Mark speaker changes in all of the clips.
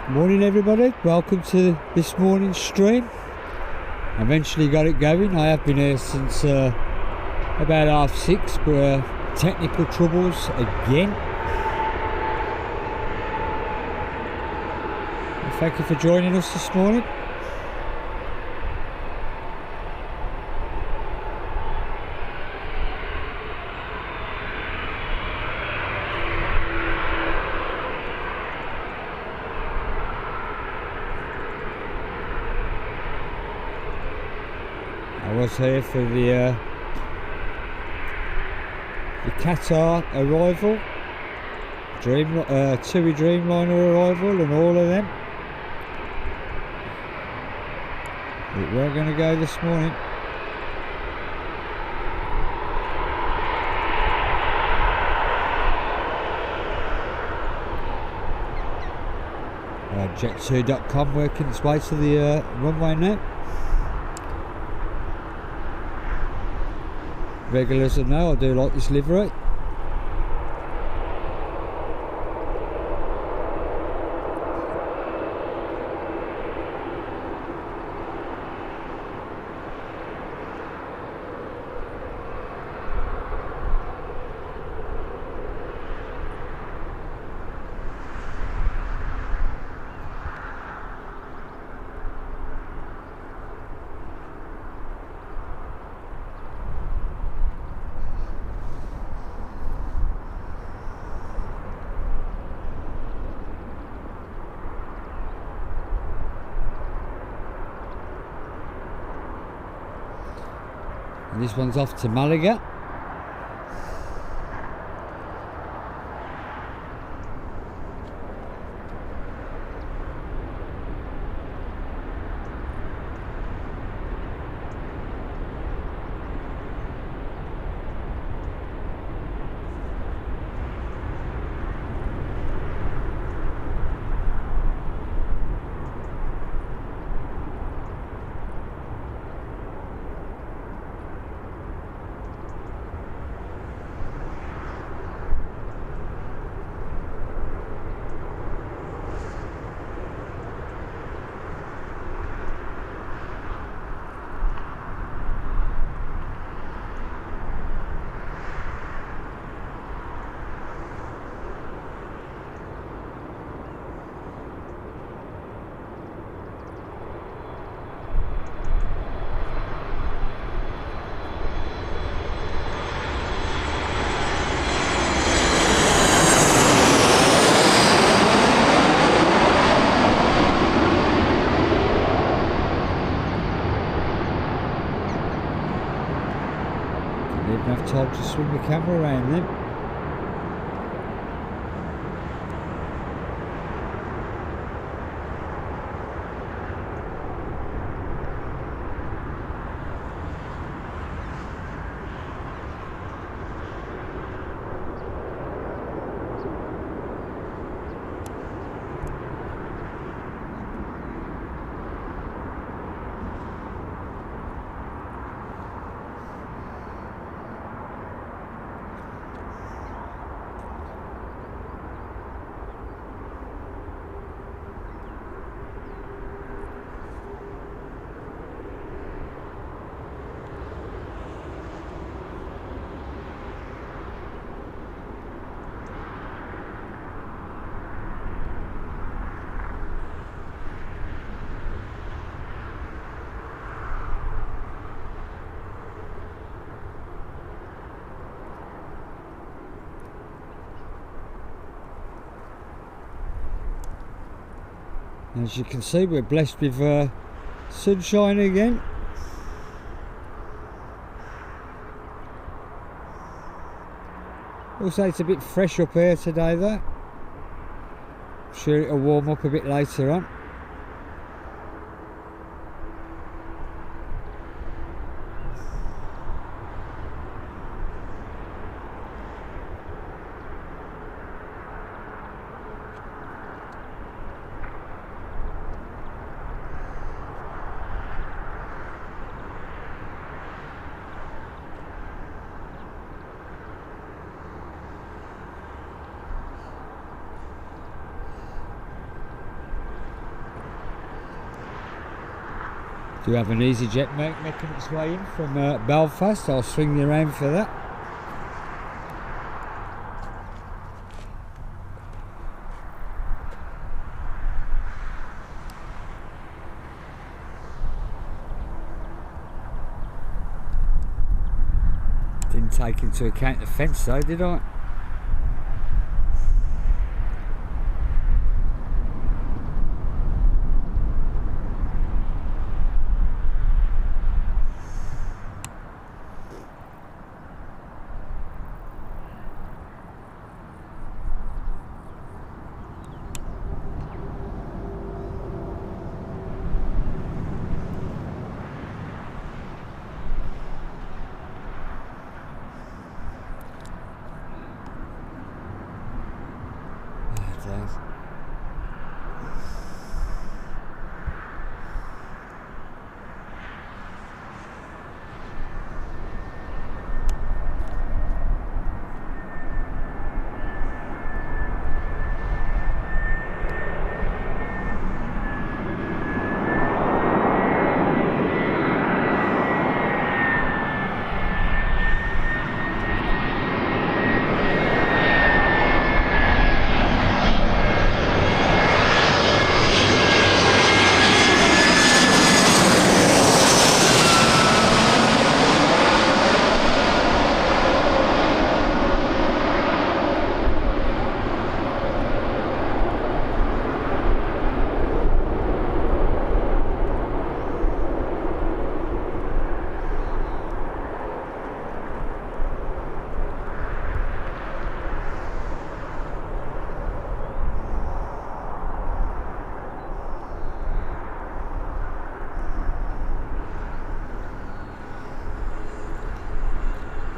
Speaker 1: Morning everybody, welcome to this morning's stream. I eventually got it going. I have been here since about 6:30, but technical troubles again. Thank you for joining us this morning. I was here for the Qatar arrival, TUI Dreamliner arrival and all of them. But we're going to go this morning. Jet2.com working its way to the runway now. Regulars will know I do like this livery. And this one's off to Malaga. Didn't have time to swing the camera around then. As you can see, we're blessed with sunshine again. Also, it's a bit fresh up here today though. I'm sure it'll warm up a bit later on. Do have an EasyJet making its way in from Belfast. I'll swing you around for that. Didn't take into account the fence though, did I?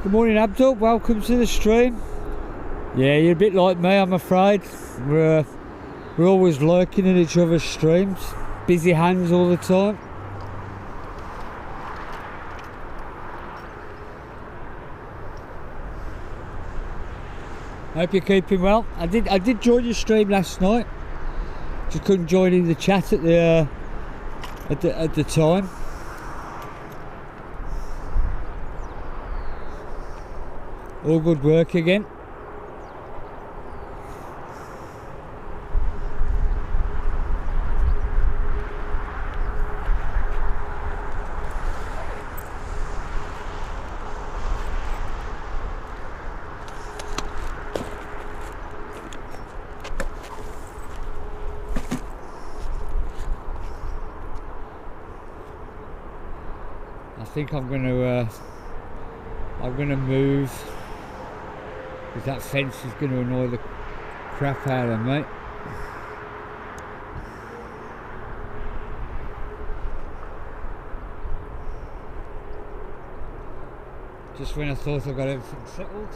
Speaker 1: Good morning Abdul, welcome to the stream. Yeah, you're a bit like me, I'm afraid. We're always lurking at each other's streams. Busy hands all the time. Hope you're keeping well. I did join your stream last night. Just couldn't join in the chat at the time. All good work again. I think I'm going to move. Because that fence is going to annoy the crap out of me. Just when I thought I got everything settled.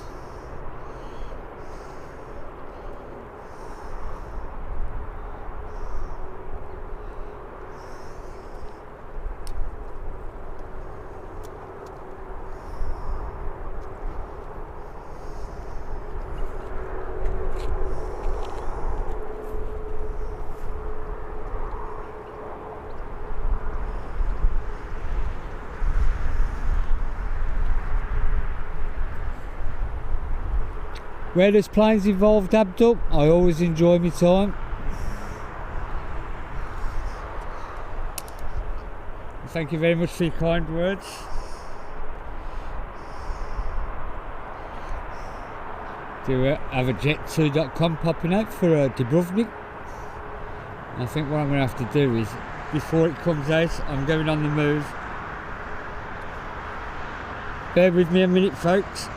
Speaker 1: Where there's planes involved, Abdul, I always enjoy my time. Thank you very much for your kind words. Do have a jet2.com popping out for Dubrovnik. I think what I'm going to have to do is, before it comes out, I'm going on the move. Bear with me a minute, folks.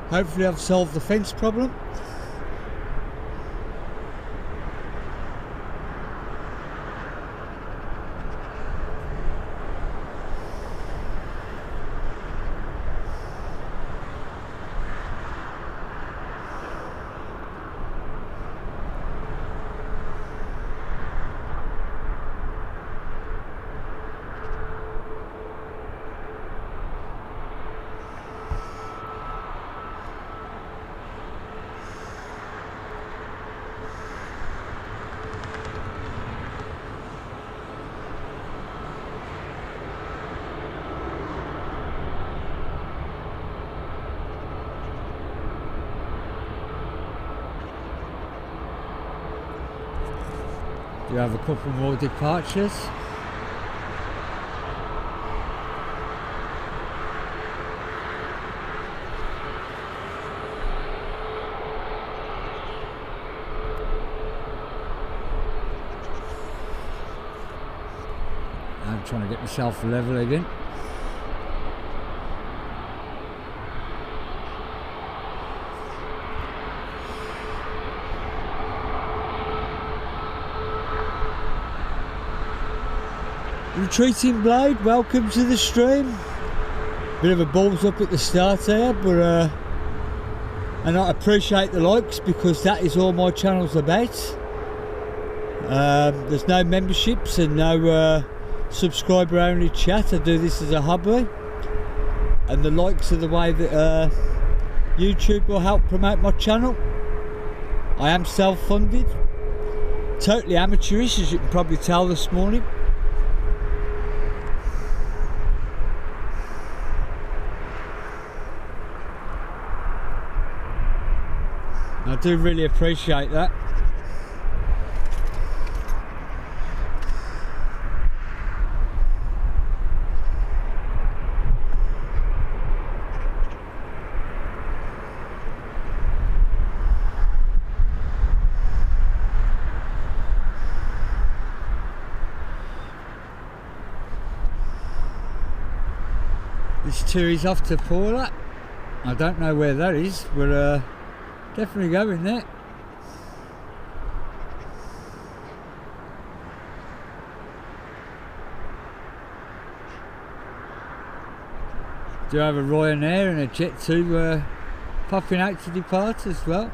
Speaker 1: Hopefully I've solved the fence problem. You have a couple more departures. I'm trying to get myself level again. Retreating Blade, welcome to the stream. Bit of a balls up at the start here, but and I appreciate the likes because that is all my channel's about. There's no memberships and no subscriber only chat. I do this as a hobby, and the likes are the way that YouTube will help promote my channel. I am self-funded, totally amateurish, as you can probably tell this morning. I do really appreciate that. This tour is off to Paula. I don't know where that is, but definitely going there. Do have a Ryanair and a Jet 2 popping out to depart as well.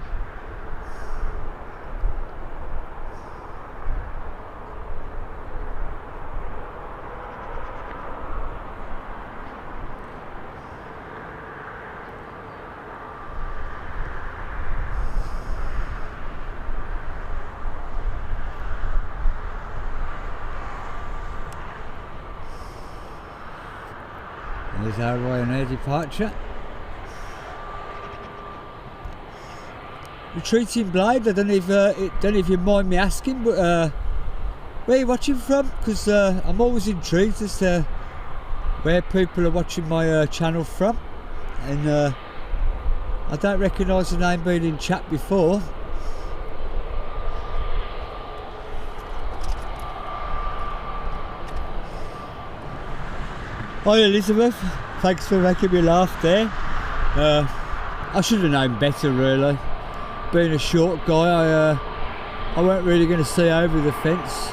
Speaker 1: There's our Ryanair departure. Retreating Blade, I don't know if you mind me asking, but where are you watching from? Because I'm always intrigued as to where people are watching my channel from, and I don't recognise the name being in chat before. Hi Elizabeth, thanks for making me laugh there. I should have known better really. Being a short guy, I weren't really going to see over the fence.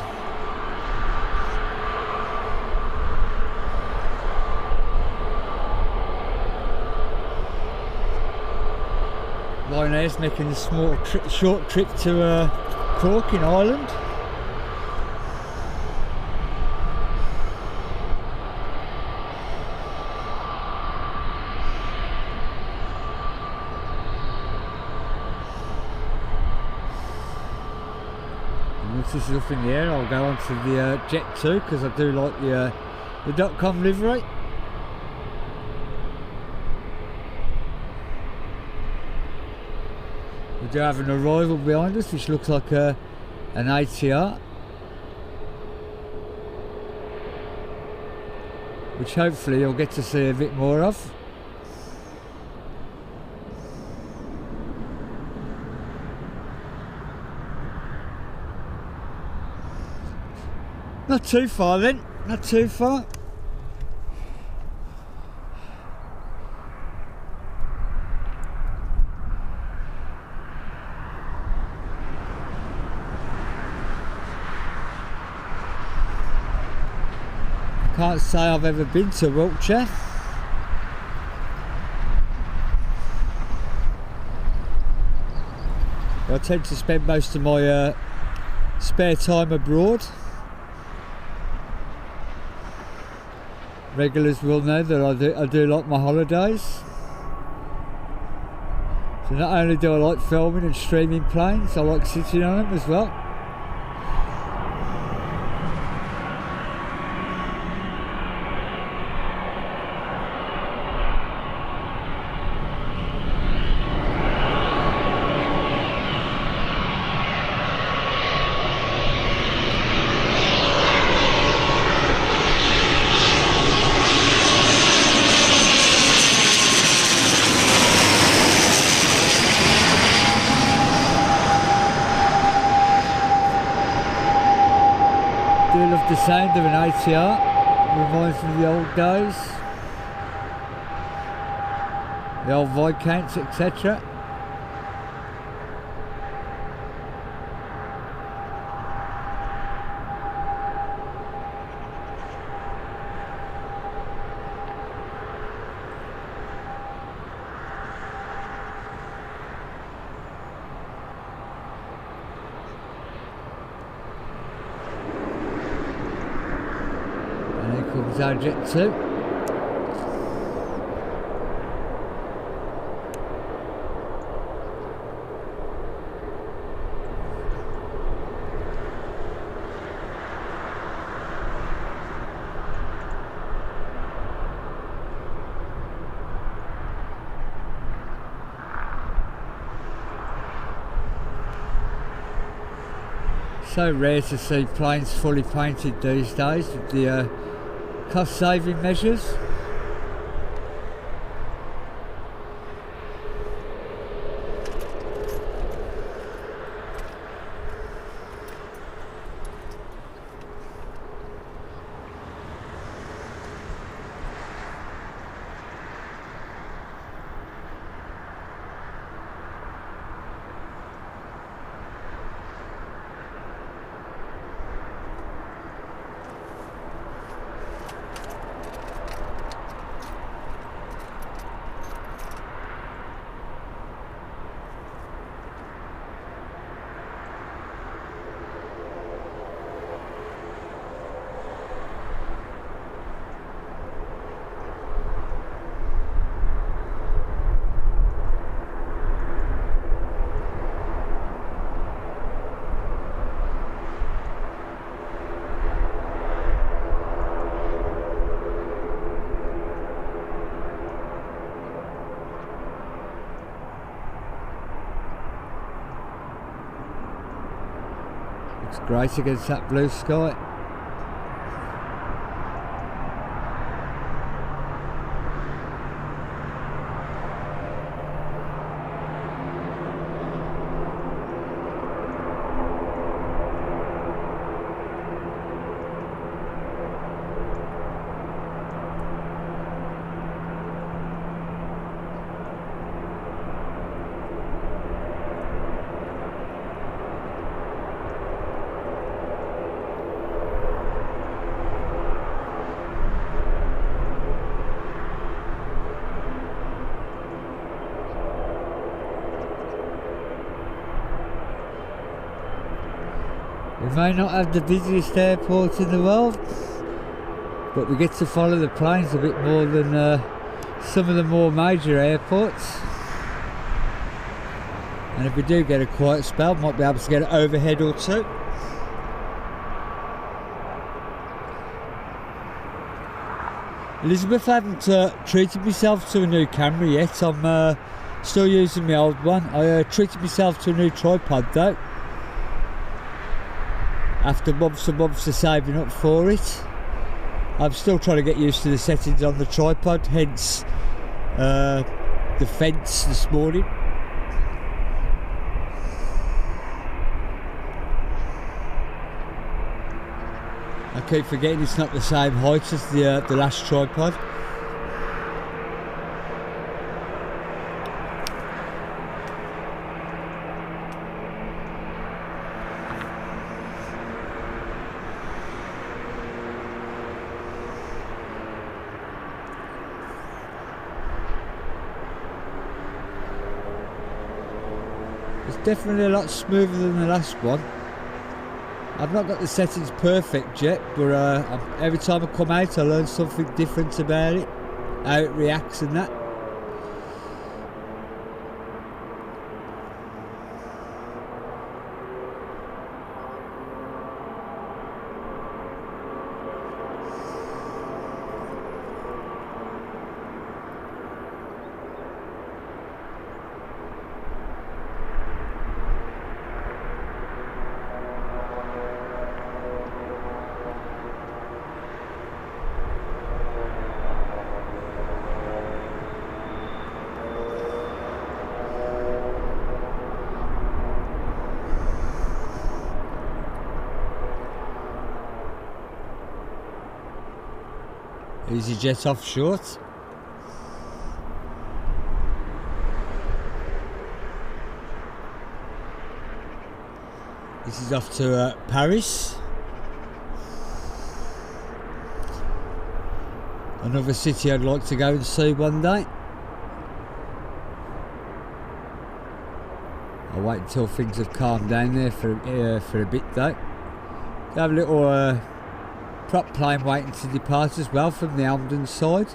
Speaker 1: Ryanair's making a short trip to Cork in Ireland. Once this is up in the air, I'll go on to the Jet 2 because I do like the .com livery. We do have an arrival behind us which looks like an ATR, which hopefully you'll get to see a bit more of. Not too far then, not too far. Can't say I've ever been to Wiltshire. I tend to spend most of my spare time abroad. Regulars will know that I do like my holidays. So not only do I like filming and streaming planes, I like sitting on them as well. I do love the sound of an ATR, reminds me of the old days, the old Viscounts, etc. Comes our jet 2. So rare to see planes fully painted these days with the cost saving measures. Looks great against that blue sky. We may not have the busiest airport in the world, but we get to follow the planes a bit more than some of the more major airports. And if we do get a quiet spell, might be able to get an overhead or two. Elizabeth, I haven't treated myself to a new camera yet. I'm still using my old one. I treated myself to a new tripod though, after months and months of saving up for it. I'm still trying to get used to the settings on the tripod, hence the fence this morning. I keep forgetting it's not the same height as the last tripod. definitely a lot smoother than the last one. I've not got the settings perfect yet, but every time I come out I learn something different about it, how it reacts and that. EasyJet off short. This is off to Paris. Another city I'd like to go and see one day. I'll wait until things have calmed down there for a bit though. They have a little prop plane waiting to depart as well from the Almden side.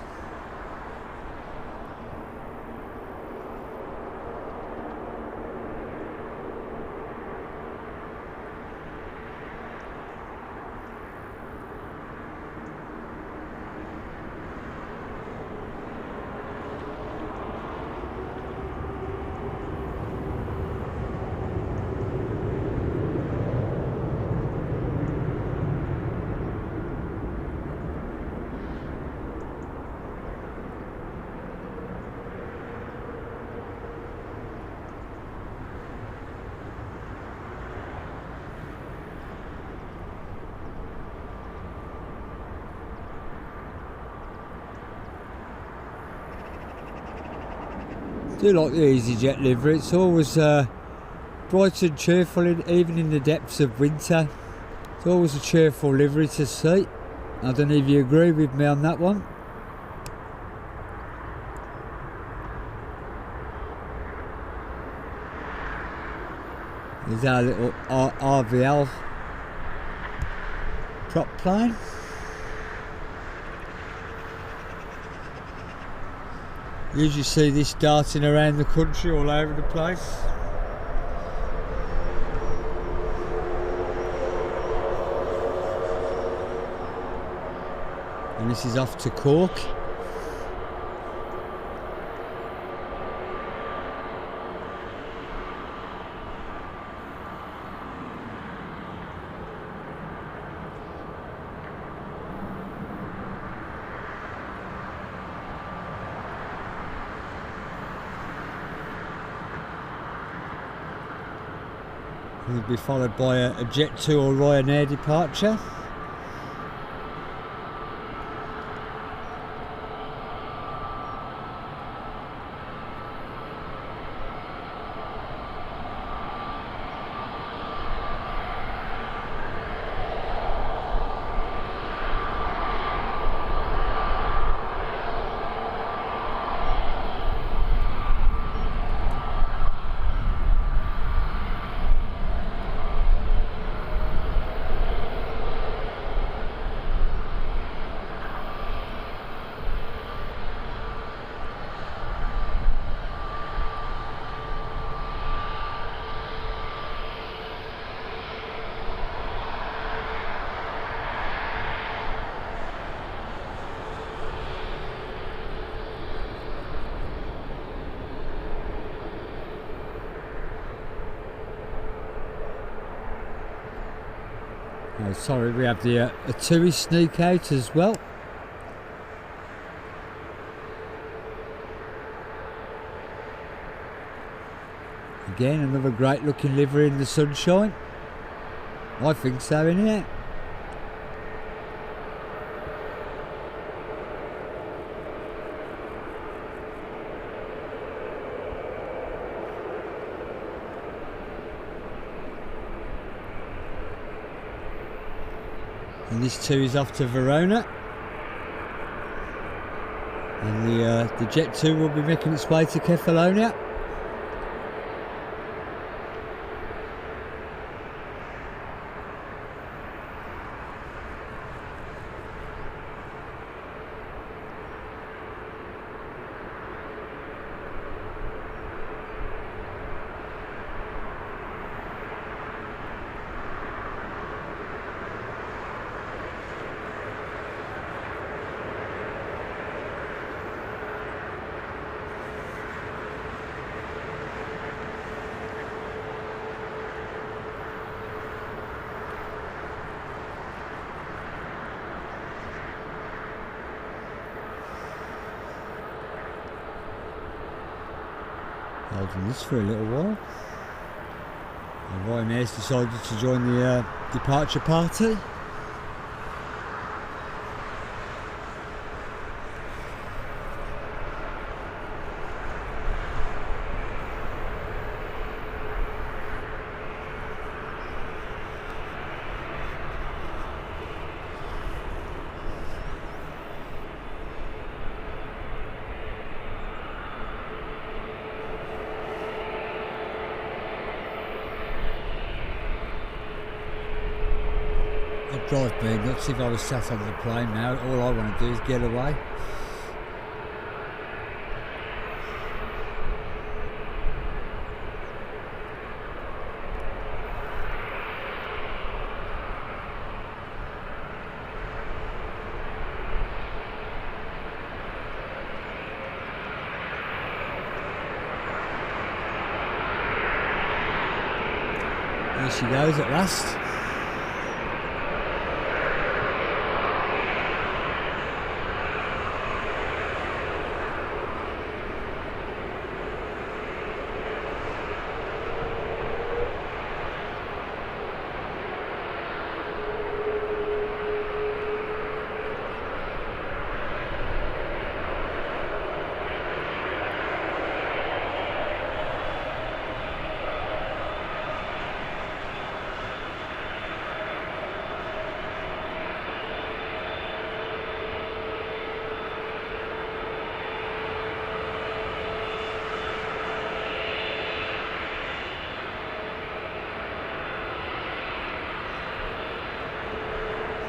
Speaker 1: I do like the EasyJet livery. It's always bright and cheerful, even in the depths of winter. It's always a cheerful livery to see. I don't know if you agree with me on that one. There's our little RVL prop plane. Usually see this darting around the country all over the place. And this is off to Cork. Will be followed by a Jet2 or Ryanair departure. Oh, sorry, we have the a TUI sneak out as well. Again, another great looking livery in the sunshine. I think so, innit? And this too is off to Verona. And the Jet2 will be making its way to Kefalonia. Holding this for a little while. And Ryanair's decided to join the departure party. It'd drive me nuts if I was sat on the plane now. All I want to do is get away. There she goes at last.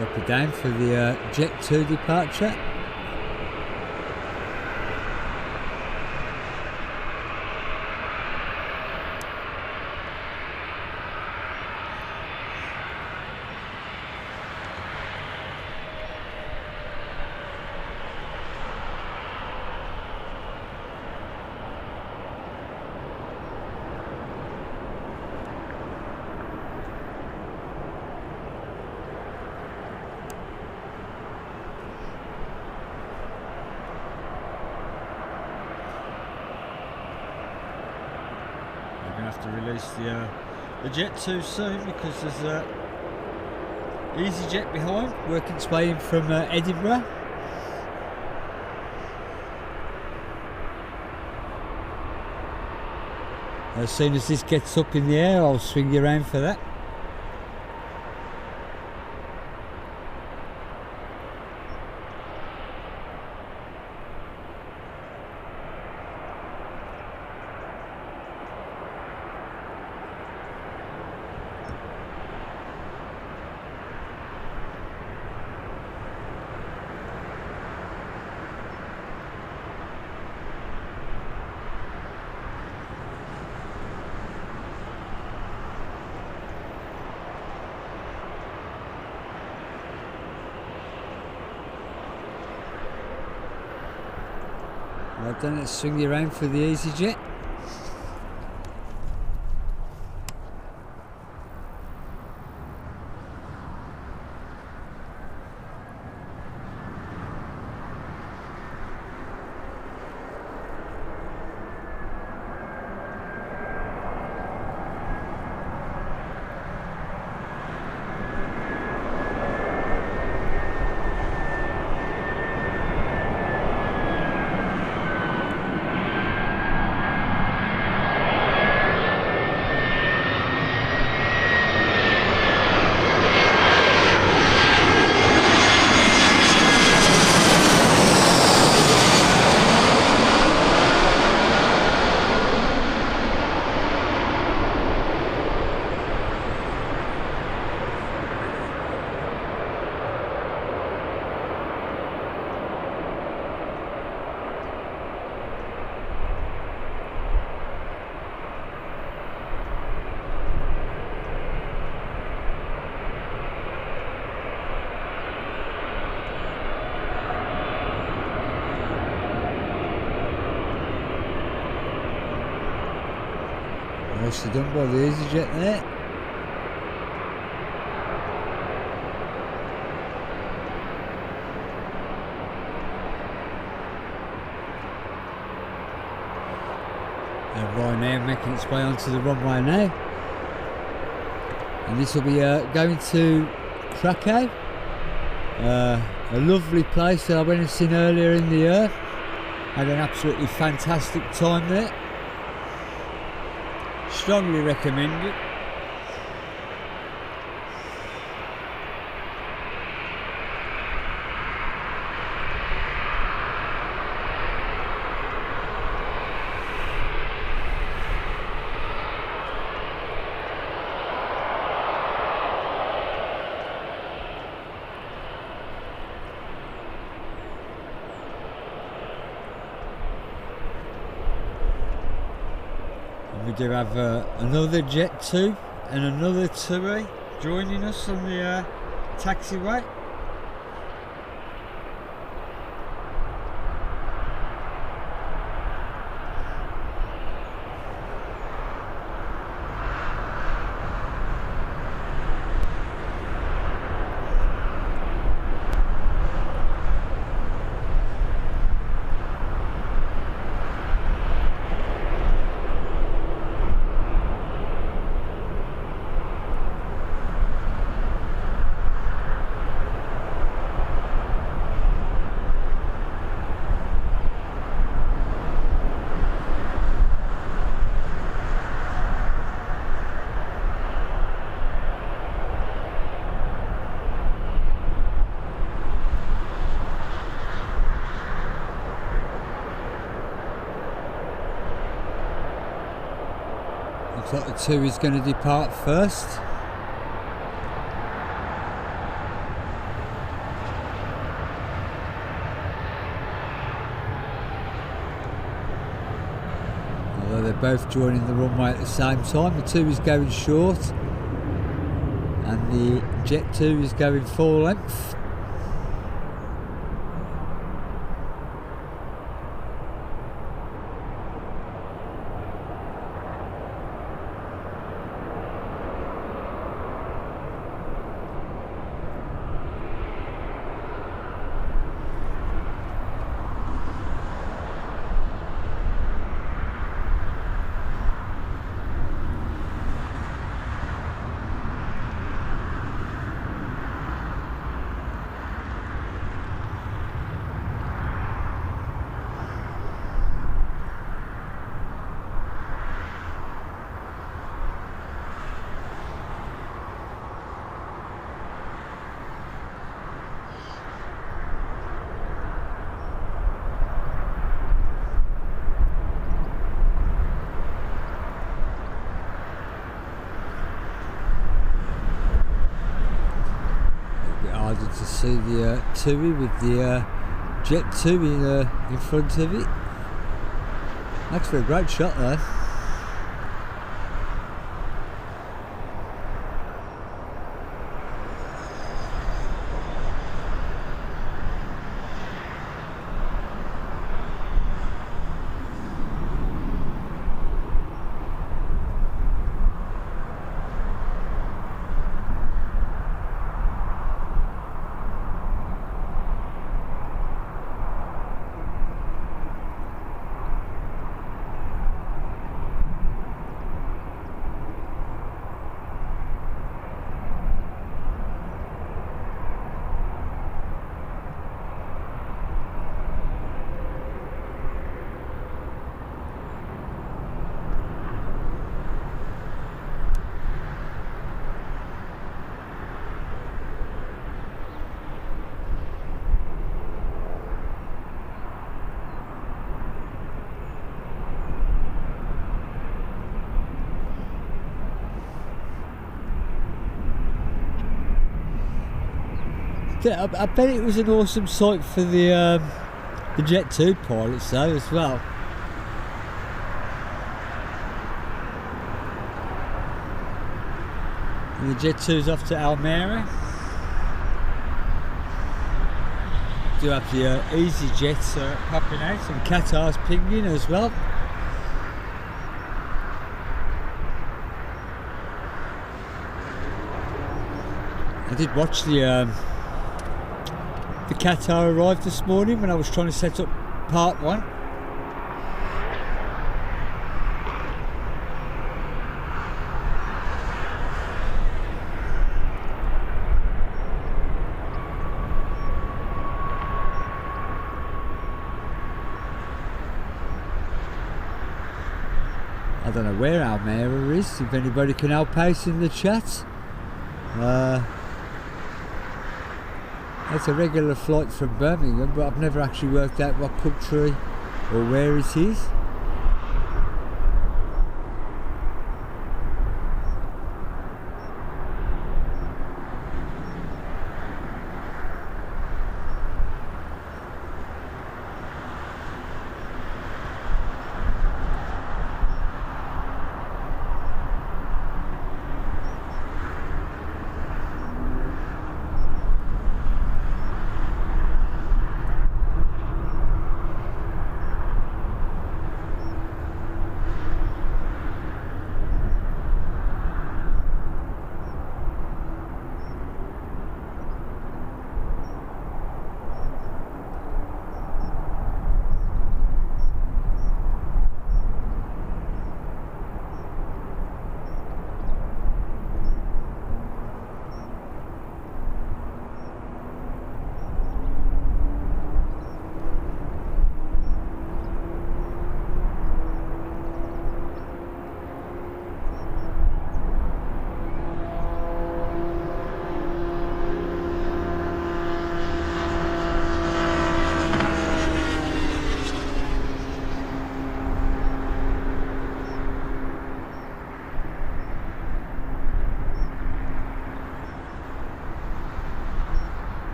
Speaker 1: Up and down for the Jet 2 departure. Have to release the Jet 2 soon because there's EasyJet behind working its way in from Edinburgh. As soon as this gets up in the air, I'll swing you around for that. Right then, let's swing you around for the EasyJet. Nicely done by the EasyJet there. And Ryanair making its way onto the runway now. And this will be going to Krakow. A lovely place that I went and seen earlier in the year. Had an absolutely fantastic time there. Strongly recommend it. We do have another Jet 2 and another TUI joining us on the taxiway. Looks like the TUI is going to depart first. Although they're both joining the runway at the same time. The TUI is going short and the Jet 2 is going full length. To see the TUI with the Jet 2 in front of it. Makes for a great shot there. I bet it was an awesome sight for the Jet 2 pilots though as well. And the Jet 2's off to Almere. Do have the EasyJet popping out and Qatar's pinging as well. I did watch the Qatar arrived this morning when I was trying to set up part one. I don't know where Almere is, if anybody can help out in the chat. It's a regular flight from Birmingham, but I've never actually worked out what country or where it is.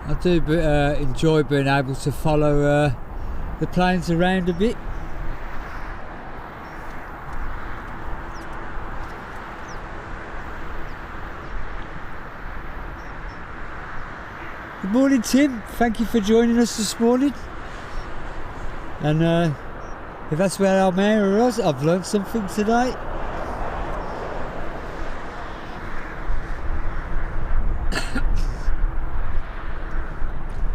Speaker 1: I do enjoy being able to follow the planes around a bit. Good morning, Tim. Thank you for joining us this morning. And if that's where Almere is, I've learned something today.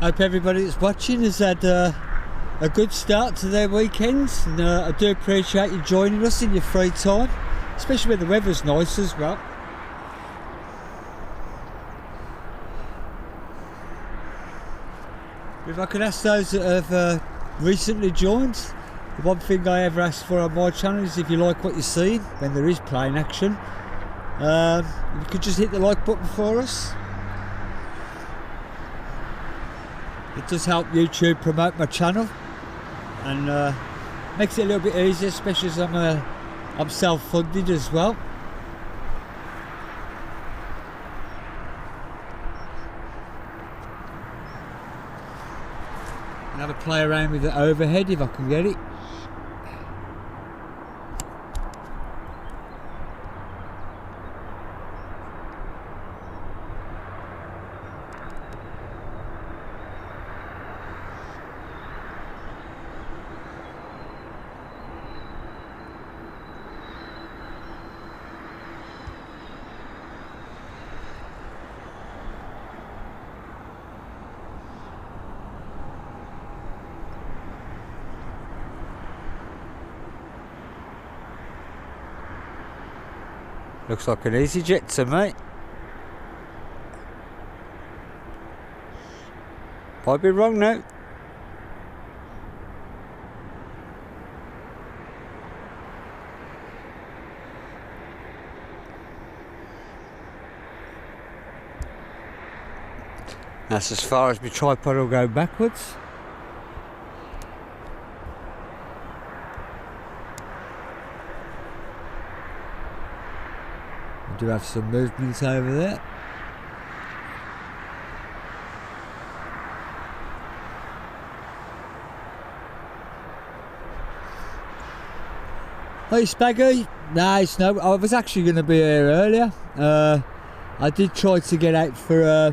Speaker 1: Hope everybody that's watching has had a good start to their weekends, and I do appreciate you joining us in your free time, especially when the weather's nice as well. If I could ask those that have recently joined, the one thing I ever ask for on my channel is if you like what you see when there is plane action, you could just hit the like button for us. It does help YouTube promote my channel, and makes it a little bit easier, especially as I'm self-funded as well. And have a play around with the overhead if I can get it. Looks like an EasyJet to me. Might be wrong now. That's as far as my tripod will go backwards. We do have some movements over there. Hey Spaggy, nice. No, I was actually going to be here earlier. I did try to get out for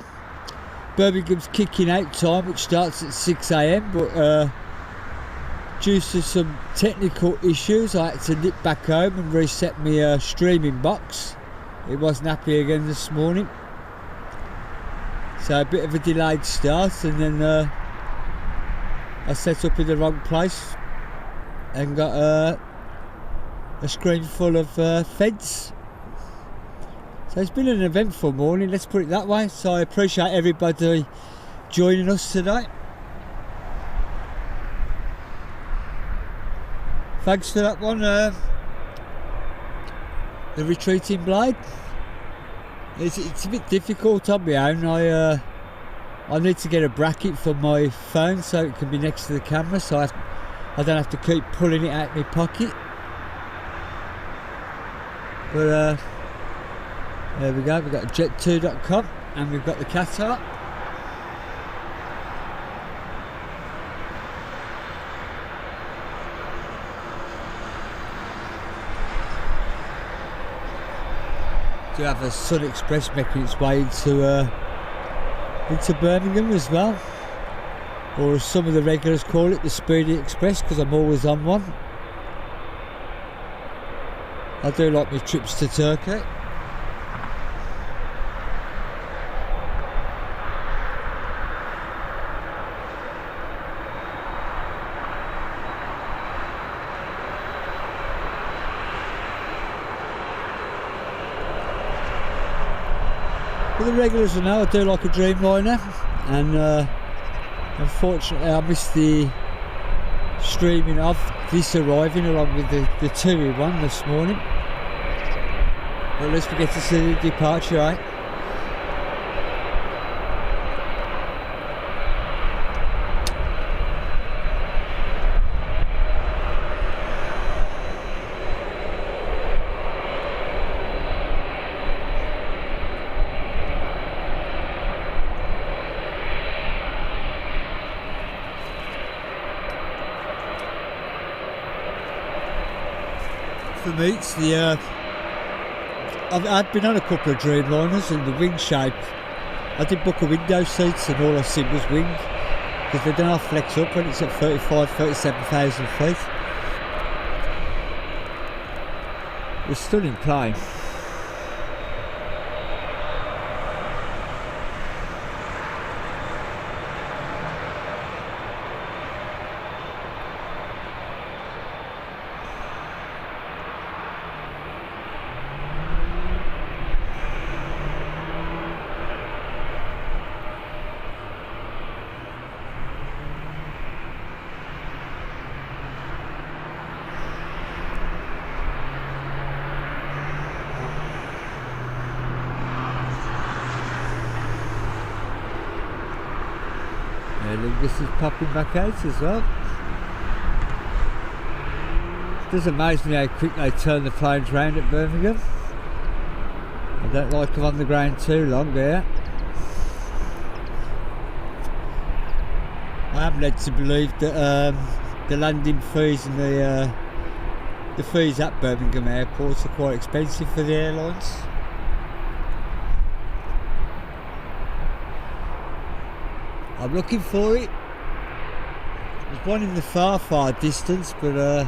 Speaker 1: Birmingham's kicking out time, which starts at 6 AM, but due to some technical issues I had to nip back home and reset my streaming box. It wasn't happy again this morning, so a bit of a delayed start, and then I set up in the wrong place and got a screen full of feds. So it's been an eventful morning, let's put it that way. So I appreciate everybody joining us today. Thanks for that one, the retreating blade. It's a bit difficult on my own. I need to get a bracket for my phone so it can be next to the camera, so I don't have to keep pulling it out of my pocket. But there we go, we've got jet2.com and we've got the cat art. Do have a Sun Express making its way into Birmingham as well, or as some of the regulars call it, the Speedy Express, because I'm always on one. I do like my trips to Turkey. For the regulars I know, I do like a Dreamliner, and unfortunately I missed the streaming of this arriving along with the TUI one this morning. But at least we get to see the departure, right? For me, it's the I've been on a couple of Dreamliners, and the wing shape, I did book a window seats and all I seen was wing, because they don't have flex up when it's at 37,000 feet. It's stunning plane. Look, this is popping back out as well. It does amaze me how quick they turn the planes round at Birmingham. I don't like them on the ground too long there. I am led to believe that the landing fees and the fees at Birmingham airports are quite expensive for the airlines. I'm looking for it. There's one in the far distance, but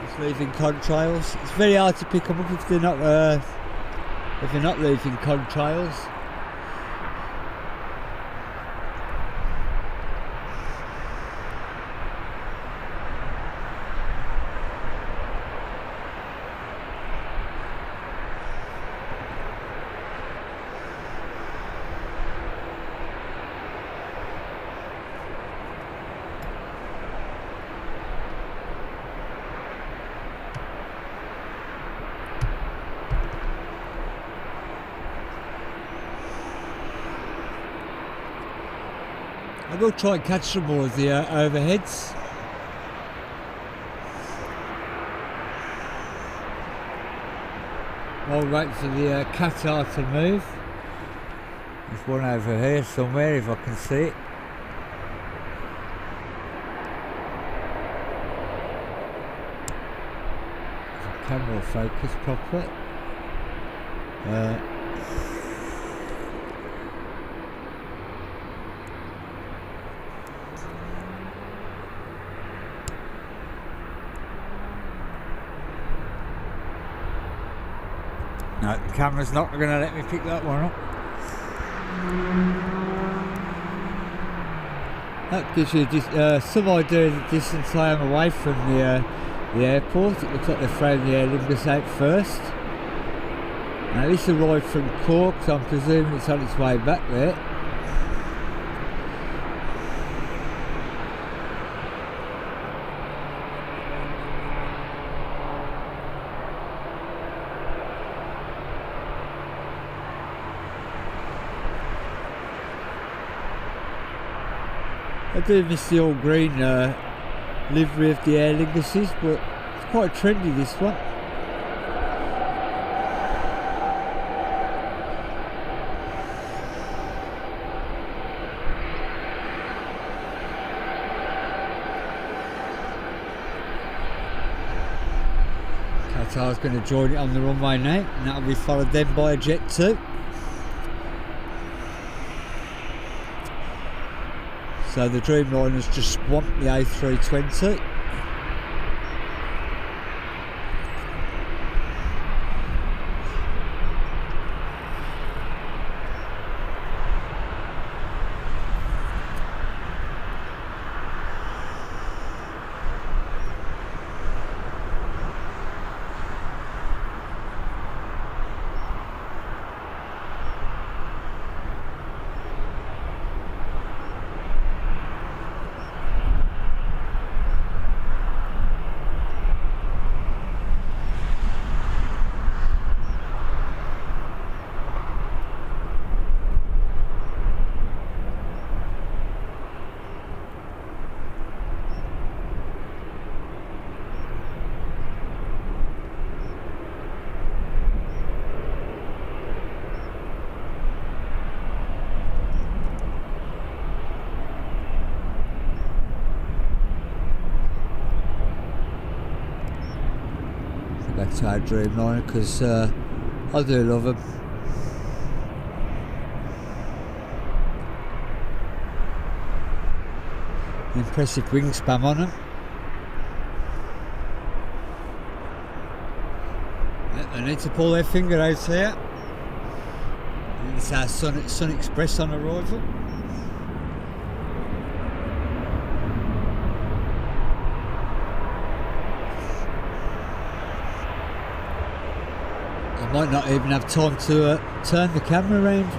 Speaker 1: it's leaving contrails. It's very hard to pick them up if they're not leaving contrails. I will try and catch some more of the overheads. I'll wait for the Qatar to move. There's one over here somewhere if I can see it. The camera will focus properly. No, the camera's not going to let me pick that one up. That gives you some idea of the distance I am away from the airport. It looks like they've thrown the Aer Lingus out first. Now this arrived from Cork, so I'm presuming it's on its way back there. I do miss the old green livery of the Aer Linguses, but it's quite trendy, this one. Qatar's going to join it on the runway now, and that'll be followed then by a Jet 2. So the Dreamliner's just swamped the A320. Back to our Dreamliner, because I do love them. Impressive wingspan on them. Yep, they need to pull their finger out here. It's our Sun Express on arrival. I might not even have time to turn the camera around.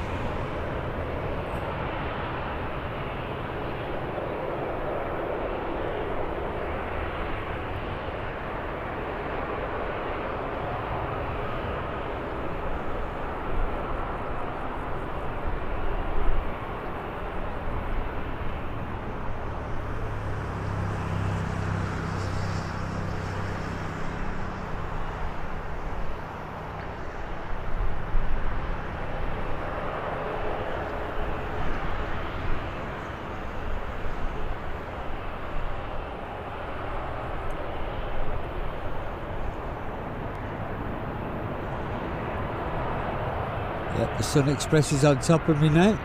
Speaker 1: Yep, the Sun Express is on top of me now.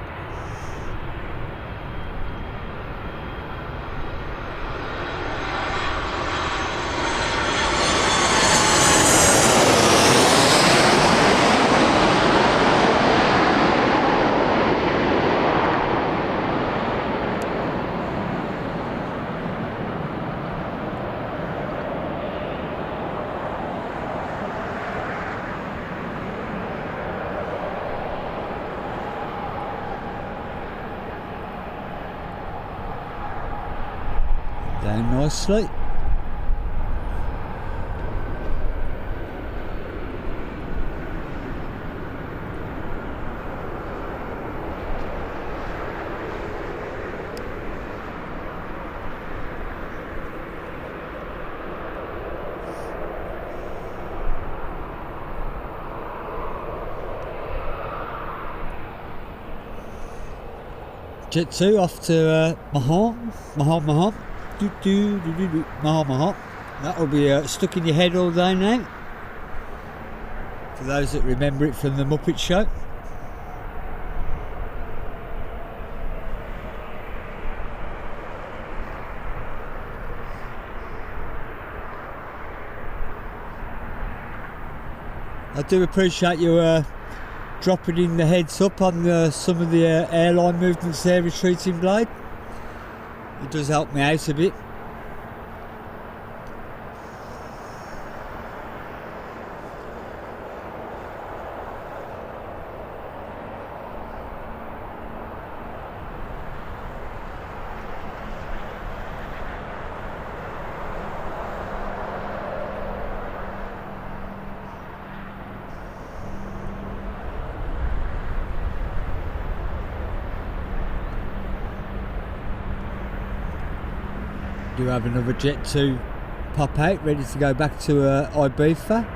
Speaker 1: Down nicely. Jet 2 off to Mahon. Mahon. That will be stuck in your head all day now. For those that remember it from the Muppet Show. I do appreciate you dropping in the heads up on some of the airline movements there, retreating blade. It does help me out a bit. Do have another jet to pop out, ready to go back to Ibiza.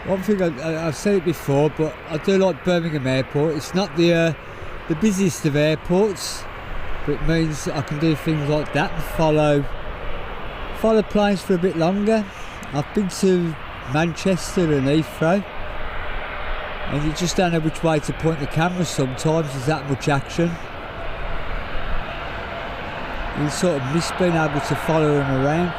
Speaker 1: One thing I've said it before, but I do like Birmingham Airport. It's not the busiest of airports, but it means I can do things like that and follow planes for a bit longer. I've been to Manchester and Heathrow, and you just don't know which way to point the camera sometimes. There's that much action. You sort of miss being able to follow them around.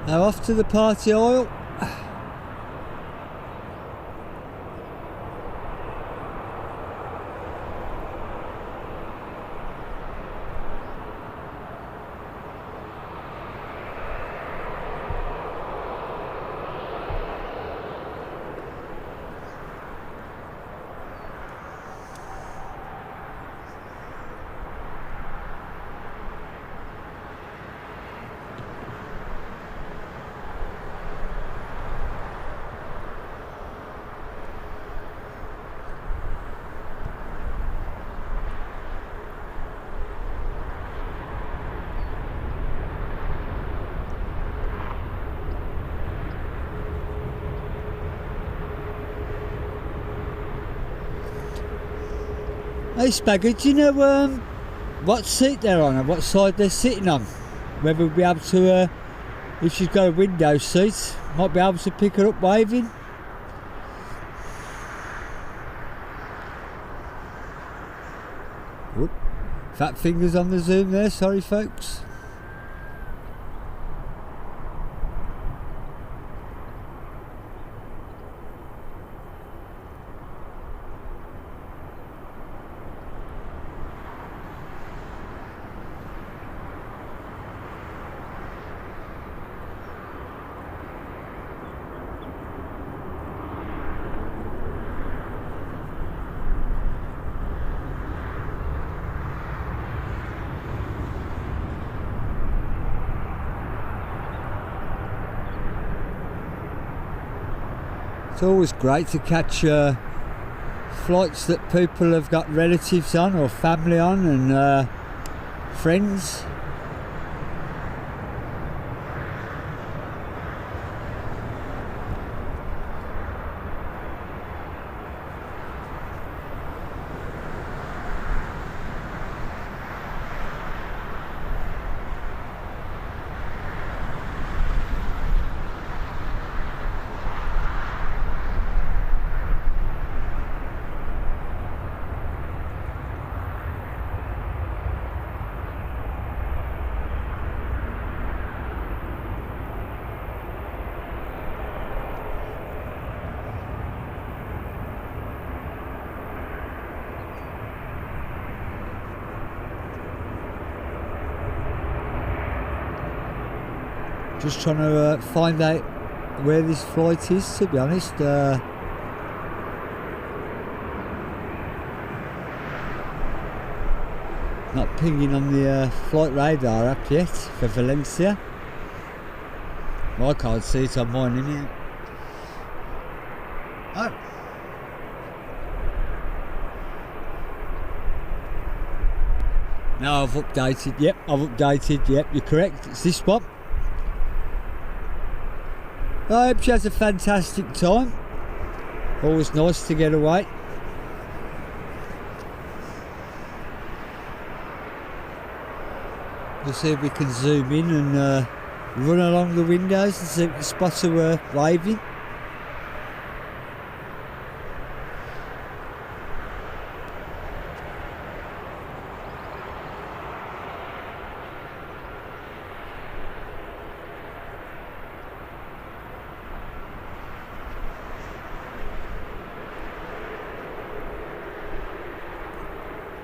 Speaker 1: Now off to the party oil. Hey Spagger, do you know what seat they're on and what side they're sitting on? Whether we'll be able to, if she's got a window seat, might be able to pick her up waving. Whoop. Fat fingers on the zoom there, sorry folks. It's always great to catch flights that people have got relatives on or family on and friends. Just trying to find out where this flight is, to be honest. Not pinging on the flight radar app yet for Valencia. Well, I can't see it on mine anyhow. Oh. No, I've updated. Yep, I've updated. Yep, you're correct. It's this one. I hope she has a fantastic time. Always nice to get away. We'll see if we can zoom in and run along the windows and see if the spots are waving.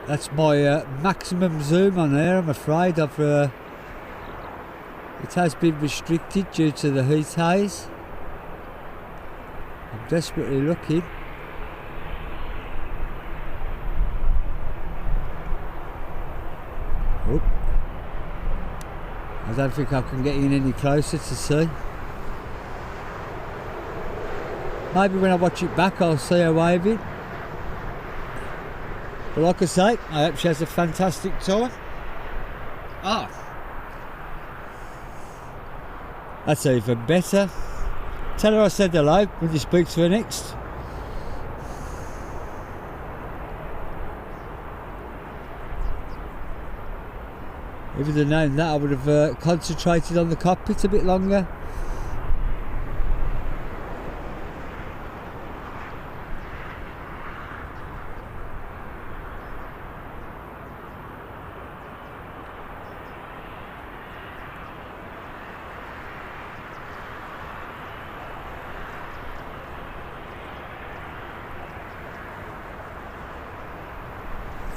Speaker 1: That's my maximum zoom on there, I'm afraid. It has been restricted due to the heat haze. I'm desperately looking. Oh. I don't think I can get in any closer to see. Maybe when I watch it back I'll see her waving. But like I say, I hope she has a fantastic time. Ah, that's even better. Tell her I said hello when you speak to her next. If I'd have known that, I would have concentrated on the cockpit a bit longer.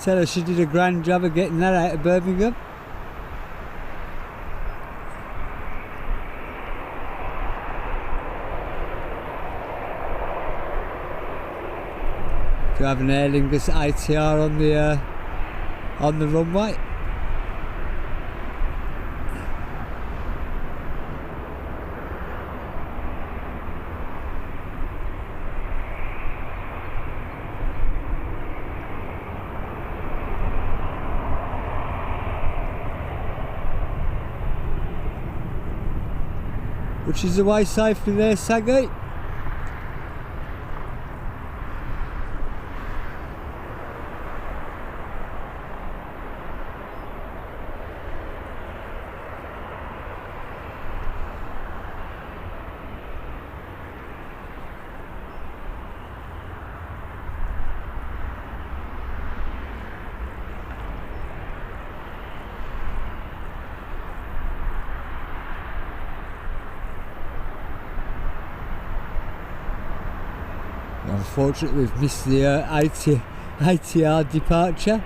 Speaker 1: Tell her she did a grand job of getting that out of Birmingham. Do you have an Aer Lingus ATR on the runway? Which is away safely there, Saggy. Unfortunately, we've missed the ATR departure.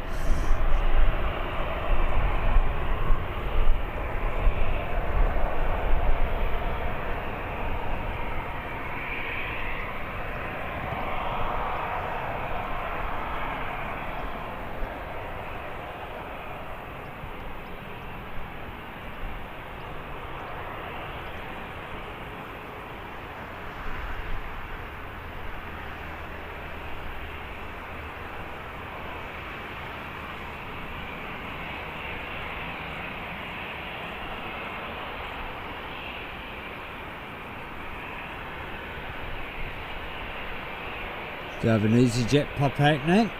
Speaker 1: Do you have an EasyJet pop out now?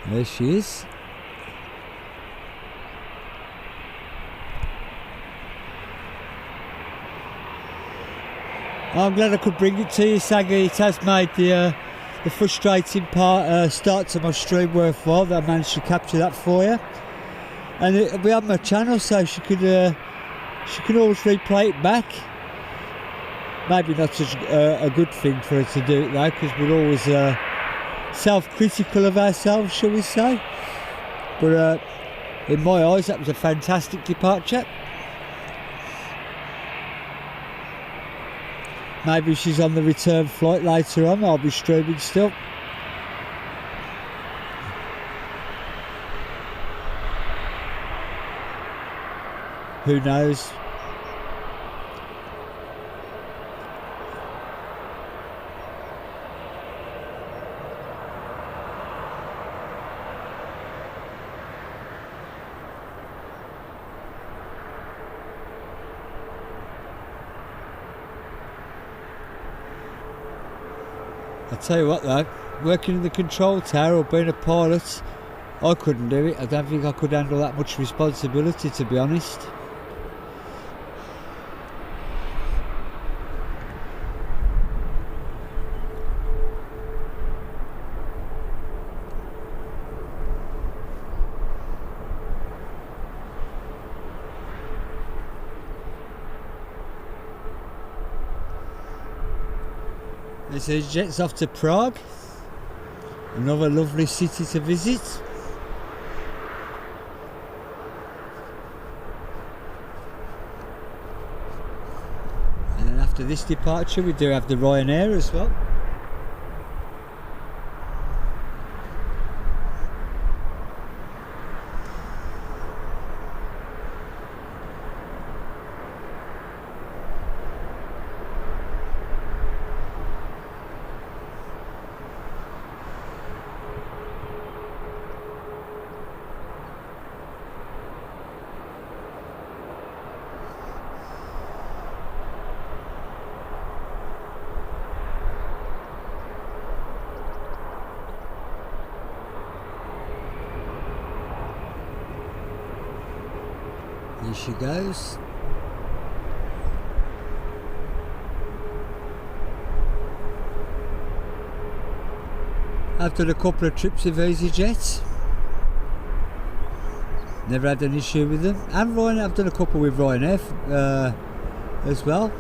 Speaker 1: There she is. I'm glad I could bring it to you, Saggy. It has made the frustrating part start to my stream worthwhile that I managed to capture that for you. And it'll be on my channel, so she can always replay it back. Maybe not such a good thing for her to do it though, because we're always self-critical of ourselves, shall we say. But In my eyes, that was a fantastic departure. Maybe she's on the return flight later on. I'll be streaming still. Who knows? I tell you what though, working in the control tower or being a pilot, I couldn't do it. I don't think I could handle that much responsibility, to be honest. This is jets off to Prague, another lovely city to visit. And then after this departure we do have the Ryanair as well. Here she goes. I've done a couple of trips with EasyJet. Never had an issue with them. And Ryanair, I've done a couple with Ryanair as well.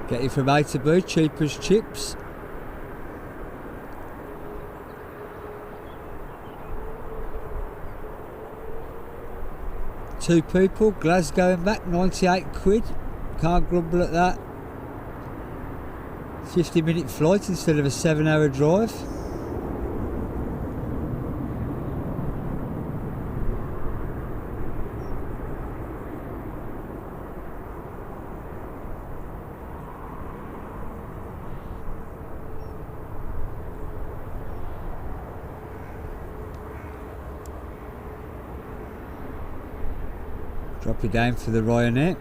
Speaker 1: Get you from A to B, cheap as chips. Two people, Glasgow and back, 98 quid. Can't grumble at that. 50-minute flight instead of a 7-hour drive. Drop you down for the Ryanair.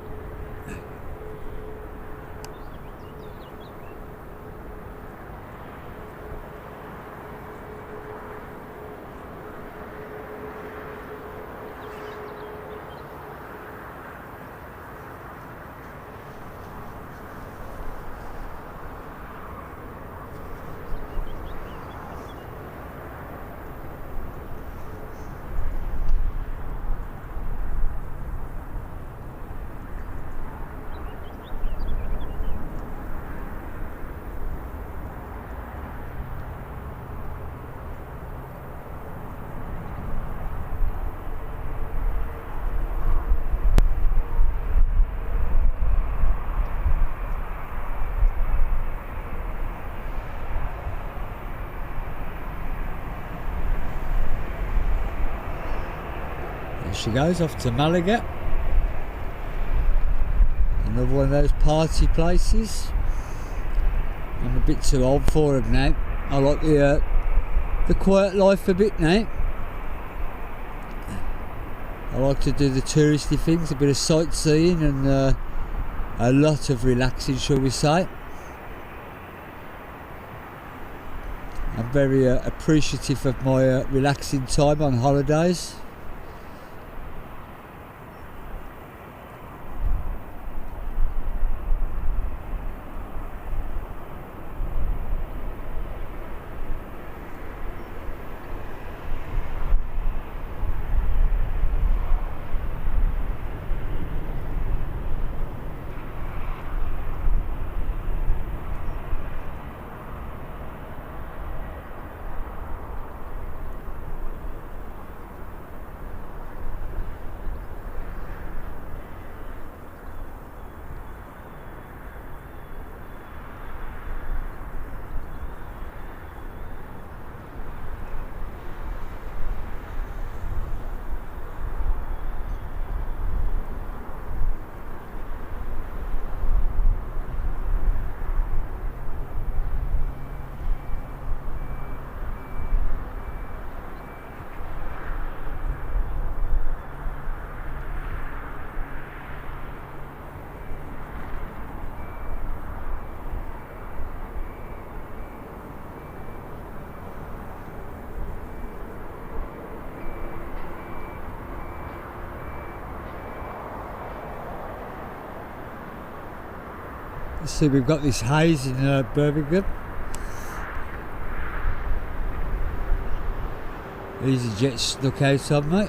Speaker 1: She goes off to Malaga. Another one of those party places. I'm a bit too old for them now. I like the quiet life a bit now. I like to do the touristy things, a bit of sightseeing and a lot of relaxing, shall we say. I'm very appreciative of my relaxing time on holidays. You see, we've got this haze in Birmingham. EasyJet snuck out on me.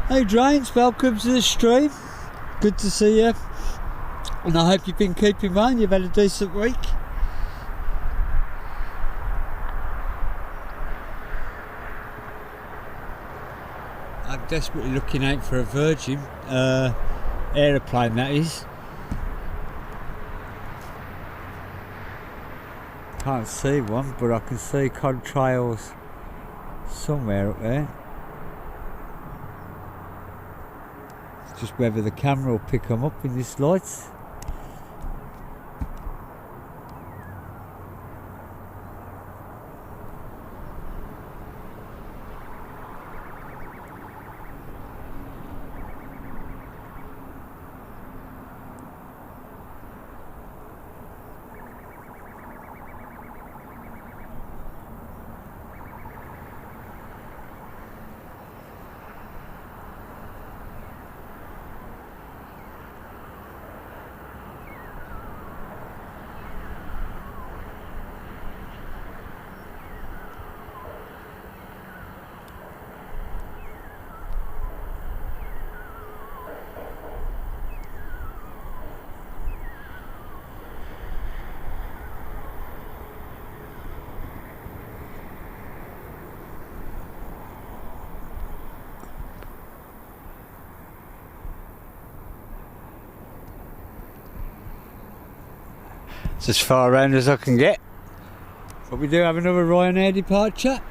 Speaker 1: Hey Drains, welcome to the stream. Good to see you. And I hope you've been keeping well and you've had a decent week. I'm desperately looking out for a Virgin aeroplane, that is. Can't see one, but I can see contrails somewhere up there. Just whether the camera will pick them up in this light. It's as far around as I can get. But we do have another Ryanair departure.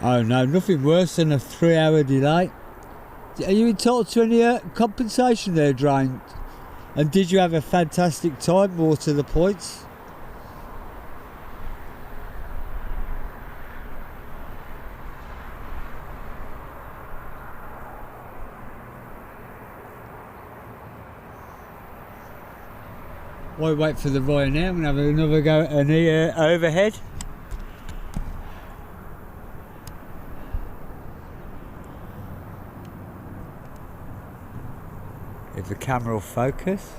Speaker 1: Oh no, nothing worse than a 3-hour delay. Are you entitled to any compensation there, Drain? And did you have a fantastic time, more to the point? Why wait for the Ryanair and have another go at an overhead? If the camera will focus.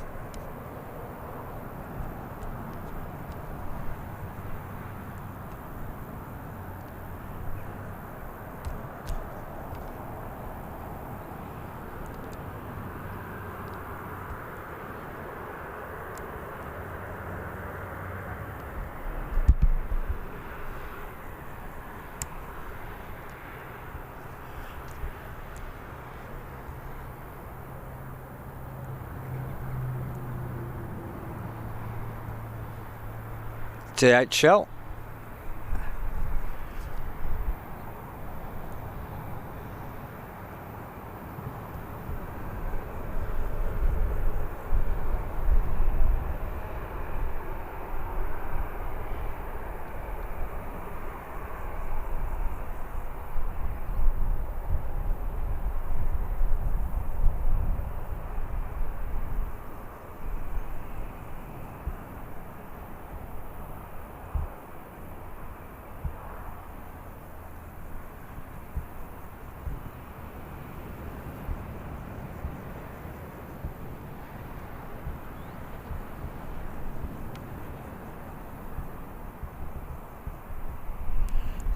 Speaker 1: DHL.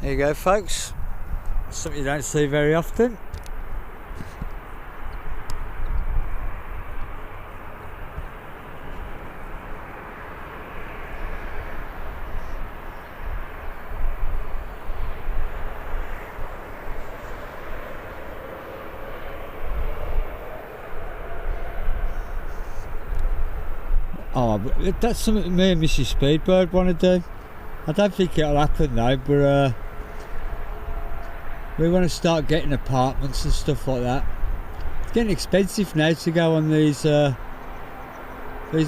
Speaker 1: There you go, folks. Something you don't see very often. Oh, but that's something me and Mrs. Speedbird want to do. I don't think it'll happen though, but we want to start getting apartments and stuff like that. It's getting expensive now to go on these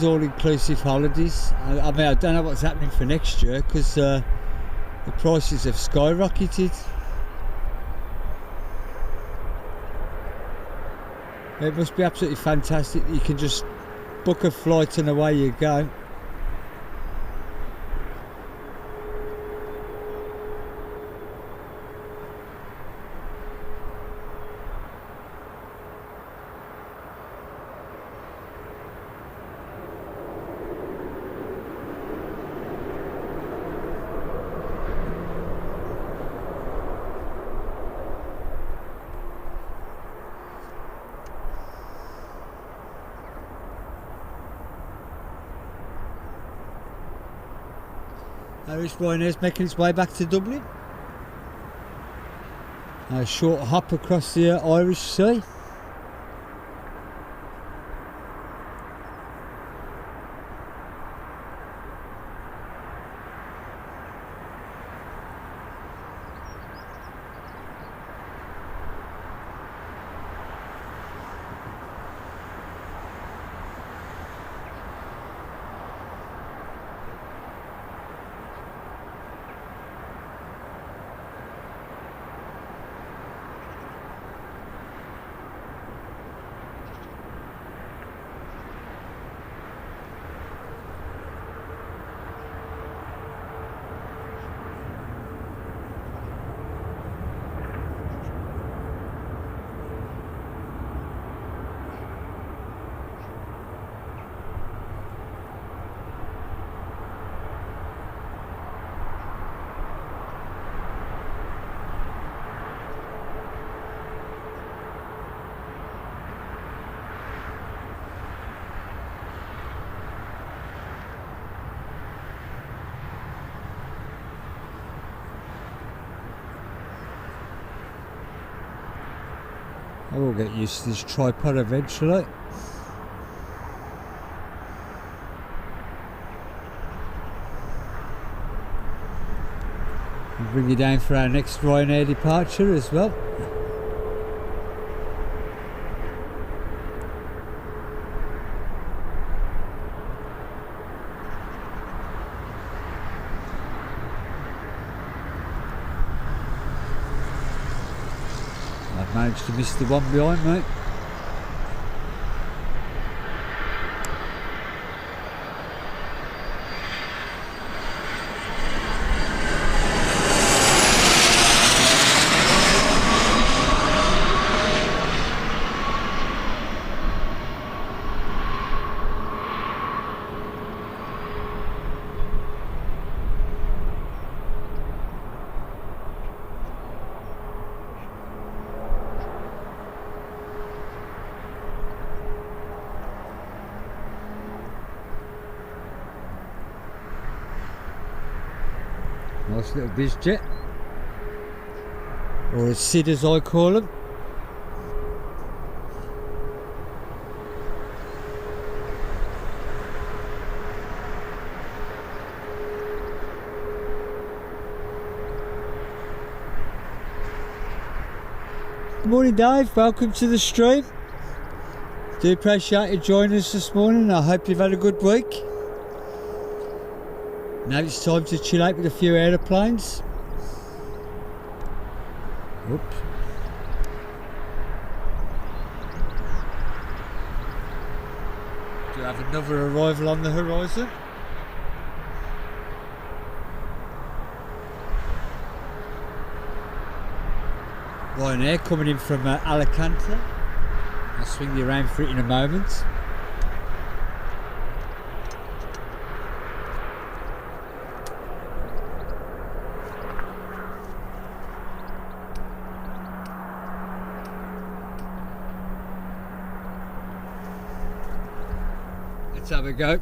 Speaker 1: all-inclusive holidays. I mean, I don't know what's happening for next year because the prices have skyrocketed. It must be absolutely fantastic. You can just book a flight and away you go. Irish Ryanair's making its way back to Dublin. A short hop across the Irish Sea. I will get used to this tripod eventually. We'll bring you down for our next Ryanair departure as well. I've managed to miss the one behind me. Nice little biz jet, or a SID as I call them. Good morning, Dave. Welcome to the stream. Do appreciate you joining us this morning. I hope you've had a good week. Now it's time to chill out with a few aeroplanes. Oops. Do you have another arrival on the horizon? Ryanair coming in from Alicante. I'll swing you around for it in a moment. Let's have a go.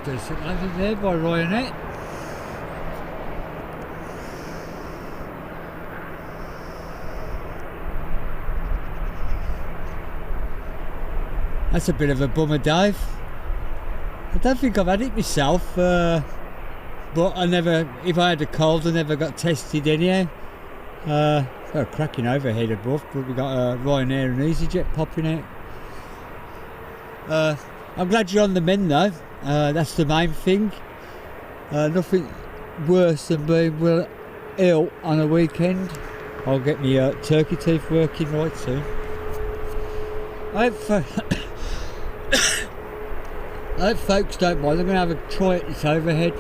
Speaker 1: Decent landing there by Ryanair. That's a bit of a bummer, Dave. I don't think I've had it myself, but I never, if I had a cold, I never got tested anyhow. Got a cracking overhead above, but we got Ryanair and EasyJet popping out. I'm glad you're on the mend though. That's the main thing. Nothing worse than being ill on a weekend. I'll get my turkey teeth working right soon. I hope folks don't mind. I'm going to have a try at this overhead.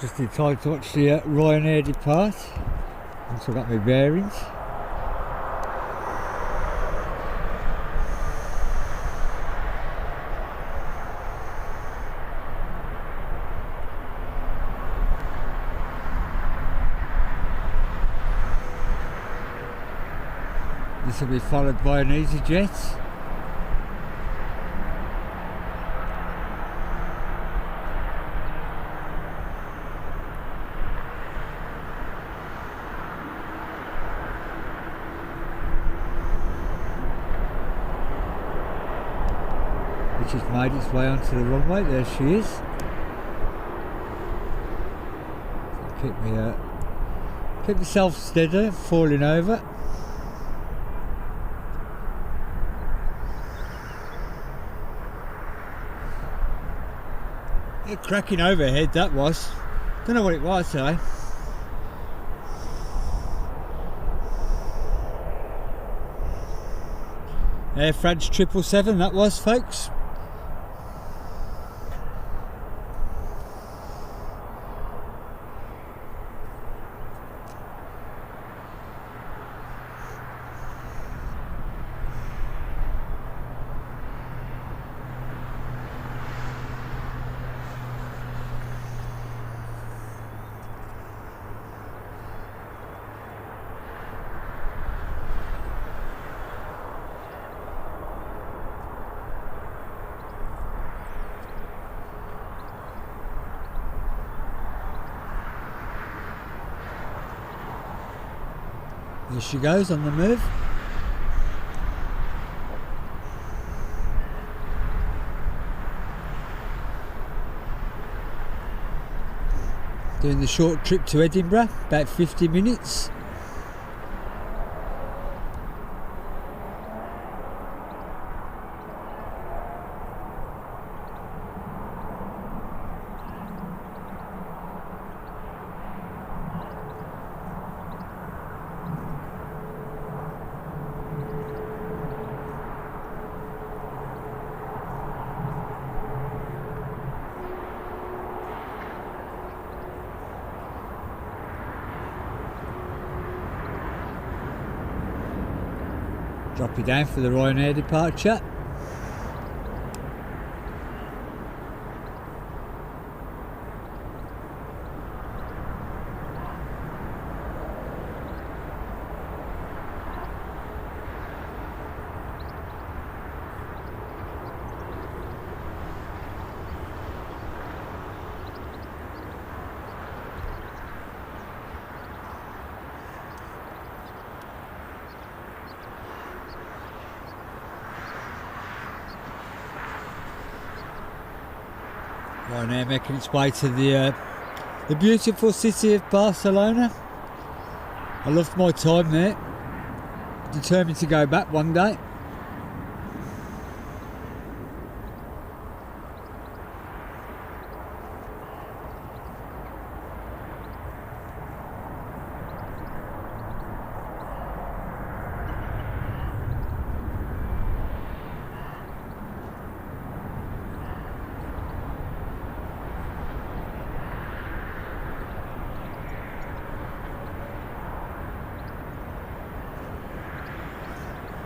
Speaker 1: Just in time to watch the Ryanair depart. Once I've got my bearings. This will be followed by an EasyJet. Which has made its way onto the runway. There she is. Keep myself steady, falling over. A cracking overhead that was. Don't know what it was though. Air France 777 that was, folks. There she goes on the move. Doing the short trip to Edinburgh, about 50 minutes. Drop you down for the Ryanair departure. Ryanair making its way to the beautiful city of Barcelona. I loved my time there. Determined to go back one day.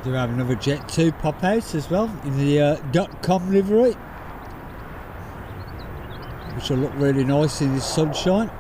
Speaker 1: Do have another Jet 2 pop out as well in the .com livery, which will look really nice in this sunshine.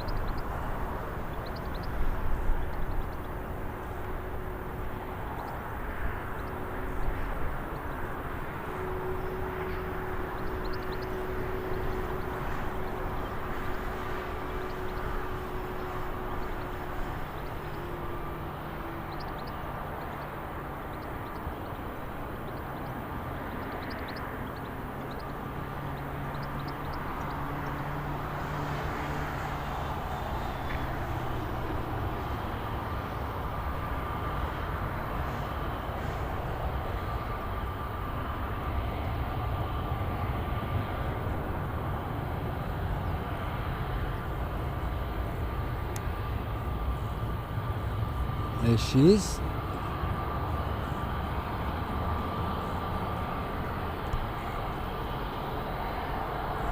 Speaker 1: There she is.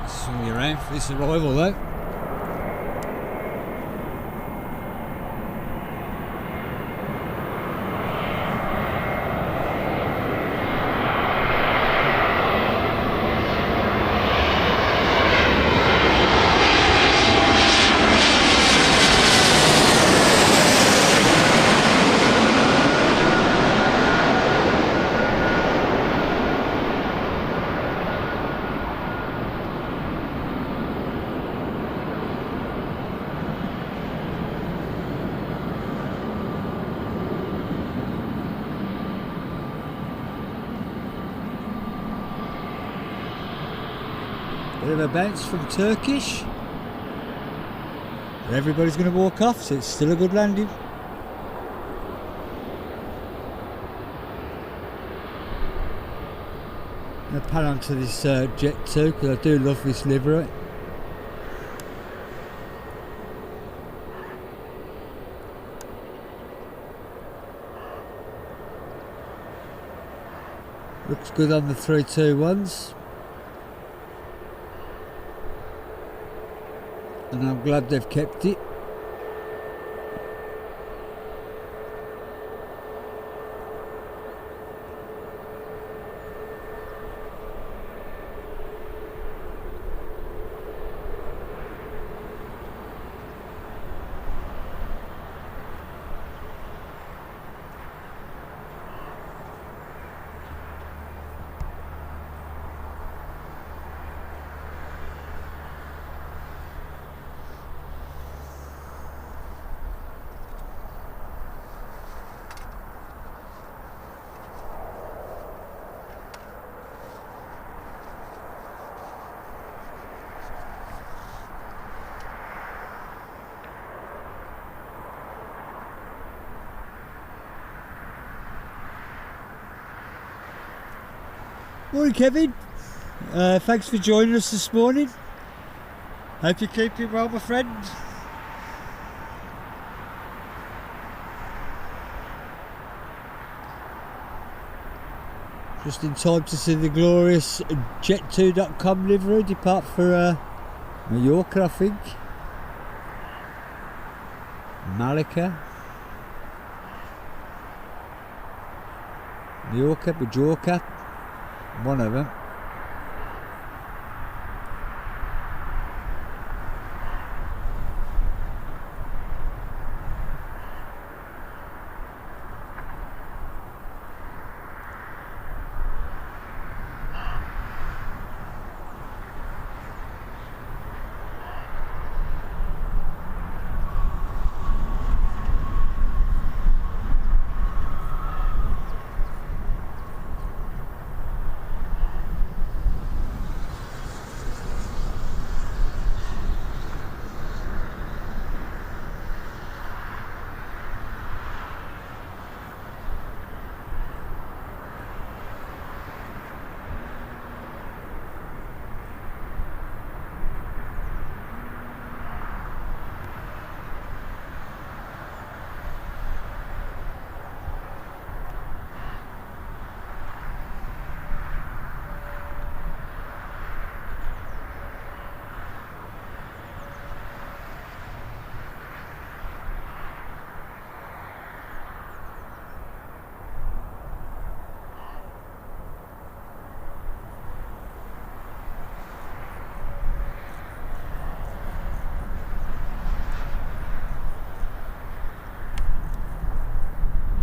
Speaker 1: Swing you around for this arrival though. Bit of a bounce from Turkish. Everybody's going to walk off, so it's still a good landing. I'm going to pan onto this Jet 2 because I do love this livery. Looks good on the 321s. And I'm glad they've kept it. Morning, Kevin. Thanks for joining us this morning. Hope you're keeping well, my friend. Just in time to see the glorious Jet2.com livery depart for Mallorca, I think. Malacca. Majorca, one of them.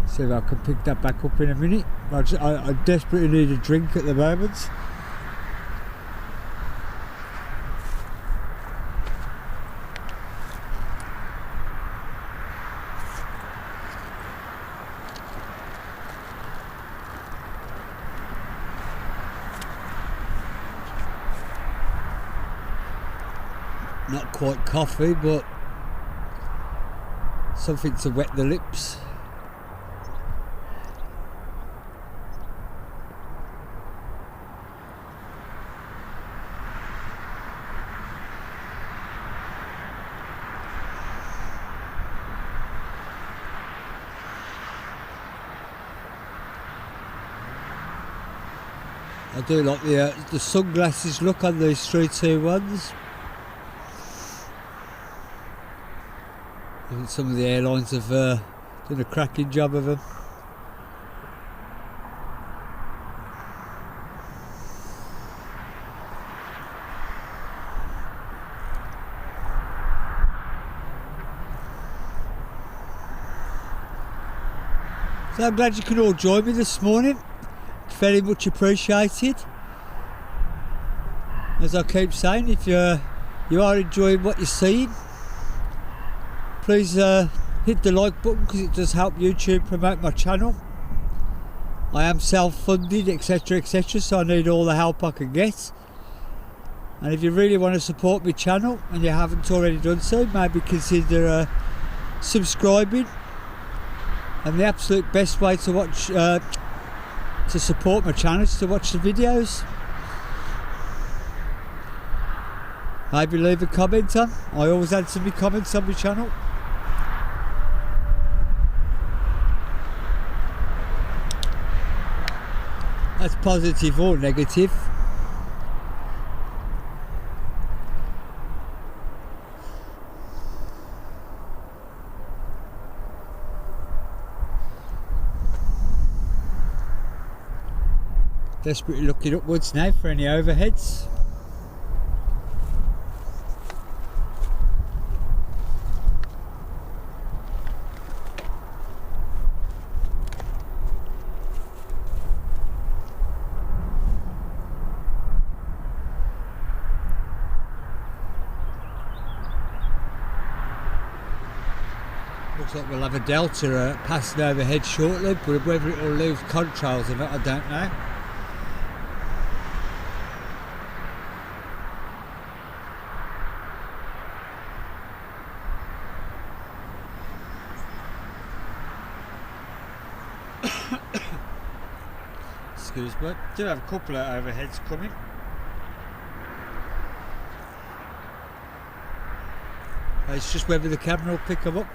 Speaker 1: See if I can pick that back up in a minute. I desperately need a drink at the moment. Not quite coffee, but something to wet the lips. I do like the sunglasses look on these 321s. I think some of the airlines have done a cracking job of them. So I'm glad you can all join me this morning. Very much appreciated. As I keep saying, if you are enjoying what you're seeing, please hit the like button because it does help YouTube promote my channel. I am self-funded, etc, so I need all the help I can get. And if you really want to support my channel and you haven't already done so, maybe consider subscribing. And the absolute best way to watch to support my channel is to watch the videos. Maybe leave a comment on. I always answer my comments on my channel. That's positive or negative. Desperately looking upwards now for any overheads. Looks like we'll have a Delta passing overhead shortly, but whether it will leave contrails or not, I don't know. excuse me. Do have a couple of overheads coming. It's just whether the camera will pick them up.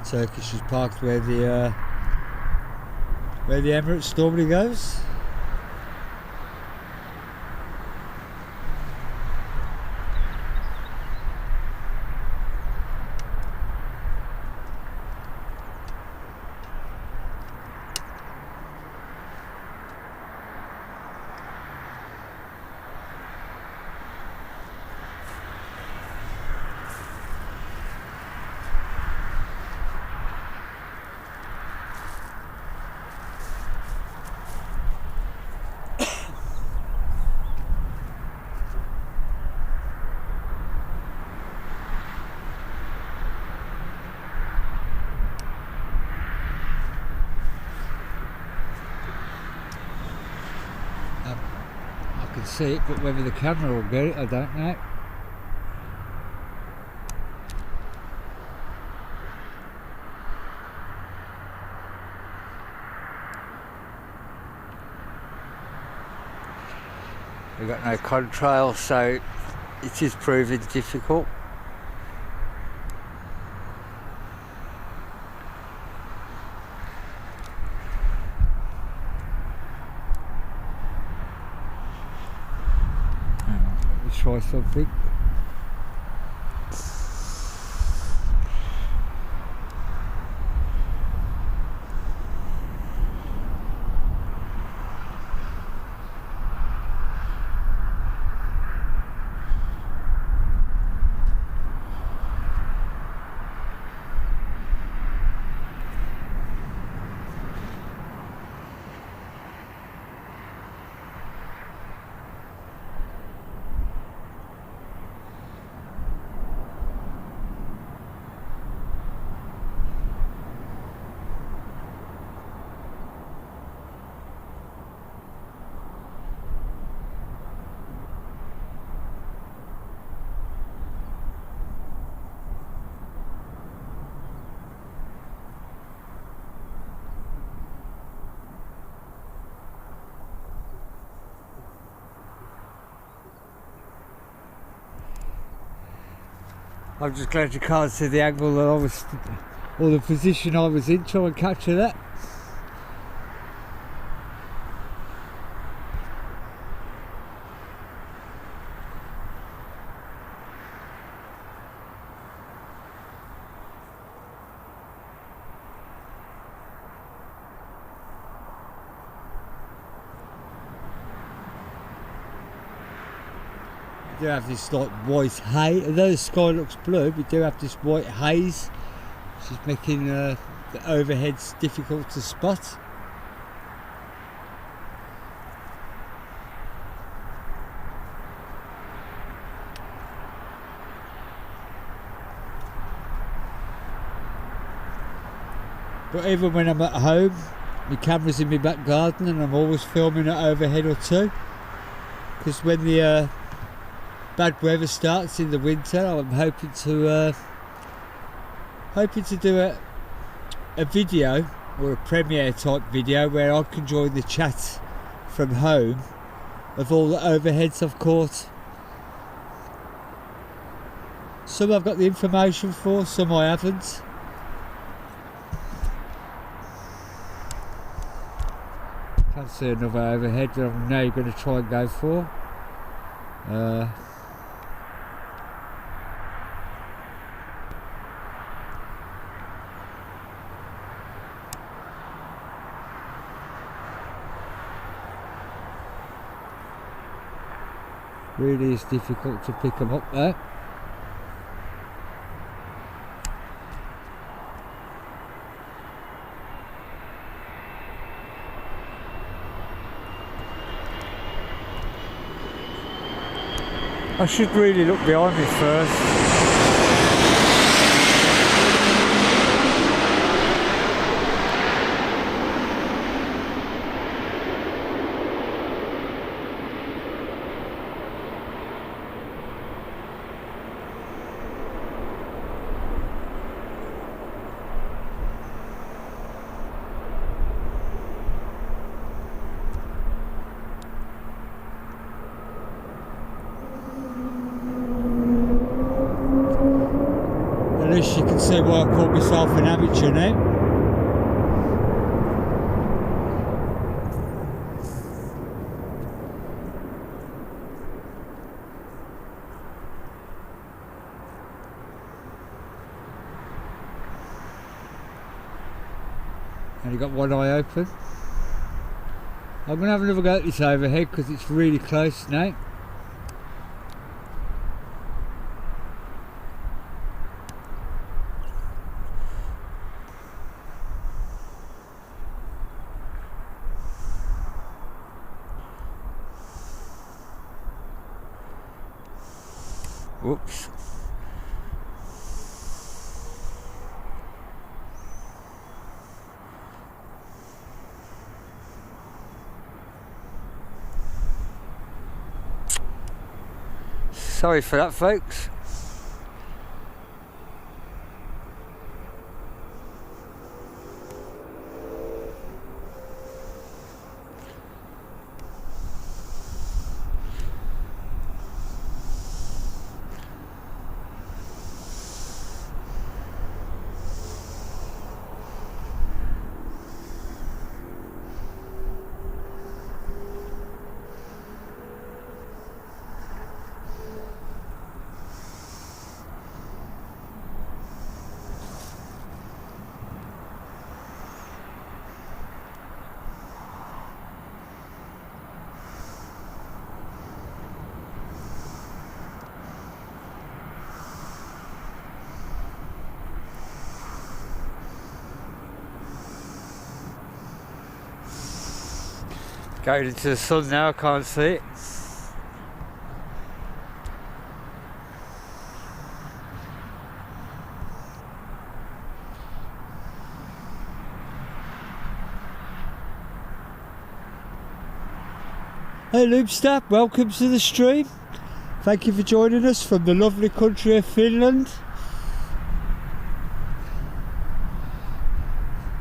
Speaker 1: The Turkish is parked where the Emirates normally goes. I can see it, but whether the camera will get it, I don't know. We've got no contrail, so it is proving difficult. Let's try something. I'm just glad you can't see the angle that I was, or the position I was in, try and capture that. We do have this like white haze, although the sky looks blue, we do have this white haze, which is making the overheads difficult to spot. But even when I'm at home, my camera's in my back garden and I'm always filming an overhead or two, because when the bad weather starts in the winter, I'm hoping to do a video or a premiere type video where I can join the chat from home of all the overheads I've caught. Some I've got the information for, some I haven't. Can't see another overhead that I'm now going to try and go for. Really is difficult to pick them up there. I should really look behind me first. see why I call myself an amateur now. Only got one eye open. I'm going to have another go at this overhead because it's really close now. Whoops. Sorry for that, folks. Going into the sun now, I can't see it. Hey Loopster, welcome to the stream. Thank you for joining us from the lovely country of Finland.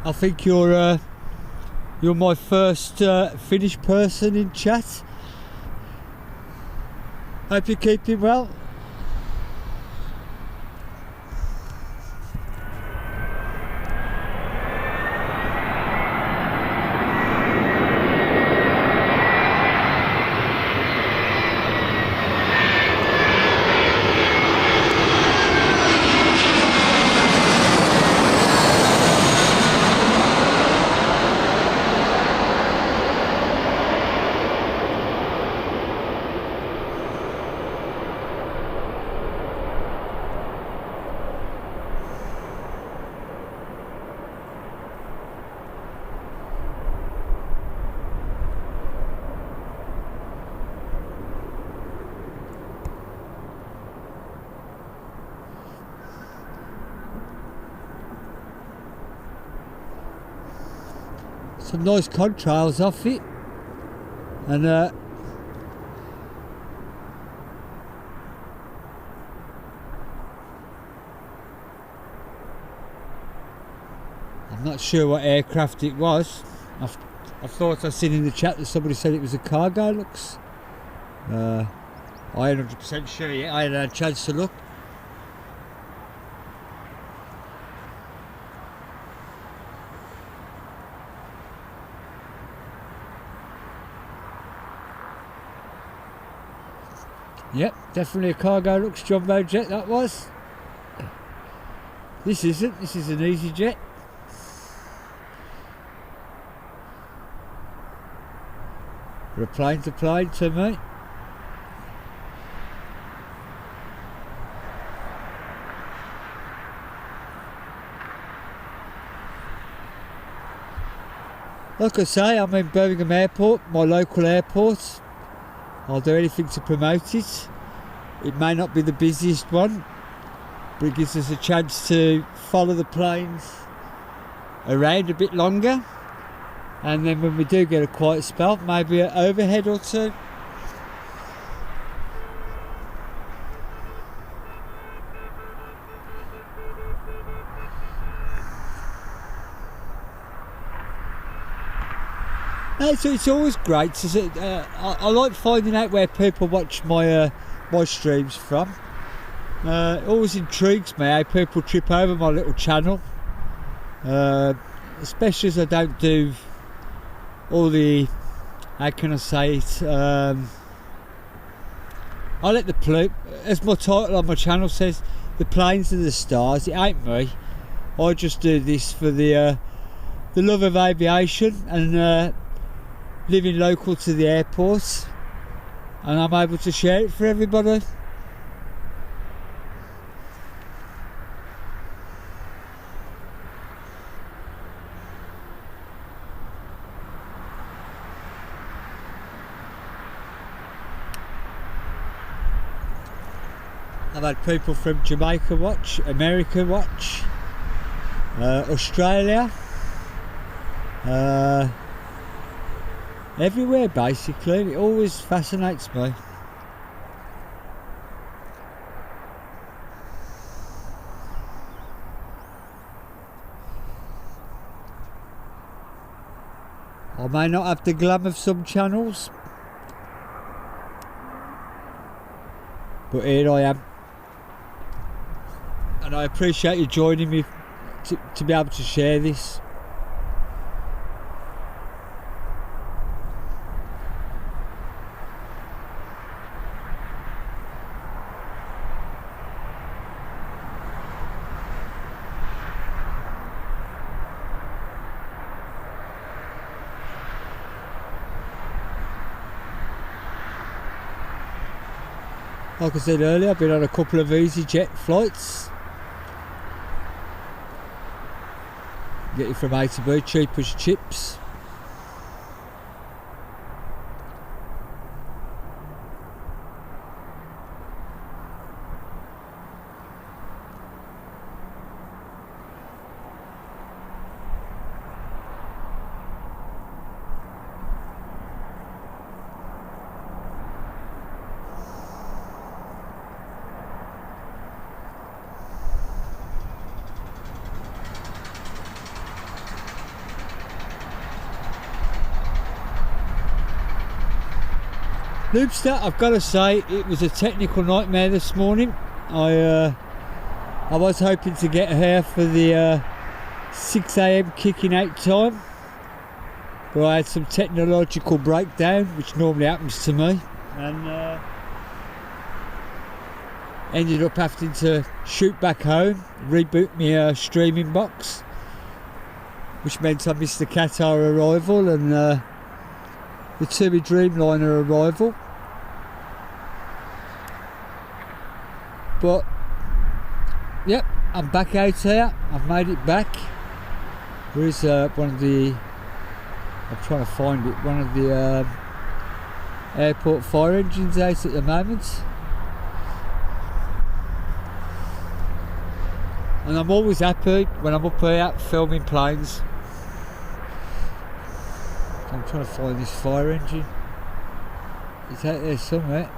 Speaker 1: I think you're my first Finnish person in chat. Hope you're keeping well. Some nice contrails off it, and I'm not sure what aircraft it was. I thought I seen in the chat that somebody said it was a cargo looks. I ain't 100% sure yet, I hadn't had a chance to look. Yep, definitely a cargo looks jumbo jet that was. This isn't, this is an easy jet. But a plane to plane to me. Like I say, I'm in Birmingham Airport, my local airport. I'll do anything to promote it. It may not be the busiest one, but it gives us a chance to follow the planes around a bit longer. And then when we do get a quiet spell, maybe an overhead or two. No, so it's always great. I like finding out where people watch my my streams from. It always intrigues me how people trip over my little channel, especially as I don't do all the, how can I say it, I let the as my title on my channel says, the planes are the stars. It ain't me. I just do this for the love of aviation and living local to the airport, and I'm able to share it for everybody. I've had people from Jamaica watch, America watch, Australia, everywhere basically. It always fascinates me. I may not have the glam of some channels, but here I am. And I appreciate you joining me to be able to share this. Like I said earlier, I've been on a couple of EasyJet flights. Get you from A to B, cheap as chips. Loopster, I've got to say, it was a technical nightmare this morning. I was hoping to get here for the 6 AM kicking out time, but I had some technological breakdown, which normally happens to me, and ended up having to shoot back home, reboot my streaming box, which meant I missed the Qatar arrival and the TUI Dreamliner arrival. But yep, I'm back out here. I've made it back. There is one of the, I'm trying to find it, one of the airport fire engines out at the moment. And I'm always happy when I'm up here filming planes. I'm trying to find this fire engine. It's out there somewhere.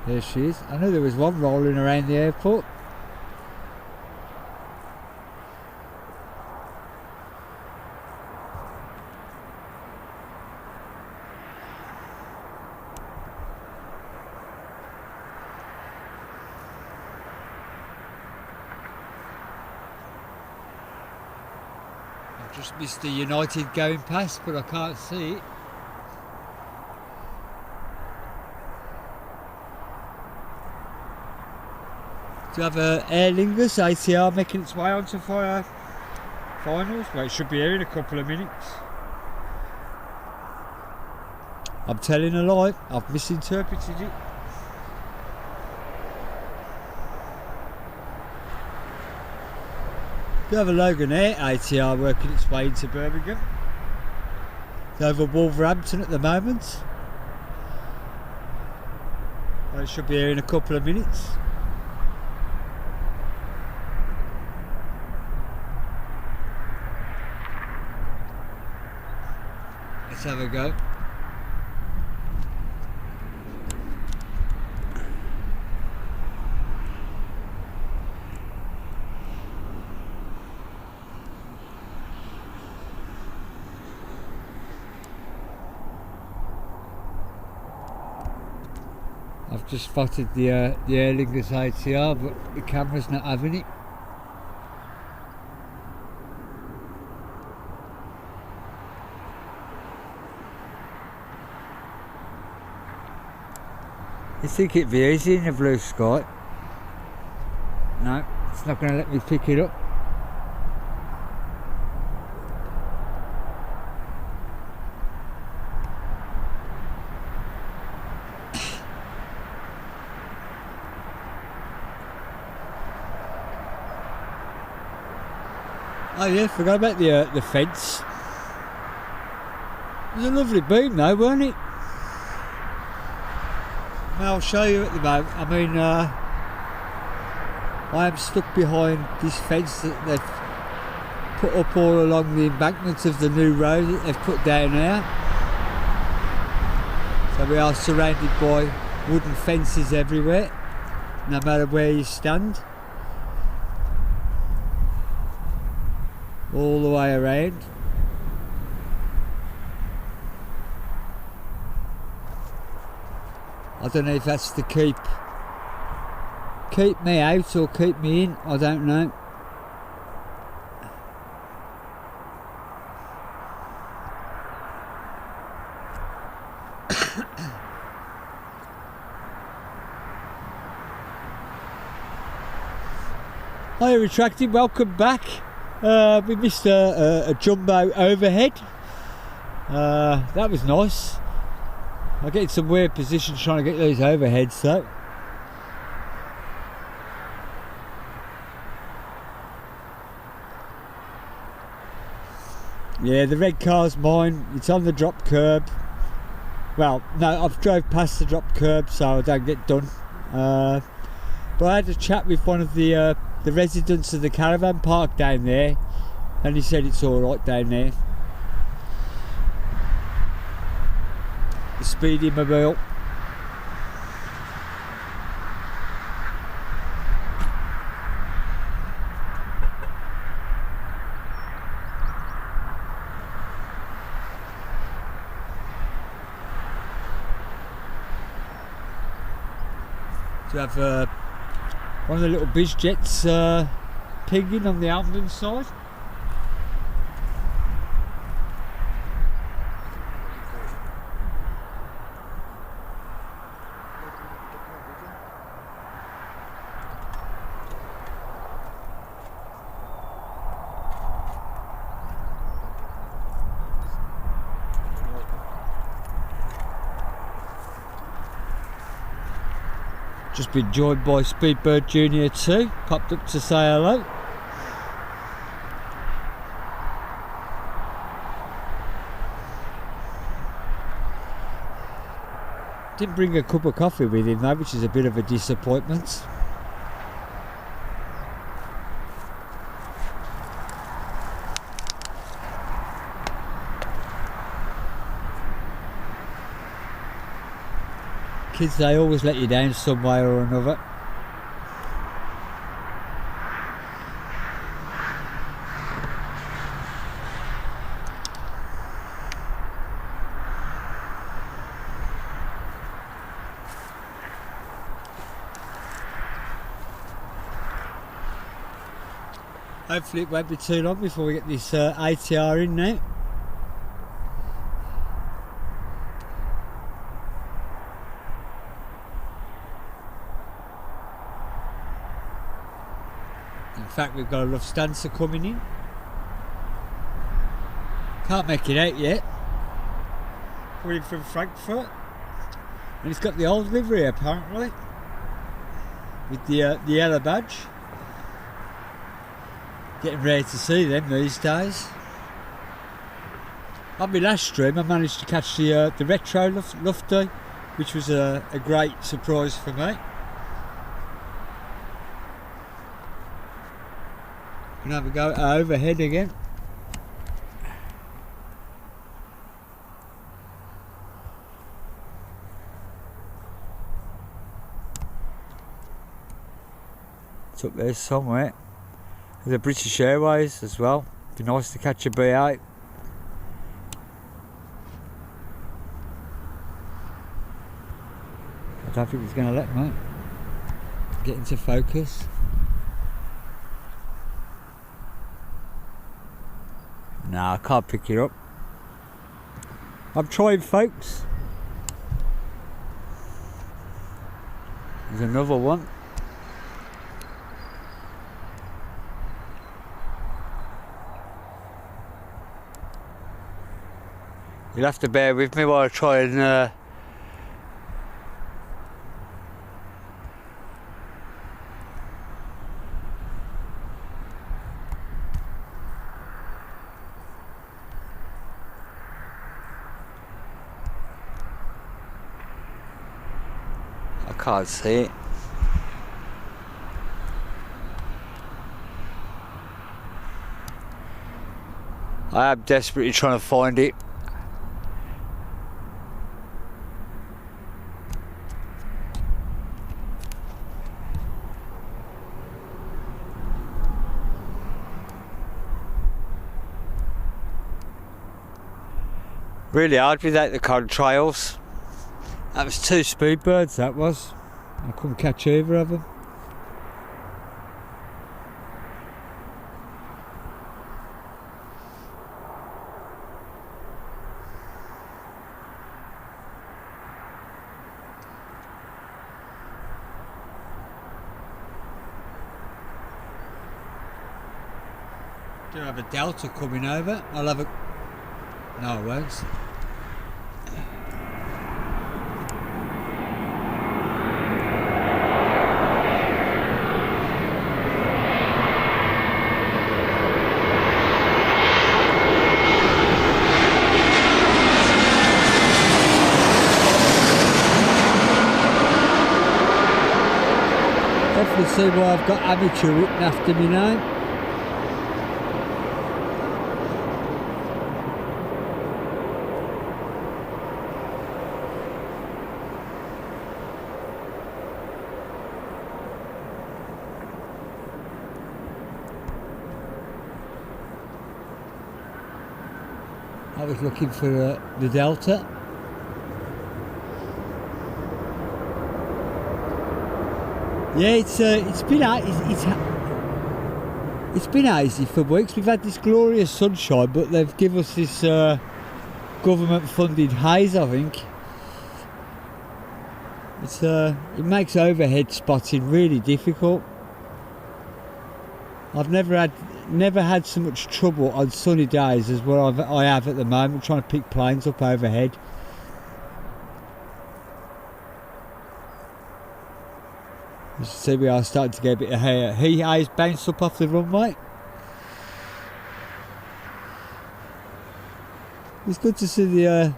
Speaker 1: There she is. I knew there was one rolling around the airport. I've just missed the United going past, but I can't see it. Do you have Aer Lingus ATR making its way onto finals? Well, it should be here in a couple of minutes. I'm telling a lie, I've misinterpreted it. Do you have a Loganair ATR working its way into Birmingham? It's over Wolverhampton at the moment. Well, it should be here in a couple of minutes. Let's have a go. I've just spotted the Aer Lingus ATR, but the camera's not having it. You think it'd be easy in the blue sky? No, it's not going to let me pick it up. Oh yeah, forgot about the fence. It was a lovely beam though, weren't it? Well, I'll show you at the moment. I mean, I am stuck behind this fence that they've put up all along the embankment of the new road that they've put down there. So we are surrounded by wooden fences everywhere, no matter where you stand. All the way around. I don't know if that's to keep me out or keep me in, I don't know. Hi Retracted, welcome back. We missed a jumbo overhead. That was nice. I get in some weird positions trying to get those overheads though. Yeah, the red car's mine. It's on the drop curb. Well, no, I've drove past the drop curb so I don't get done. But I had a chat with one of the residents of the caravan park down there, and he said it's all right down there. The speedy mobile. To have one of the little biz jets pinging on the Almond side. Just been joined by Speedbird Junior 2, popped up to say hello. Didn't bring a cup of coffee with him though, which is a bit of a disappointment. Kids, they always let you down some way or another. Hopefully it won't be too long before we get this ATR in now. In fact, we've got a Lufthansa coming in. Can't make it out yet. Coming from Frankfurt. And it's got the old livery apparently. With the yellow badge. Getting ready to see them these days. On my last stream I managed to catch the retro Lufty, which was a great surprise for me. Gonna have a go overhead again. It's up there somewhere. There's a British Airways as well. Be nice to catch a B8. I don't think it's going to let me get into focus. No, I can't pick it up. I'm trying, folks. There's another one. You'll have to bear with me while I try and I can't see it. I am desperately trying to find it. Really hard without the contrails. That was 2 speedbirds, that was. I couldn't catch either of them. Do I have a delta coming over? I'll have a... No, I won't. Definitely see why I've got amateur written after me now. I was looking for the delta. Yeah, it's been hazy for weeks. We've had this glorious sunshine, but they've given us this government-funded haze. I think it makes overhead spotting really difficult. I've never had so much trouble on sunny days as what I have at the moment trying to pick planes up overhead. You see we are starting to get a bit of heat haze bounced up off the runway. It's good to see the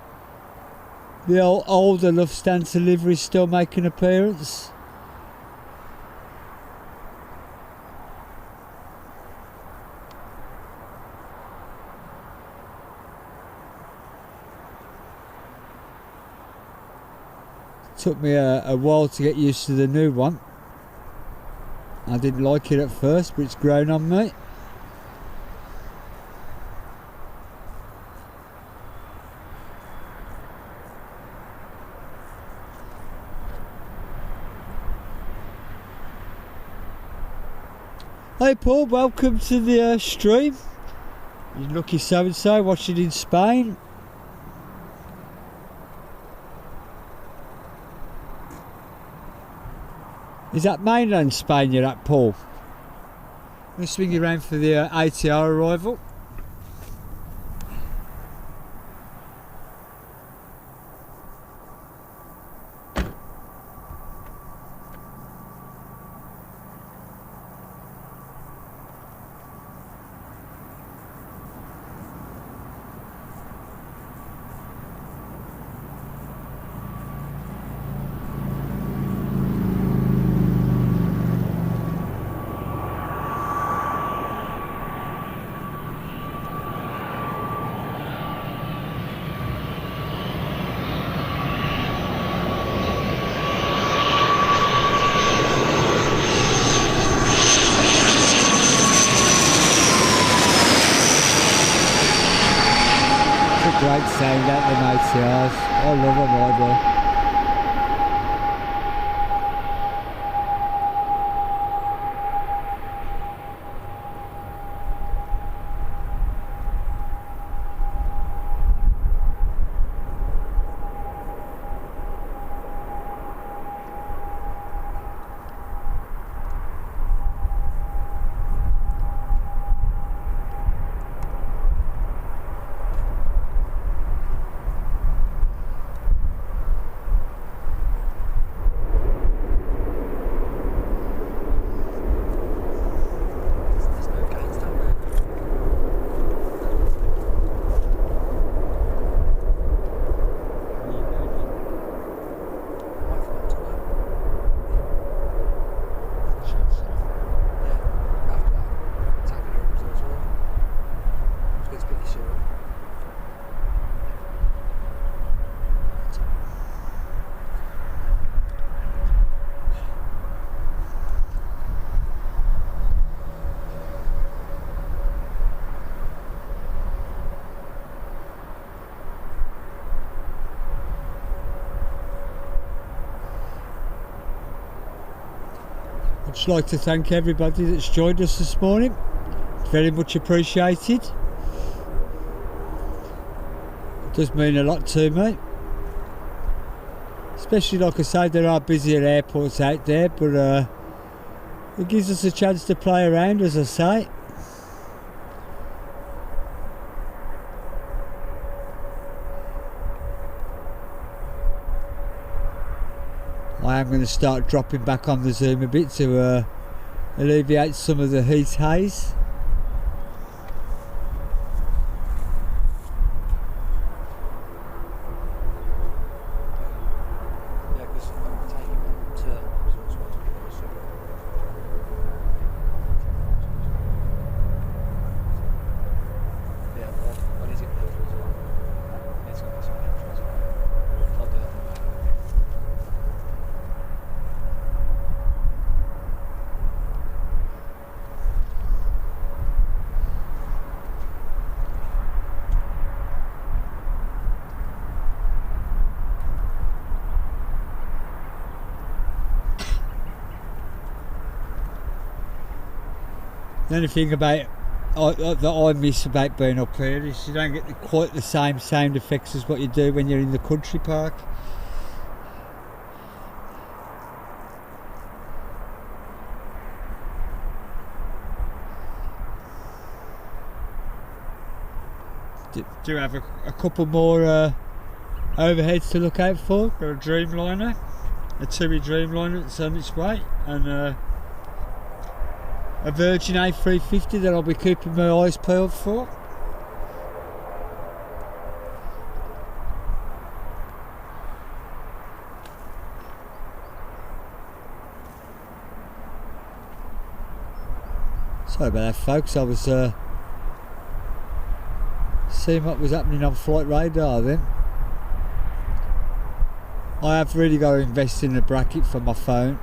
Speaker 1: old enough stance livery still make an appearance. Took me a while to get used to the new one. I didn't like it at first, but it's grown on me. Hey Paul, welcome to the stream. You're lucky so-and-so watching in Spain. Is that mainland Spain you're at, Paul? I'm going to swing you around for the ATR arrival. Great sound out the ATRs. I love them, I do. Just like to thank everybody that's joined us this morning. Very much appreciated. It does mean a lot to me. Especially, like I say, there are busier airports out there, but it gives us a chance to play around, as I say. I am going to start dropping back on the zoom a bit to alleviate some of the heat haze. The only thing about that I miss about being up here is you don't get quite the same sound effects as what you do when you're in the country park. Do have a couple more overheads to look out for. Got a Dreamliner, a TUI Dreamliner that's on its way, and a Virgin A350 that I'll be keeping my eyes peeled for. Sorry about that, folks. I was seeing what was happening on flight radar then. I have really got to invest in a bracket for my phone.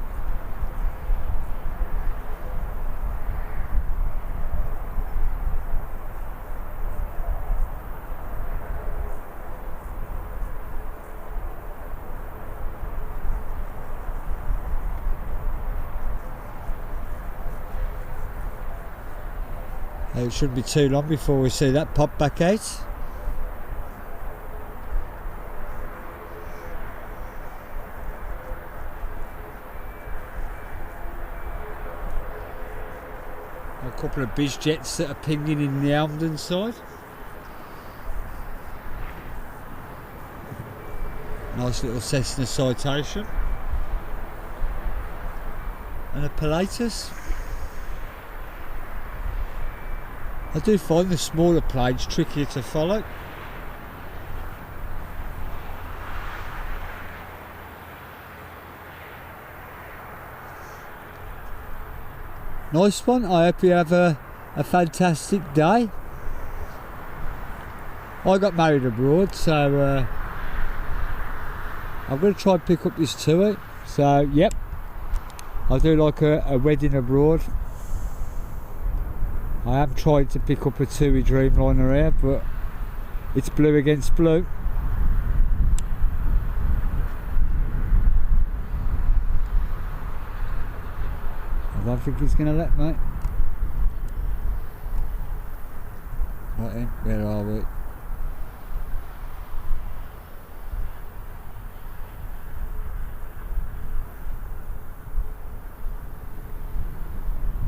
Speaker 1: It shouldn't be too long before we see that pop back out. A couple of biz jets that are pinging in the Almden side. Nice little Cessna Citation. And a Pilatus. I do find the smaller planes trickier to follow. Nice one. I hope you have a fantastic day. I got married abroad, so I'm going to try and pick up this TUI. So, yep, I do like a wedding abroad. I am trying to pick up a TUI Dreamliner here, but it's blue against blue. I don't think he's going to let me. Right then, where are we?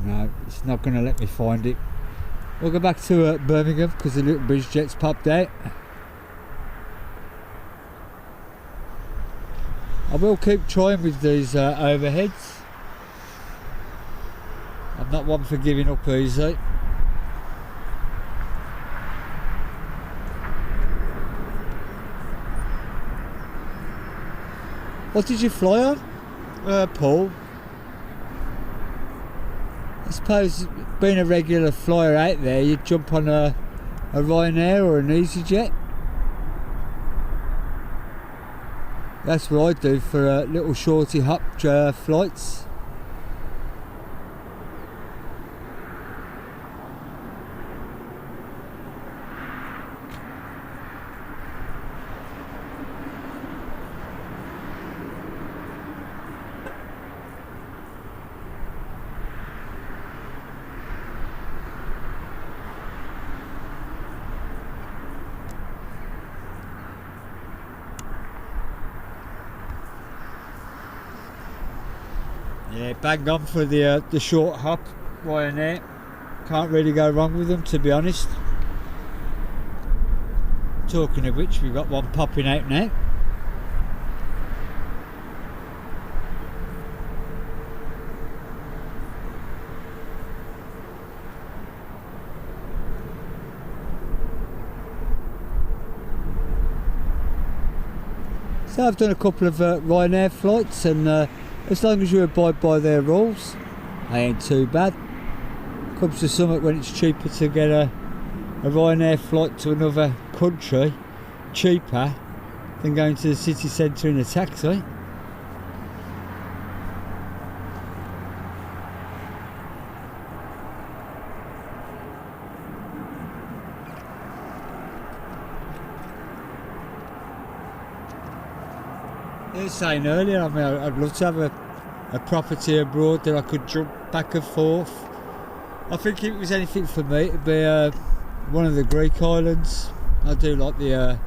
Speaker 1: No, it's not going to let me find it. We'll go back to Birmingham because the little bridge jet's popped out. I will keep trying with these overheads. I'm not one for giving up easy. What did you fly on, Paul? I suppose being a regular flyer out there, you'd jump on a Ryanair or an EasyJet. That's what I do for little shorty hop flights. Yeah, bang on for the short hop. Ryanair. Can't really go wrong with them, to be honest. Talking of which, we've got one popping out now. So I've done a couple of Ryanair flights, and as long as you abide by their rules, they ain't too bad. Comes to something when it's cheaper to get a Ryanair flight to another country, cheaper than going to the city centre in a taxi. I was saying earlier, I mean, I'd love to have a property abroad that I could jump back and forth. I think if it was anything for me, it'd be one of the Greek islands. I do like the,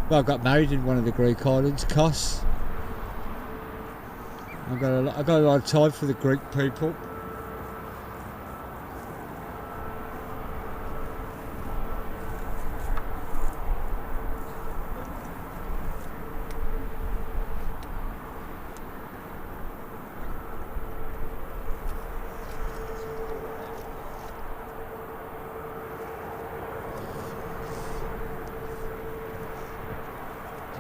Speaker 1: well, I got married in one of the Greek islands, Kos. I got a lot of time for the Greek people.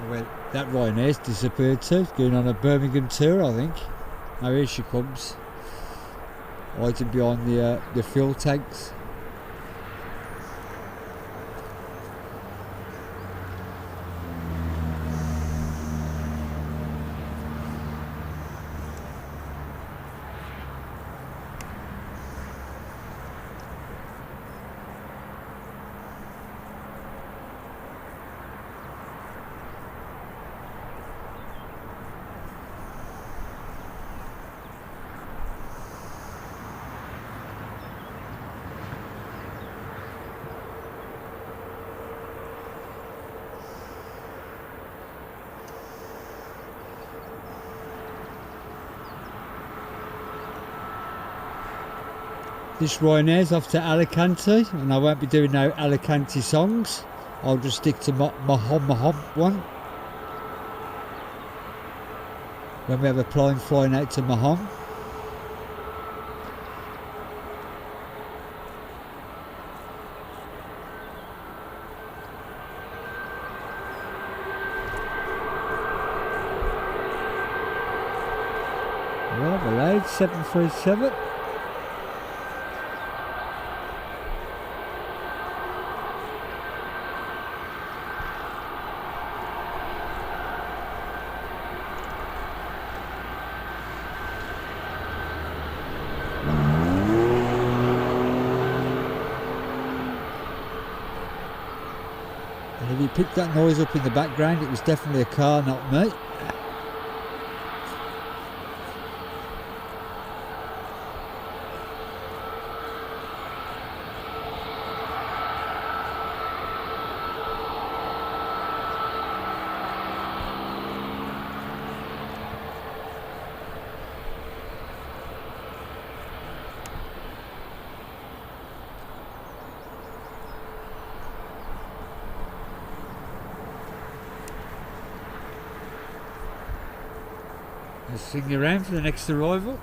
Speaker 1: Well, that Ryanair's disappeared too, going on a Birmingham tour, I think. Now here she comes, hiding behind the fuel tanks. This Ryanair's off to Alicante, and I won't be doing no Alicante songs. I'll just stick to Mahom one. When we have a plane flying out to Mahom. Well, delayed 737. And if you picked that noise up in the background, it was definitely a car, not me. Let's swing you around for the next arrival.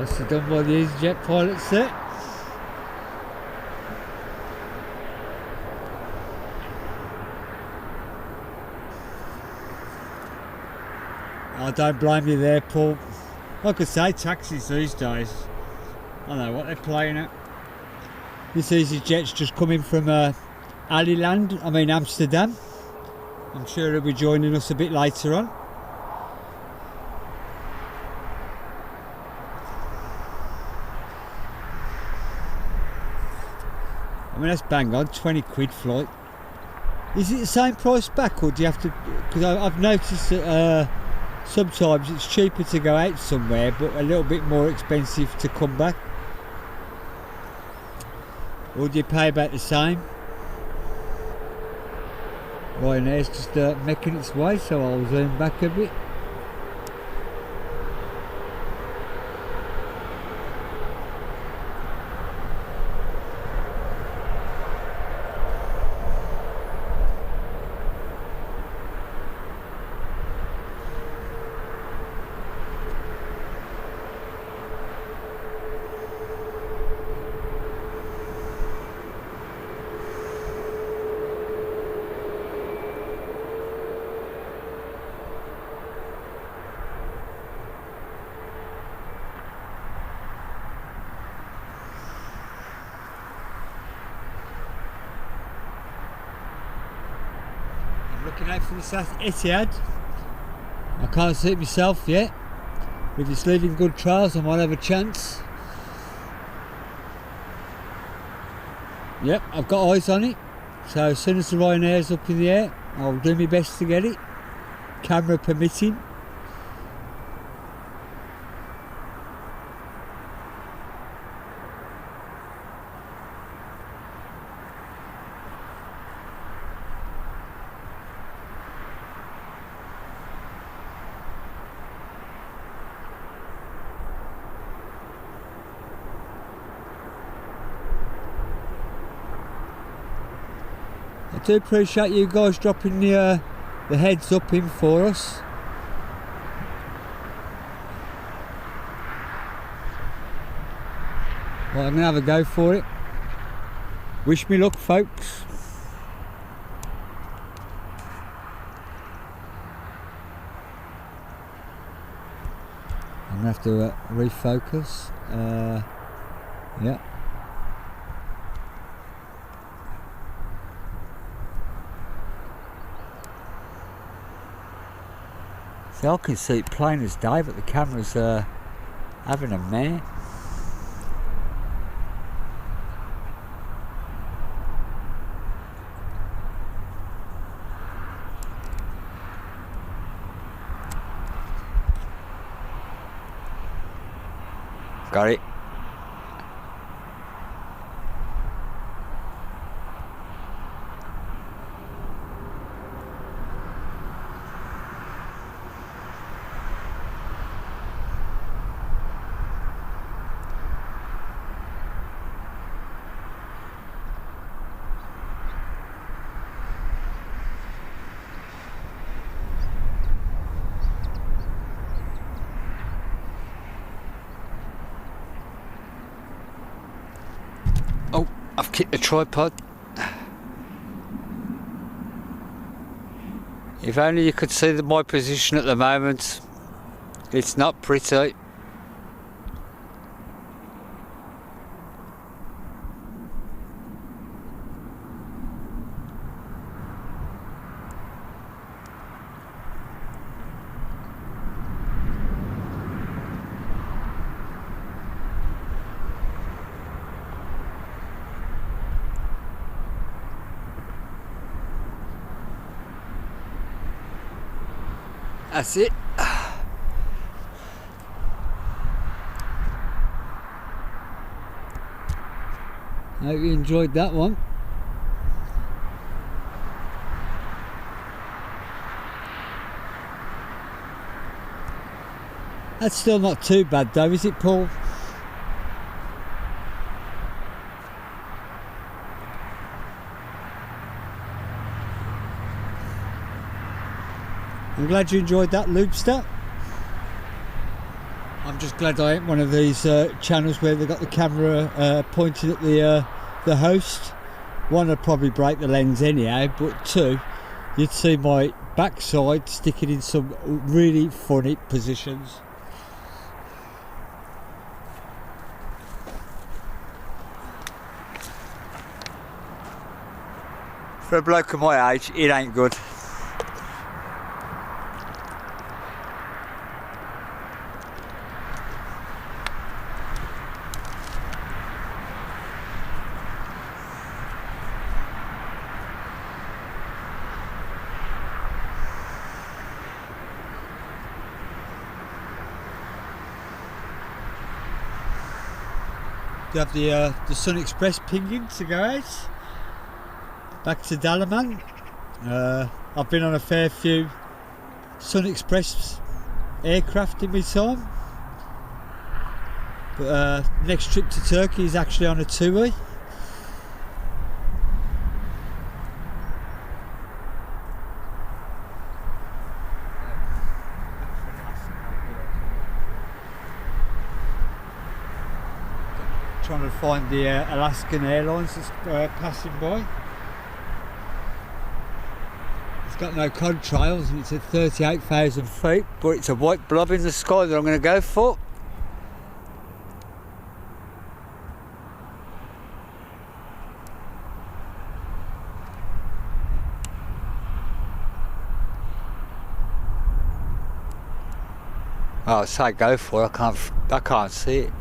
Speaker 1: Must have done by the EasyJet pilots there. I don't blame you there, Paul. Like I say, taxis these days, I don't know what they're playing at. This EasyJet's just coming from Amsterdam. I'm sure he'll be joining us a bit later on. I mean, that's bang on, 20 quid flight. Is it the same price back, or do you have to, because I've noticed that sometimes it's cheaper to go out somewhere but a little bit more expensive to come back, or do you pay about the same? Ryanair's just making its way, so I'll zoom back a bit. Looking out for this Etihad. I can't see it myself yet. If it's leaving good trails, I might have a chance. Yep, I've got eyes on it. So as soon as the Ryanair's up in the air, I'll do my best to get it, camera permitting. I do appreciate you guys dropping the heads up in for us. Right, I'm going to have a go for it. Wish me luck, folks. I'm going to have to refocus. Yeah. See, I can see it plain as day, but the camera's having a mare. Got it. Oh, I've kicked the tripod. If only you could see my position at the moment. It's not pretty. That's it. Hope you enjoyed that one. That's still not too bad though, is it, Paul? I'm glad you enjoyed that, Loopster. I'm just glad I ain't one of these channels where they've got the camera pointed at the host. One, I'd probably break the lens anyhow, but two, you'd see my backside sticking in some really funny positions. For a bloke of my age, it ain't good. You have the Sun Express pinging to go out back to Dalaman. I've been on a fair few Sun Express aircraft in my time, but next trip to Turkey is actually on a TUI. Trying to find the Alaskan Airlines that's passing by. It's got no contrails and it's at 38,000 feet, but it's a white blob in the sky that I'm going to go for. Oh, say go for it. I can't see it.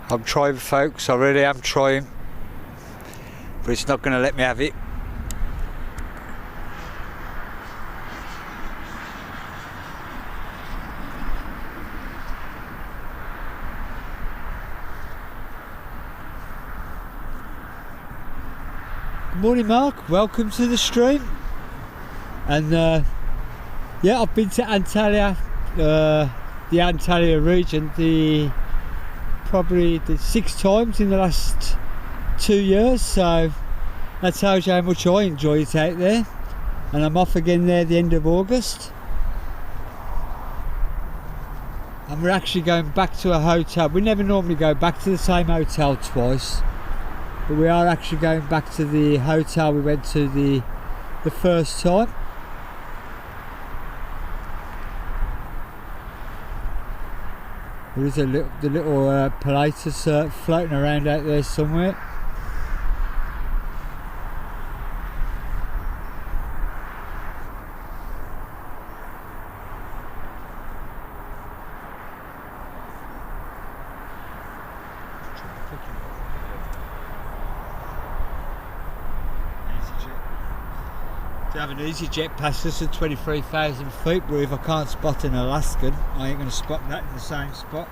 Speaker 1: I'm trying, folks, I really am trying, but it's not going to let me have it. Good morning, Mark, welcome to the stream. And yeah, I've been to Antalya, the Antalya region, probably the 6 times in the last 2 years, so that tells you how much I enjoy it out there. And I'm off again there at the end of August, and we're actually going back to a hotel. We never normally go back to the same hotel twice, but we are actually going back to the hotel we went to the first time. There is the little Pilatus floating around out there somewhere. To have an EasyJet past us at 23,000 feet, but if I can't spot an Alaskan, I ain't going to spot that in the same spot.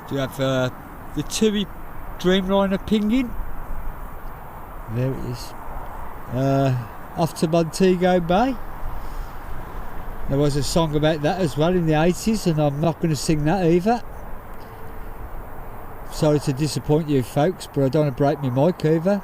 Speaker 1: Do you have the TUI Dreamliner pinging? There it is. Off to Montego Bay. There was a song about that as well in the 80s, and I'm not going to sing that either. Sorry to disappoint you folks, but I don't want to break my mic either.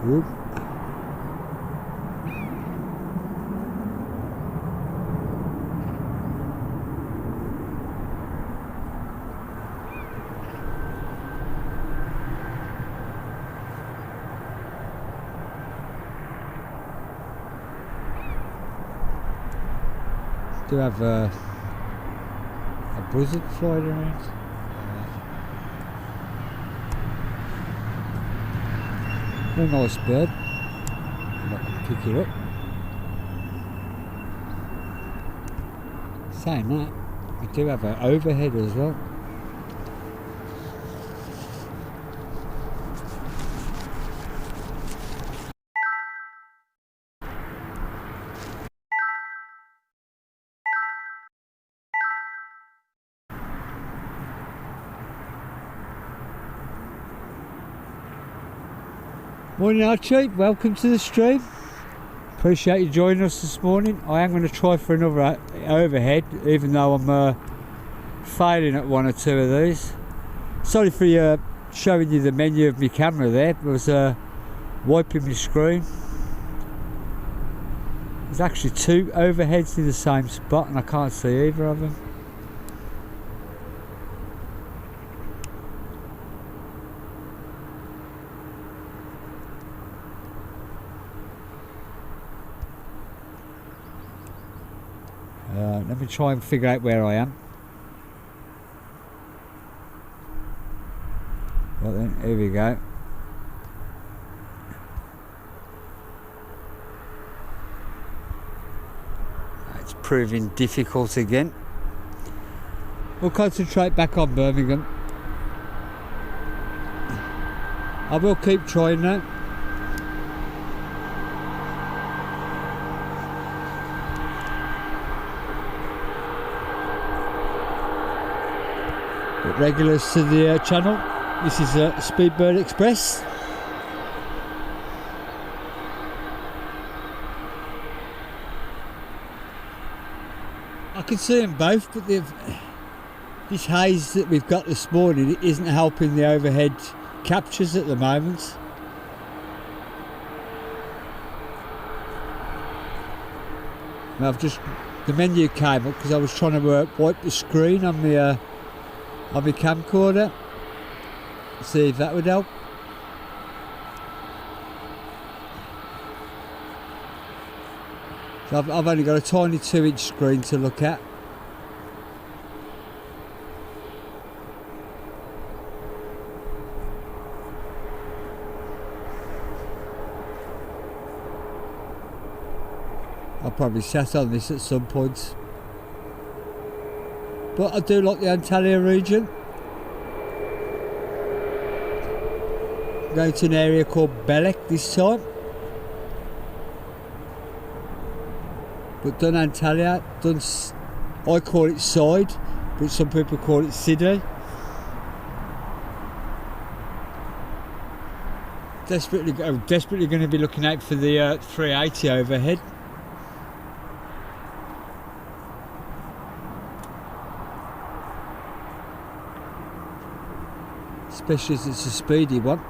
Speaker 1: Whoop. Do have a buzzard flying around. A nice bird. I can pick it up. Saying that, we do have an overhead as well. Morning Archie, welcome to the stream. Appreciate you joining us this morning. I am going to try for another overhead, even though I'm failing at one or two of these. Sorry for showing you the menu of my camera there. I was wiping my screen. There's actually two overheads in the same spot and I can't see either of them. Let me try and figure out where I am. Well then, here we go. It's proving difficult again. We'll concentrate back on Birmingham. I will keep trying now. Regulars to the channel, this is Speedbird Express. I can see them both, but this haze that we've got this morning, it isn't helping the overhead captures at the moment. Now the menu came up because I was trying to wipe the screen on my camcorder, see if that would help. So I've only got a tiny 2-inch screen to look at. I'll probably sat on this at some point. But I do like the Antalya region. Going to an area called Belek this time. But done Antalya, I call it Side, but some people call it City. Desperately going to be looking out for the 380 overhead. Especially as it's a speedy one.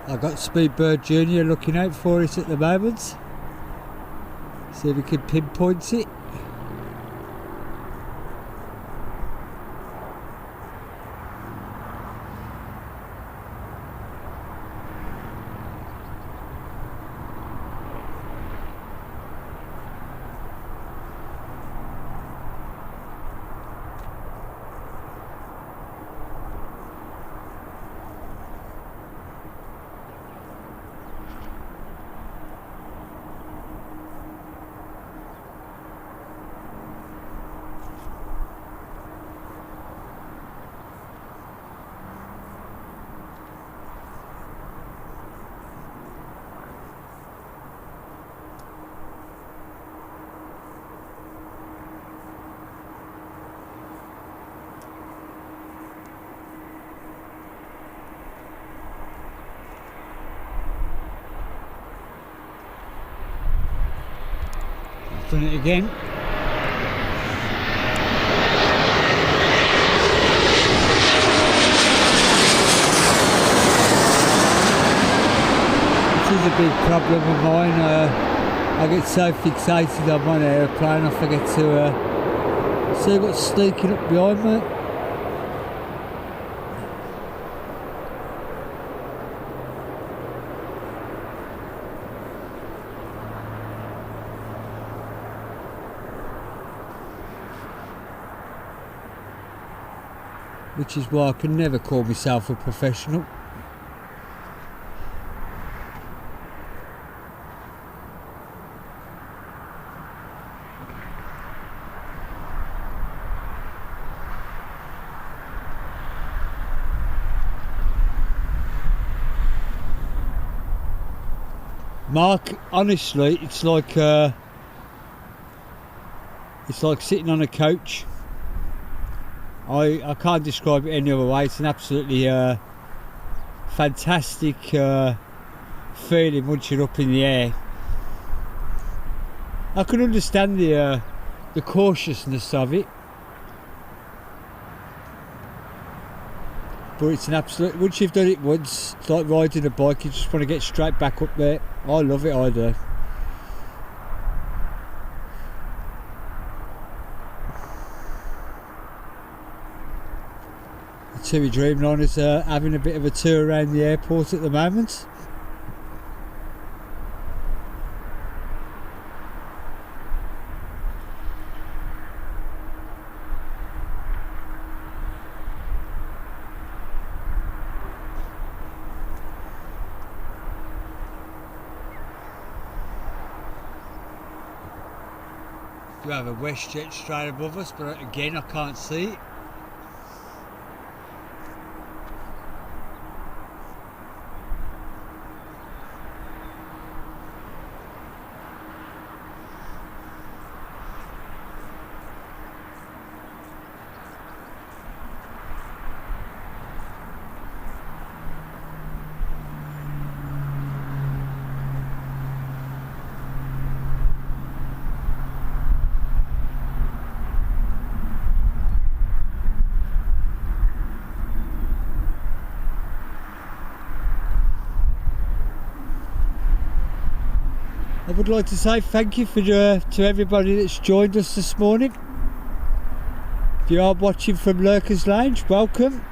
Speaker 1: I've got Speedbird Junior looking out for it at the moment. See if we can pinpoint it. done it again. This is a big problem of mine. I get so fixated on one aeroplane I forget to see what's sneaking up behind me. Which is why I can never call myself a professional. Mark, honestly, it's like sitting on a coach. I can't describe it any other way. It's an absolutely fantastic feeling once you're up in the air. I can understand the cautiousness of it, but it's an absolute. Once you've done it once, it's like riding a bike. You just want to get straight back up there. I love it. I do. TUI Dreamliner's having a bit of a tour around the airport at the moment. We have a WestJet straight above us, but again I can't see it. I would like to say thank you to everybody that's joined us this morning. If you are watching from Lurker's Lounge, welcome.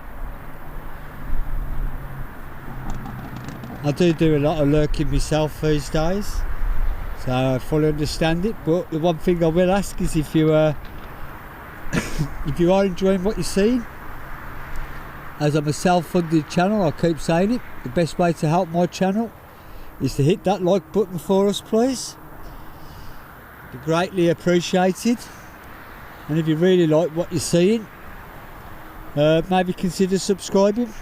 Speaker 1: I do a lot of lurking myself these days, so I fully understand it, but the one thing I will ask is if you if you are enjoying what you're seeing, as I'm a self-funded channel, I keep saying it, the best way to help my channel is to hit that like button for us, please. Be greatly appreciated. And if you really like what you're seeing, maybe consider subscribing.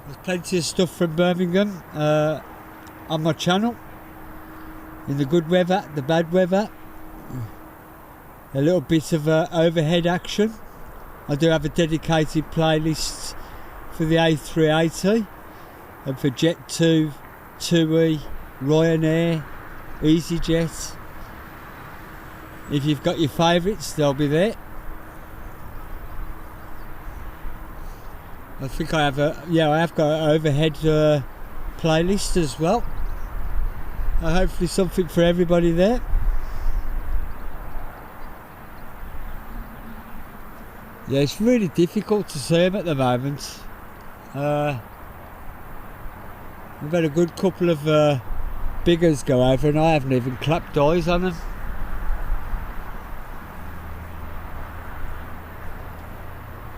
Speaker 1: There's plenty of stuff from Birmingham on my channel, in the good weather, the bad weather, a little bit of overhead action. I do have a dedicated playlist for the A380 and for Jet2, TUI, Ryanair, EasyJet. If you've got your favourites, they'll be there. I think I have I have got an overhead playlist as well. Hopefully something for everybody there. Yeah, it's really difficult to see them at the moment. We've had a good couple of biggers go over and I haven't even clapped eyes on them.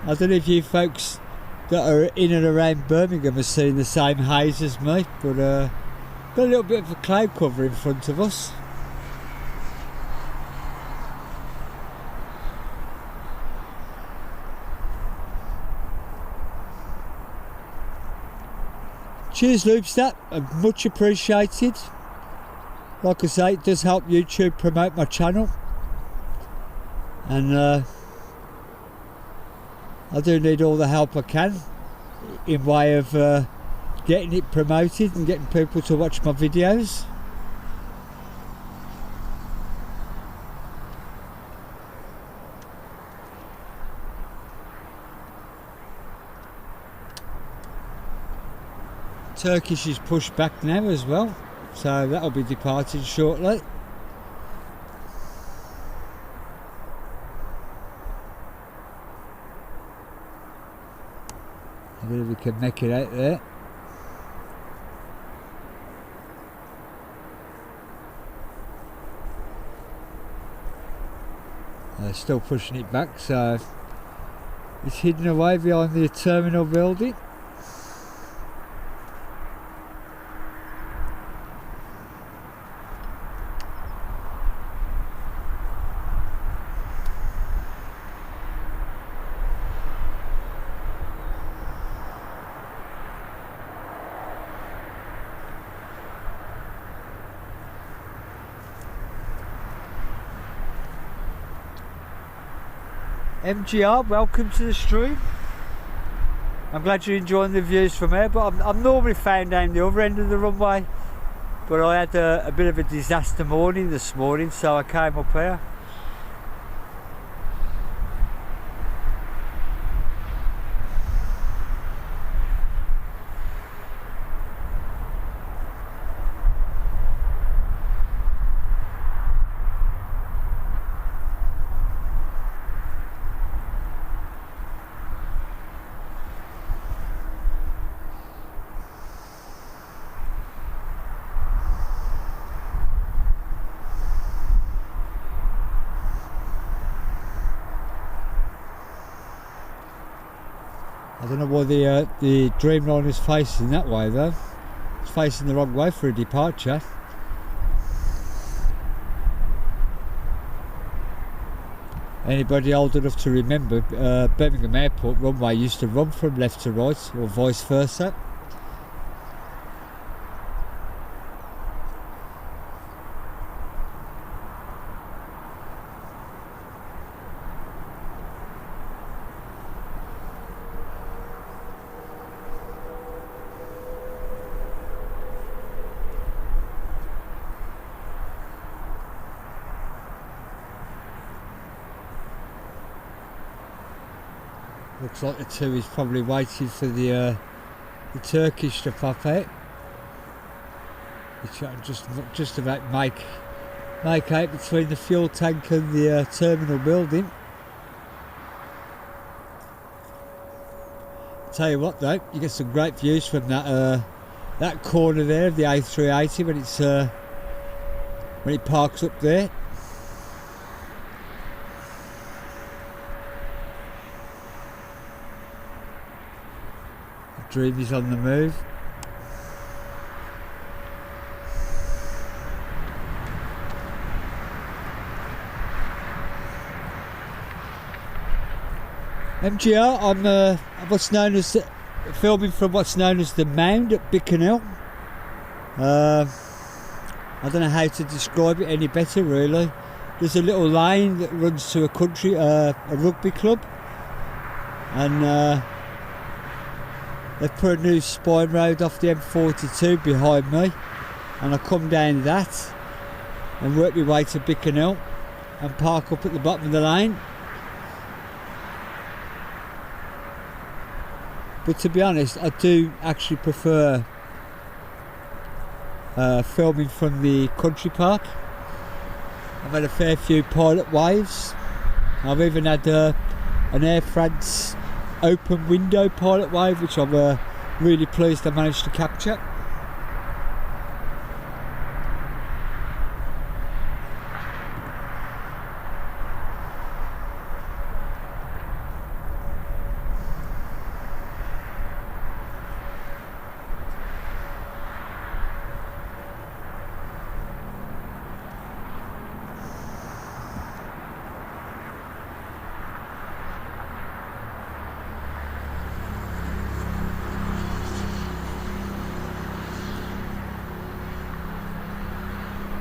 Speaker 1: I don't know if you folks that are in and around Birmingham are seeing the same haze as me, but got a little bit of a cloud cover in front of us. Cheers, Loopstat, much appreciated. Like I say, it does help YouTube promote my channel, and I do need all the help I can in way of getting it promoted and getting people to watch my videos. Turkish is pushed back now as well, so that'll be departing shortly. I don't know if we can make it out there. They're still pushing it back, so it's hidden away behind the terminal building. MGR, welcome to the stream. I'm glad you're enjoying the views from here, but I'm normally found down the other end of the runway, but I had a bit of a disaster morning this morning, so I came up here. I don't know why the Dreamliner is facing that way though. It's facing the wrong way for a departure. Anybody old enough to remember, Birmingham Airport runway used to run from left to right, or vice versa. Looks like the two is probably waiting for the Turkish to pop out. Which I just about make out between the fuel tank and the terminal building. Tell you what though, you get some great views from that corner there of the A380 when it parks up there. Dream is on the move. MGR, I'm what's known as filming from what's known as the Mound at Birmingham. I don't know how to describe it any better really. There's a little lane that runs to a rugby club, and they've put a new spine road off the M42 behind me, and I come down that and work my way to Birmingham and park up at the bottom of the lane. But to be honest, I do actually prefer filming from the country park. I've had a fair few pilot waves. I've even had an Air France open window pilot wave, which I'm really pleased I managed to capture.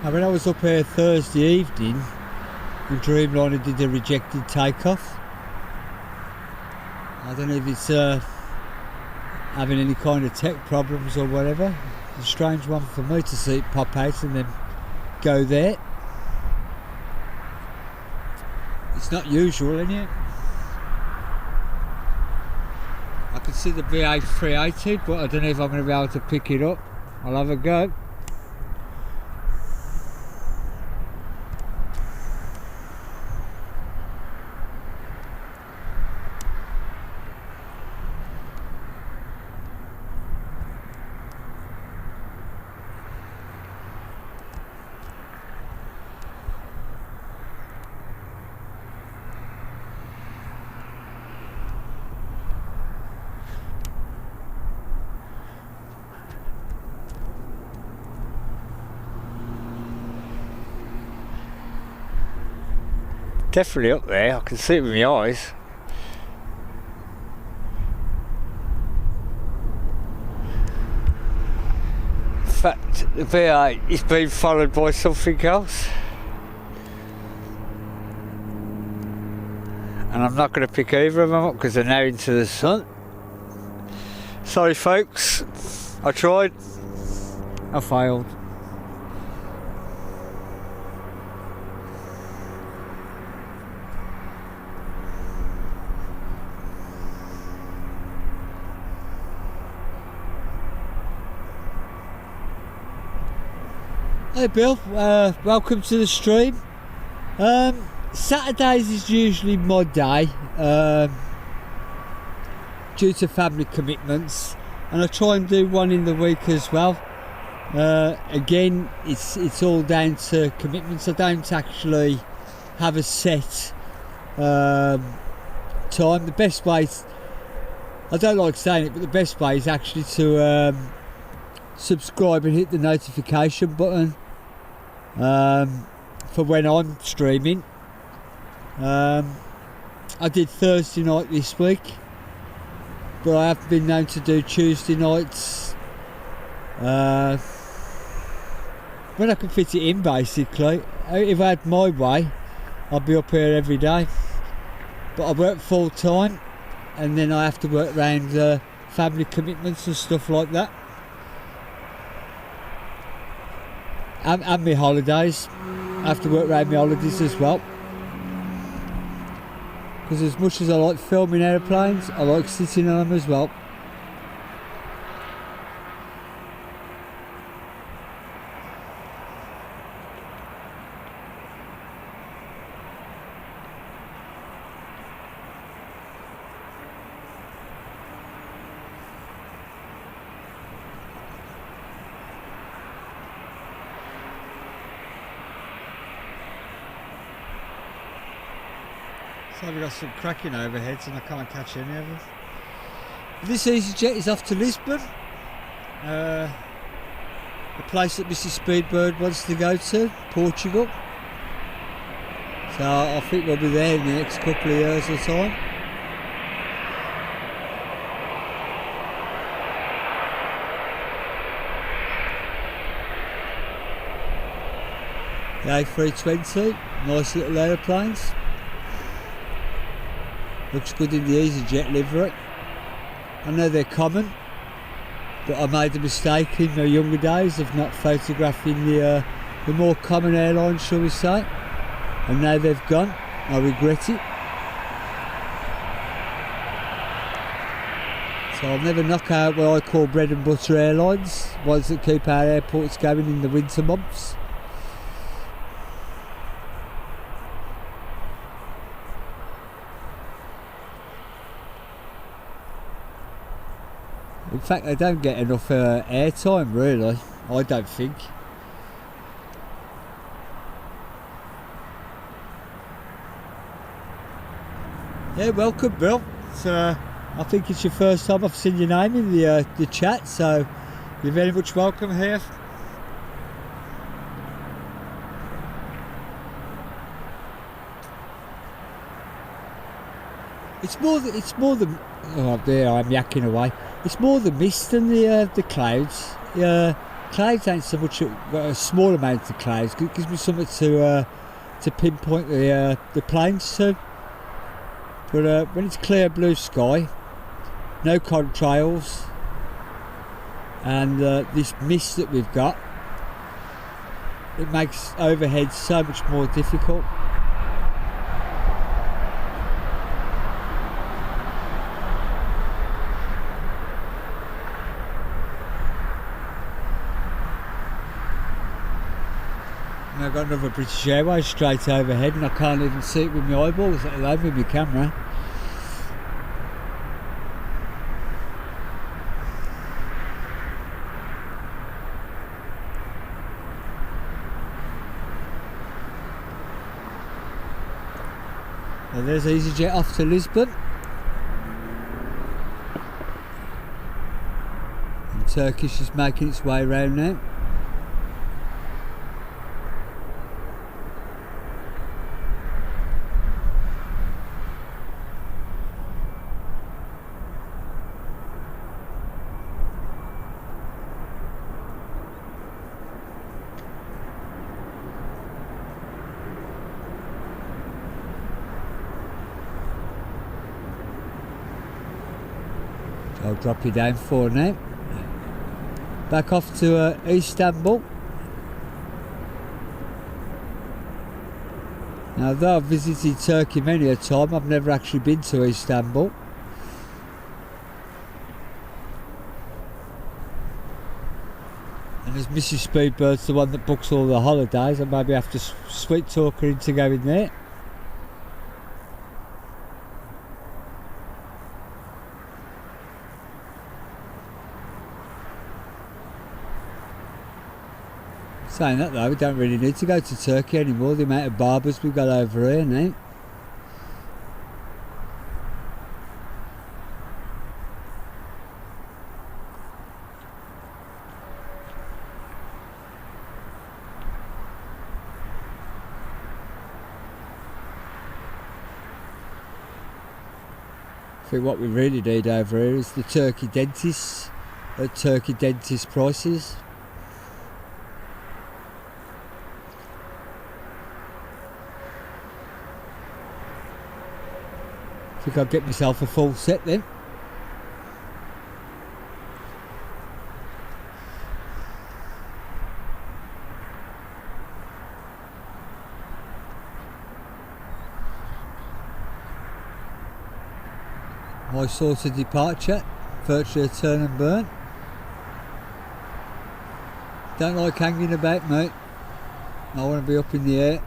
Speaker 1: When I was up here Thursday evening, the Dreamliner did a rejected takeoff. I don't know if it's having any kind of tech problems or whatever. It's a strange one for me to see it pop out and then go there. It's not usual, is it? I can see the V8 380, but I don't know if I'm going to be able to pick it up. I'll have a go. Definitely up there, I can see it with my eyes. In fact, the V8 is being followed by something else. And I'm not going to pick either of them up because they're now into the sun. Sorry folks, I tried, I failed. Hey Bill, welcome to the stream. Saturdays is usually my day due to family commitments, and I try and do one in the week as well. Again, it's all down to commitments. I don't actually have a set time. The best way, I don't like saying it, but the best way is actually to subscribe and hit the notification button for when I'm streaming. I did Thursday night this week, but I have been known to do Tuesday nights when I can fit it in, basically. If I had my way, I'd be up here every day, but I work full time and then I have to work around family commitments and stuff like that. And my holidays. I have to work around my holidays as well. Because as much as I like filming aeroplanes, I like sitting on them as well. So we've got some cracking overheads and I can't catch any of them. This EasyJet is off to Lisbon, the place that Mrs. Speedbird wants to go to, Portugal. So I think we'll be there in the next couple of years or time. The A320, nice little aeroplanes. Looks good in the EasyJet livery. I know they're common, but I made a mistake in my younger days of not photographing the more common airlines, shall we say. And now they've gone. I regret it. So I'll never knock out what I call bread and butter airlines, ones that keep our airports going in the winter months. In fact, they don't get enough airtime, really, I don't think. Yeah, welcome, Bill. I think it's your first time I've seen your name in the chat, so you're very much welcome here. It's more the oh, there I'm yakking away. It's more the mist than the clouds. Clouds ain't so much a small amount of clouds. It gives me something to pinpoint the planes to. But when it's clear blue sky, no contrails, and this mist that we've got, it makes overhead so much more difficult. I've got another British Airways straight overhead and I can't even see it with my eyeballs, let alone with my camera. Well, there's EasyJet off to Lisbon. And Turkish is making its way around now. I'll drop you down for now. Back off to Istanbul. Now, though I've visited Turkey many a time, I've never actually been to Istanbul. And as Mrs. Speedbird's the one that books all the holidays, I maybe have to sweet talk her into going there. Saying that though, we don't really need to go to Turkey anymore, the amount of barbers we've got over here now. I think what we really need over here is the Turkey dentists at Turkey dentist prices. I think I'll get myself a full set then. My sort of departure, virtually a turn and burn. Don't like hanging about, mate. I want to be up in the air.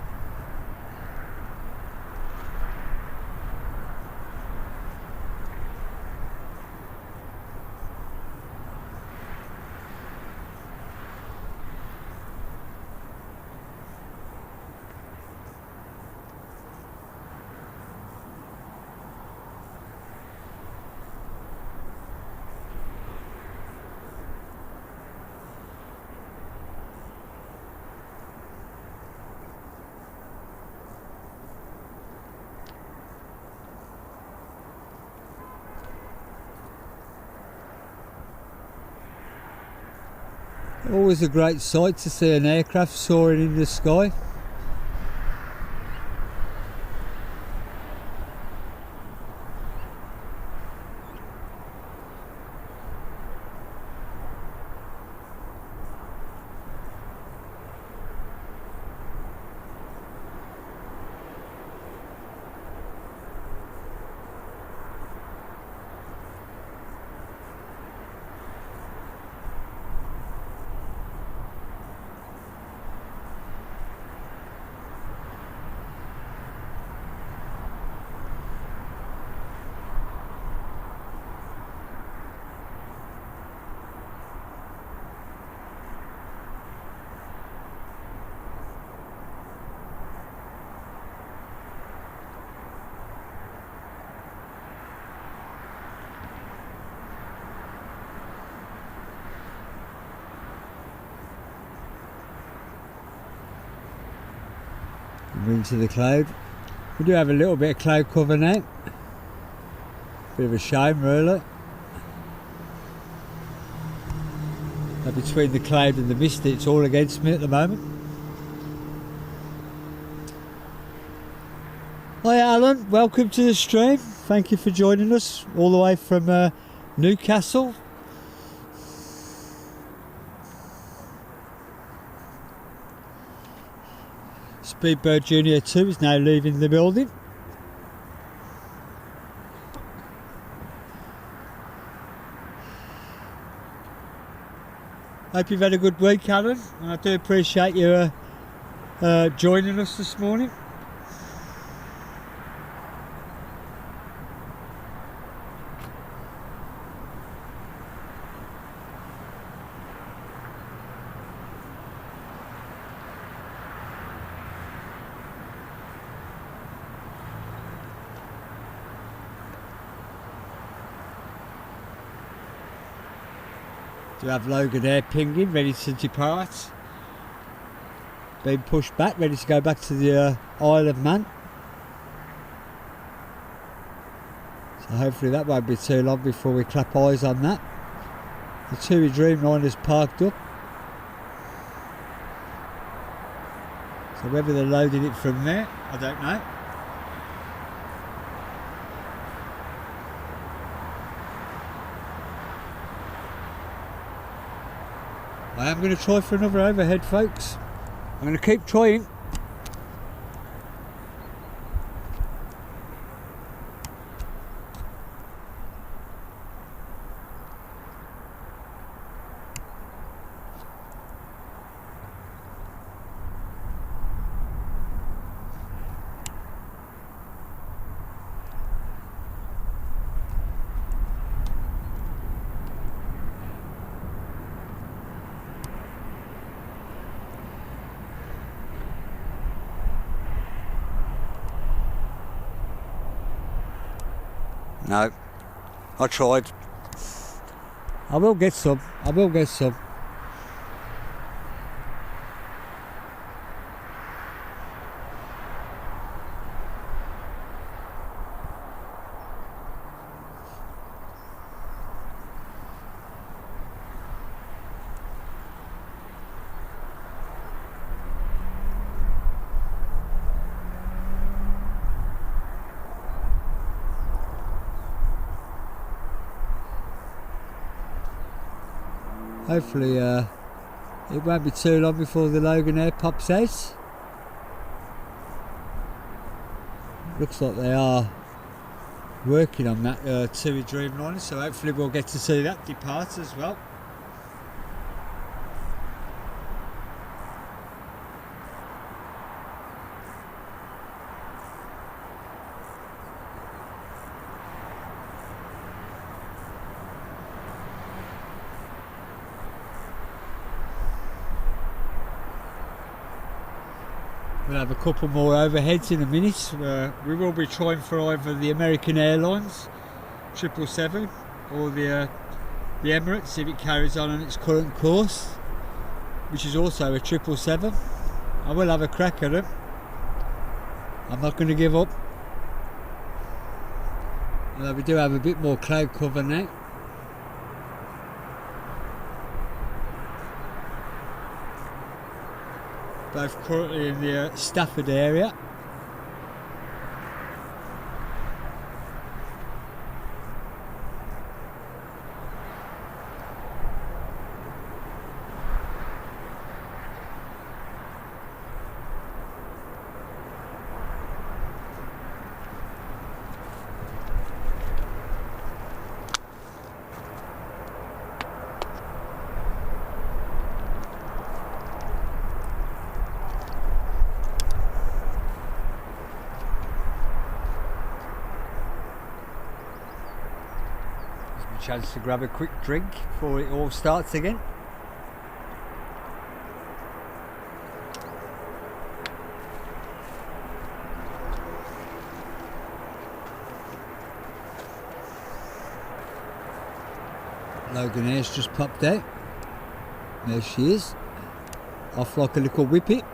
Speaker 1: Always a great sight to see an aircraft soaring in the sky. Into the cloud. We do have a little bit of cloud cover now. Bit of a shame really. Now between the cloud and the mist it's all against me at the moment. Hi Alan, welcome to the stream. Thank you for joining us all the way from Newcastle. Speedbird Junior 2 is now leaving the building. Hope you've had a good week, Alan, and I do appreciate you joining us this morning. To have Logan there pinging, ready to depart. Being pushed back, ready to go back to the Isle of Man. So hopefully that won't be too long before we clap eyes on that. The TUI Dreamliner's parked up. So whether they're loading it from there, I don't know. I am going to try for another overhead, folks. I'm going to keep trying. No, I tried. I will get some. I will get some. Hopefully it won't be too long before the Logan Air pops out. Looks like they are working on that TUI Dreamliner, so hopefully we'll get to see that depart as well. We'll have a couple more overheads in a minute. We will be trying for either the American Airlines 777 or the Emirates if it carries on its current course, which is also a 777. I will have a crack at it. I'm not going to give up. Although we do have a bit more cloud cover now. Both currently in the Stafford area. Chance to grab a quick drink before it all starts again. Logan Air's just popped out. There she is, off like a little whippet.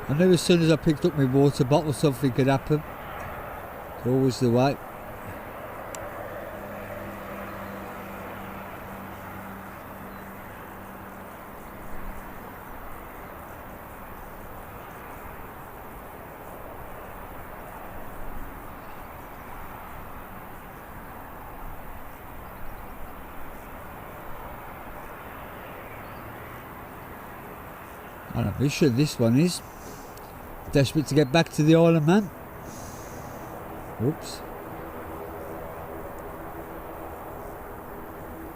Speaker 1: I knew as soon as I picked up my water bottle something could happen. It's always the way. On a mission this one is. Desperate to get back to the Isle of Man. Oops.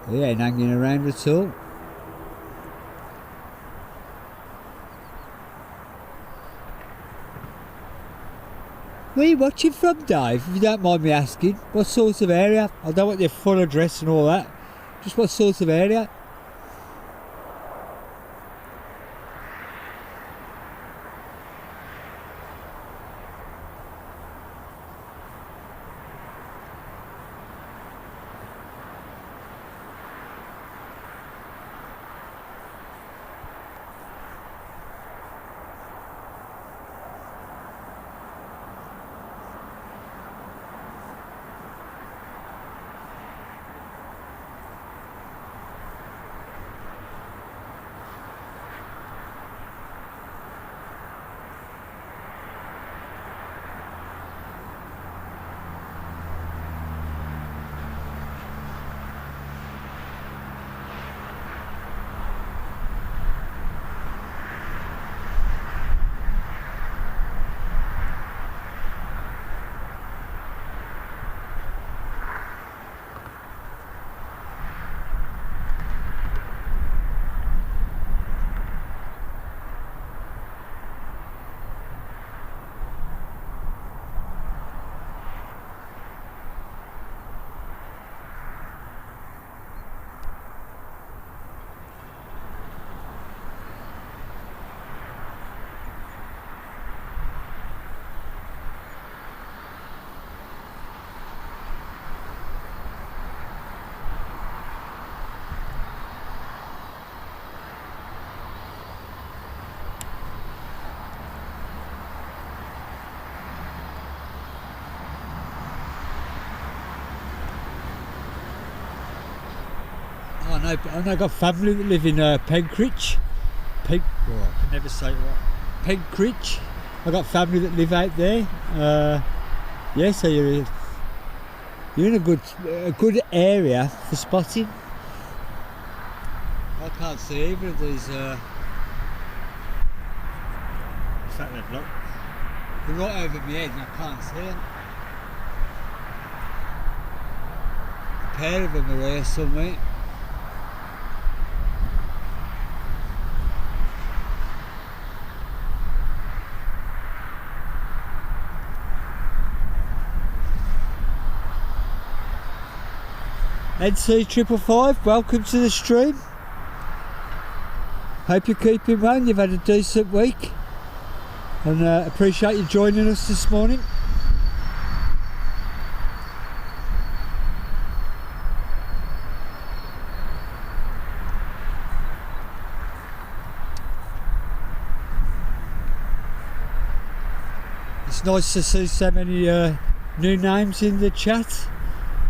Speaker 1: He ain't hanging around at all. Where are you watching from, Dave, if you don't mind me asking? What sort of area? I don't want your full address and all that. Just what sort of area? I know I've got family that live in Penkridge. Oh, I can never say it right. Penkridge. I've got family that live out there. Yeah, so you're in a good area for spotting. I can't see either of these. In fact, they're blocked. They're right over my head and I can't see them. A pair of them are here somewhere. NC555, welcome to the stream. Hope you're keeping well and you've had a decent week, and appreciate you joining us this morning. It's nice to see so many new names in the chat.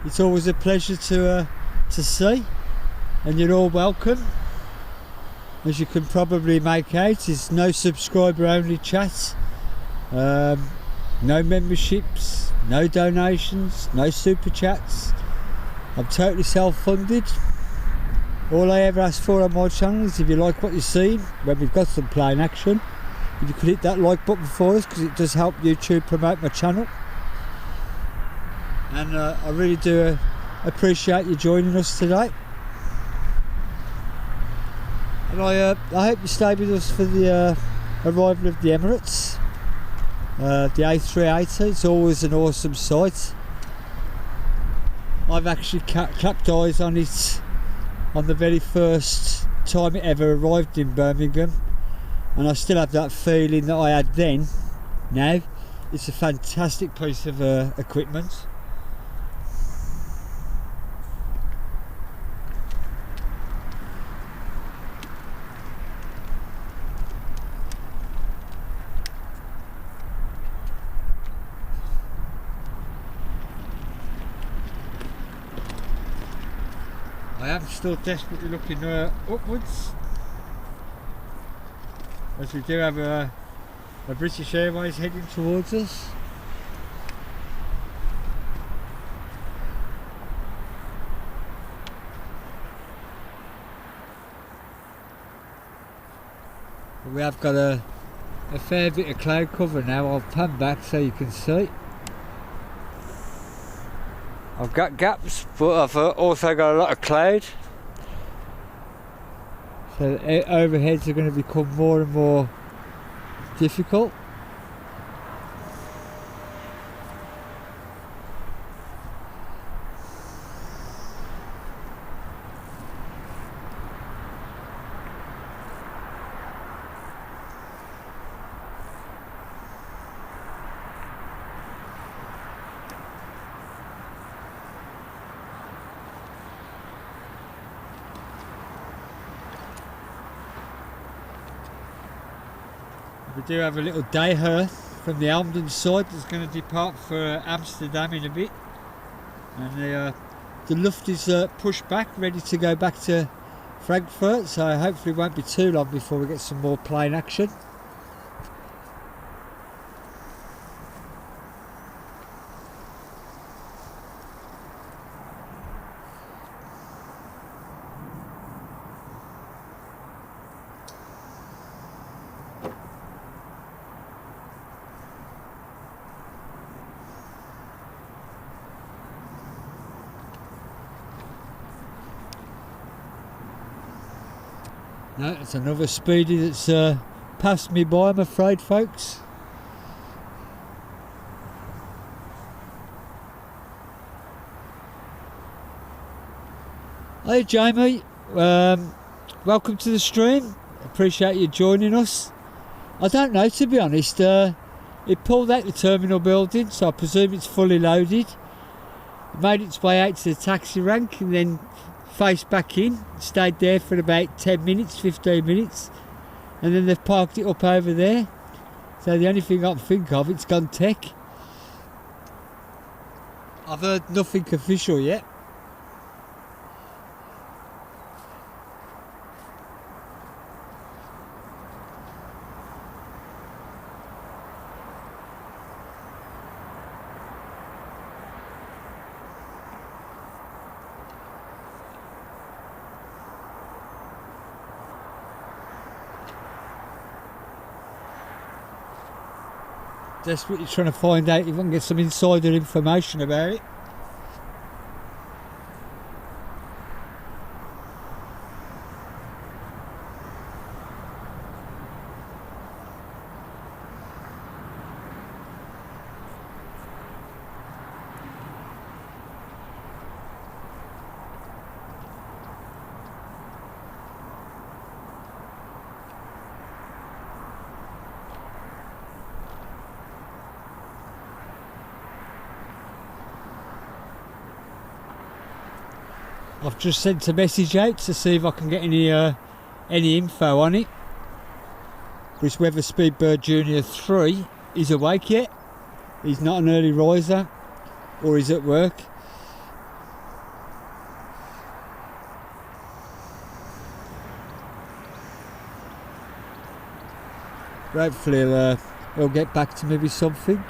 Speaker 1: It's always a pleasure to see, and you're all welcome. As you can probably make out, it's no subscriber only chat, no memberships, no donations, no super chats. I'm totally self-funded. All I ever ask for on my channel is if you like what you're seeing when we've got some plain action, if you could hit that like button for us, because it does help YouTube promote my channel. And I really do appreciate you joining us today. And I hope you stay with us for the arrival of the Emirates, the A380. It's always an awesome sight. I've actually clapped eyes on it on the very first time it ever arrived in Birmingham, and I still have that feeling that I had then. Now, it's a fantastic piece of equipment. I am still desperately looking upwards, as we do have a British Airways heading towards us. But we have got a fair bit of cloud cover now. I'll pan back so you can see. I've got gaps, but I've also got a lot of cloud. So the overheads are going to become more and more difficult. We do have a little day here from the Elmden side that's going to depart for Amsterdam in a bit, and the Luft is pushed back, ready to go back to Frankfurt, so hopefully it won't be too long before we get some more plane action. No, it's another speedy that's passed me by, I'm afraid, folks. Hey Jamie, welcome to the stream. Appreciate you joining us. I don't know, to be honest. It pulled out the terminal building, so I presume it's fully loaded. It made its way out to the taxi rank and then faced back in, stayed there for about 10 minutes, 15 minutes, and then they've parked it up over there. So the only thing I can think of, it's gone tech. I've heard nothing official yet. Desperately trying to find out if I can get some insider information about it. I've just sent a message out to see if I can get any info on it. It's whether Speedbird Junior 3 is awake yet. He's not an early riser, or he's at work. Hopefully he'll get back to me with something.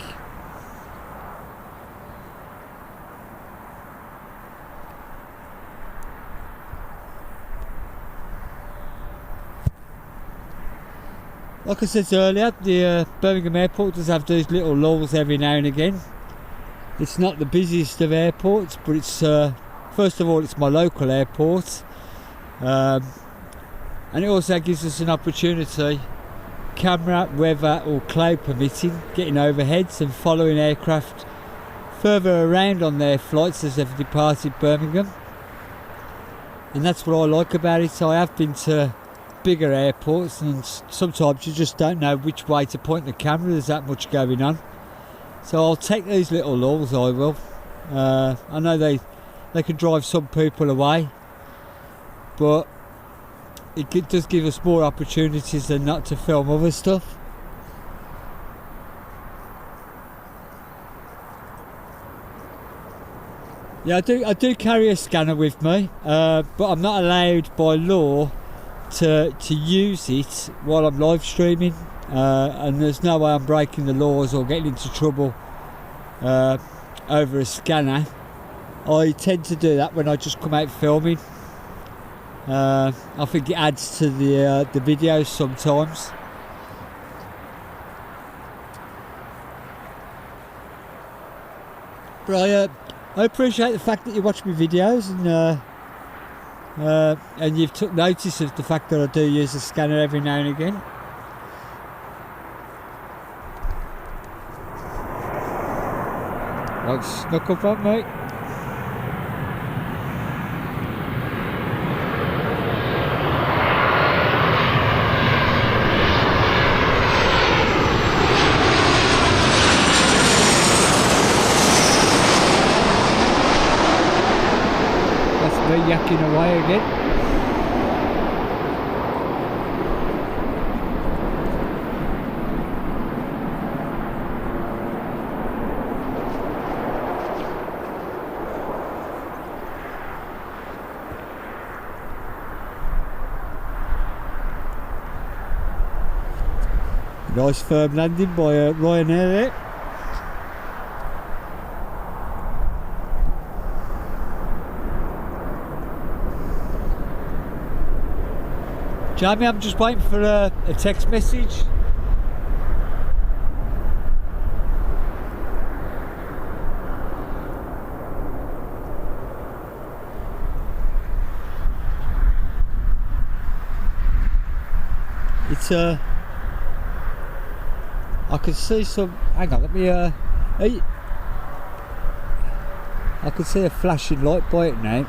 Speaker 1: Like I said earlier, the Birmingham airport does have these little lulls every now and again. It's not the busiest of airports, but it's first of all, it's my local airport, and it also gives us an opportunity, camera, weather or cloud permitting, getting overheads and following aircraft further around on their flights as they've departed Birmingham. And that's what I like about it. I have been to bigger airports and sometimes you just don't know which way to point the camera, there's that much going on. So I'll take these little lulls, I will. I know they can drive some people away, but it does give us more opportunities than not to film other stuff. Yeah, I do carry a scanner with me, but I'm not allowed by law to use it while I'm live streaming, and there's no way I'm breaking the laws or getting into trouble over a scanner. I tend to do that when I just come out filming. I think it adds to the videos sometimes. But I appreciate the fact that you watch my videos and you've took notice of the fact that I do use a scanner every now and again. Like snuck up on me. Yakking away again. Nice firm landing by Ryanair there. Jamie, I'm just waiting for a text message. It's I can see some. Hang on, let me. Hey, I can see a flashing light by it now.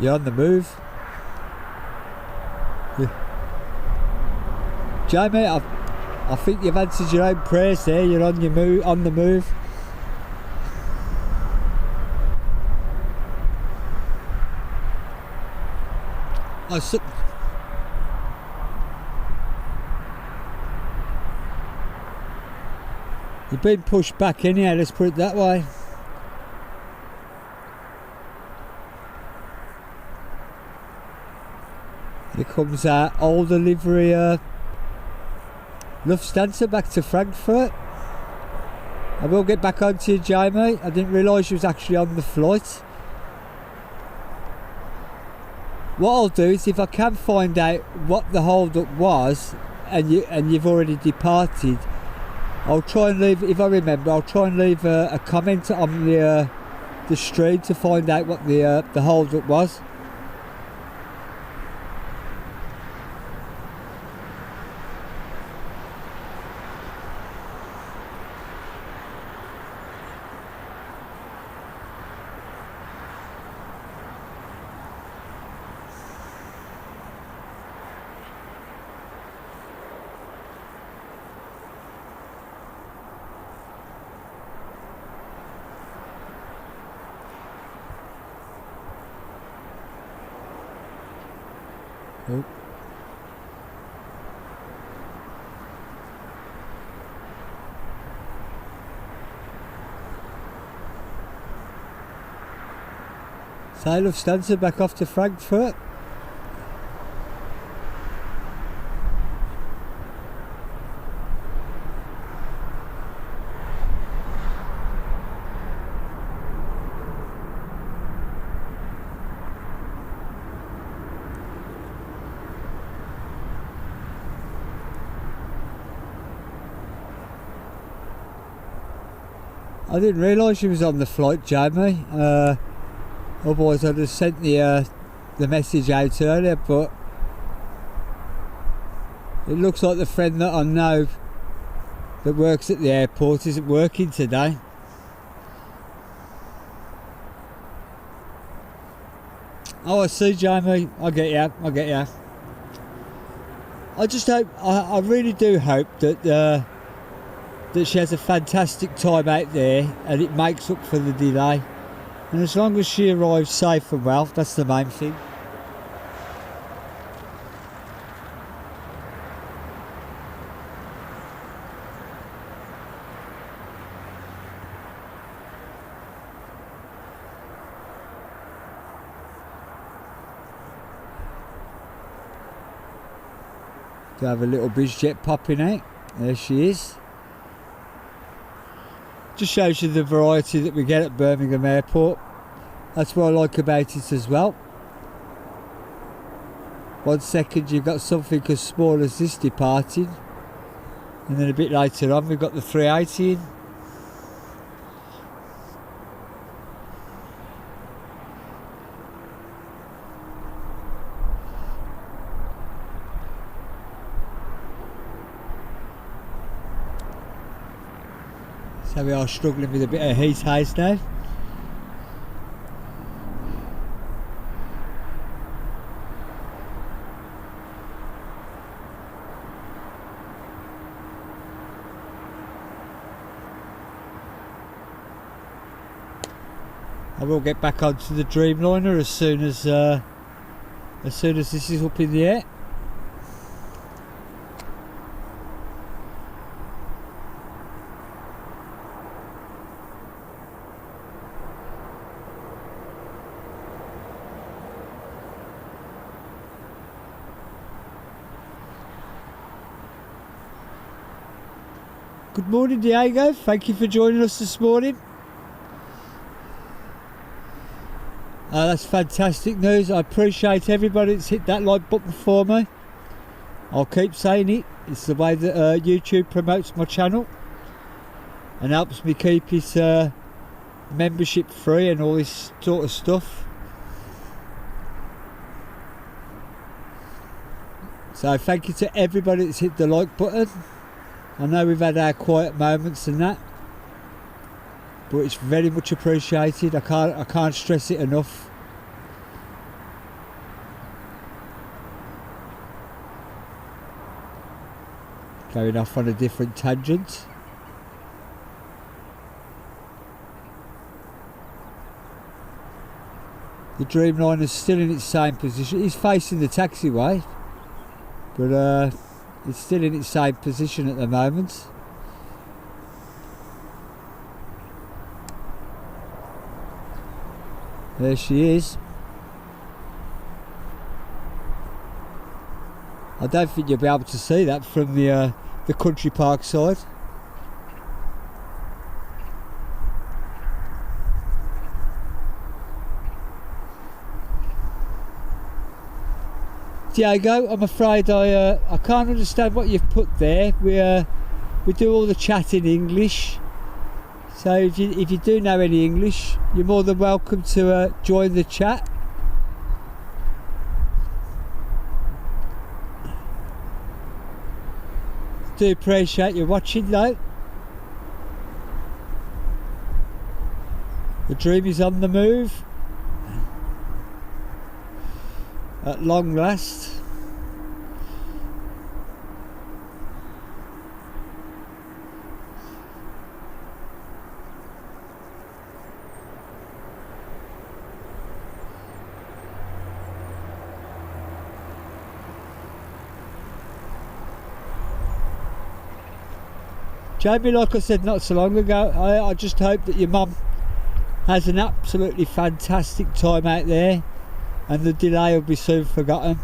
Speaker 1: You're on the move. Yeah. Jamie, I think you've answered your own prayers there. You're on your move. On the move. You've been pushed back anyhow, let's put it that way. Here comes our old delivery Lufthansa back to Frankfurt. I will get back onto you, Jamie. I didn't realise you was actually on the flight. What I'll do is, if I can find out what the hold-up was, and you've already departed, I'll try and leave. If I remember, I'll try and leave a comment on the stream to find out what the hold-up was. Oh. Sail of Lufthansa back off to Frankfurt. I didn't realise she was on the flight, Jamie. Otherwise I'd have sent the message out earlier, but it looks like the friend that I know that works at the airport isn't working today. Oh, I see, Jamie. I get you. I just hope, I really do hope that that she has a fantastic time out there and it makes up for the delay. And as long as she arrives safe and well, that's the main thing. To have a little biz jet popping out. There she is. Just shows you the variety that we get at Birmingham Airport. That's what I like about it as well. 1 second you've got something as small as this departing, and then a bit later on we've got the 380 in. So we are struggling with a bit of heat haze now. I will get back onto the Dreamliner as soon as this is up in the air. Good morning, Diego. Thank you for joining us this morning. That's fantastic news. I appreciate everybody that's hit that like button for me. I'll keep saying it. It's the way that YouTube promotes my channel and helps me keep its membership free and all this sort of stuff. So thank you to everybody that's hit the like button. I know we've had our quiet moments and that, but it's very much appreciated. I can't stress it enough. Going off on a different tangent. The Dreamliner's still in its same position. He's facing the taxiway, but it's still in its same position at the moment. There she is. I don't think you'll be able to see that from the country park side. Diego, I'm afraid I can't understand what you've put there. We do all the chat in English, so if you do know any English, you're more than welcome to join the chat. Do appreciate you watching though. The dream is on the move. At long last. Jamie, like I said not so long ago, I just hope that your mum has an absolutely fantastic time out there and the delay will be soon forgotten.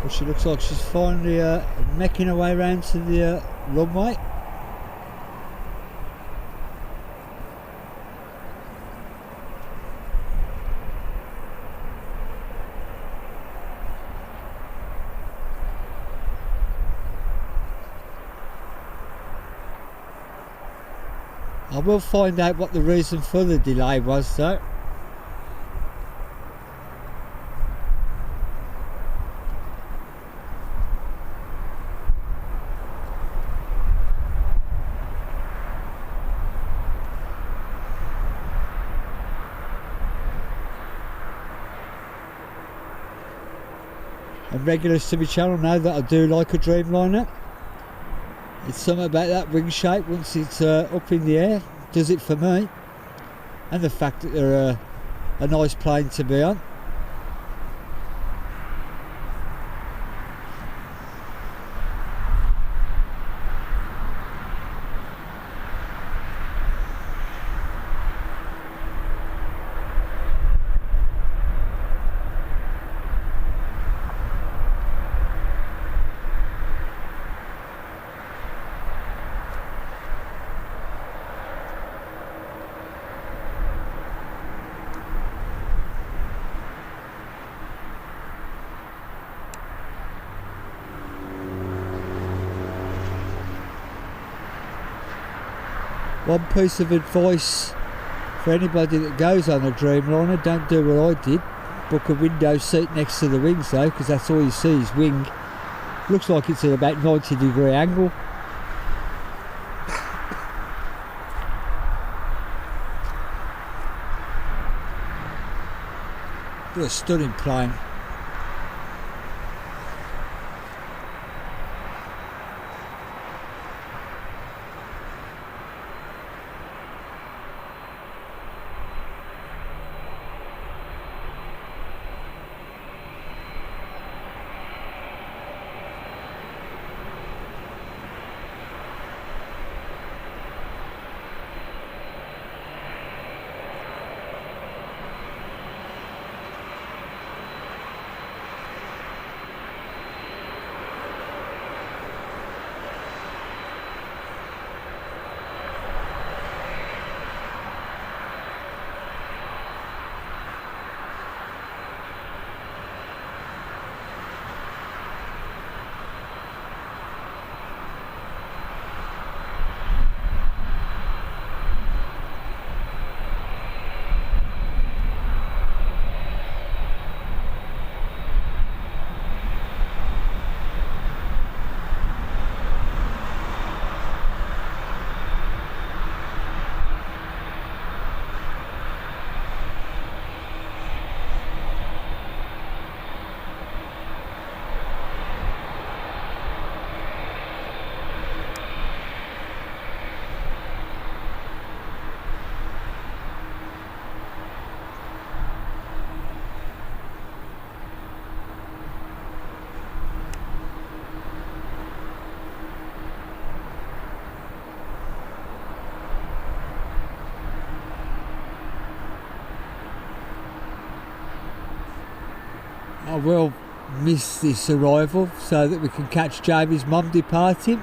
Speaker 1: Well, she looks like she's finally making her way around to the runway. I will find out what the reason for the delay was though. And regulars to my channel know that I do like a Dreamliner. It's something about that wing shape once it's up in the air, does it for me. And the fact that they're a nice plane to be on. One piece of advice for anybody that goes on a Dreamliner, don't do what I did. Book a window seat next to the wings though, because that's all you see is wing. Looks like it's at about 90-degree angle. What a stunning plane. I will miss this arrival so that we can catch Jamie's mum departing.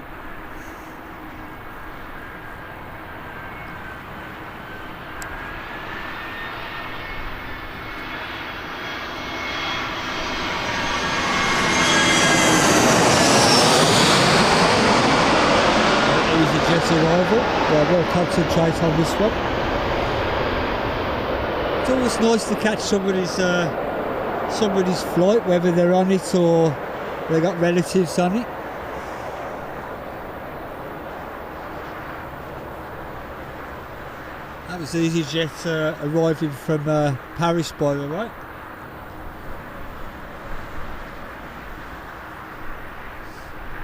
Speaker 1: Arrival, but I will concentrate on this one. It's always nice to catch somebody's flight, whether they're on it or they got relatives on it. That was EasyJet arriving from Paris, by the way.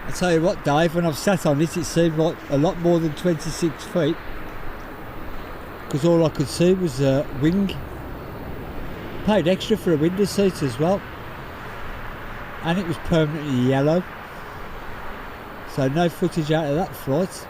Speaker 1: I tell you what, Dave, when I've sat on it, it seemed like a lot more than 26 feet, because all I could see was a wing. Paid extra for a window seat as well, and it was permanently yellow, so no footage out of that flight.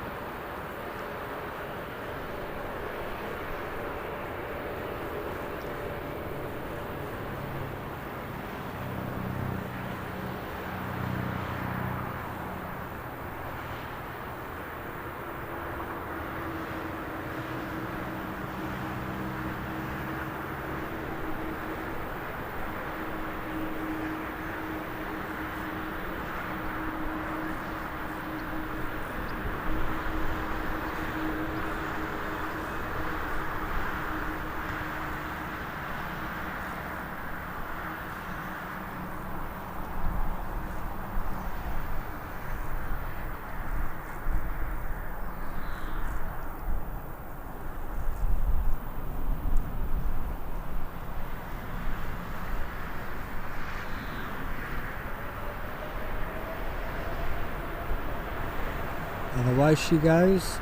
Speaker 1: And away she goes.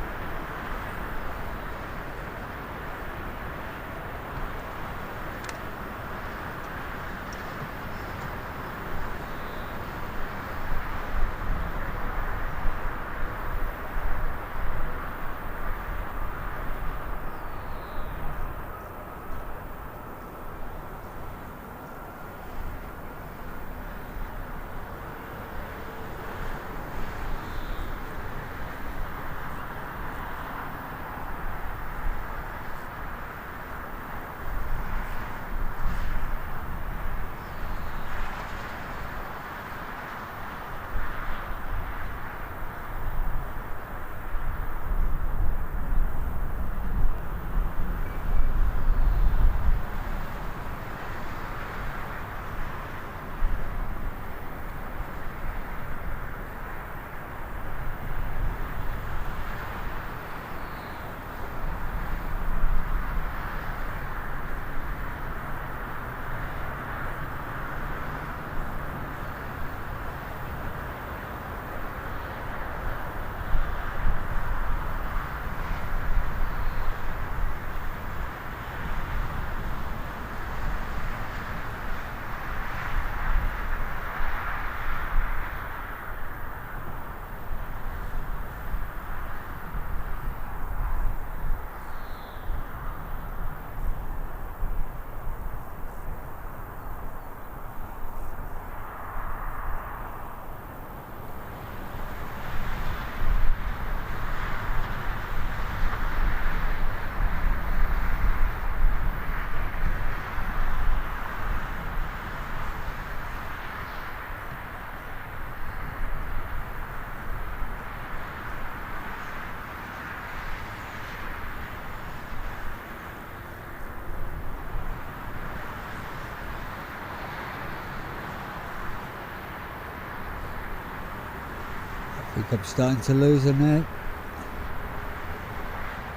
Speaker 1: I think I'm starting to lose her now.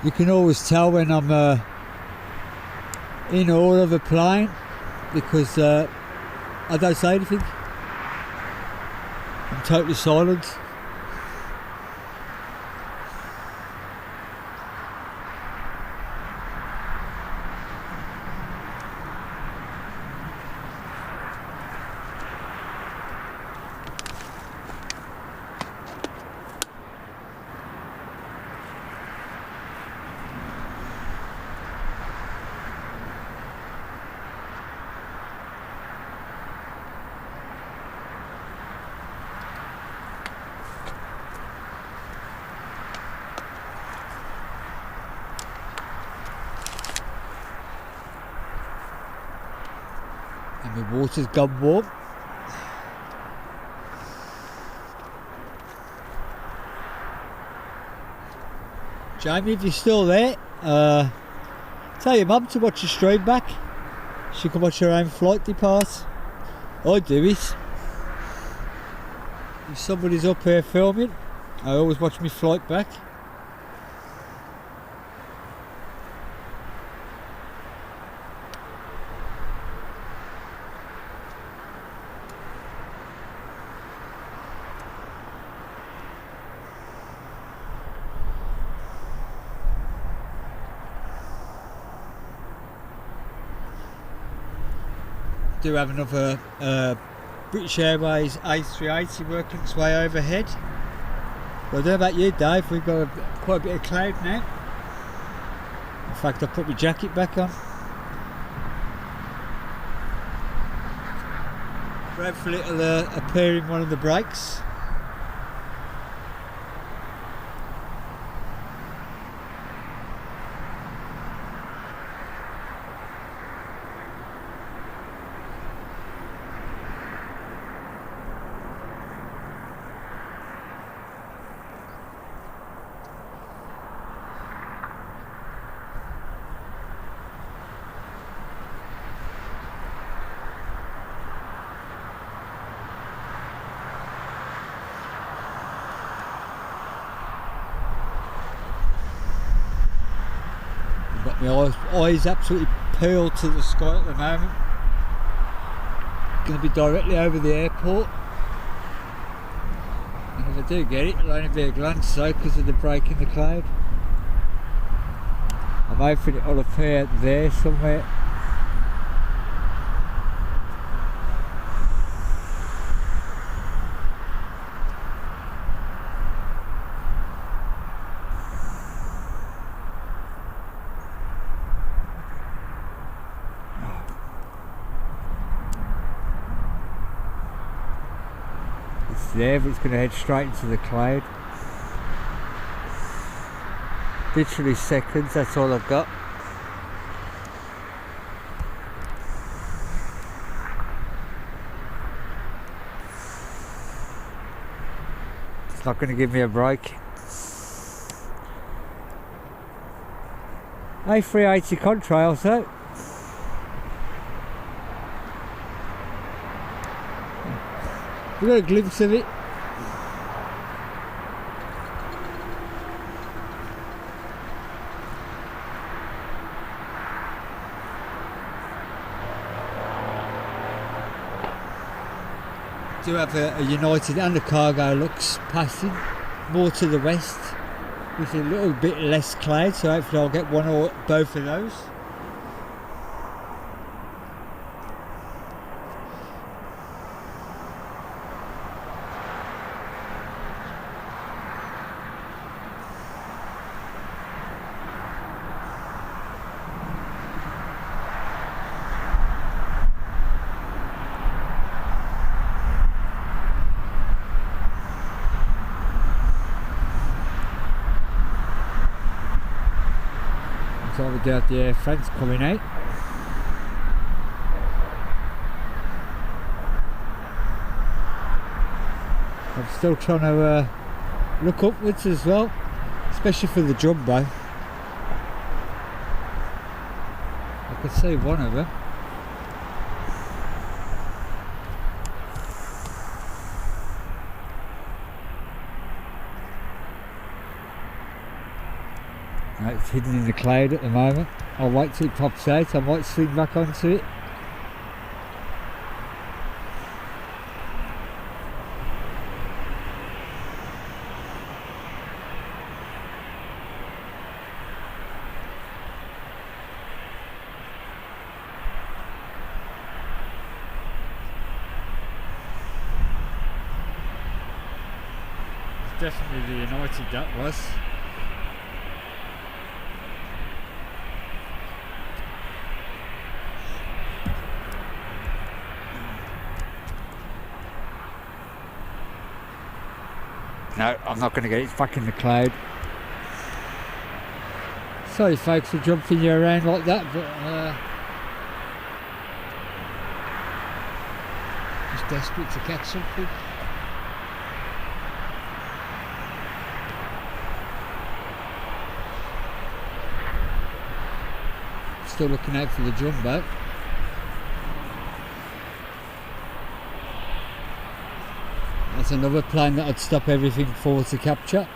Speaker 1: You can always tell when I'm in awe of a plane, because I don't say anything. I'm totally silent. And the water's gone warm. Jamie, if you're still there, tell your mum to watch the stream back. She can watch her own flight depart. I do it. If somebody's up here filming, I always watch my flight back. Do have another British Airways A380 working its way overhead. Well, I don't know about you, Dave, we've got quite a bit of cloud now. In fact, I put my jacket back on. Hopefully it'll appear in one of the breaks. My eyes absolutely peeled to the sky at the moment. Going to be directly over the airport. And if I do get it, it'll only be a glance though because of the break in the cloud. I'm hoping it'll appear there somewhere. There, but it's going to head straight into the cloud. Literally seconds, that's all I've got. It's not going to give me a break. A380 contrails though. We got a glimpse of it. Do have a United and a Cargo Lux passing more to the west with a little bit less cloud, so hopefully I'll get one or both of those. So we got the air fence coming out. I'm still trying to look upwards as well, especially for the jumbo. I can see one of them. It's hidden in the cloud at the moment. I'll wait till it pops out, I might swing back onto it. It's definitely the United that was. No, I'm not going to get it back in the cloud. Sorry folks for jumping you around like that, but desperate to catch something. Still looking out for the jumbo. That's another plane that I'd stop everything for to capture.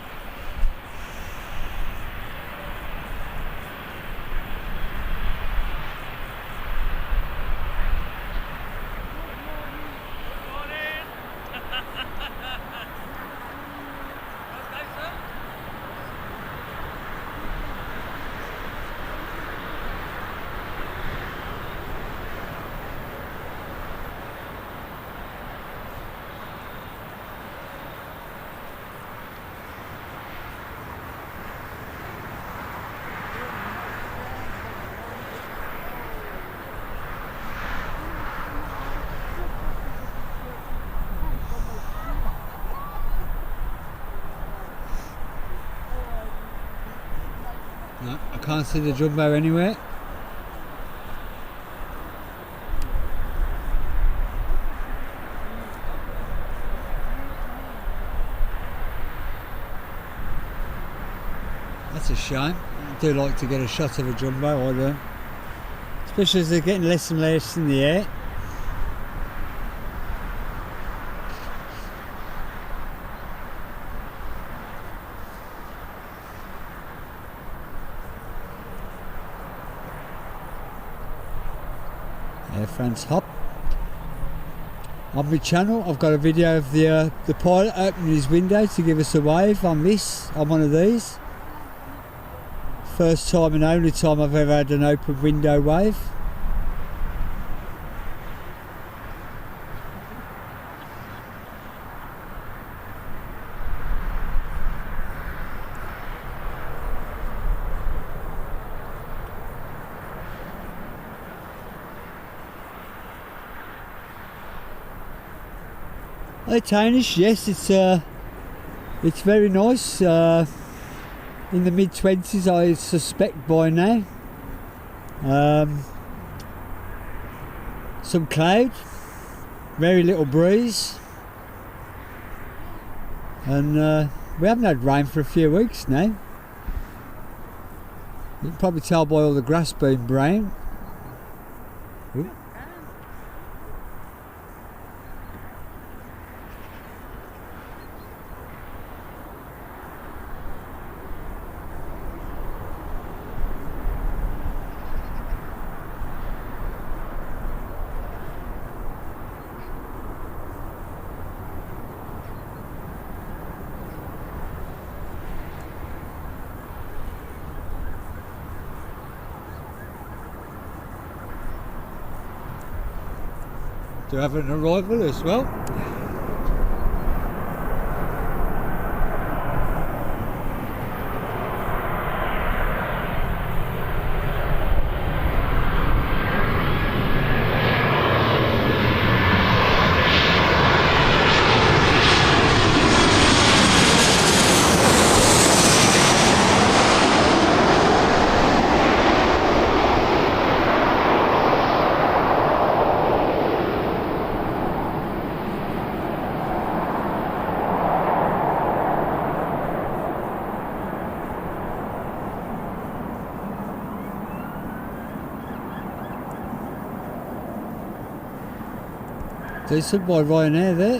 Speaker 1: No, I can't see the jumbo anywhere. That's a shame. I do like to get a shot of a jumbo, I do. Especially as they're getting less and less in the air. Air France hop. On my channel I've got a video of the pilot opening his window to give us a wave on one of these. First time and only time I've ever had an open window wave. Tanish, yes, it's very nice. In the mid-20s, I suspect by now. Some cloud, very little breeze, and we haven't had rain for a few weeks now. You can probably tell by all the grass being brown. Ooh. To have an arrival as well. Decent by Ryanair there.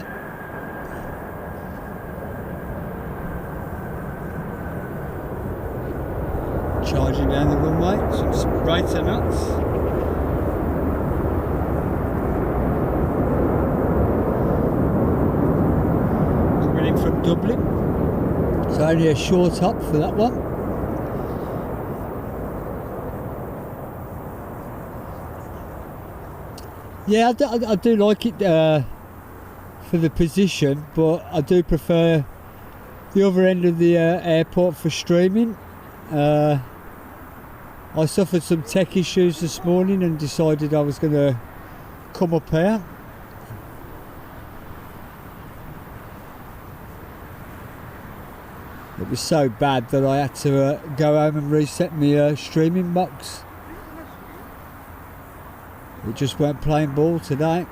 Speaker 1: Charging down the runway, some brighter nuts. Coming in from Dublin. It's only a short hop for that one. Yeah, I do like it for the position, but I do prefer the other end of the airport for streaming. I suffered some tech issues this morning and decided I was going to come up here. It was so bad that I had to go home and reset my streaming box. It just weren't playing ball today.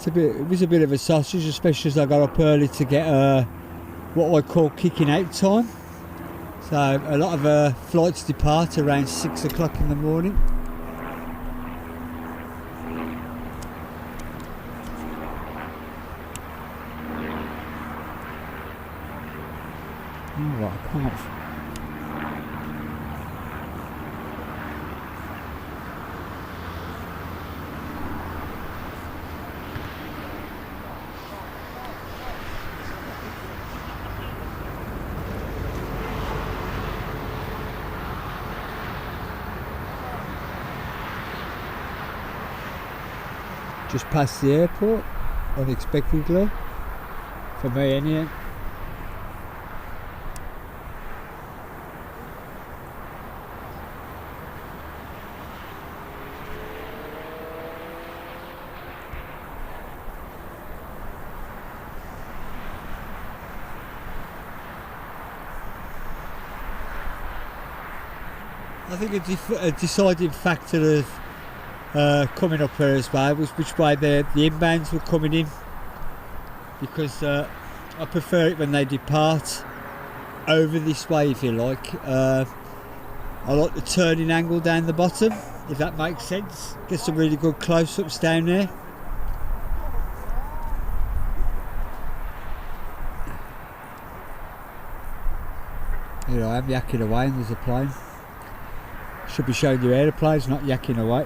Speaker 1: It was a bit of a sausage, especially as I got up early to get what I call kicking out time. So a lot of flights depart around 6 o'clock in the morning. Oh, I can't. Just past the airport, unexpectedly, for me anyway. I think a deciding factor of coming up here as well was which way the inbounds were coming in, because I prefer it when they depart over this way, if you like. I like the turning angle down the bottom, if that makes sense. Get some really good close-ups down there. Here I am yakking away and there's a plane. Should be showing you aeroplanes, not yakking away.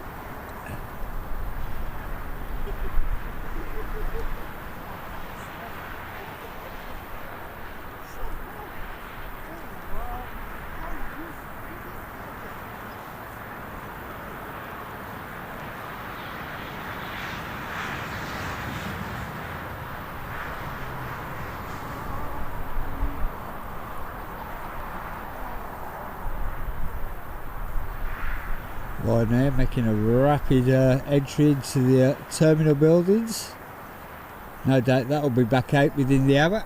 Speaker 1: Right now, making a rapid entry into the terminal buildings. No doubt that will be back out within the hour.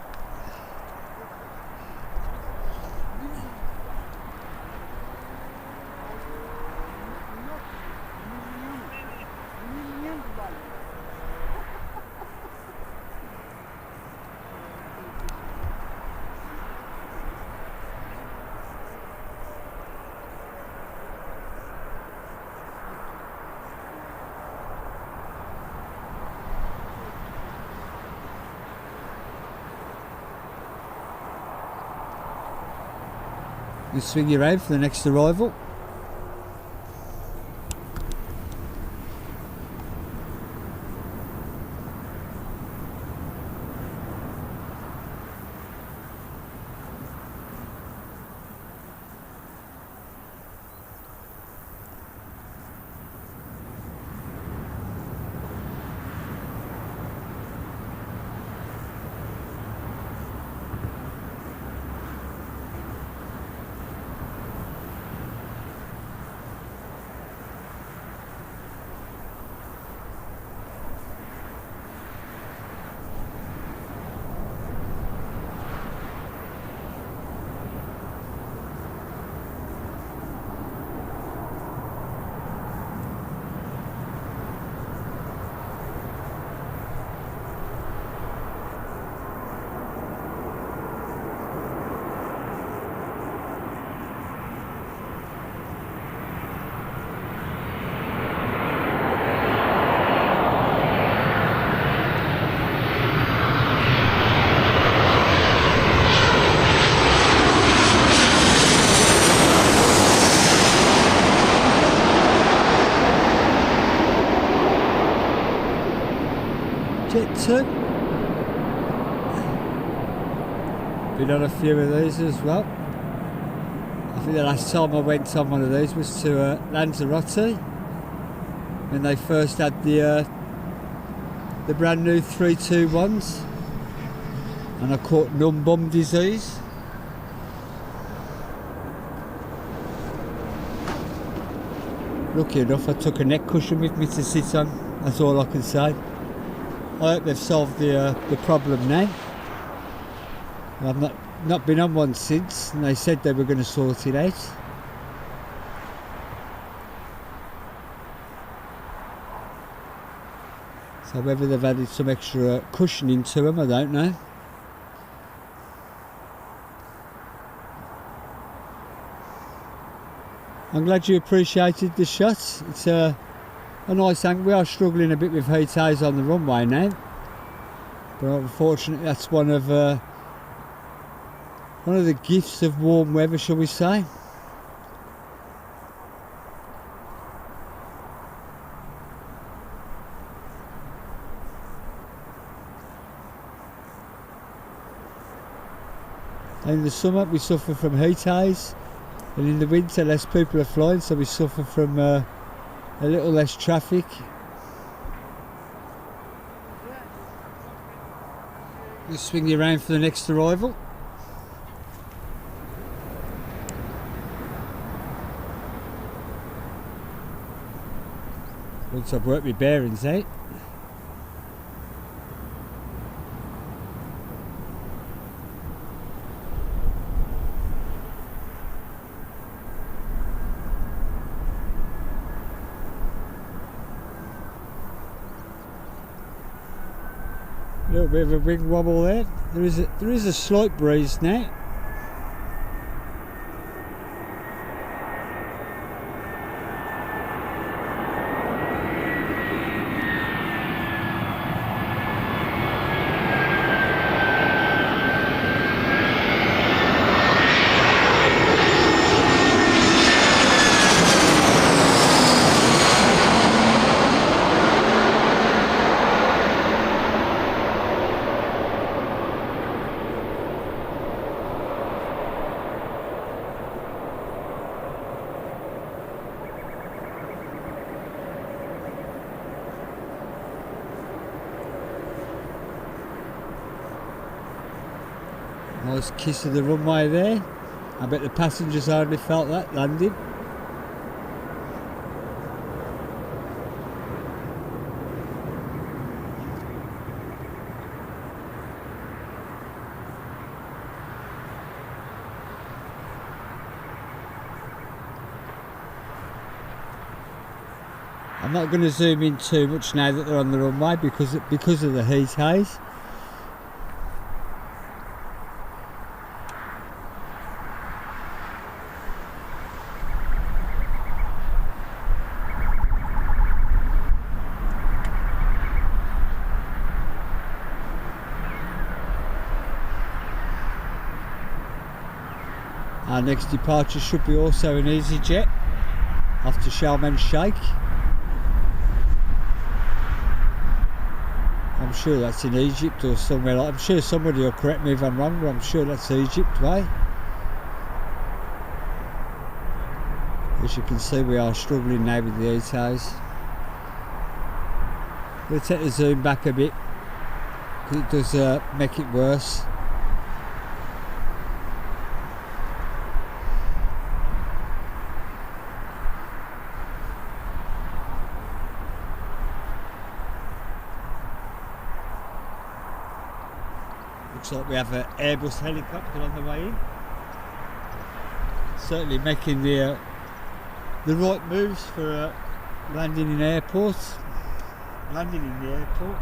Speaker 1: You swing your around for the next arrival. Jet 2. Been on a few of these as well. I think the last time I went on one of these was to Lanzarote, when they first had the brand new 321s, and I caught numb bum disease. Lucky enough I took a neck cushion with me to sit on, that's all I can say. I hope they've solved the problem now. I've not been on one since, and they said they were going to sort it out. So whether they've added some extra cushioning to them, I don't know. I'm glad you appreciated the shot. It's a nice angle. We are struggling a bit with heat eyes on the runway now, but unfortunately that's one of the gifts of warm weather, shall we say. In the summer we suffer from heat eyes, and in the winter less people are flying, so we suffer from a little less traffic. We'll swing you around for the next arrival. Once I've worked my bearings out. A little bit of a wing wobble there. There is a slight breeze now. Nice kiss of the runway there. I bet the passengers hardly felt that landing. I'm not going to zoom in too much now that they're on the runway because of the heat haze. Our next departure should be also an EasyJet off to Sharm el Sheikh. I'm sure that's in Egypt or somewhere like. I'm sure somebody will correct me if I'm wrong, but I'm sure that's Egypt way. As you can see, we are struggling now with the heat haze. We'll take the zoom back a bit because it does make it worse. Looks like we have an Airbus helicopter on the way in. Certainly making the right moves for landing in airports. Landing in the airport.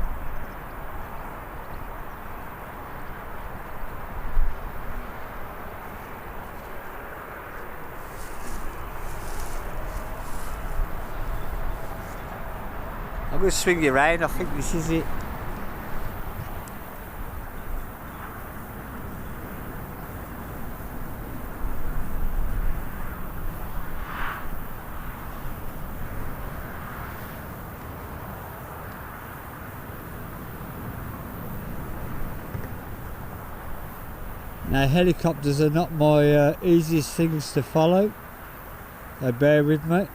Speaker 1: I'm going to swing you around. I think this is it. Now helicopters are not my easiest things to follow, so bear with me.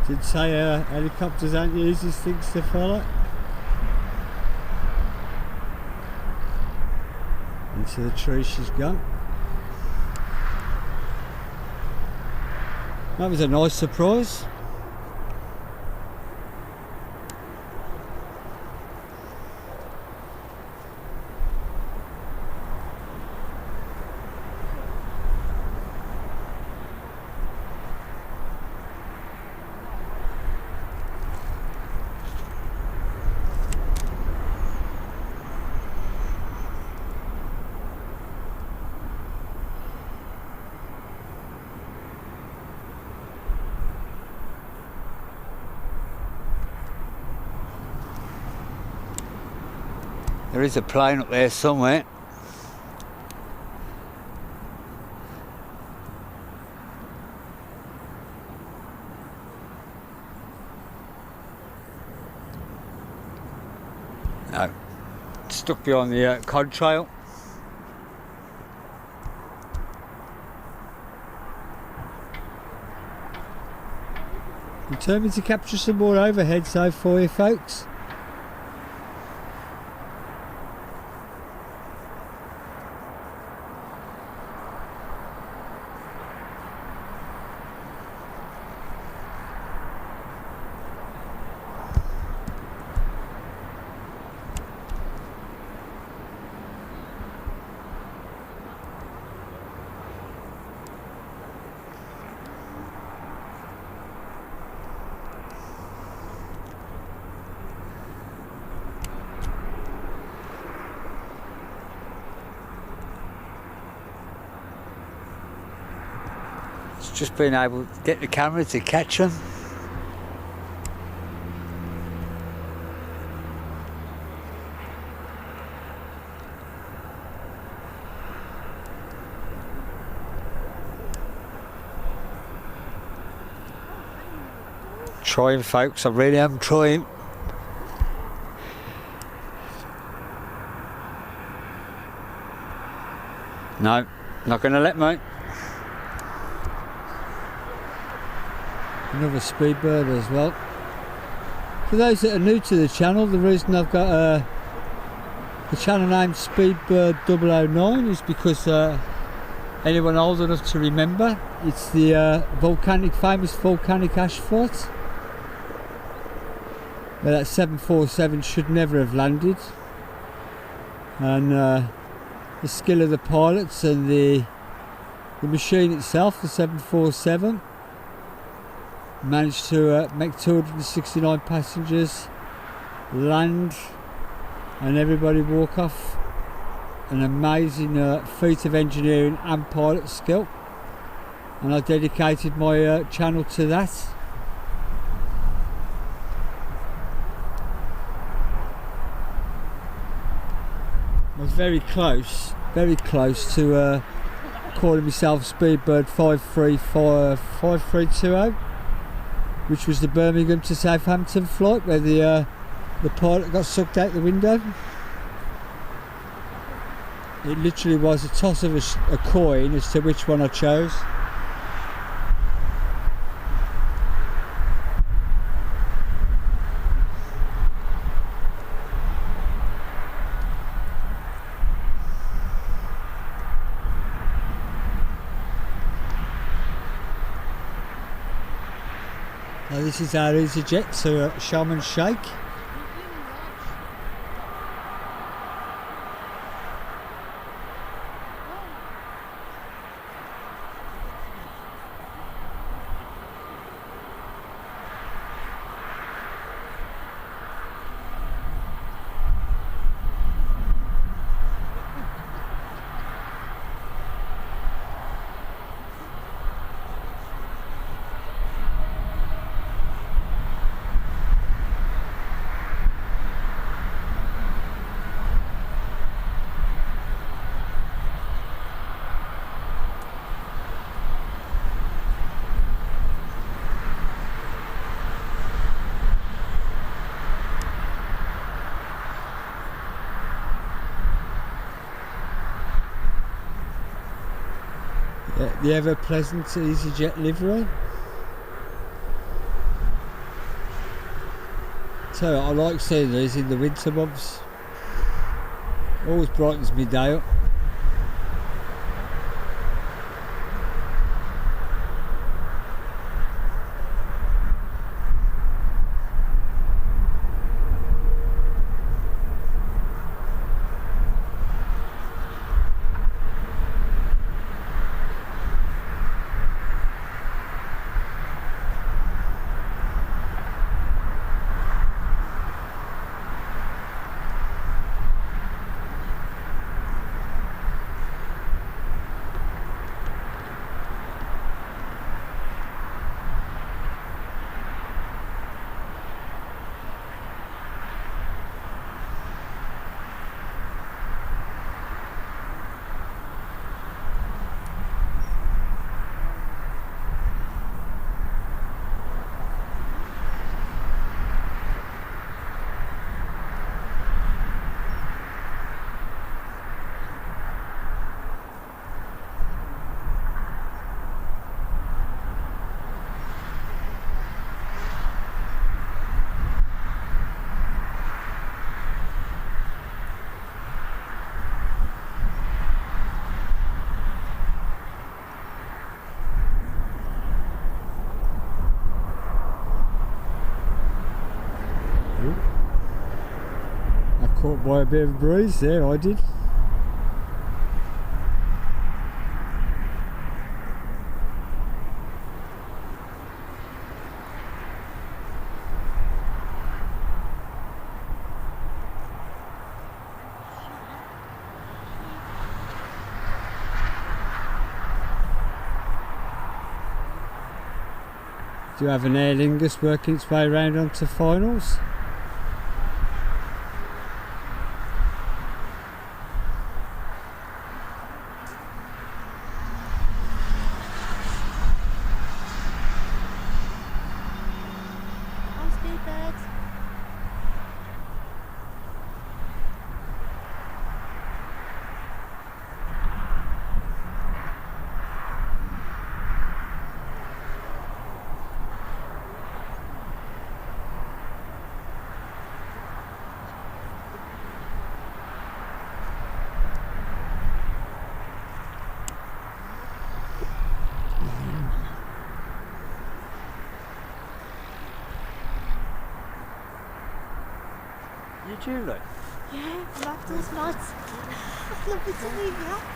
Speaker 1: Did say helicopters aren't the easiest things to follow. Into the tree she's gone. That was a nice surprise. There is a plane up there somewhere. No, it's stuck behind the contrail. Determined to capture some more overhead so for you folks. Just being able to get the camera to catch them. Trying, folks, I really am trying. No, not going to let me. Another speedbird as well. For those that are new to the channel, the reason I've got the channel name Speedbird 009 is because anyone old enough to remember, it's the famous volcanic ash fort where that 747 should never have landed, and the skill of the pilots and the machine itself, the 747, managed to make 269 passengers land and everybody walk off. An amazing feat of engineering and pilot skill, and I dedicated my channel to that. I was very close to calling myself Speedbird 5320, which was the Birmingham to Southampton flight where the pilot got sucked out the window. It literally was a toss of a coin as to which one I chose. Now this is our EasyJet to Sharm Sheikh. The ever pleasant EasyJet livery. tell you, I like seeing these in the winter months. Always brightens me day up. Caught by a bit of a breeze there, I did. Do you have an Aer Lingus working its way around onto finals? You Julie?
Speaker 2: Yeah, I love those nuts. Lovely to meet you.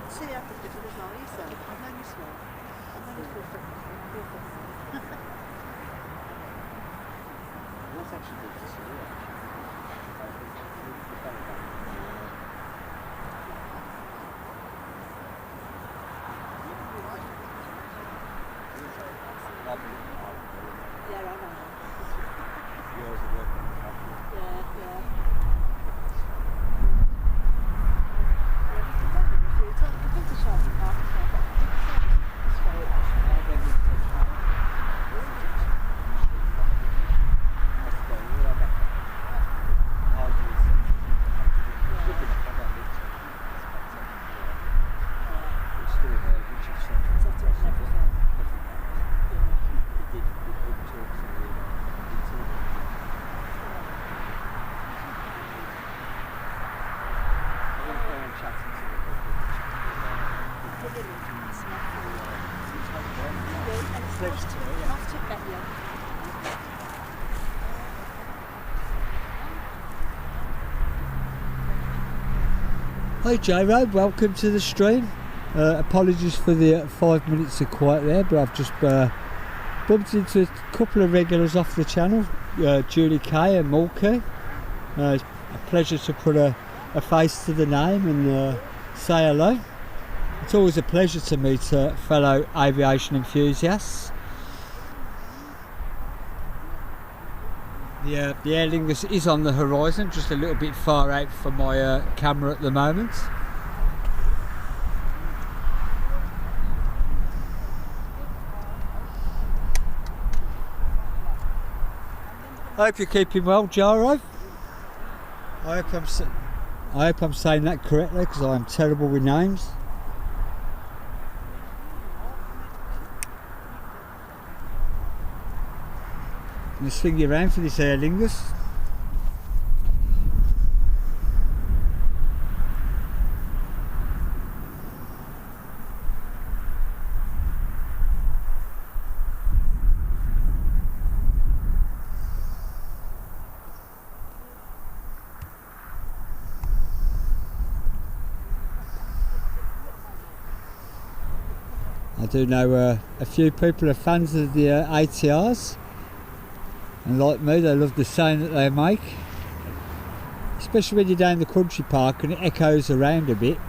Speaker 2: See, I think it was nice. I'm only small. I'm only 4 foot. 4 foot.
Speaker 3: That's actually good to see.
Speaker 2: Yeah, I know.
Speaker 3: Yours are working on that.
Speaker 2: Yeah.
Speaker 1: Hi J-Road, welcome to the stream. Apologies for the 5 minutes of quiet there, but I've just bumped into a couple of regulars off the channel, Julie Kay and Mulkey. It's a pleasure to put a face to the name and say hello. It's always a pleasure to meet fellow aviation enthusiasts. The Aer Lingus is on the horizon, just a little bit far out for my camera at the moment. I hope you're keeping well, Jaro. I hope I'm saying that correctly, because I am terrible with names. I'm just swing you around for this Aer Lingus. I do know a few people are fans of the ATRs. And like me, they love the sound that they make, especially when you're down the country park and it echoes around a bit.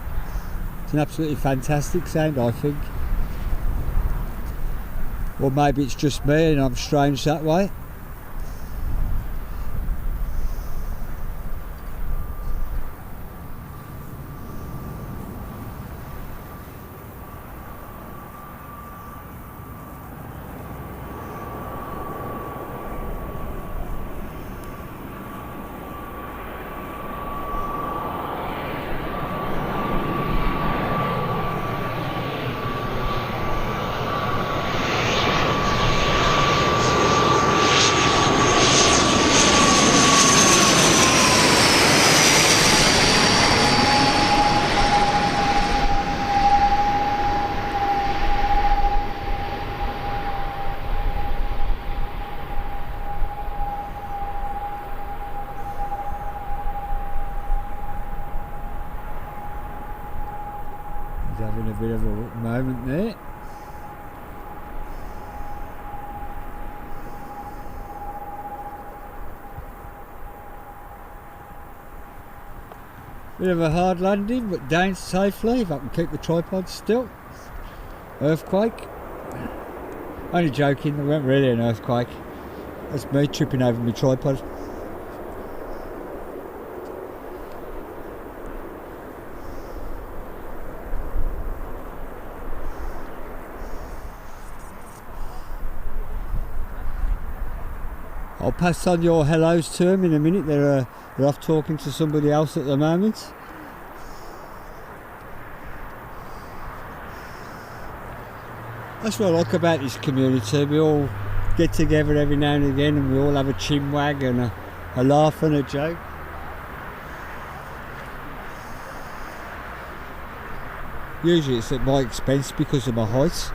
Speaker 1: It's an absolutely fantastic sound, I think. Or maybe it's just me and I'm strange that way. Having a bit of a moment there. Bit of a hard landing, but down safely if I can keep the tripod still. Earthquake. Only joking, it wasn't really an earthquake. That's me tripping over my tripod. I'll pass on your hellos to them in a minute. They're off talking to somebody else at the moment. That's what I like about this community. We all get together every now and again and we all have a chinwag and a laugh and a joke. Usually it's at my expense because of my height.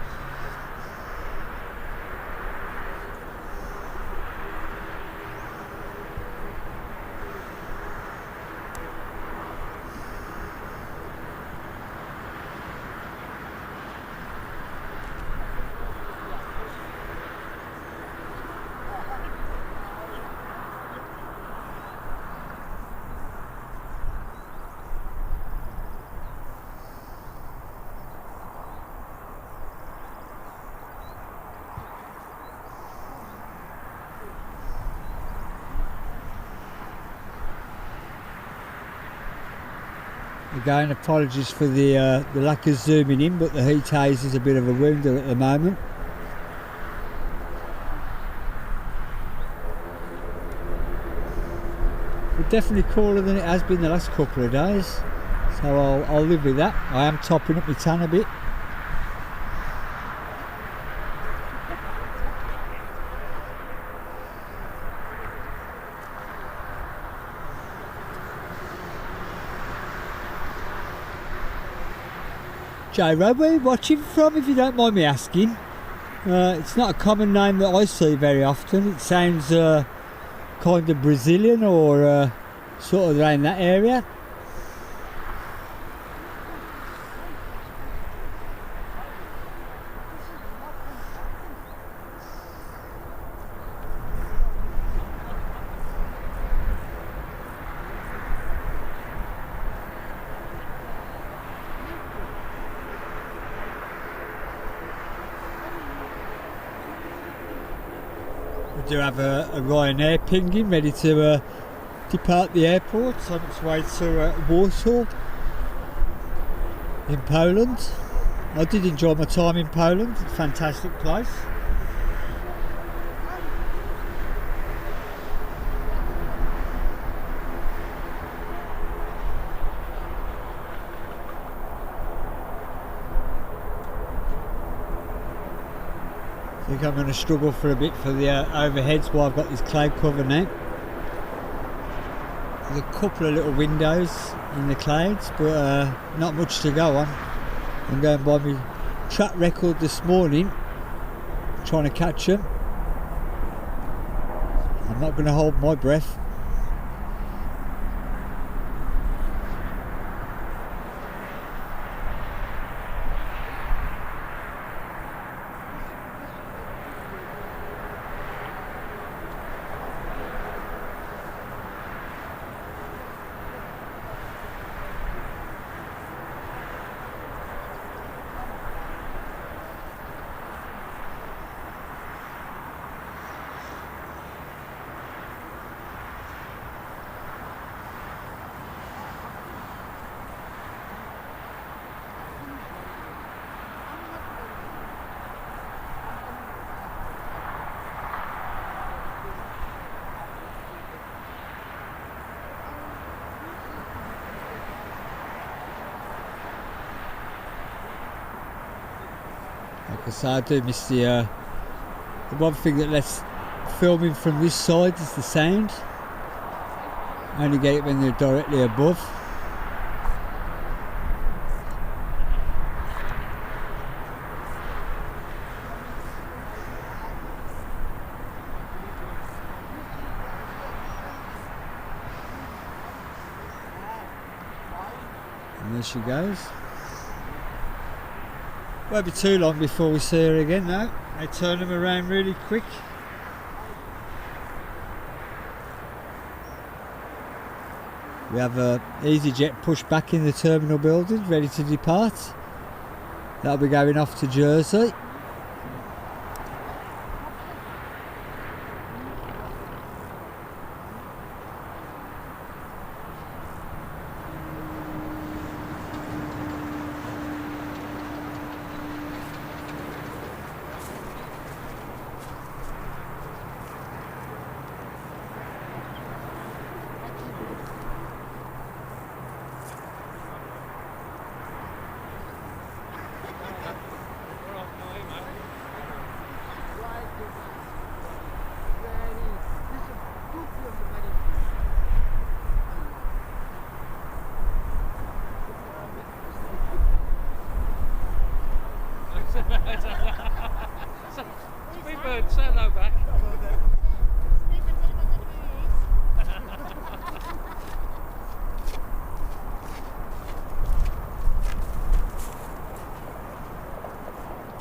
Speaker 1: Again, apologies for the lack of zooming in, but the heat haze is a bit of a wound at the moment. But definitely cooler than it has been the last couple of days, so I'll live with that. I am topping up my tan a bit. Jay, where are you watching from, if you don't mind me asking? It's not a common name that I see very often. It sounds kind of Brazilian or sort of around that area. We do have a Ryanair pinging ready to depart the airport on its way to Warsaw in Poland. I did enjoy my time in Poland, it's a fantastic place. I think I'm going to struggle for a bit for the overheads while I've got this cloud cover now. There's a couple of little windows in the clouds, but not much to go on. I'm going by my track record this morning, trying to catch them. I'm not going to hold my breath. Like I say, I do miss the one thing that lets filming from this side is the sound. I only get it when they're directly above. And there she goes. Won't be too long before we see her again now. They turn them around really quick. We have EasyJet pushed back in the terminal building, ready to depart. That'll be going off to Jersey.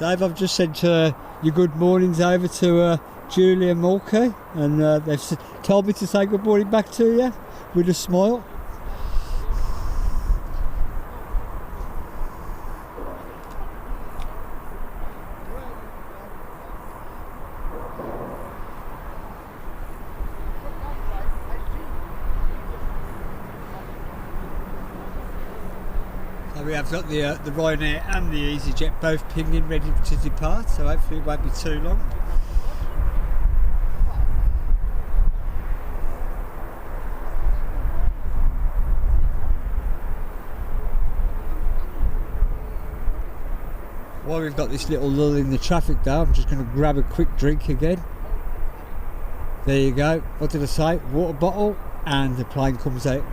Speaker 1: Dave, I've just sent your good mornings over to Julie and Mulkey, and they've told me to say good morning back to you with a smile. So we have got the Ryanair and the EasyJet both pinging ready to depart, so hopefully it won't be too long. While we've got this little lull in the traffic though, I'm just going to grab a quick drink again. There you go. What did I say? Water bottle, and the plane comes out.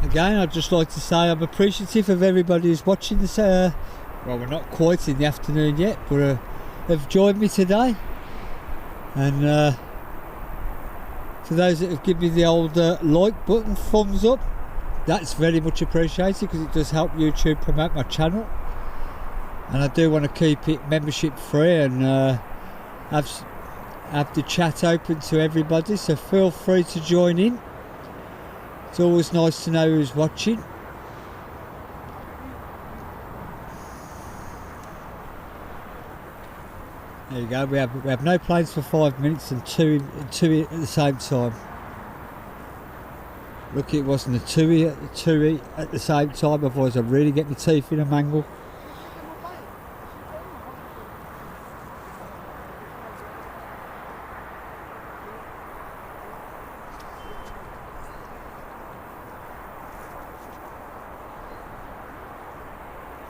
Speaker 1: Again, I'd just like to say I'm appreciative of everybody who's watching this. Well, we're not quite in the afternoon yet, but have joined me today. And to those that have given me the old like button, thumbs up, that's very much appreciated because it does help YouTube promote my channel. And I do want to keep it membership free and have the chat open to everybody, so feel free to join in. It's always nice to know who's watching. There you go. We have no planes for 5 minutes and two at the same time. Lucky it wasn't a two at the same time, otherwise I'd really get my teeth in a mangle.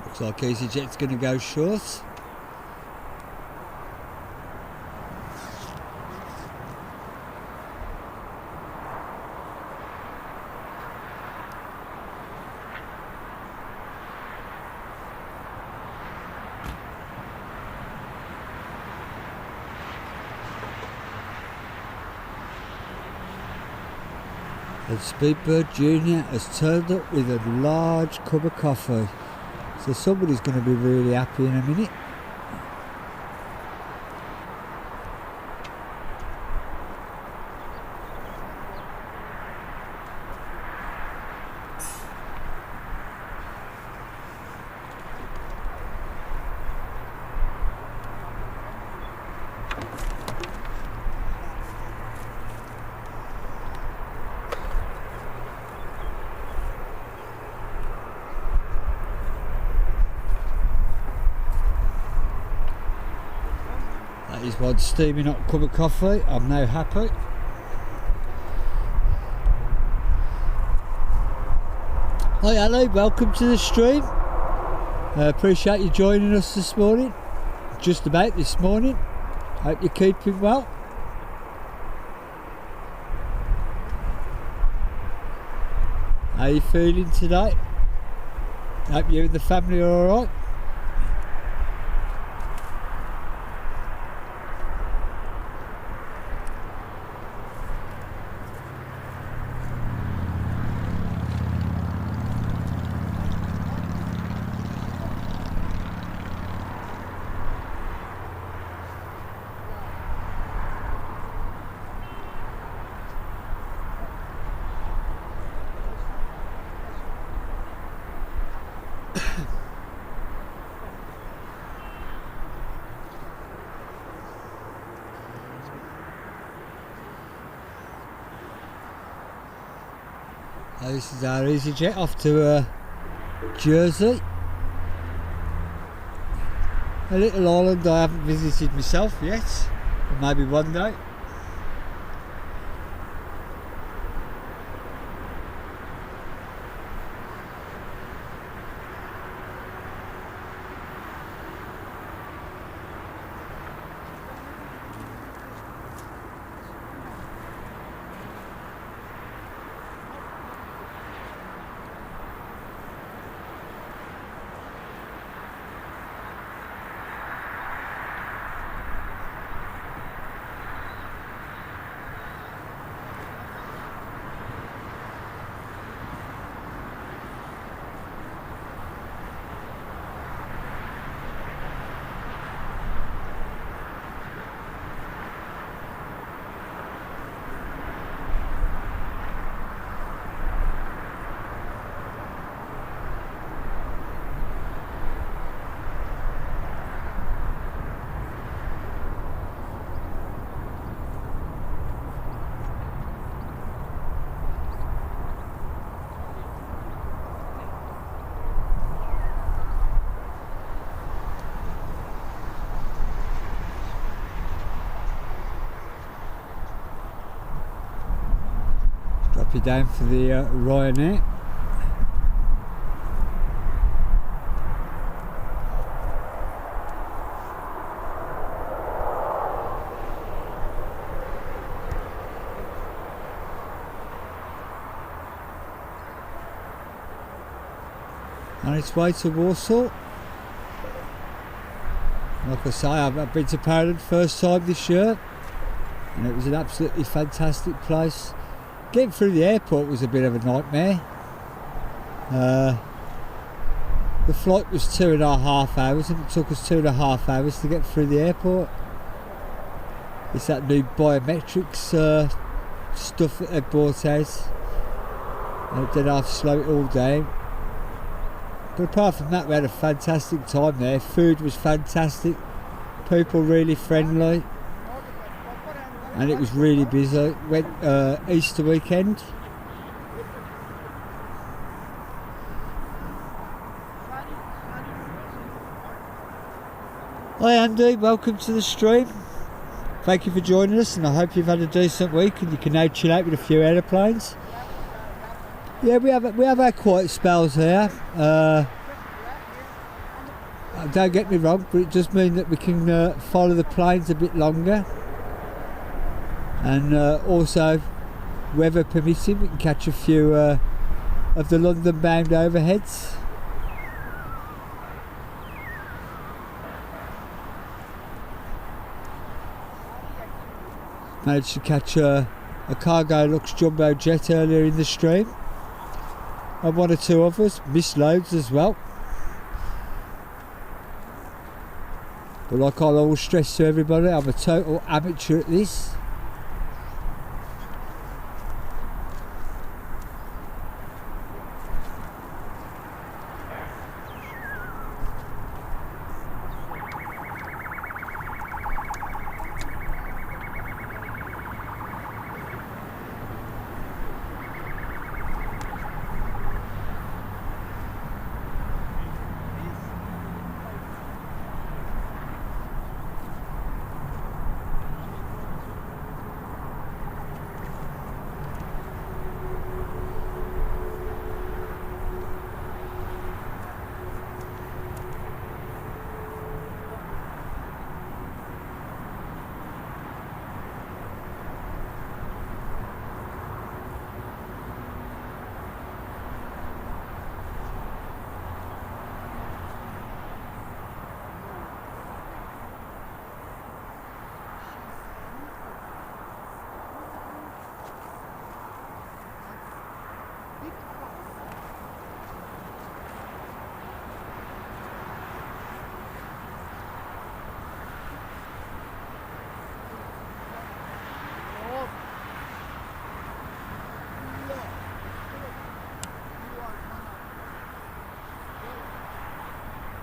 Speaker 1: Looks like EasyJet's going to go short. And Speedbird Jr. has turned up with a large cup of coffee. So somebody's going to be really happy in a minute. That is one steaming hot cup of coffee. I'm now happy. Hi Ali, welcome to the stream. Appreciate you joining us this morning. Just about this morning. Hope you're keeping well. How are you feeling today? Hope you and the family are alright. This is our EasyJet off to Jersey. A little island I haven't visited myself yet, but maybe one day. Drop you down for the Ryanair. On its way to Warsaw. Like I say, I've been to Poland first time this year, and it was an absolutely fantastic place. Getting through the airport was a bit of a nightmare. The flight was 2.5 hours, and it took us 2.5 hours to get through the airport. It's that new biometrics stuff that they brought out. Then I have to slow it all down. But apart from that, we had a fantastic time there. Food was fantastic, people really friendly, and it was really busy. Went Easter weekend. Hi Andy, welcome to the stream. Thank you for joining us, and I hope you've had a decent week and you can now chill out with a few aeroplanes. Yeah, we have our quiet spells here. Don't get me wrong, but it does mean that we can follow the planes a bit longer, and also, weather permitting, we can catch a few of the London-bound overheads. Managed to catch a Cargo Lux jumbo jet earlier in the stream, and one or two others, missed loads as well. But like I'll always stress to everybody, I'm a total amateur at this.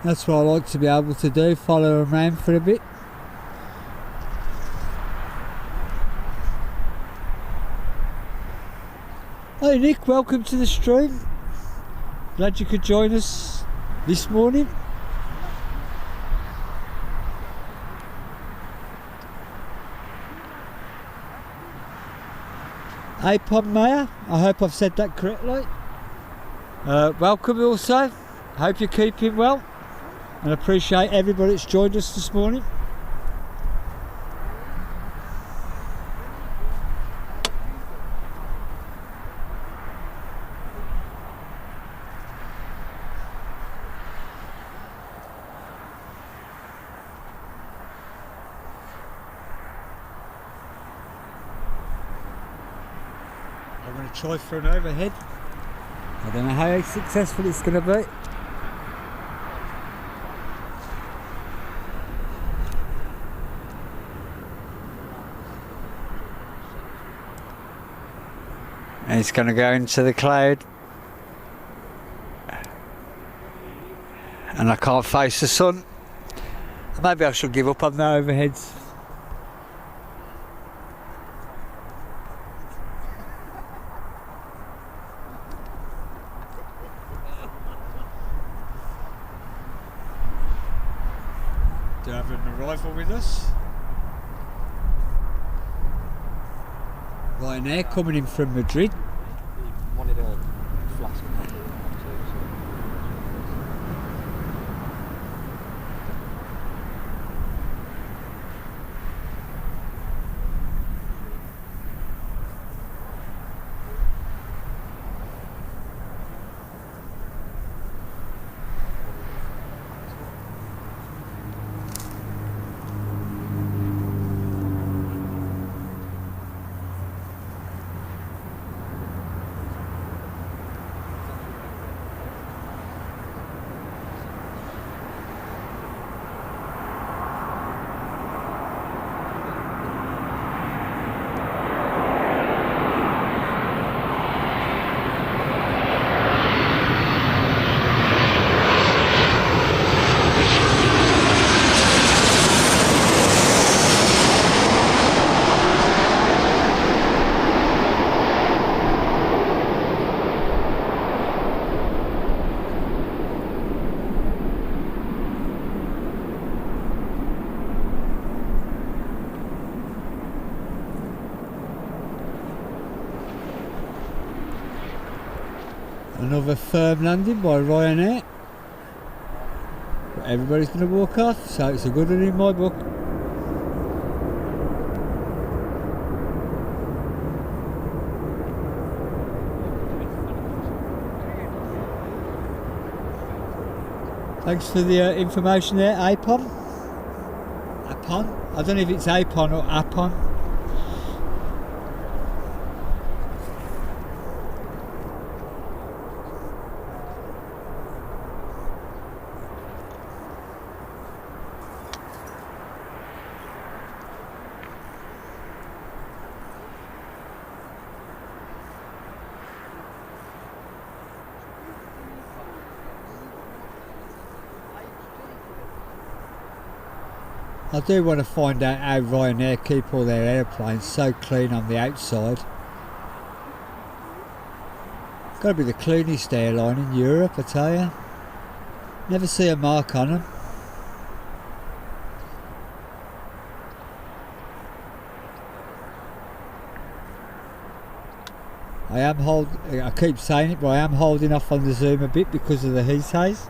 Speaker 1: That's what I like to be able to do, follow around for a bit. Hey Nick, welcome to the stream. Glad you could join us this morning. Apon Mayor, I hope I've said that correctly. Welcome also, hope you're keeping well, and appreciate everybody that's joined us this morning. I'm going to try for an overhead. I don't know how successful it's going to be. And it's going to go into the cloud. And I can't face the sun. Maybe I should give up on the overheads. Do you have an arrival with us? Ryanair coming in from Madrid.
Speaker 3: He wanted a flask of coffee or not too, so.
Speaker 1: Another firm landing by Ryanair. But everybody's going to walk off, so it's a good one in my book. Thanks for the information there, Apon. Apon? I don't know if it's Apon or Apon. I do want to find out how Ryanair keep all their airplanes so clean on the outside. Got to be the cleanest airline in Europe, I tell you. Never see a mark on them. I keep saying it, but I am holding off on the zoom a bit because of the heat haze.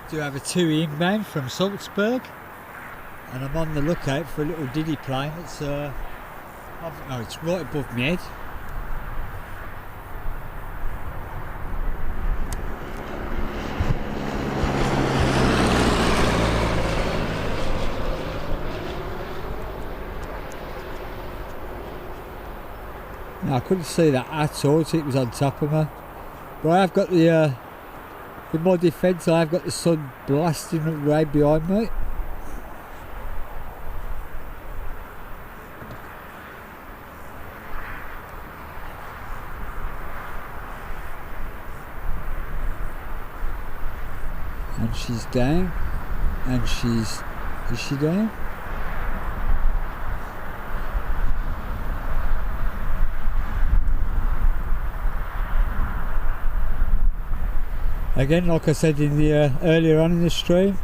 Speaker 1: Do have a 2 inbound from Salzburg, and I'm on the lookout for a little Diddy plane. It's it's right above my head. No, I couldn't see that at all. It was on top of me, but I have got the. In my defence, I have got the sun blasting right behind me. And she's down. And is she down? Again, like I said in the earlier on in the stream,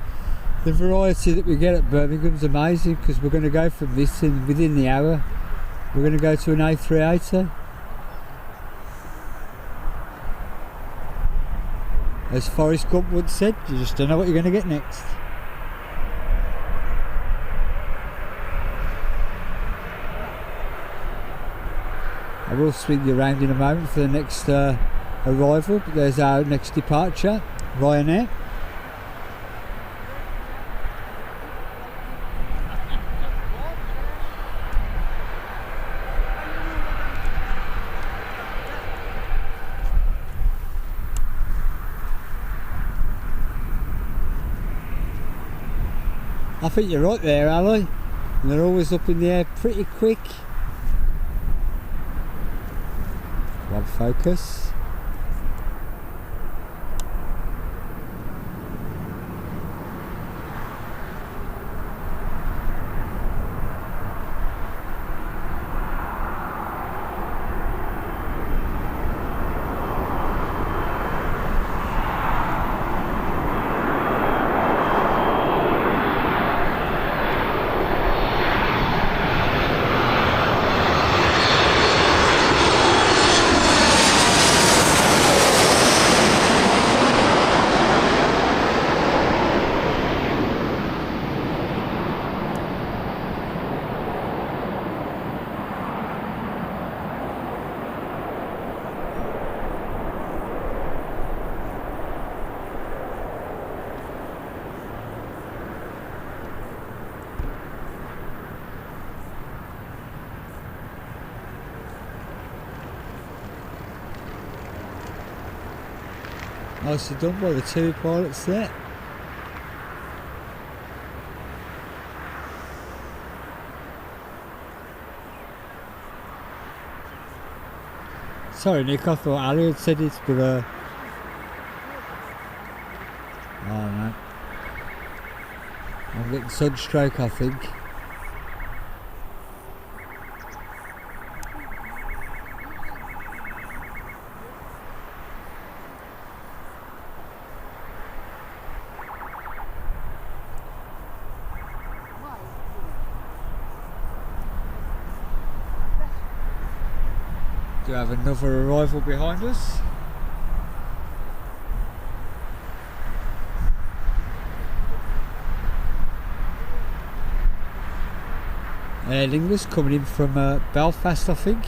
Speaker 1: the variety that we get at Birmingham is amazing, because we're going to go from this and within the hour we're going to go to an A380. As Forrest Gump once said, you just don't know what you're going to get next. I will swing you around in a moment for the next arrival, but there's our next departure, Ryanair. I think you're right there, Ali. They're always up in the air pretty quick. One focus. Nicely done by the two pilots there. Sorry Nick, I thought Ali had said it, but oh man, I'm getting sunstroke I think. Do have another arrival behind us. Aer Lingus coming in from Belfast I think.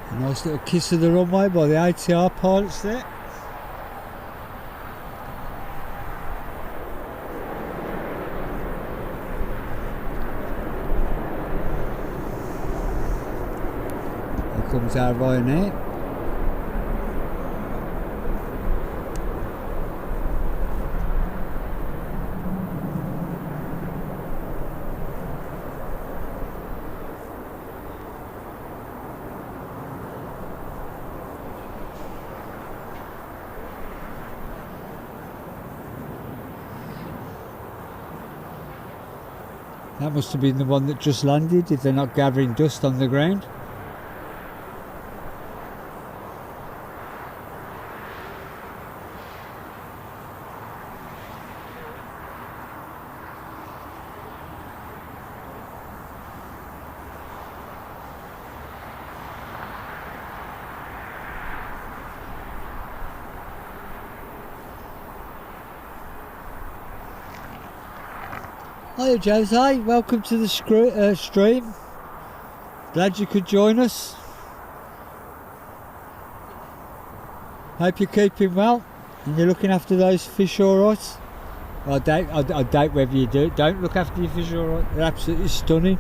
Speaker 1: A nice little kiss of the runway by the ATR pilots there. Here comes our Ryanair. That must have been the one that just landed if they're not gathering dust on the ground. Hiya Jose, welcome to the stream. Glad you could join us. Hope you're keeping well and you're looking after those fish alright. I doubt whether you do. Don't look after your fish alright. They're absolutely stunning.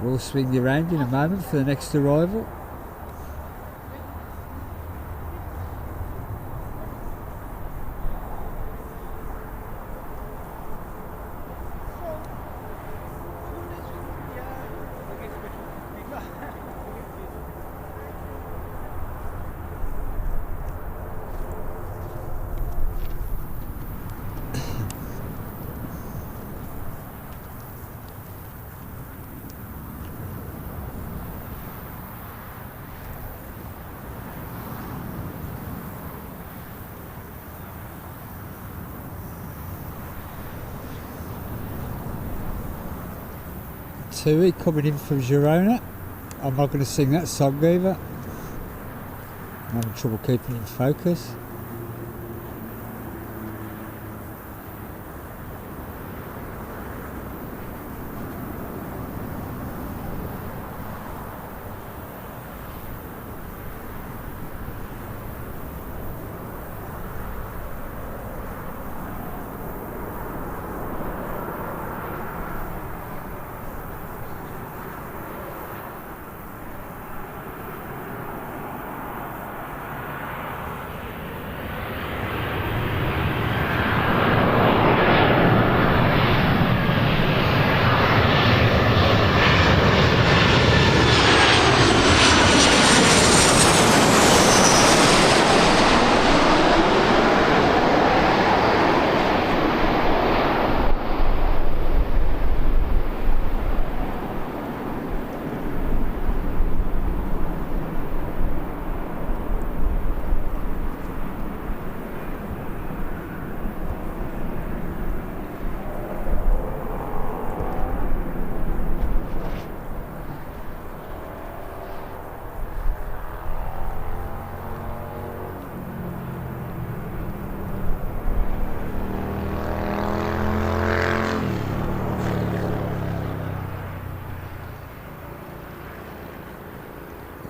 Speaker 1: We'll swing you around in a moment for the next arrival. Tui coming in from Girona. I'm not going to sing that song either. I'm having trouble keeping in focus.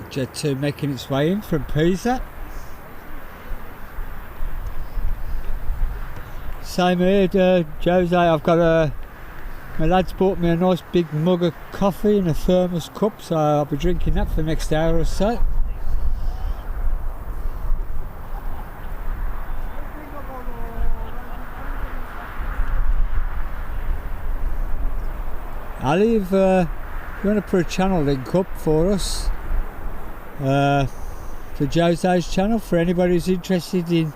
Speaker 1: Jet 2 making its way in from Pisa. Same here, Jose. I've got my lads bought me a nice big mug of coffee in a thermos cup, so I'll be drinking that for the next hour or so. Ali, if you want to put a channel link up for us, for Jose's channel, for anybody who's interested in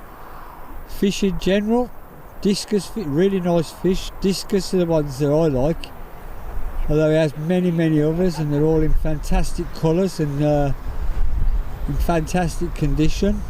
Speaker 1: fish in general. Discus, really nice fish. Discus are the ones that I like, although he has many others, and they're all in fantastic colours and in fantastic condition.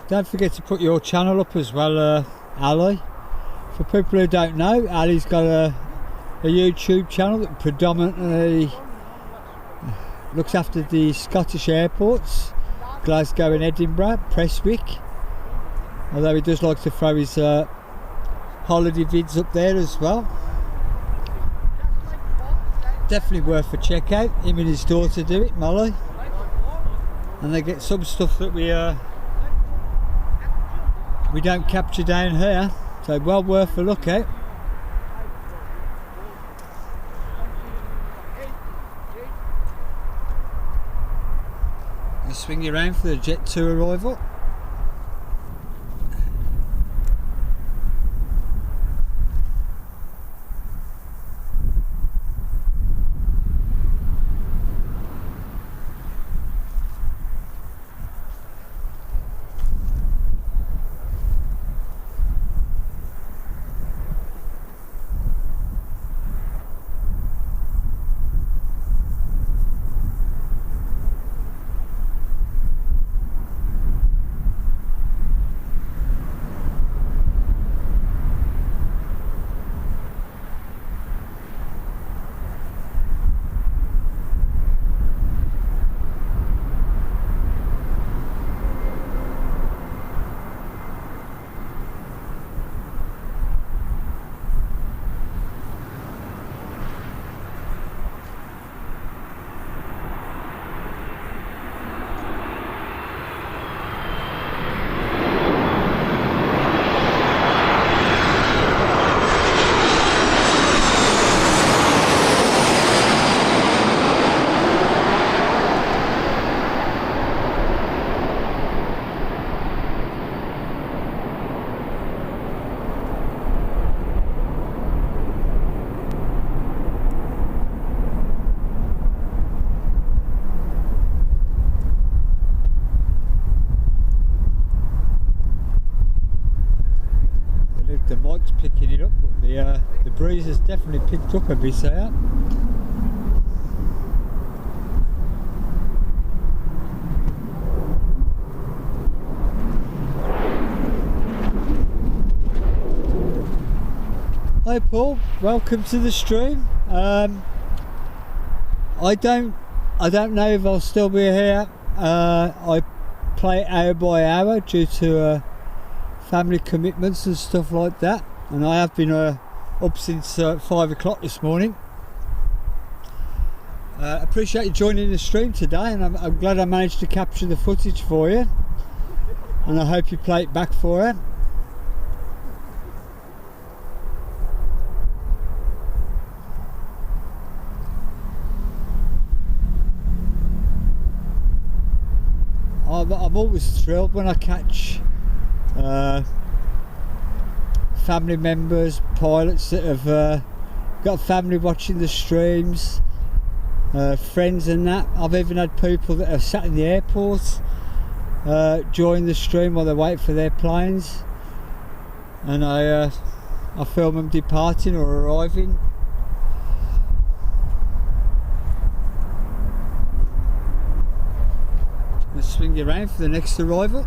Speaker 1: don't forget to put your channel up as well, Ali. For people who don't know, Ali's got a YouTube channel that predominantly looks after the Scottish airports, Glasgow and Edinburgh, Prestwick. Although he does like to throw his holiday vids up there as well. Definitely worth a check out. Him and his daughter do it, Molly, and they get some stuff that we don't capture down here, so well worth a look at. I'll swing you around for the Jet 2 arrival. The mic's picking it up, but the breeze has definitely picked up a bit here. Hi Paul, welcome to the stream. I don't know if I'll still be here. I play it hour by hour due to family commitments and stuff like that, and I have been up since 5 o'clock this morning. Appreciate you joining the stream today, and I'm glad I managed to capture the footage for you, and I hope you play it back for her. I'm always thrilled when I catch family members, pilots that have got family watching the streams, friends and that. I've even had people that have sat in the airport join the stream while they wait for their planes, and I film them departing or arriving. Let's swing you around for the next arrival.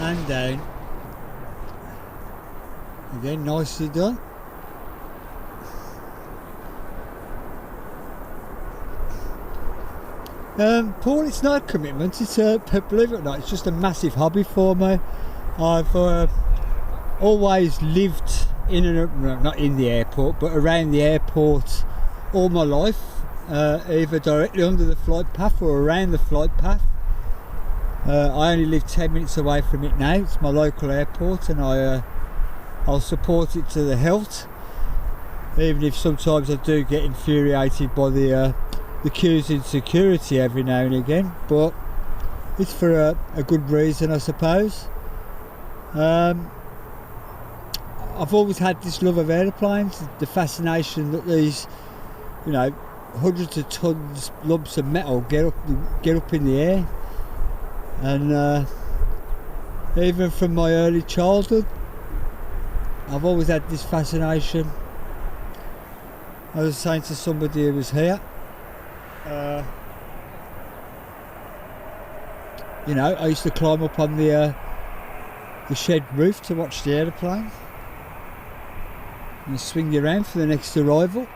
Speaker 1: And down. Again, nicely done. Paul, it's not a commitment, it's believe it or not, it's just a massive hobby for me. I've always lived in and not in the airport, but around the airport all my life, either directly under the flight path or around the flight path. I only live 10 minutes away from it now. It's my local airport, and I'll support it to the hilt, even if sometimes I do get infuriated by the queues in security every now and again, but it's for a good reason, I suppose. I've always had this love of aeroplanes, the fascination that these, you know, hundreds of tons lumps of metal get up in the air. And even from my early childhood, I've always had this fascination. I was saying to somebody who was here, you know, I used to climb up on the shed roof to watch the aeroplane and swing you around for the next arrival.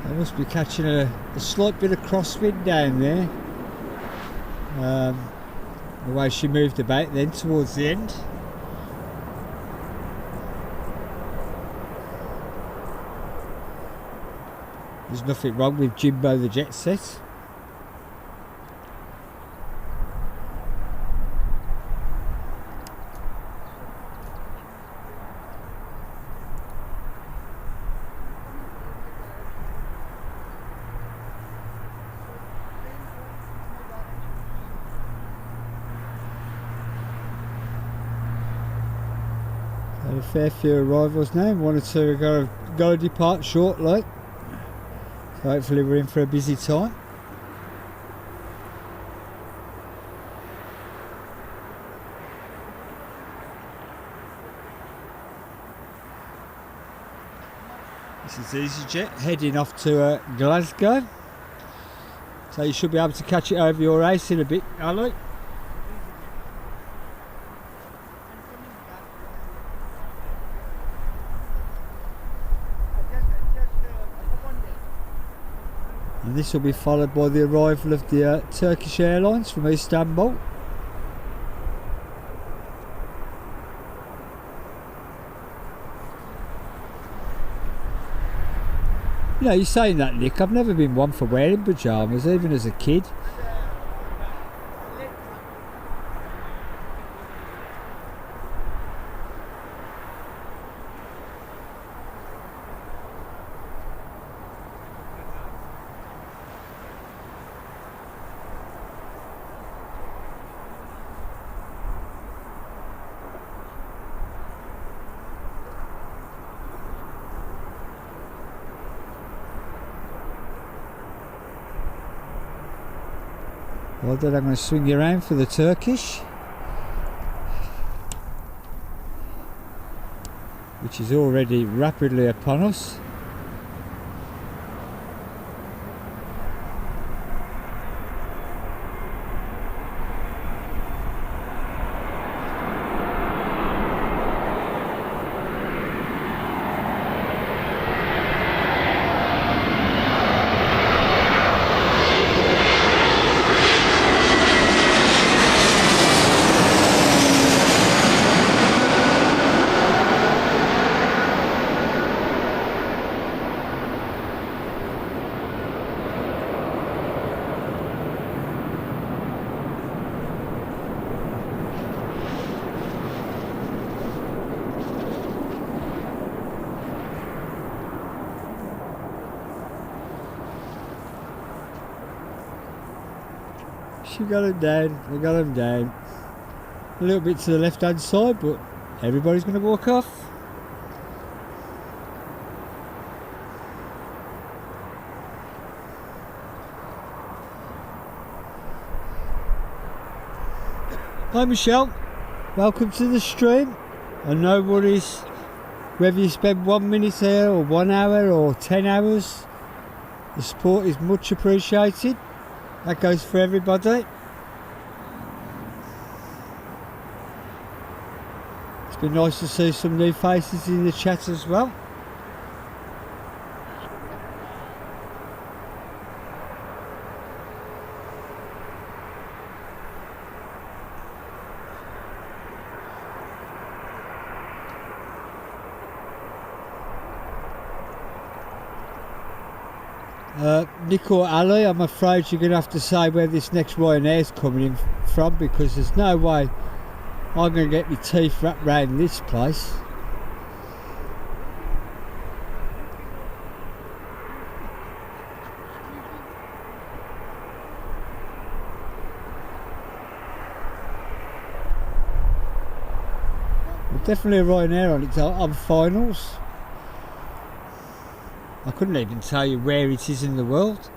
Speaker 1: I must be catching a slight bit of crosswind down there. The way she moved about then towards the end. There's nothing wrong with Jimbo the jet set. A fair few arrivals now, one or two are going to depart shortly, so hopefully we're in for a busy time. This is EasyJet heading off to Glasgow, so you should be able to catch it over your house in a bit, Ali. And this will be followed by the arrival of the Turkish Airlines from Istanbul. You know, you're saying that, Nick, I've never been one for wearing pyjamas, even as a kid. Well, then I'm going to swing you around for the Turkish, which is already rapidly upon us. She got him down. They got him down. A little bit to the left-hand side, but everybody's going to walk off. Hi Michelle, welcome to the stream. And no worries whether you spend 1 minute here or 1 hour or 10 hours. The support is much appreciated. That goes for everybody. It's been nice to see some new faces in the chat as well. Nick or Ali, I'm afraid you're going to have to say where this next Ryanair's coming in from, because there's no way I'm going to get my teeth wrapped around this place. There's definitely a Ryanair on it on finals. I couldn't even tell you where it is in the world.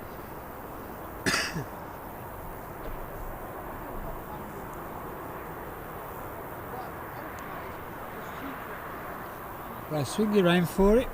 Speaker 1: I'll swing you around for it.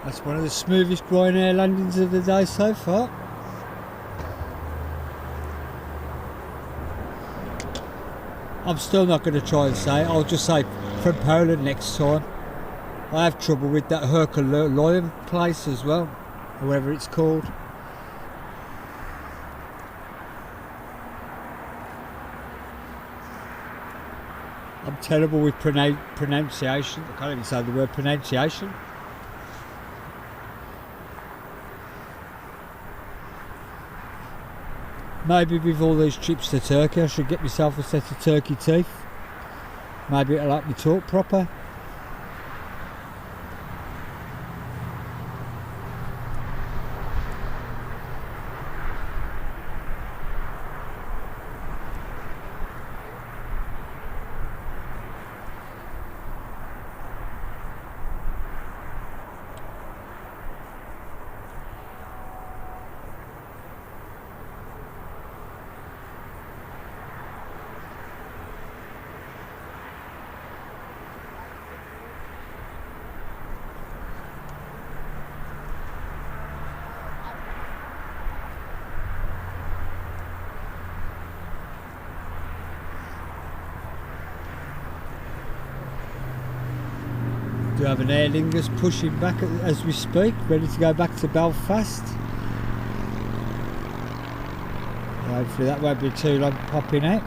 Speaker 1: That's one of the smoothest Ryanair landings of the day so far. I'm still not going to try and say it. I'll just say from Poland next time. I have trouble with that Herculoian place as well, whatever it's called. I'm terrible with pronunciation. I can't even say the word pronunciation. Maybe with all these trips to Turkey I should get myself a set of turkey teeth. Maybe it'll help me talk proper. Do have an Aer Lingus pushing back as we speak, ready to go back to Belfast. Hopefully that won't be too long popping out.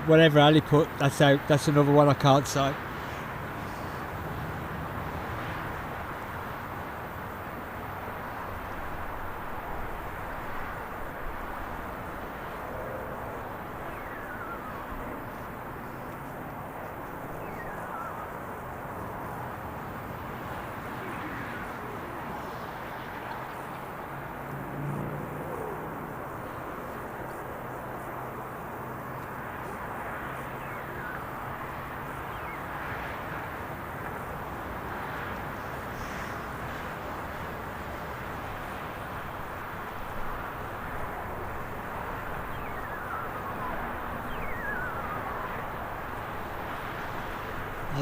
Speaker 1: Whatever Ali put, that's out. That's another one I can't say.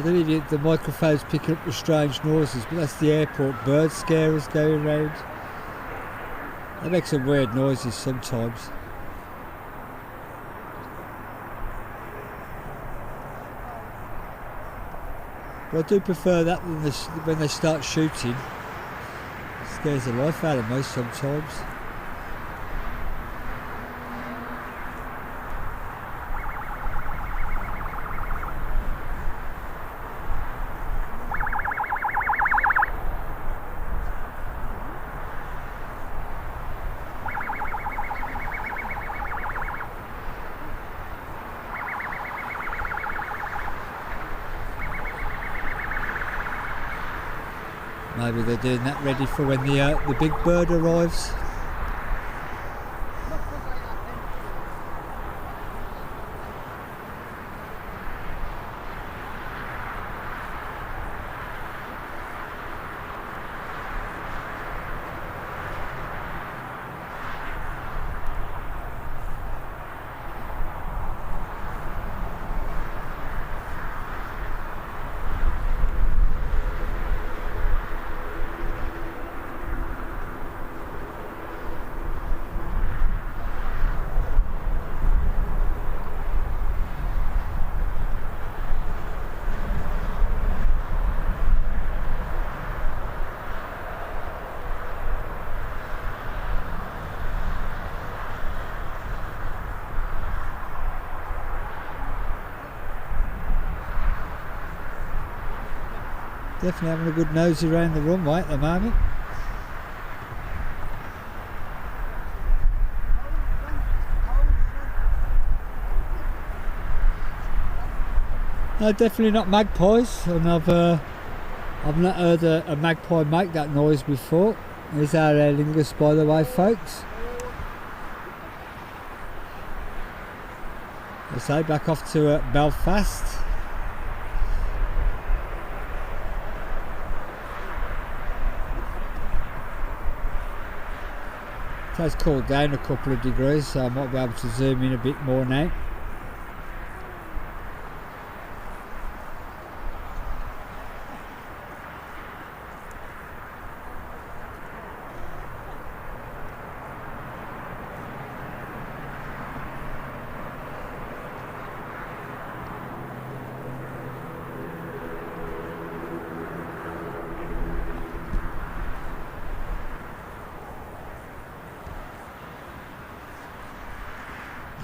Speaker 1: don't know if the microphone's picking up the strange noises, but that's the airport bird scarers going round. They make some weird noises sometimes. But I do prefer that than when they start shooting. It scares the life out of me sometimes. Maybe they're doing that ready for when the big bird arrives. Definitely having a good nosy around the runway at the moment. No, definitely not magpies, and I've not heard a magpie make that noise before. There's our Aer Lingus, by the way, folks. I say back off to Belfast. It has cooled down a couple of degrees, so I might be able to zoom in a bit more now.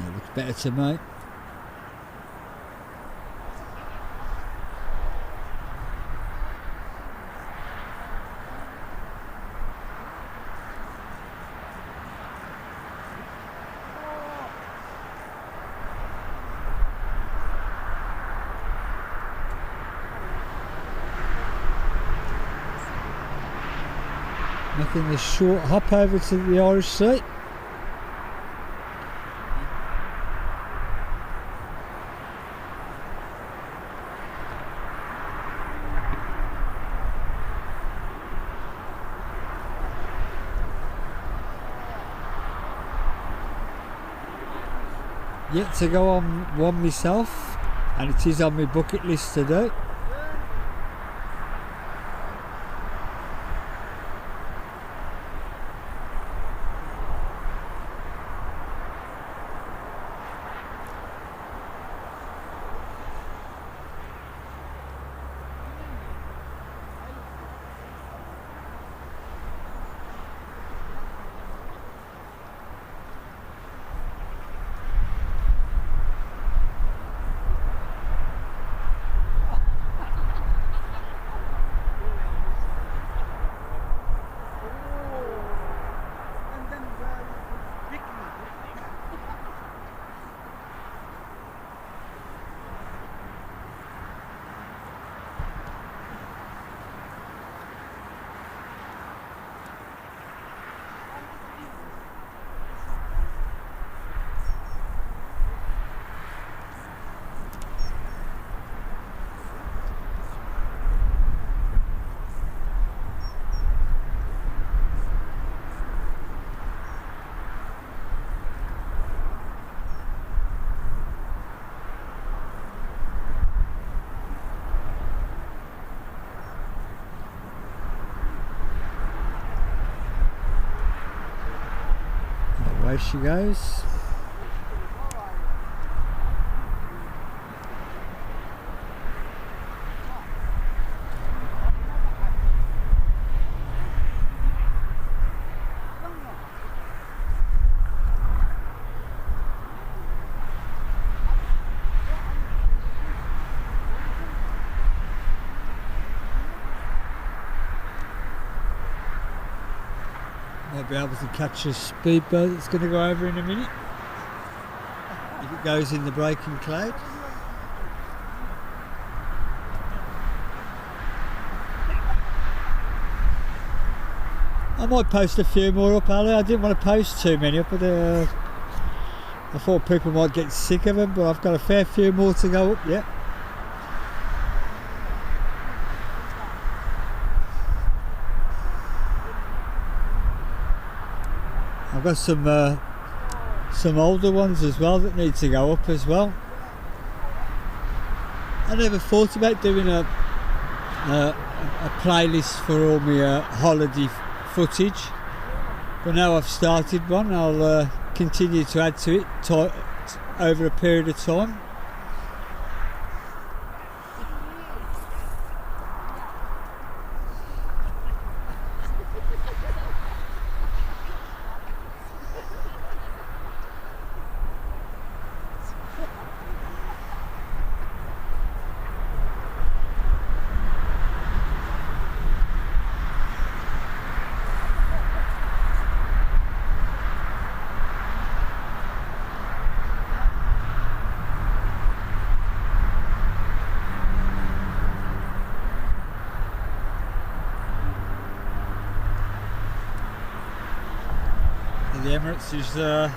Speaker 1: It looks better to me. Making this short hop over to the Irish Sea. Yet to go on one myself, and it is on my bucket list to do. Away she goes. Might be able to catch a speedboat that's going to go over in a minute if it goes in the breaking cloud. I might post a few more up, Ali. I didn't want to post too many up, but I thought people might get sick of them, but I've got a fair few more to go up yet. I've got some older ones as well that need to go up as well. I never thought about doing a playlist for all my holiday footage, but now I've started one. I'll continue to add to it over a period of time. The Emirates is a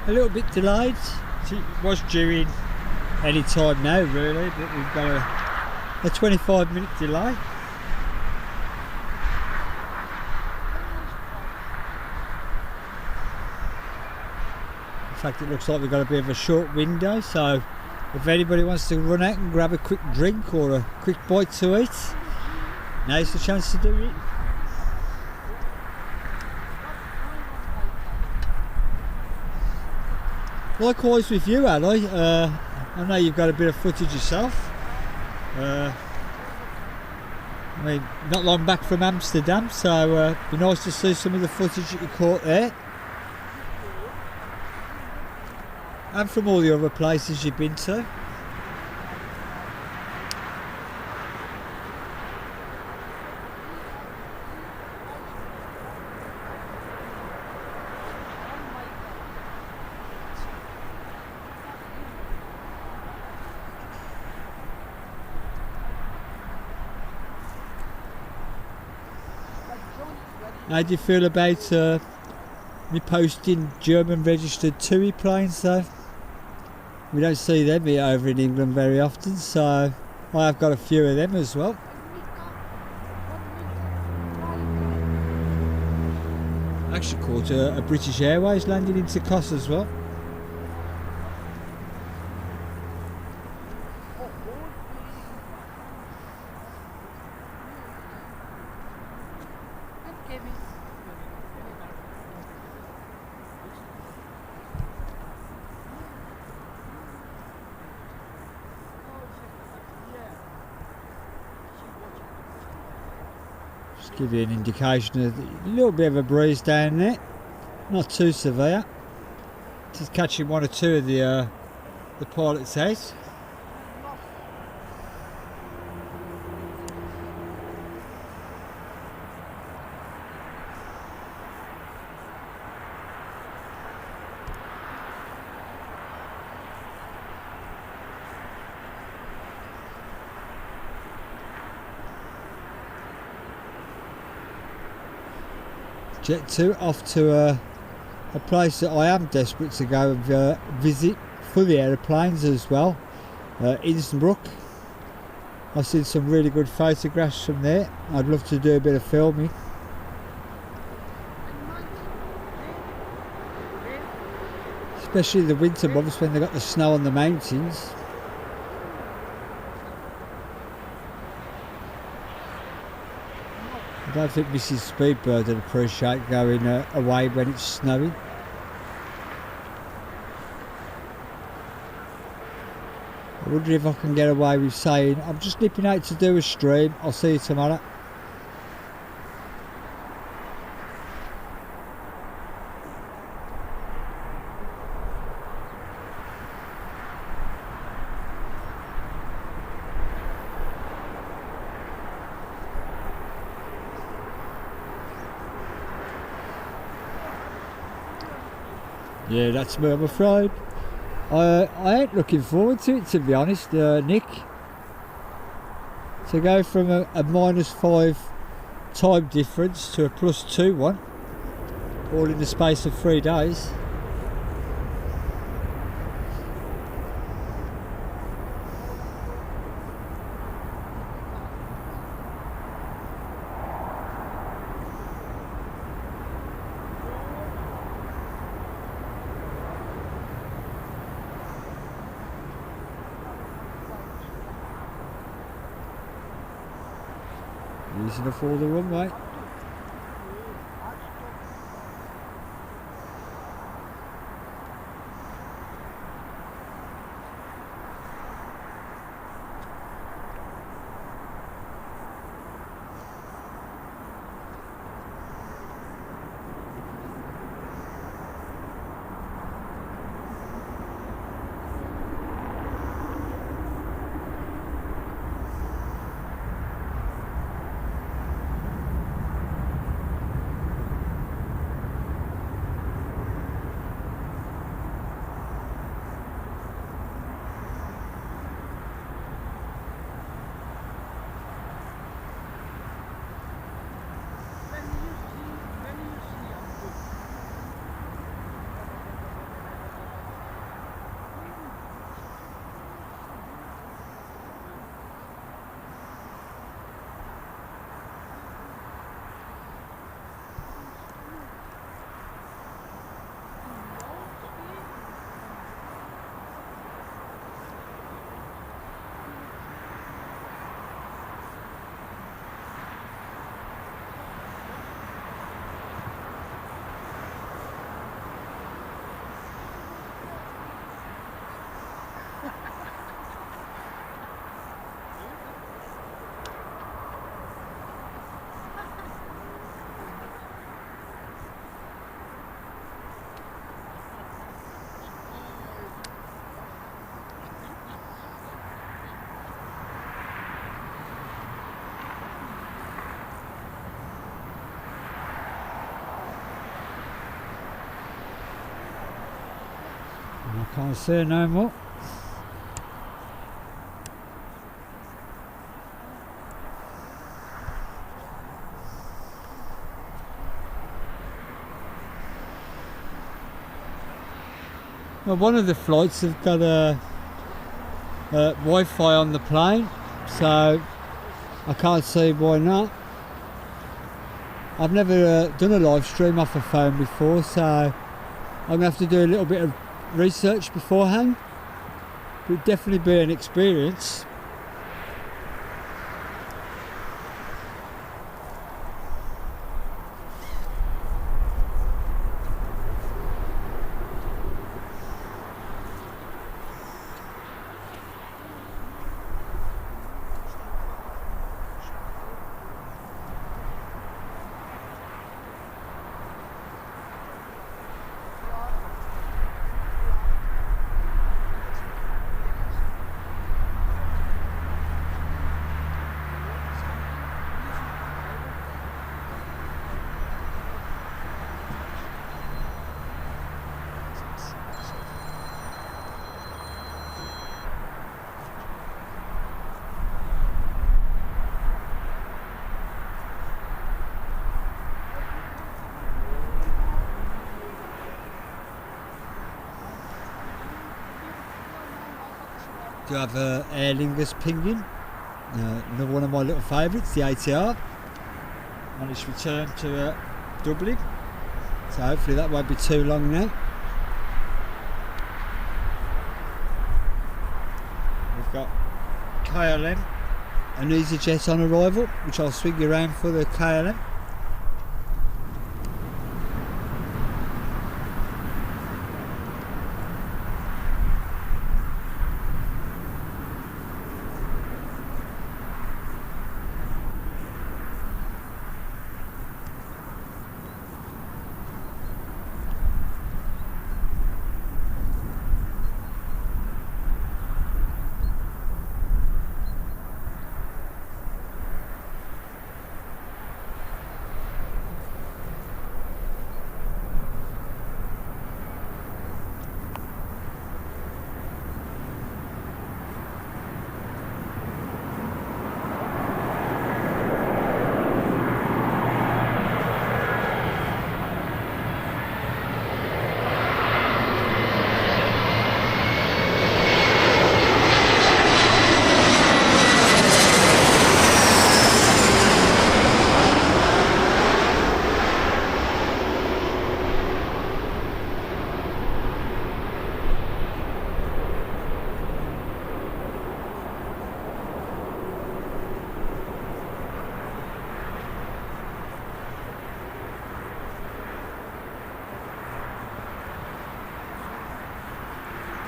Speaker 1: little bit delayed. It was due in any time now really, but we've got a 25-minute delay. In fact, it looks like we've got a bit of a short window, so if anybody wants to run out and grab a quick drink or a quick bite to eat, now's the chance to do it. Likewise with you, Ali. I know you've got a bit of footage yourself. I mean, not long back from Amsterdam, so it'd be nice to see some of the footage that you caught there. And from all the other places you've been to. How do you feel about me posting German registered TUI planes though? We don't see them here over in England very often, so I have got a few of them as well. I actually caught a British Airways landing into Kos as well. Just give you an indication of a little bit of a breeze down there, not too severe. Just catching one or two of the pilot's heads. Jet 2 off to a place that I am desperate to go and visit for the aeroplanes as well, Innsbruck. I've seen some really good photographs from there. I'd love to do a bit of filming. Especially in the winter months when they've got the snow on the mountains. I don't think Mrs. Speedbird would appreciate going away when it's snowing. wonder if I can get away with saying I'm just nipping out to do a stream. I'll see you tomorrow. Yeah, that's me, I'm afraid. I ain't looking forward to it, to be honest, Nick. To go from a -5 time difference to a +2 one, all in the space of 3 days. Using up all the runway. I can't say no more. Well, one of the flights have got a Wi-Fi on the plane, so I can't see why not. I've never done a live stream off a phone before, so I'm going to have to do a little bit of research beforehand. It would definitely be an experience. Do have Aer Lingus pinging, another one of my little favourites, the ATR, on its return to Dublin, so hopefully that won't be too long now. We've got KLM and EasyJet on arrival, which I'll swing you around for the KLM.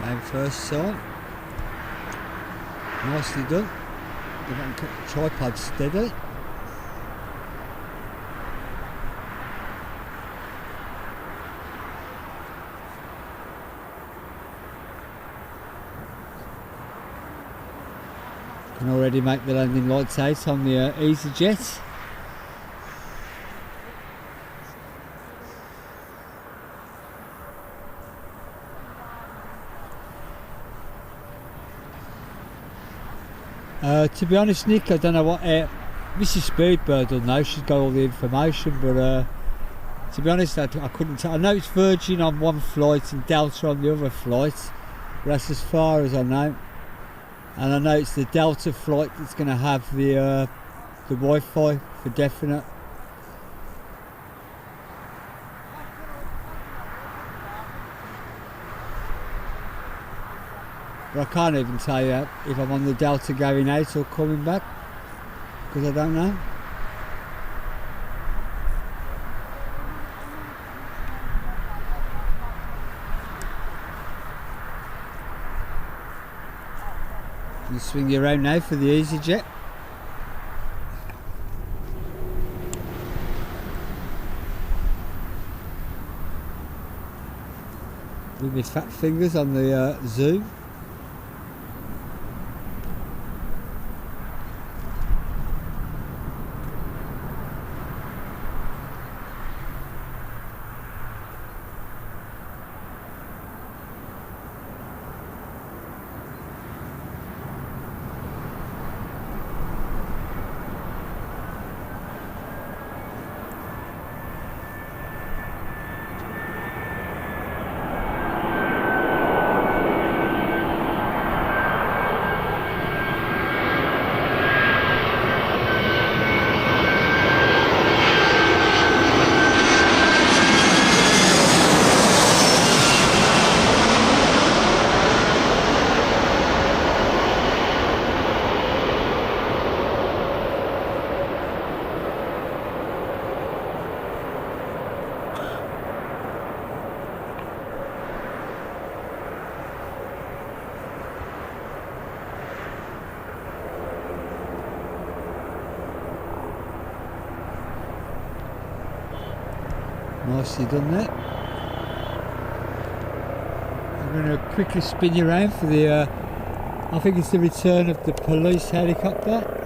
Speaker 1: And first sign. Nicely done. They want to keep the tripod steady. Can already make the landing lights out on the EasyJet. To be honest, Nick, I don't know what Mrs. Speedbird will know. She's got all the information, but to be honest, I couldn't tell. I know it's Virgin on one flight and Delta on the other flight, but that's as far as I know. And I know it's the Delta flight that's going to have the Wi-Fi for definite. But I can't even tell you if I'm on the Delta going out or coming back, because I don't know. You swing you around now for the EasyJet. With my fat fingers on the zoom. Nicely done that. I'm going to quickly spin you around for the, I think it's the return of the police helicopter.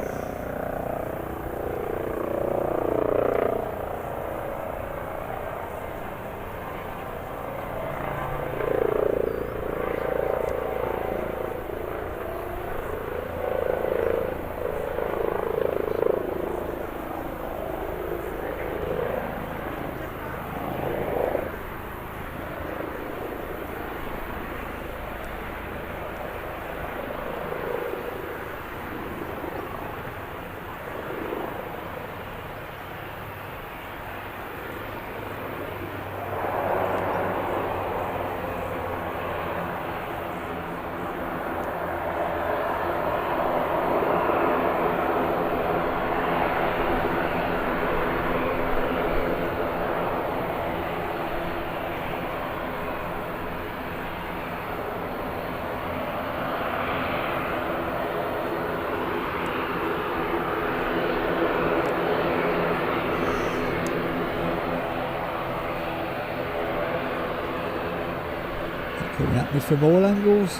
Speaker 1: Coming at me from all angles.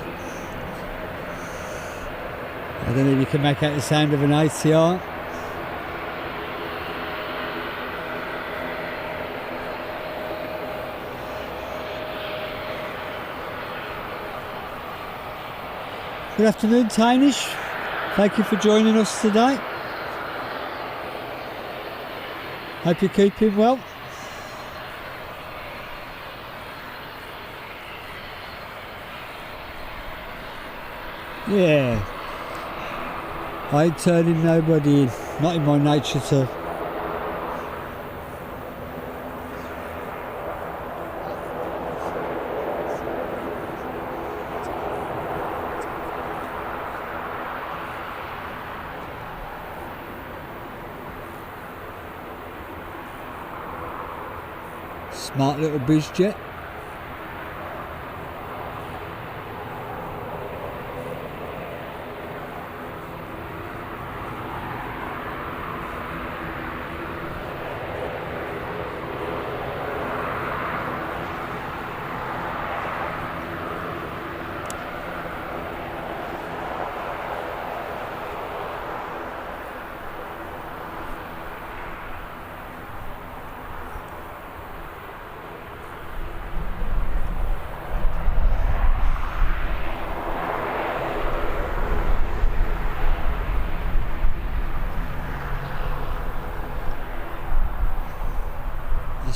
Speaker 1: I don't know if you can make out the sound of an ATR. Good afternoon, Tynish. Thank you for joining us today. Hope you're keeping well. Yeah, I ain't turning nobody in, not in my nature to. Smart little biz jet.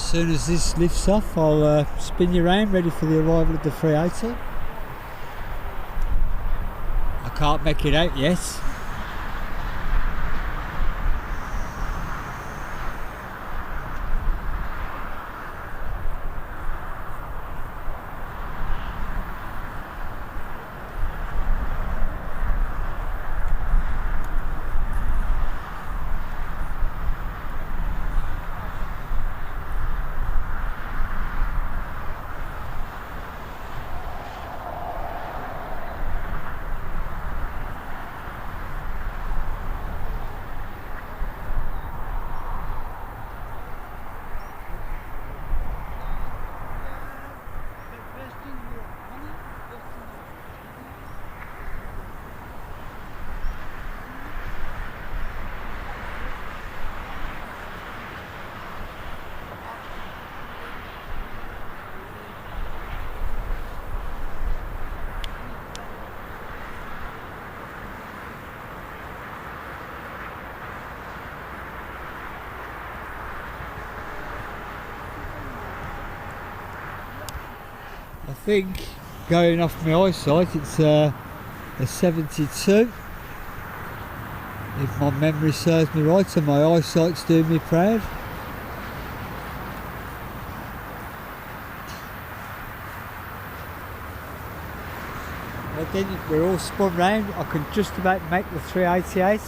Speaker 1: As soon as this lifts off, I'll spin you around, ready for the arrival of the 380. I can't make it out yet. I think, going off my eyesight, it's a 72. If my memory serves me right, and my eyesight's doing me proud. Again, we're all spun round. I can just about make the 388.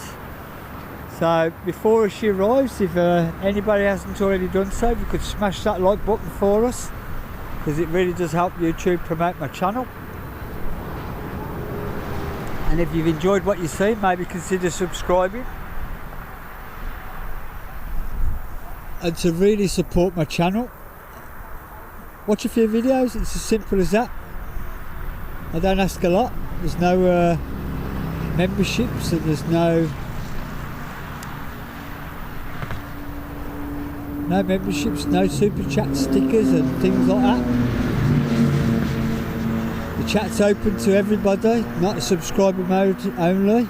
Speaker 1: So before she arrives, if anybody hasn't already done so, if you could smash that like button for us, because it really does help YouTube promote my channel. And if you've enjoyed what you see, maybe consider subscribing. And to really support my channel, watch a few videos. It's as simple as that. I don't ask a lot. There's no memberships, and there's no memberships, no super chat stickers and things like that. The chat's open to everybody, not subscriber mode only,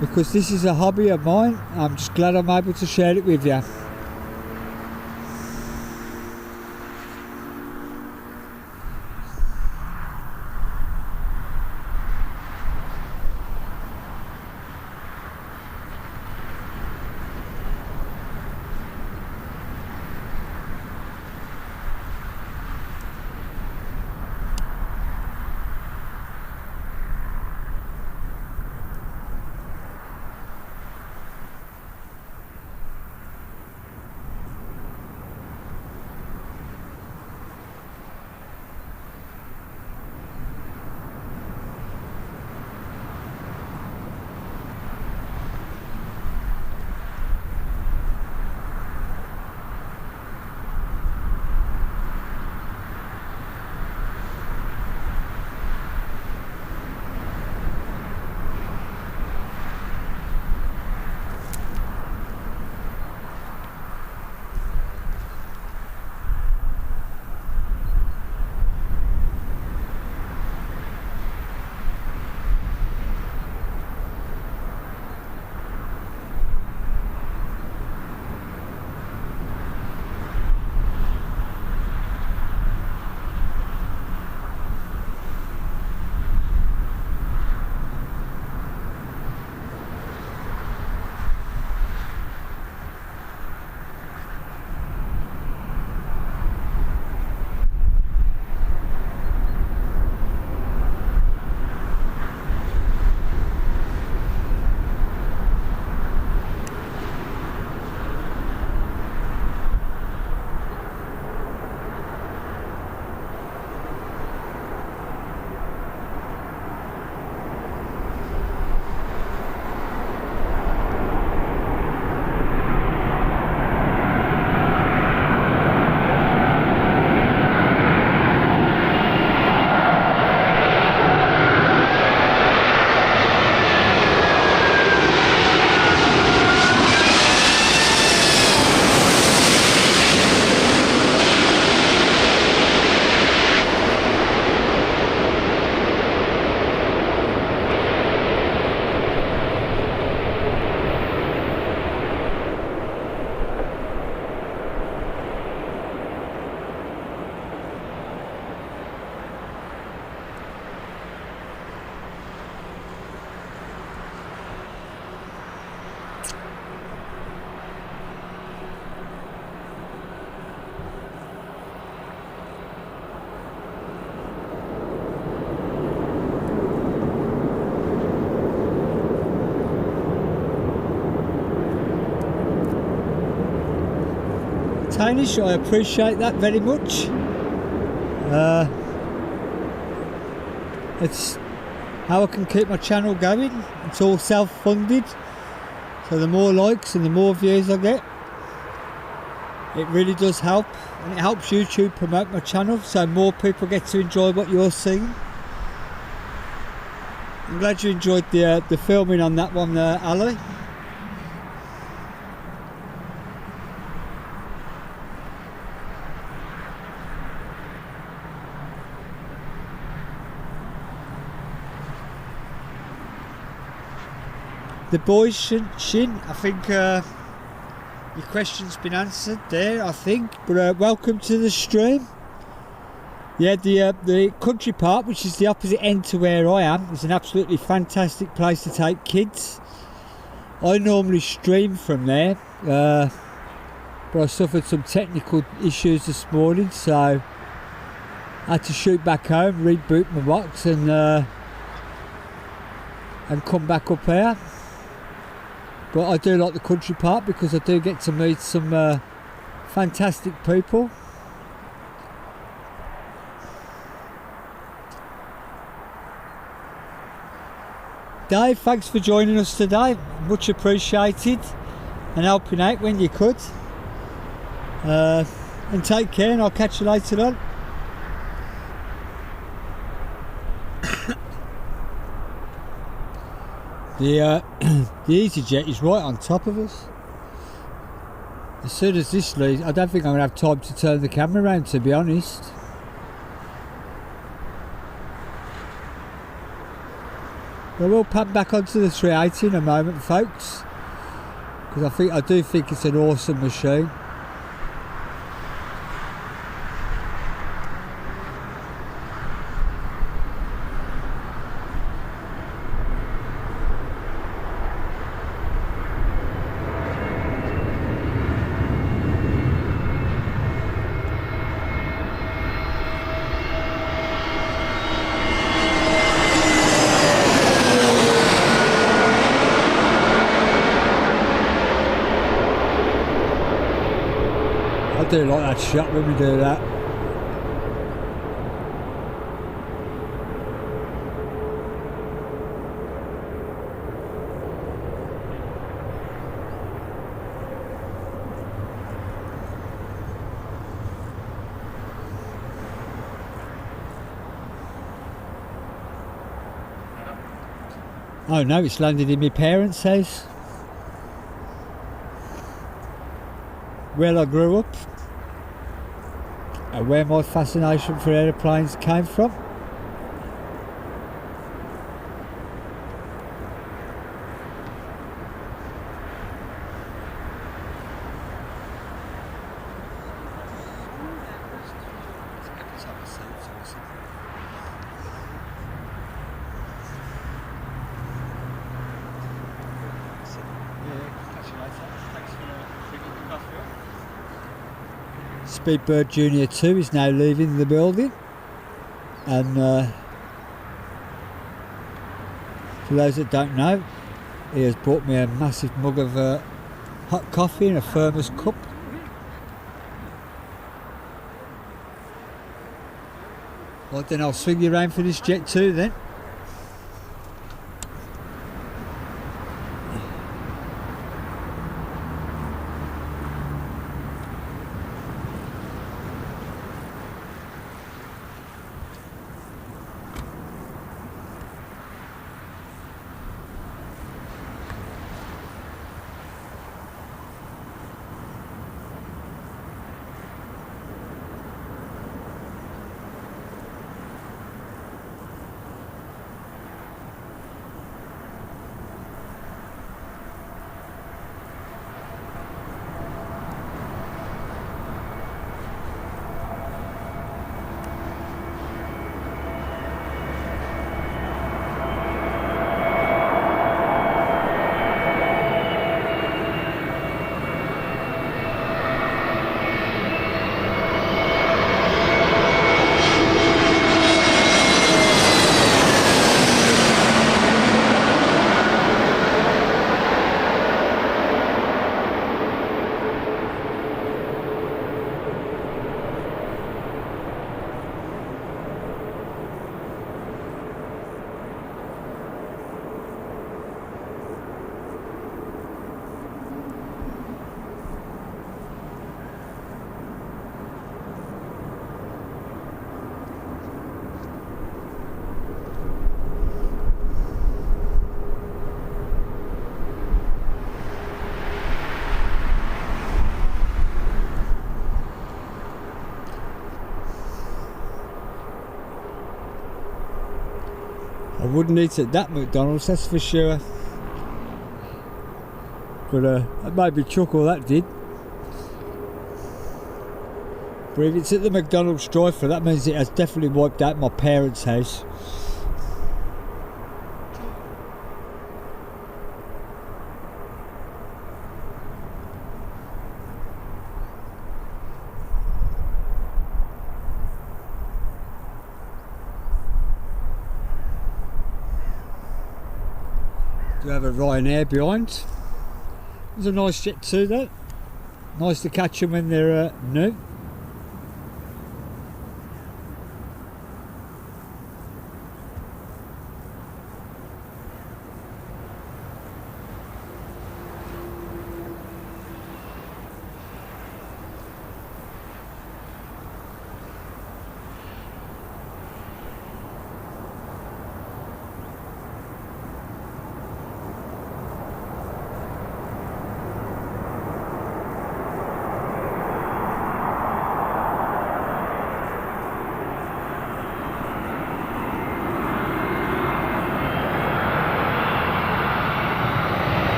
Speaker 1: because this is a hobby of mine. I'm just glad I'm able to share it with you. Hamish. I appreciate that very much. It's how I can keep my channel going. It's all self-funded, so the more likes and the more views I get, it really does help, and it helps YouTube promote my channel so more people get to enjoy what you're seeing. I'm glad you enjoyed the filming on that one there, Ali. The boys, Shin, I think your question's been answered there, I think. But welcome to the stream. Yeah, the country park, which is the opposite end to where I am, is an absolutely fantastic place to take kids. I normally stream from there, but I suffered some technical issues this morning, so I had to shoot back home, reboot my box, and come back up here. But I do like the country park because I do get to meet some fantastic people. Dave, thanks for joining us today. Much appreciated, and helping out when you could. And take care, and I'll catch you later on. The EasyJet is right on top of us. As soon as this leaves, I don't think I'm going to have time to turn the camera around, to be honest. But we'll pan back onto the 380 in a moment, folks, because I do think it's an awesome machine. I do like that shot when we do that. Oh no, it's landed in my parents' house, where I grew up and where my fascination for aeroplanes came from. Speedbird Junior 2 is now leaving the building, and for those that don't know, he has brought me a massive mug of hot coffee in a thermos cup. Well, then I'll swing you around for this Jet 2 then. wouldn't eat at that McDonald's, that's for sure. But it made me chuckle, that did. But if it's at the McDonald's drive-thru, that means it has definitely wiped out my parents' house. Do have a Ryanair behind. It was a nice jet too, that. Nice to catch them when they're new.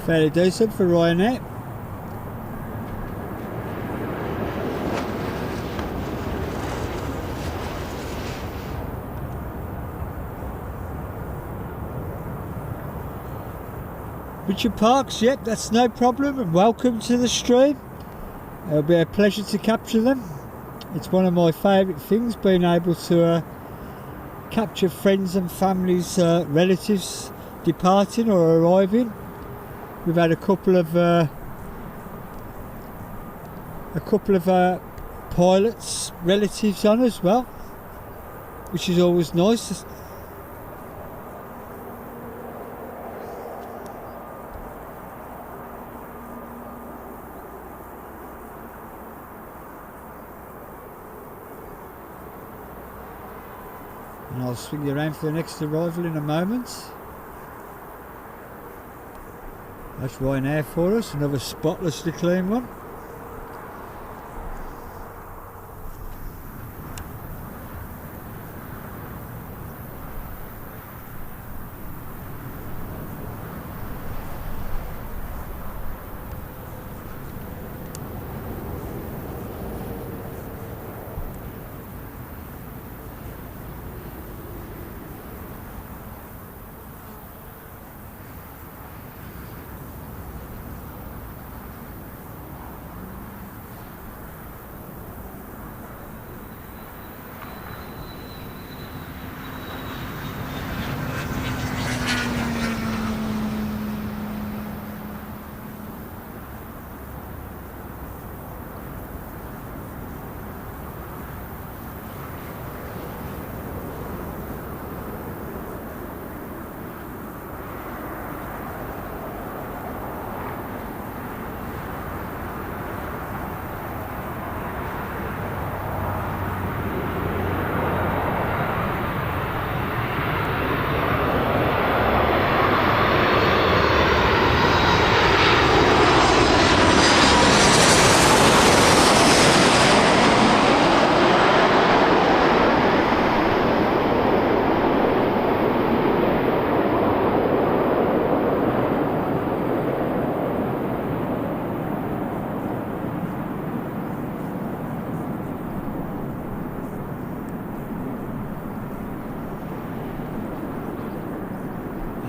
Speaker 1: Fairly decent for Ryanair. Richard Parks, yep, that's no problem, and welcome to the stream. It'll be a pleasure to capture them. It's one of my favourite things, being able to capture friends and families, relatives departing or arriving. We've had a couple of pilots, relatives on as well, which is always nice. And I'll swing you around for the next arrival in a moment. That's Ryanair for us, another spotlessly clean one.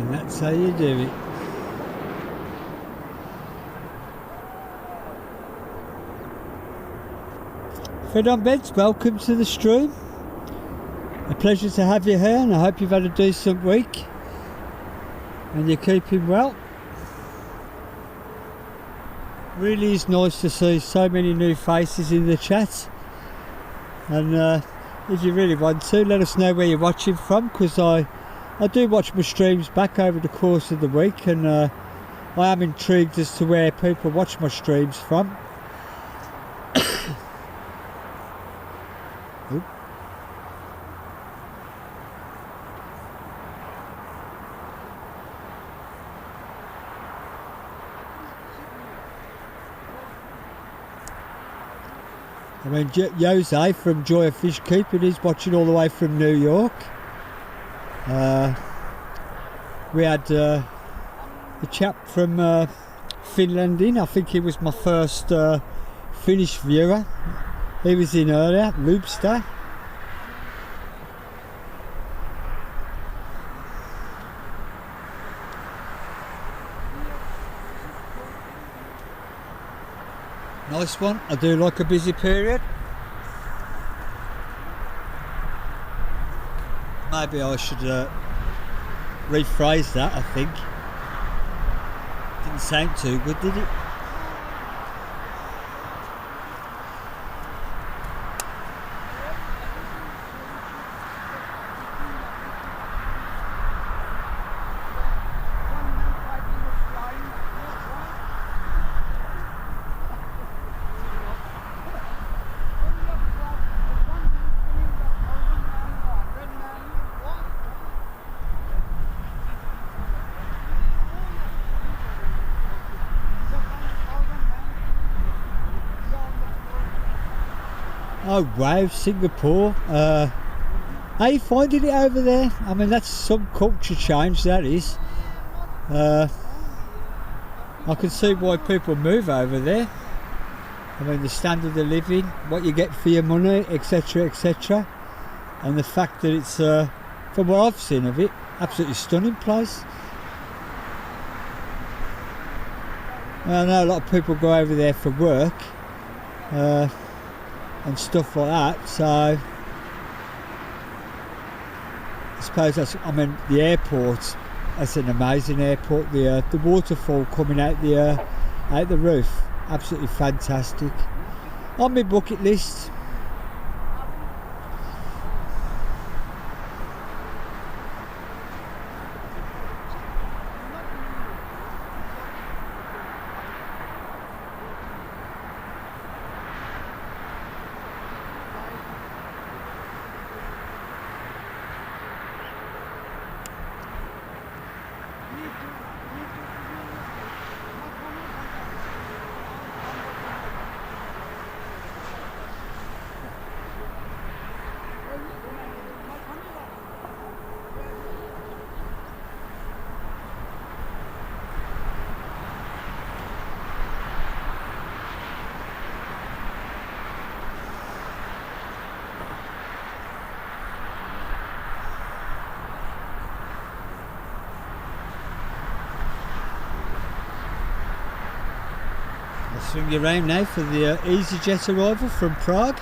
Speaker 1: And that's how you do it. Fred on Beds, welcome to the stream. A pleasure to have you here, and I hope you've had a decent week and you're keeping well. Really is nice to see so many new faces in the chat, and if you really want to, let us know where you're watching from, because I I do watch my streams back over the course of the week, and I am intrigued as to where people watch my streams from. Oop. I mean, Jose from Joy of Fish Keeping is watching all the way from New York. We had a chap from Finland in. I think he was my first Finnish viewer. He was in earlier, Lubster. Nice one. I do like a busy period. Maybe I should rephrase that, I think. Didn't sound too good, did it? Oh wow, Singapore. How are you finding it over there? I mean, that's some culture change, that is. I can see why people move over there. I mean, the standard of living, what you get for your money, etc, etc. And the fact that it's, from what I've seen of it, absolutely stunning place. I know a lot of people go over there for work. And stuff like that, so I suppose that's, I mean, the airport, that's an amazing airport. The waterfall coming out the roof, absolutely fantastic. On my bucket list. Swing you around now for the EasyJet arrival from Prague.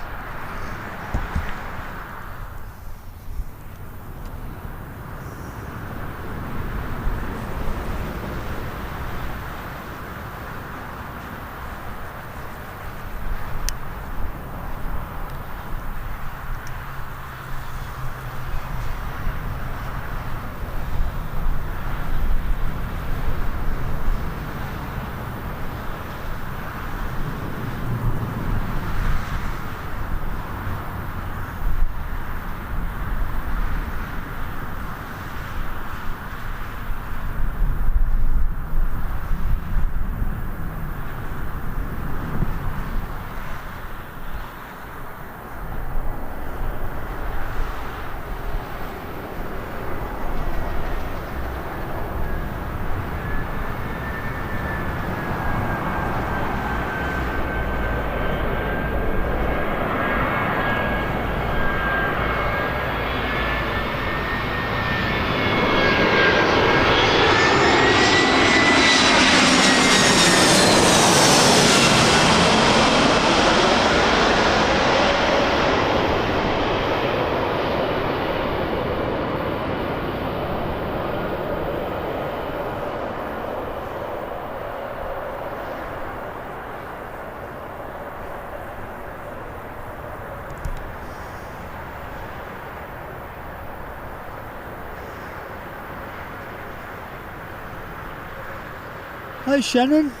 Speaker 1: Hi Shannon.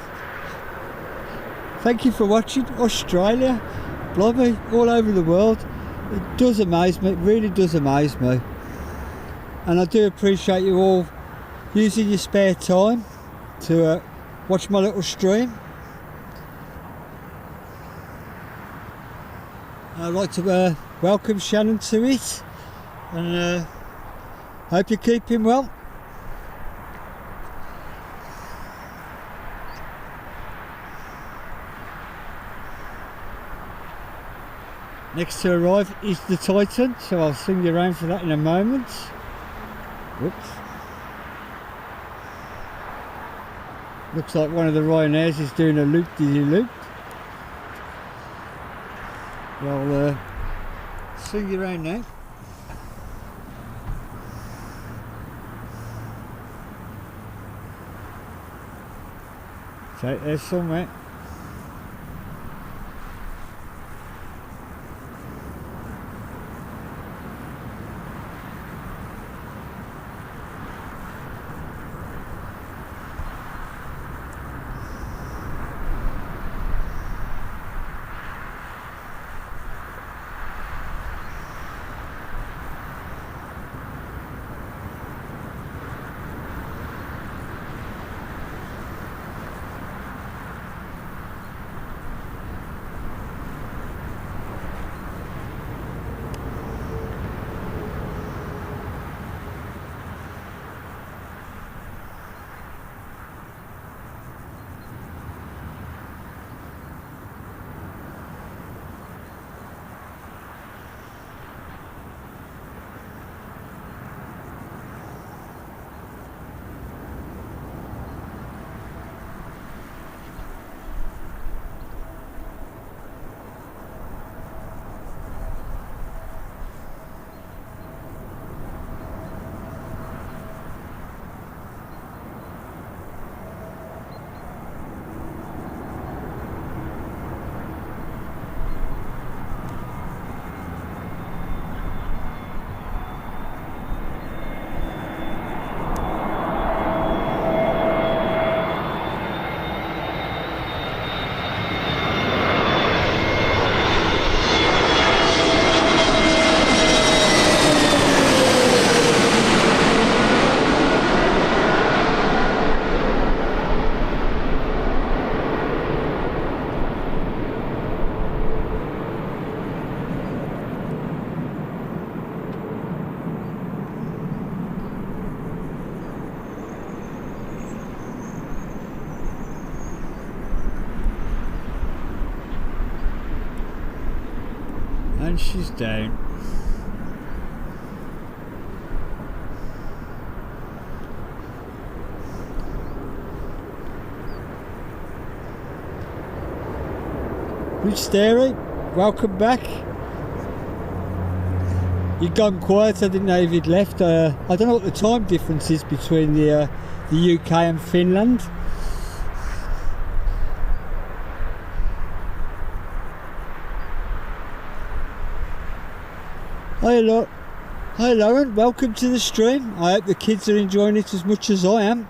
Speaker 1: Thank you for watching. Australia, blimey, all over the world. It does amaze me, it really does amaze me. And I do appreciate you all using your spare time to watch my little stream. I'd like to welcome Shannon to it, and hope you're keeping well. Next to arrive is the Titan, so I'll swing you around for that in a moment. Whoops. Looks like one of the Ryanairs is doing a loop-de-loop. I'll swing you around now. So there's somewhere. And she's down. Rich Sterry, welcome back. You'd gone quiet, I didn't know if you'd left. I don't know what the time difference is between the UK and Finland. Hi Lauren, welcome to the stream. I hope the kids are enjoying it as much as I am.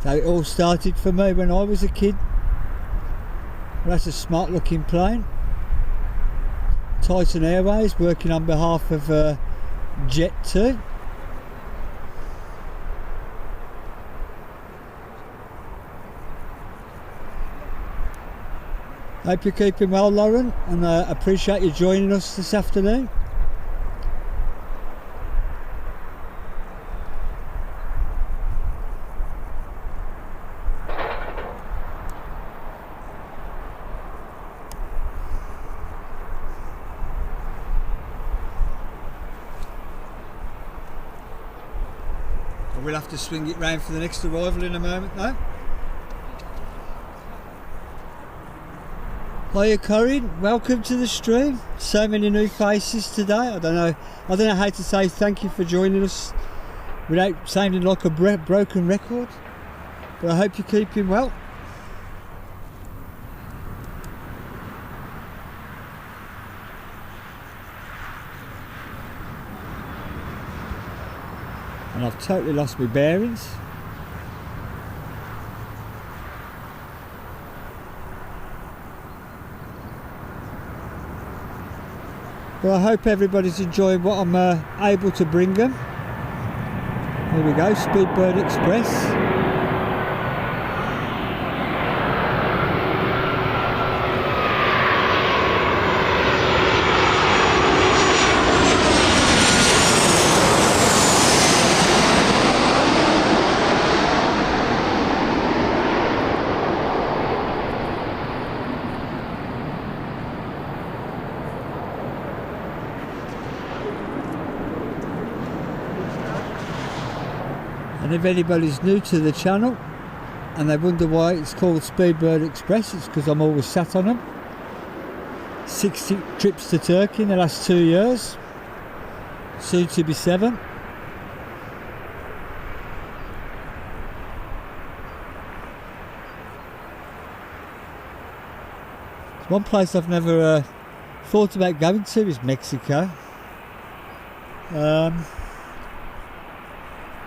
Speaker 1: So it all started for me when I was a kid. Well, that's a smart looking plane. Titan Airways, working on behalf of Jet 2. Hope you're keeping well, Lauren, and appreciate you joining us this afternoon. We'll have to swing it round for the next arrival in a moment now. Hiya Corinne, welcome to the stream. So many new faces today. I don't know how to say thank you for joining us without sounding like a broken record, but I hope you're keeping well. totally lost my bearings. Well, I hope everybody's enjoying what I'm able to bring them. Here we go, Speedbird Express. And if anybody's new to the channel and they wonder why it's called Speedbird Express, it's because I'm always sat on them. 60 trips to Turkey in the last 2 years, soon to be 7. One place I've never thought about going to is Mexico.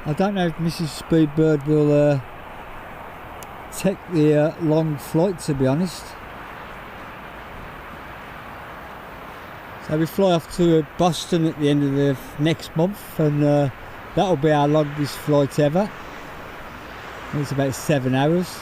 Speaker 1: I don't know if Mrs. Speedbird will take the long flight, to be honest. So we fly off to Boston at the end of the next month, and that'll be our longest flight ever. It's about 7 hours.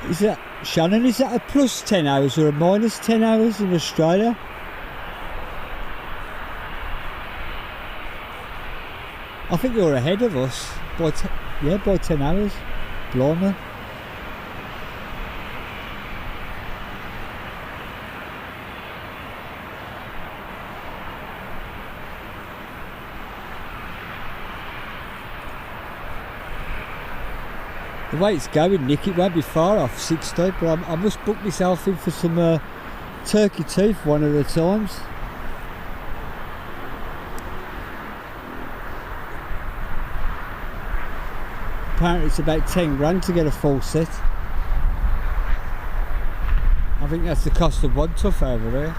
Speaker 1: Is that, Shannon, is that a plus 10 hours or a minus 10 hours in Australia? I think you're ahead of us by by 10 hours. Blimey. The way it's going, Nick, it won't be far off 60, but I must book myself in for some turkey teeth one of the times. Apparently it's about 10 grand to get a full set. I think that's the cost of one tooth over there.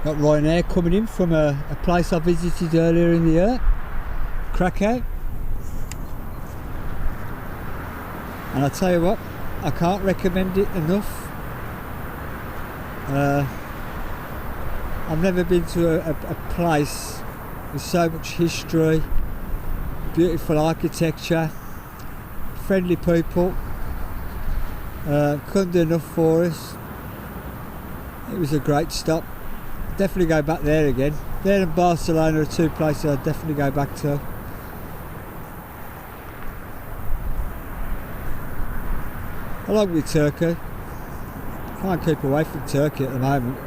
Speaker 1: Got Ryanair coming in from a place I visited earlier in the year, Krakow. And I tell you what, I can't recommend it enough. I've never been to a place with so much history, beautiful architecture, friendly people. Couldn't do enough for us. It was a great stop. Definitely go back there again. There and Barcelona are two places I'd definitely go back to. I like with Turkey. Can't keep away from Turkey at the moment.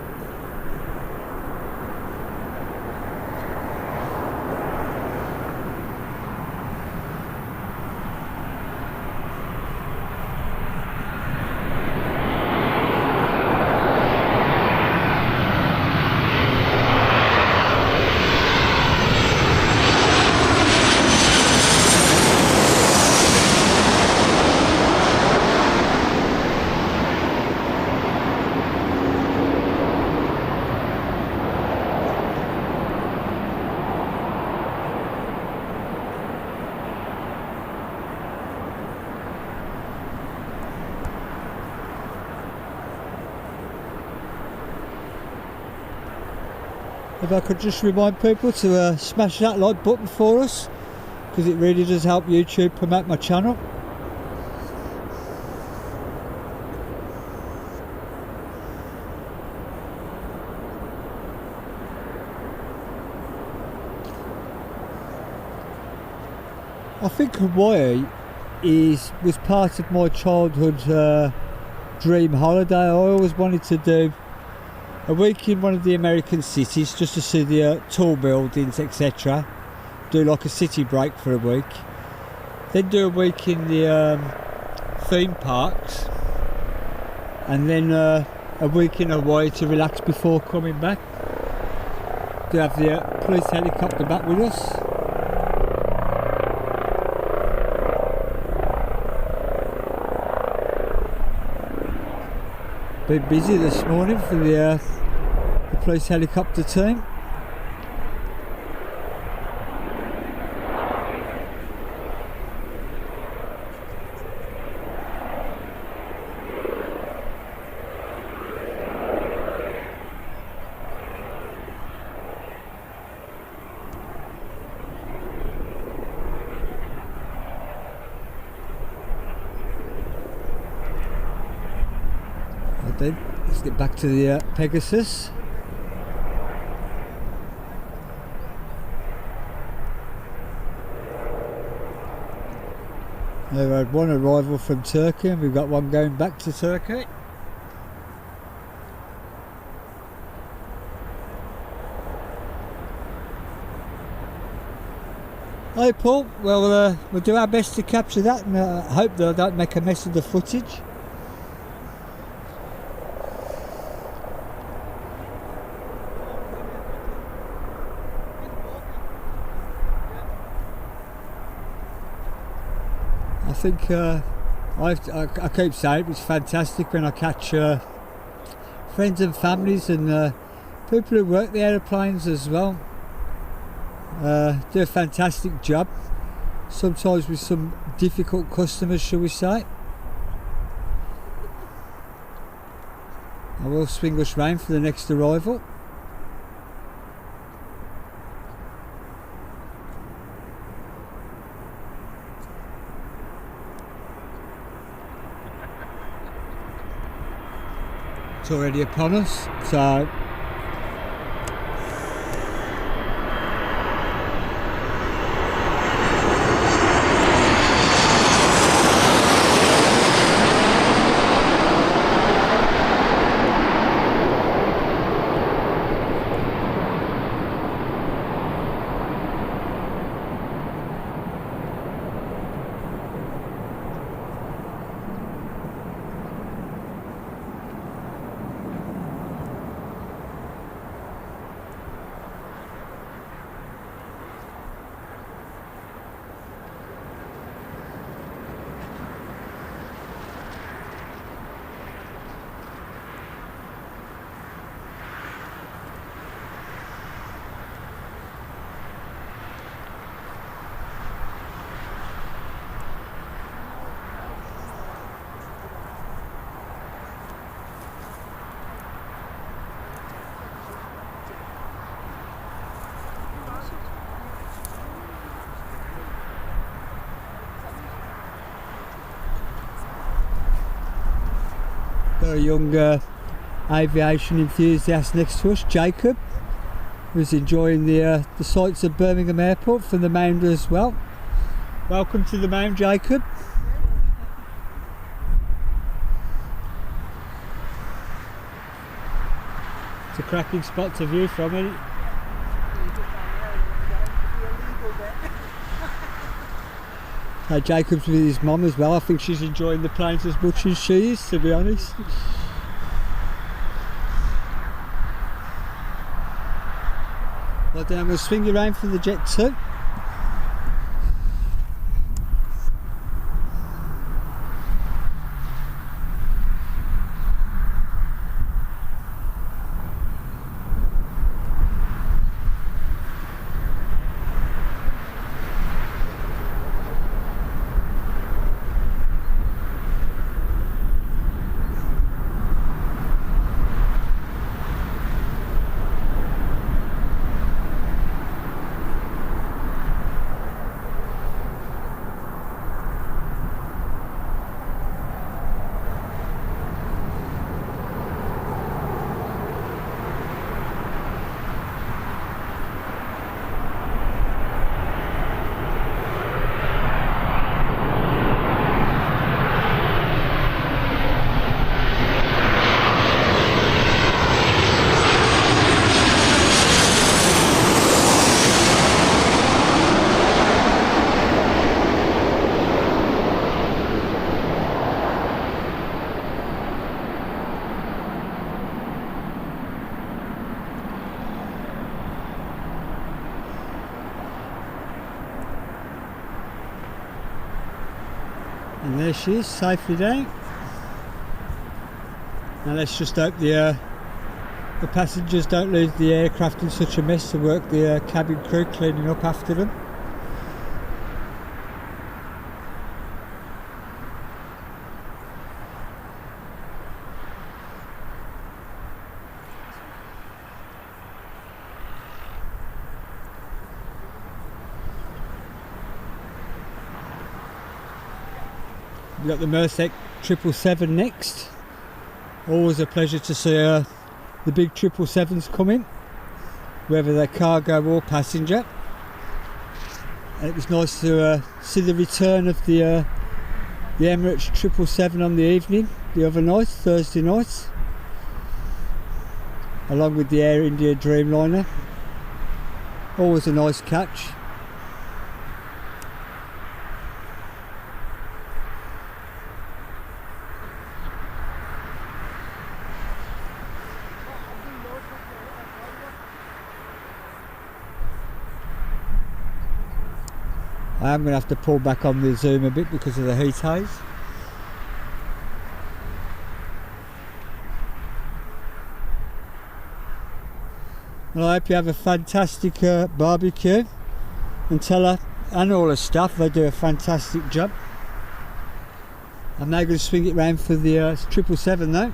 Speaker 1: If I could just remind people to smash that like button for us, because it really does help YouTube promote my channel. I think Hawaii was part of my childhood dream holiday. I always wanted to do a week in one of the American cities just to see the tall buildings, etc. Do like a city break for a week. Then do a week in the theme parks, and then a week in Hawaii to relax before coming back. Do have the police helicopter back with us. Been busy this morning for the police helicopter team. Then let's get back to the Pegasus. We had one arrival from Turkey and we've got one going back to Turkey. Hi Paul, well we'll do our best to capture that, and I hope that I don't make a mess of the footage. I think I keep saying it's fantastic when I catch friends and families and people who work the aeroplanes as well. Do a fantastic job, sometimes with some difficult customers, shall we say. I will swing us round for the next arrival. It's already upon us, so got a young aviation enthusiast next to us, Jacob, who's enjoying the sights of Birmingham Airport from the mound as well. Welcome to the mound, Jacob. It's a cracking spot to view from it. Jacob's with his mum as well. I think she's enjoying the planes as much as she is, to be honest. Well, then we'll swing you around for the jet too. And there she is, safely down. Now let's just hope the passengers don't leave the aircraft in such a mess to work the cabin crew cleaning up after them. We've got the Mersec 777 next. Always a pleasure to see the big 777s come in, whether they're cargo or passenger. And it was nice to see the return of the Emirates 777 on the evening, the other night, Thursday night, along with the Air India Dreamliner. Always a nice catch. I am going to have to pull back on the zoom a bit because of the heat haze. Well, I hope you have a fantastic barbecue, and tell her and all the staff they do a fantastic job. I'm now going to swing it round for the 777 though.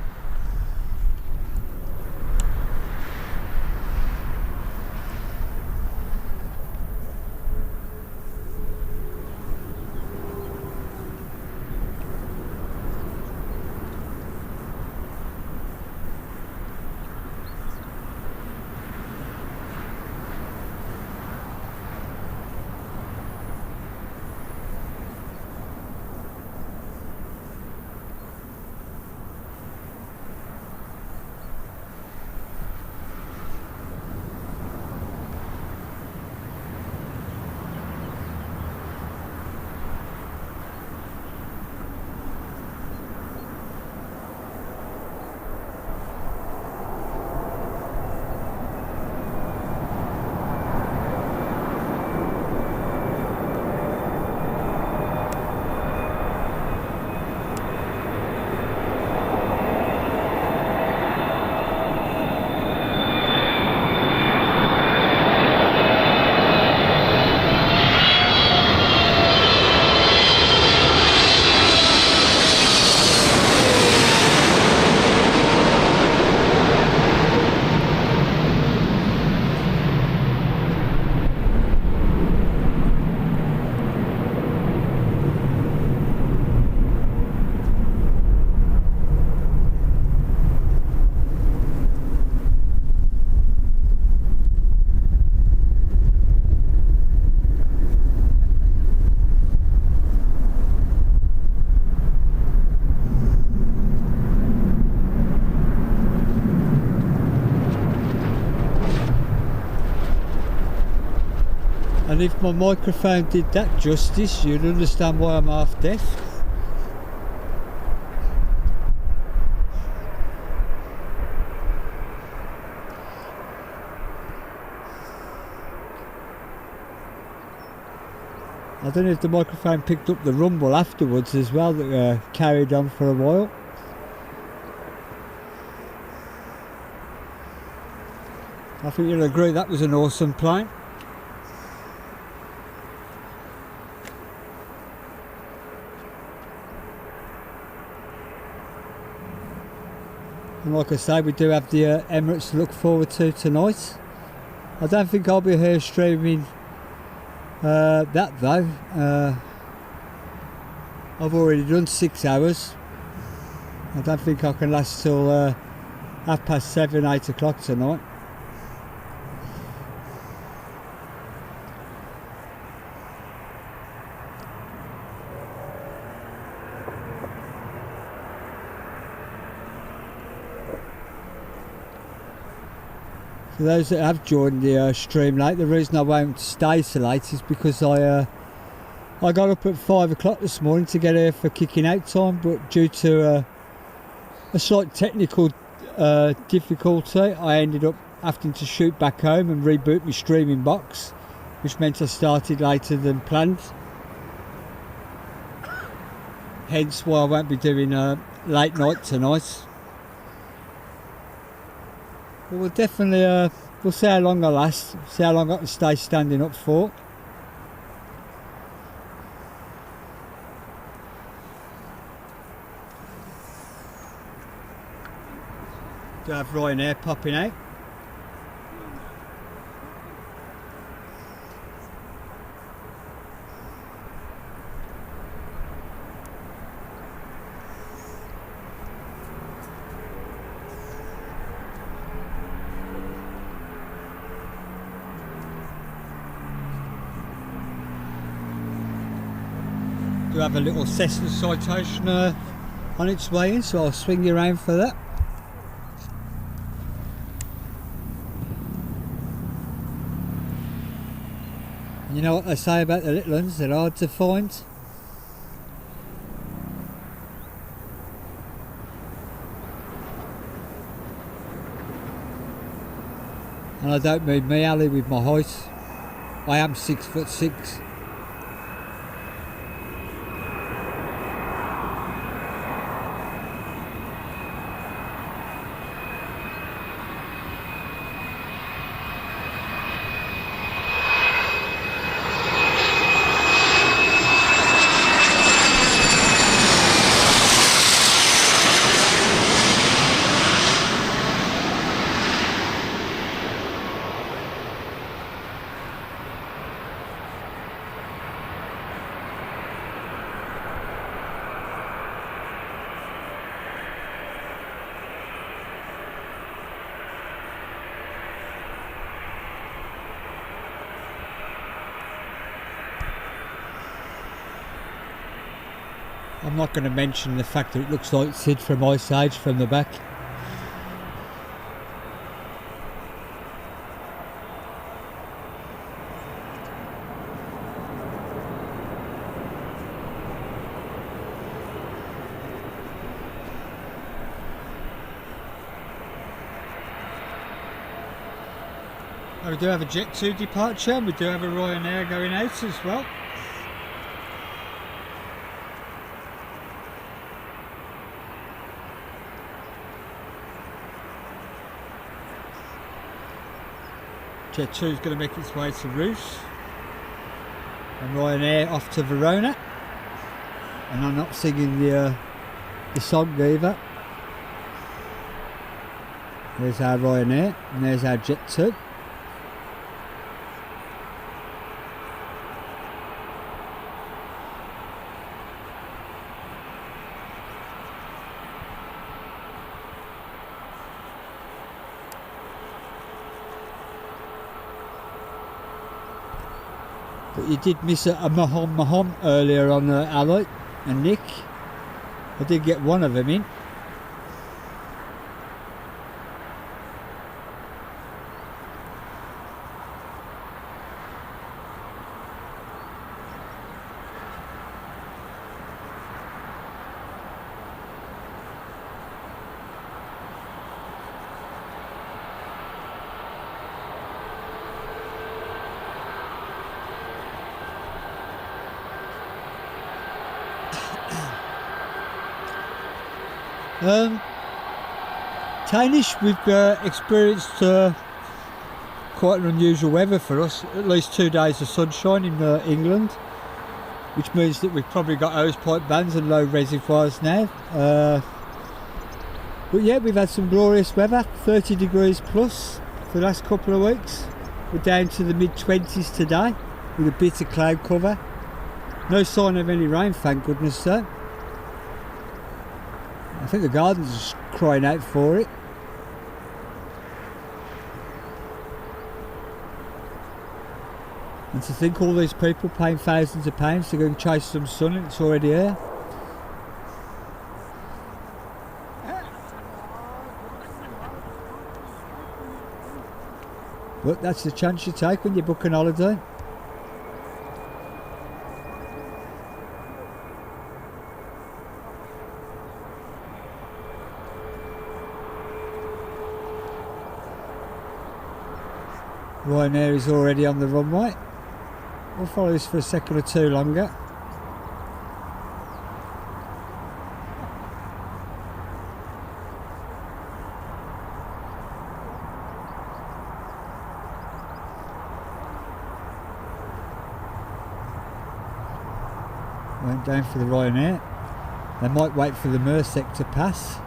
Speaker 1: And if my microphone did that justice, you'd understand why I'm half deaf. I don't know if the microphone picked up the rumble afterwards as well that carried on for a while. I think you'll agree that was an awesome plane. And like I say, we do have the Emirates to look forward to tonight. I don't think I'll be here streaming that though. I've already done 6 hours. I don't think I can last till 7:30, 8 o'clock tonight. For those that have joined the stream late, the reason I won't stay so late is because I got up at 5 o'clock this morning to get here for kicking out time, but due to a slight technical difficulty, I ended up having to shoot back home and reboot my streaming box, which meant I started later than planned. hence why I won't be doing a late night tonight. But we'll definitely, we'll see how long I last, see how long I can stay standing up for. Do have Ryanair popping out. Do have a little Cessna citation on its way in, so I'll swing you around for that. You know what they say about the little ones, they're hard to find. And I don't mean me, Ali, with my height. I am 6'6". I'm not going to mention the fact that it looks like Sid from Ice Age from the back. We do have a Jet 2 departure, and we do have a Ryanair going out as well. Jet 2 is going to make its way to Roos, and Ryanair off to Verona. And I'm not singing the song either. There's our Ryanair, and there's our Jet 2. But you did miss a Mahon earlier on Ali and Nick. I did get one of them in. Danish, we've experienced quite an unusual weather for us. At least 2 days of sunshine in England, which means that we've probably got hosepipe bands and low reservoirs now. But yeah, we've had some glorious weather, 30 degrees plus for the last couple of weeks. We're down to the mid-20s today with a bit of cloud cover. No sign of any rain, thank goodness though. I think the gardens are crying out for it. And to think all these people paying thousands of pounds to go and chase some sun and it's already here. But that's the chance you take when you book an holiday. Ryanair is already on the runway. We'll follow this for a second or two longer. went down for the Ryanair. They might wait for the Mersec to pass.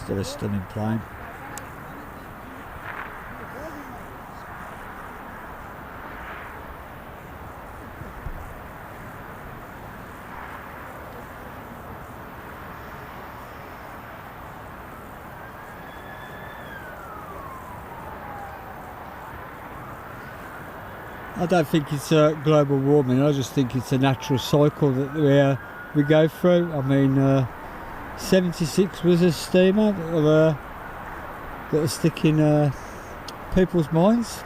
Speaker 1: Still a stunning plane. I don't think it's global warming. I just think it's a natural cycle that we go through. I mean, 76 was a steamer that will stick in people's minds.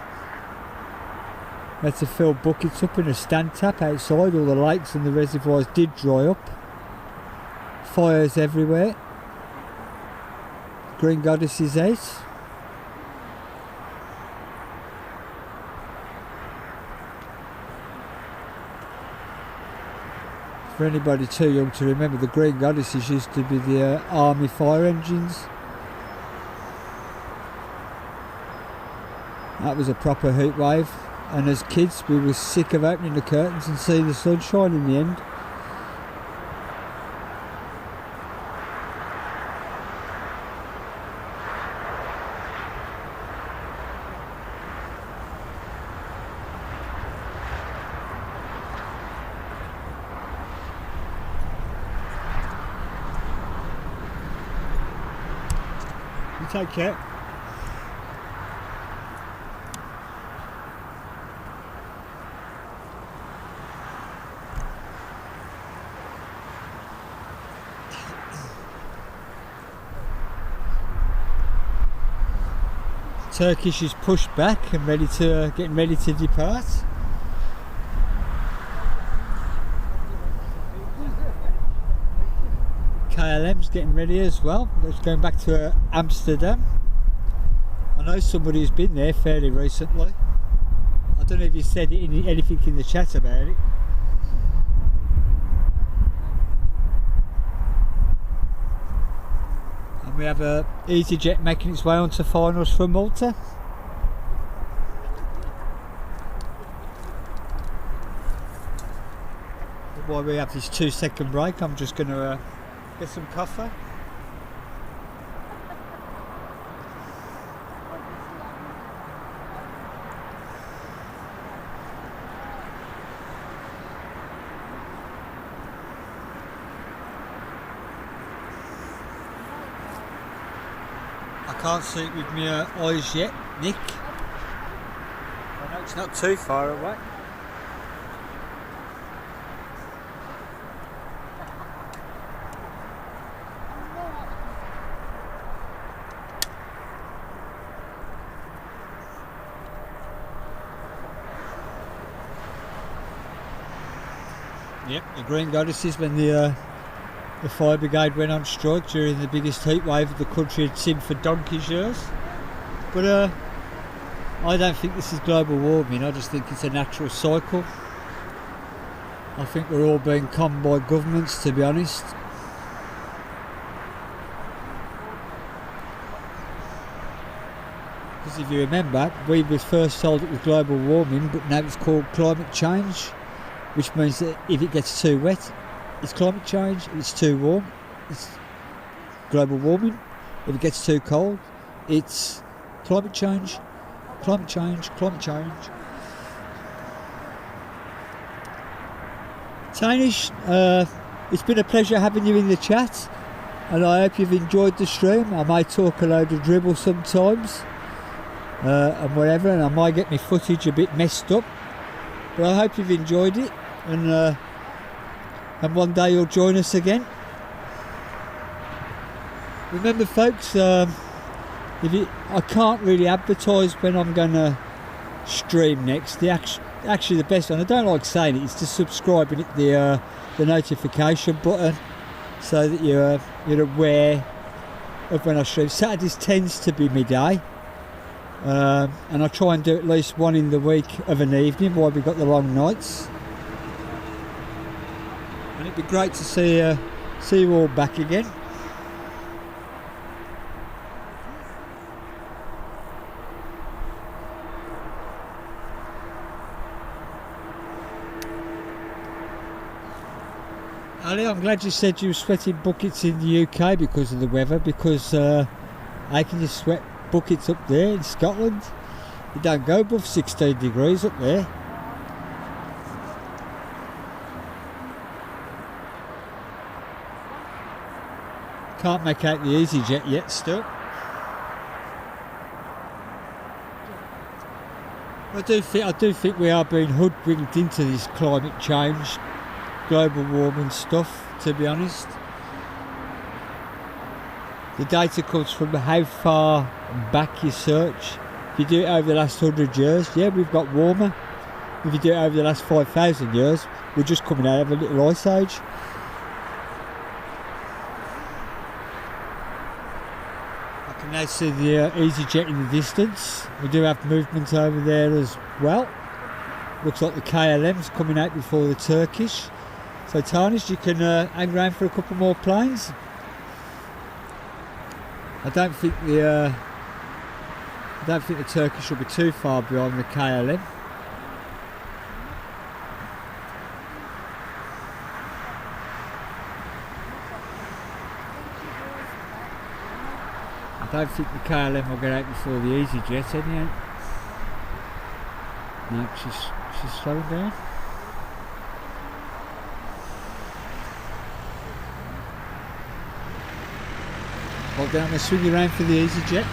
Speaker 1: Had to fill buckets up in a stand tap outside. All the lakes and the reservoirs did dry up. Fires everywhere. Green Goddess is out. For anybody too young to remember, the Green Goddesses used to be the army fire engines. That was a proper heat wave, and as kids we were sick of opening the curtains and seeing the sunshine in the end. Take care. Turkish is pushed back and getting ready to depart. KLM's getting ready as well. It's going back to Amsterdam. I know somebody who's been there fairly recently. I don't know if you said anything in the chat about it. And we have EasyJet making its way onto finals from Malta. While we have this 2-second break, I'm just going to get some coffee. I can't see it with my eyes yet, Nick. I know it's not too far away. Yep, the Green Goddesses when the fire brigade went on strike during the biggest heat wave the country had seen for donkey's years. But I don't think this is global warming, I just think it's a natural cycle. I think we're all being conned by governments, to be honest. Because if you remember, we were first told it was global warming, but now it's called climate change, which means that if it gets too wet, it's climate change. If it's too warm, it's global warming. If it gets too cold, it's climate change, climate change, climate change. Tainish, it's been a pleasure having you in the chat, and I hope you've enjoyed the stream. I may talk a load of dribble sometimes, and whatever, and I might get my footage a bit messed up, but I hope you've enjoyed it, and one day you'll join us again. Remember folks, I can't really advertise when I'm going to stream next. Actually the best one, I don't like saying it, is to subscribe and hit the notification button so that you're aware of when I stream. Saturdays tends to be midday, and I try and do at least one in the week of an evening while we've got the long nights. And it'd be great to see you all back again. Ali, I'm glad you said you were sweating buckets in the UK because of the weather, because how can you sweat buckets up there in Scotland? You don't go above 16 degrees up there. Can't make out the EasyJet yet still. I do think we are being hoodwinked into this climate change, global warming stuff, to be honest. The data comes from how far back you search. If you do it over the last 100 years, yeah, we've got warmer. If you do it over the last 5,000 years, we're just coming out of a little ice age. I can now see the EasyJet in the distance. We do have movement over there as well. Looks like the KLM's coming out before the Turkish. So Tarnished, you can hang around for a couple more planes. I don't think the Turkish will be too far behind the KLM. I don't think the KLM will get out before the EasyJet anyhow. No, she's slowing down. Well, then I'm going to swing you around for the EasyJet.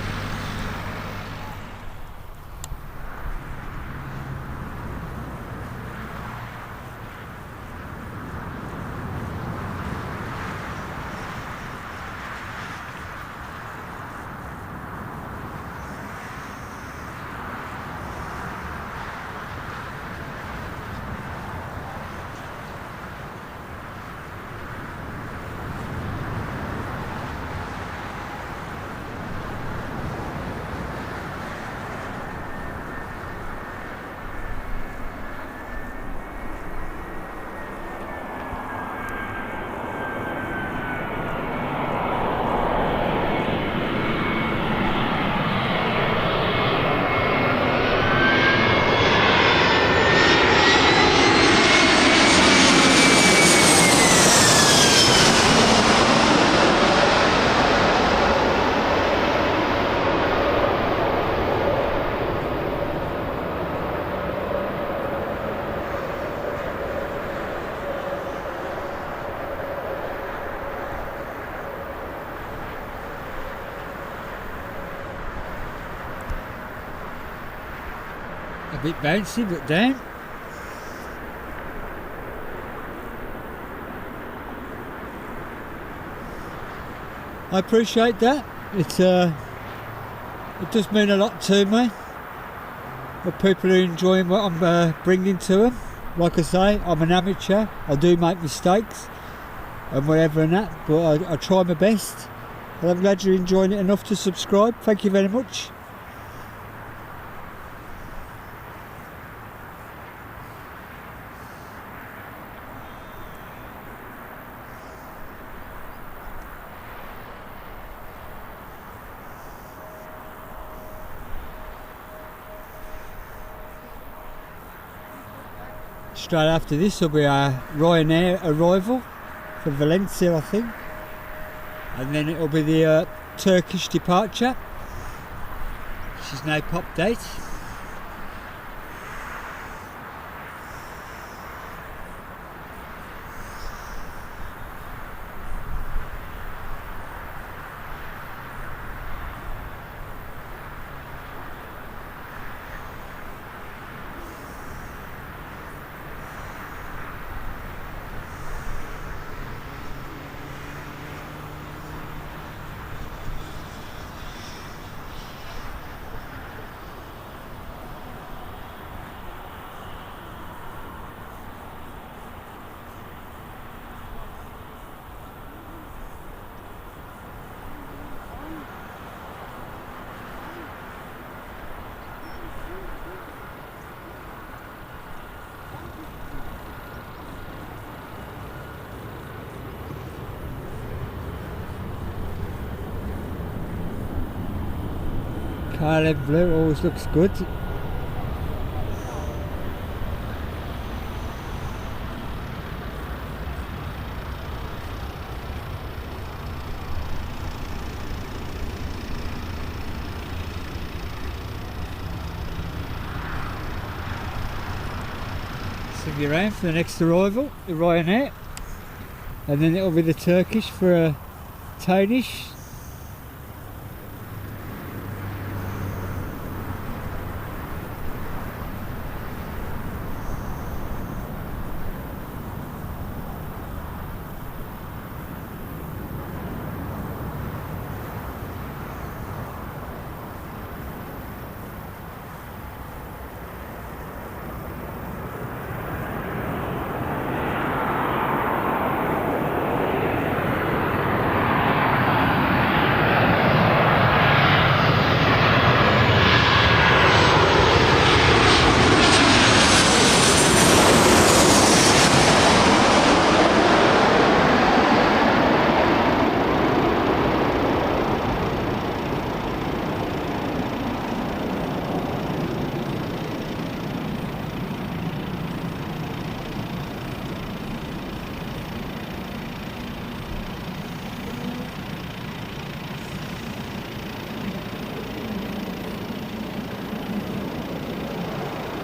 Speaker 1: A bit bouncy, but down. I appreciate that. It does mean a lot to me that people are enjoying what I'm bringing to them. Like I say, I'm an amateur. I do make mistakes and whatever and that, but I try my best. And I'm glad you're enjoying it enough to subscribe. Thank you very much. Straight after this will be our Ryanair arrival for Valencia, I think, and then it will be the Turkish departure, which is now popped out. KLM blue always looks good. Swing you around for the next arrival, the Ryanair, and then it'll be the Turkish for a Danish.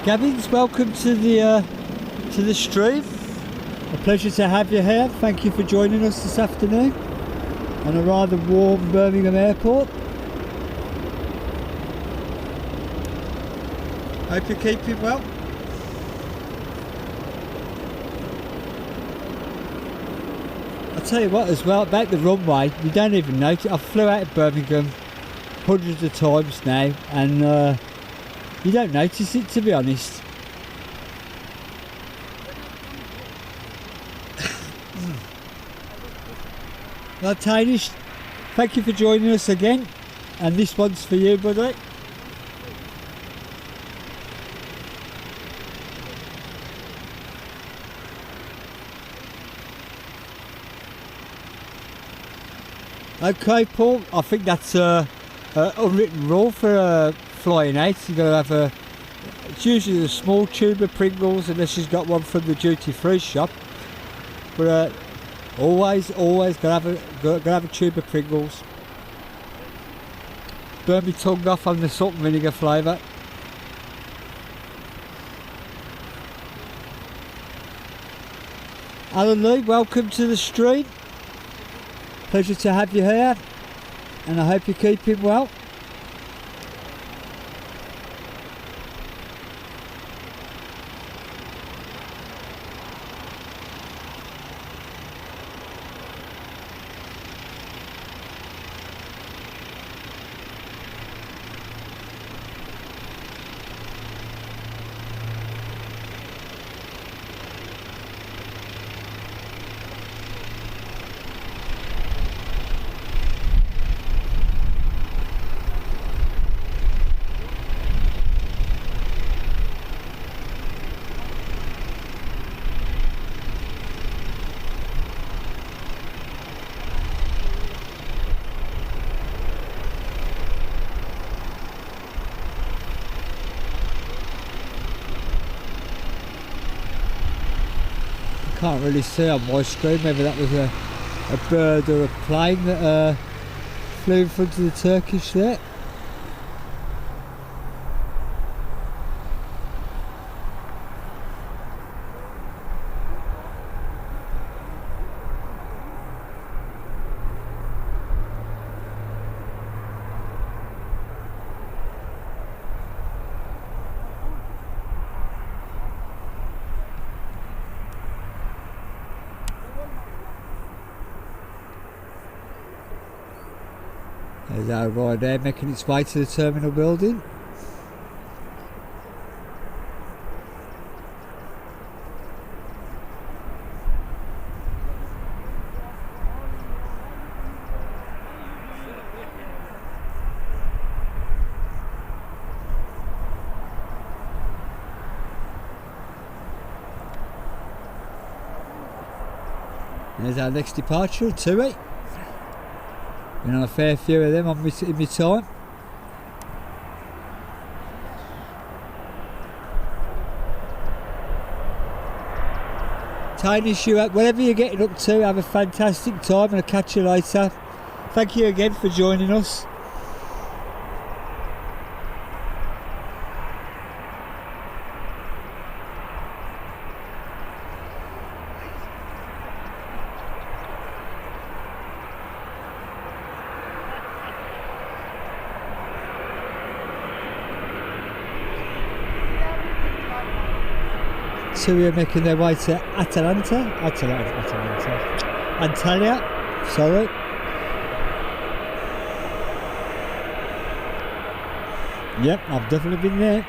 Speaker 1: Gabbins, welcome to the stream. A pleasure to have you here. Thank you for joining us this afternoon on a rather warm Birmingham airport. Hope you're keeping well. I'll tell you what as well, about the runway, you don't even notice. I flew out of Birmingham hundreds of times now, and you don't notice it, to be honest. Well, Danish, thank you for joining us again, and this one's for you, buddy. Okay, Paul, I think that's a unwritten rule for flying out. You've got to have it's usually a small tube of Pringles, unless you've got one from the duty-free shop. But always gotta have a tube of Pringles. Burn my tongue off on the salt and vinegar flavour. Alan Lee, welcome to the stream. Pleasure to have you here, and I hope you're keeping well. Can't really see on my screen, maybe that was a bird or a plane that flew in front of the Turkish there. There's our ride there making its way to the terminal building. There's our next departure, Tui. Been on a fair few of them in my time. Tanish, you whatever you're getting up to, have a fantastic time and I'll catch you later. Thank you again for joining us. So we're making their way to Antalya, sorry. Yep, I've definitely been there.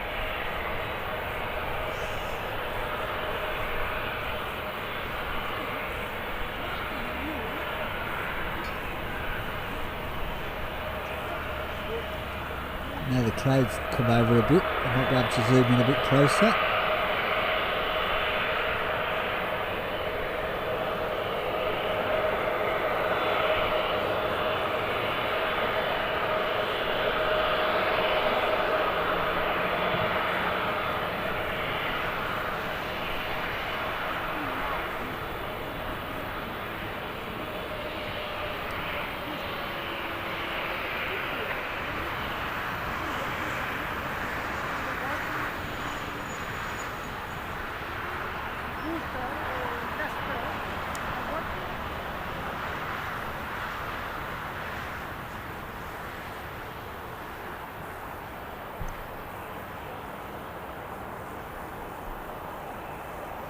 Speaker 1: Now the clouds come over a bit, I might be able to zoom in a bit closer.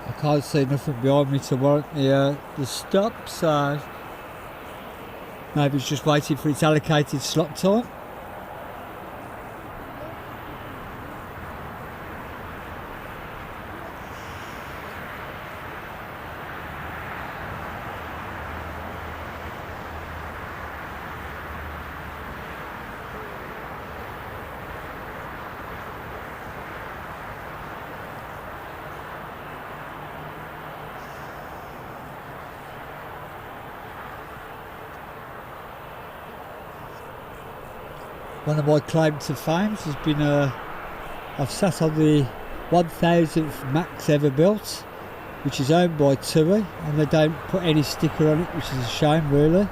Speaker 1: I can't see nothing behind me to warrant the stop, so maybe it's just waiting for its allocated slot time. One of my claim to fame has been I've sat on the 1000th max ever built, which is owned by TUI, and they don't put any sticker on it, which is a shame really,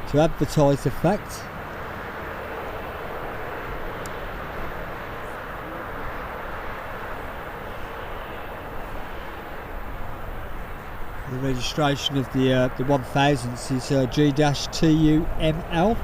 Speaker 1: to advertise the fact. The registration of the 1000s is G-TUML.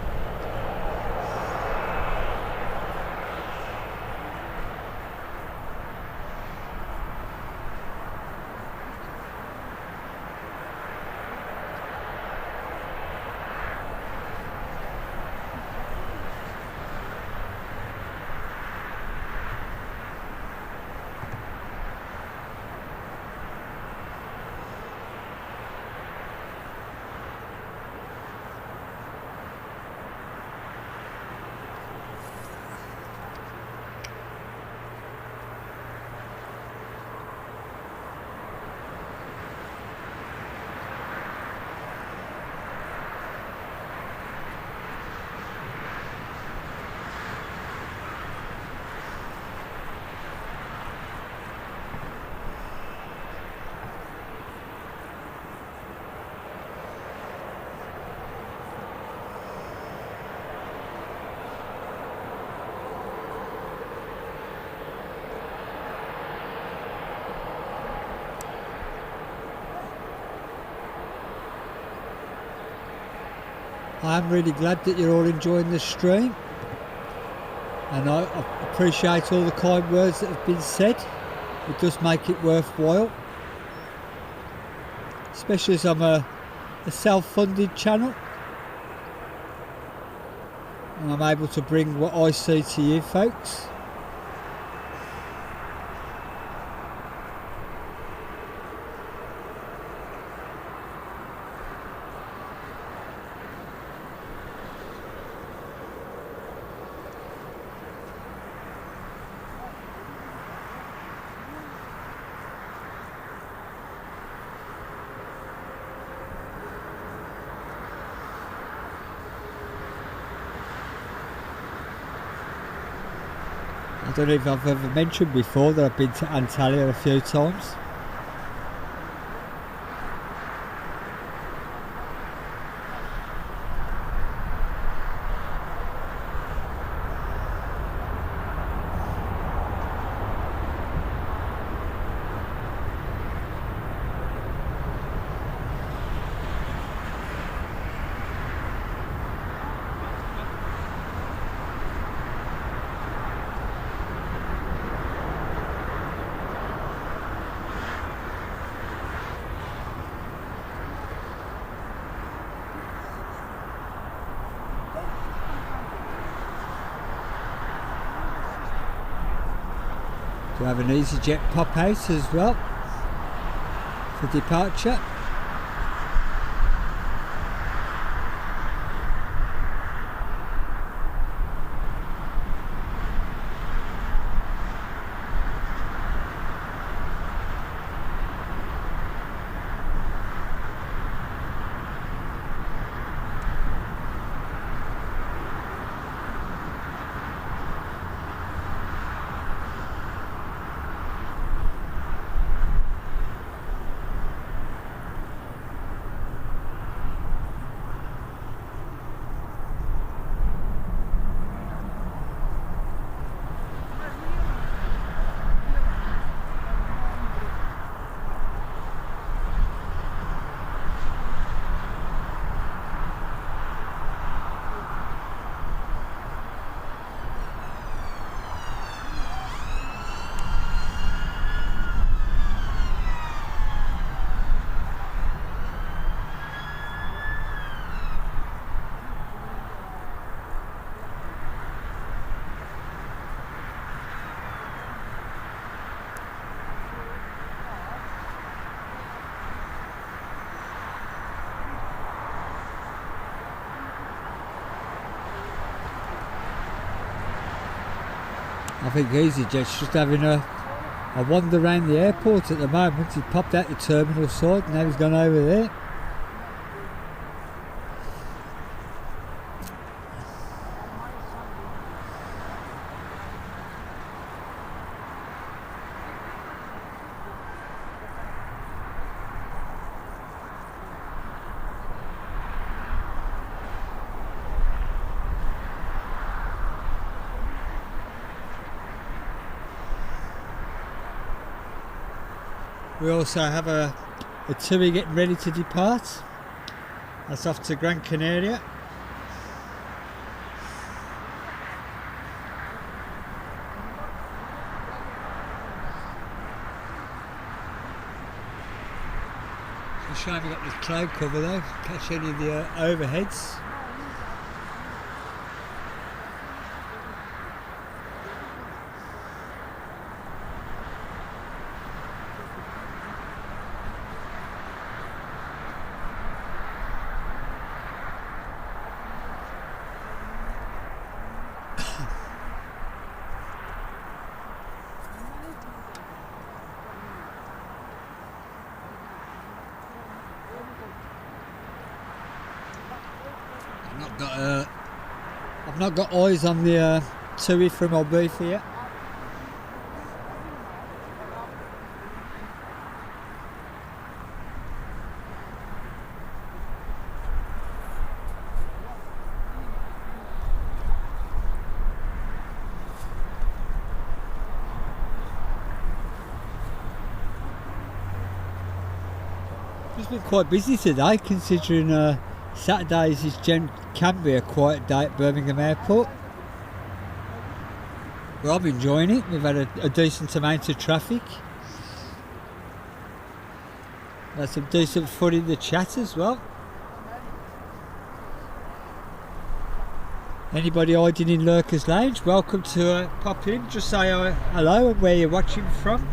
Speaker 1: I'm really glad that you're all enjoying this stream, and I appreciate all the kind words that have been said. It does make it worthwhile, especially as I'm a self-funded channel and I'm able to bring what I see to you folks. I don't know if I've ever mentioned before that I've been to Antalya a few times. We have an EasyJet pop out as well for departure. I think EasyJet's just having a wander around the airport at the moment. He popped out the terminal side, now he's gone over there. We also have a TUI getting ready to depart. That's off to Gran Canaria. It's a shame we got this cloud cover though, catch any of the overheads. I've not got eyes on the TUI from Ibiza yet. It's been quite busy today, considering Saturdays can be a quiet day at Birmingham Airport. Well, I'm enjoying it. We've had a decent amount of traffic. Had some decent fun in the chat as well. Anybody hiding in Lurker's Lounge, welcome to pop in. Just say hello and where you're watching from.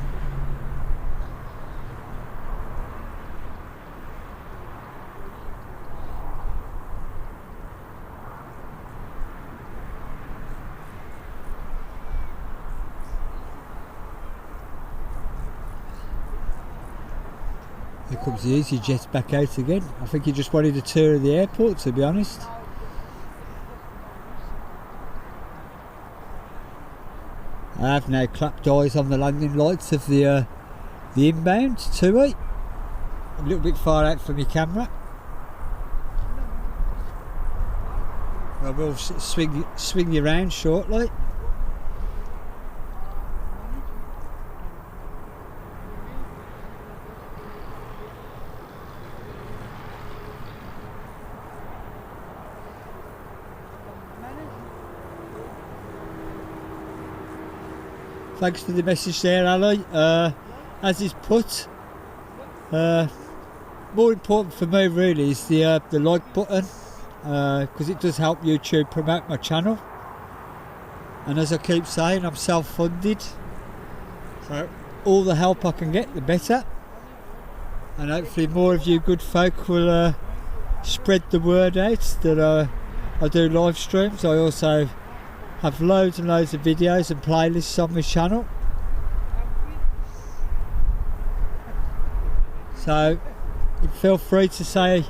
Speaker 1: Here comes the EasyJet back out again. I think he just wanted a tour of the airport, to be honest. I have now clapped eyes on the landing lights of the inbound TUI. A little bit far out from your camera. I will swing you around shortly. Thanks for the message there, Ali. As is put, more important for me really is the like button, because it does help YouTube promote my channel. And as I keep saying, I'm self-funded, So all the help I can get, the better. And hopefully more of you good folk will spread the word out that I do live streams. I also have loads and loads of videos and playlists on my channel. So feel free to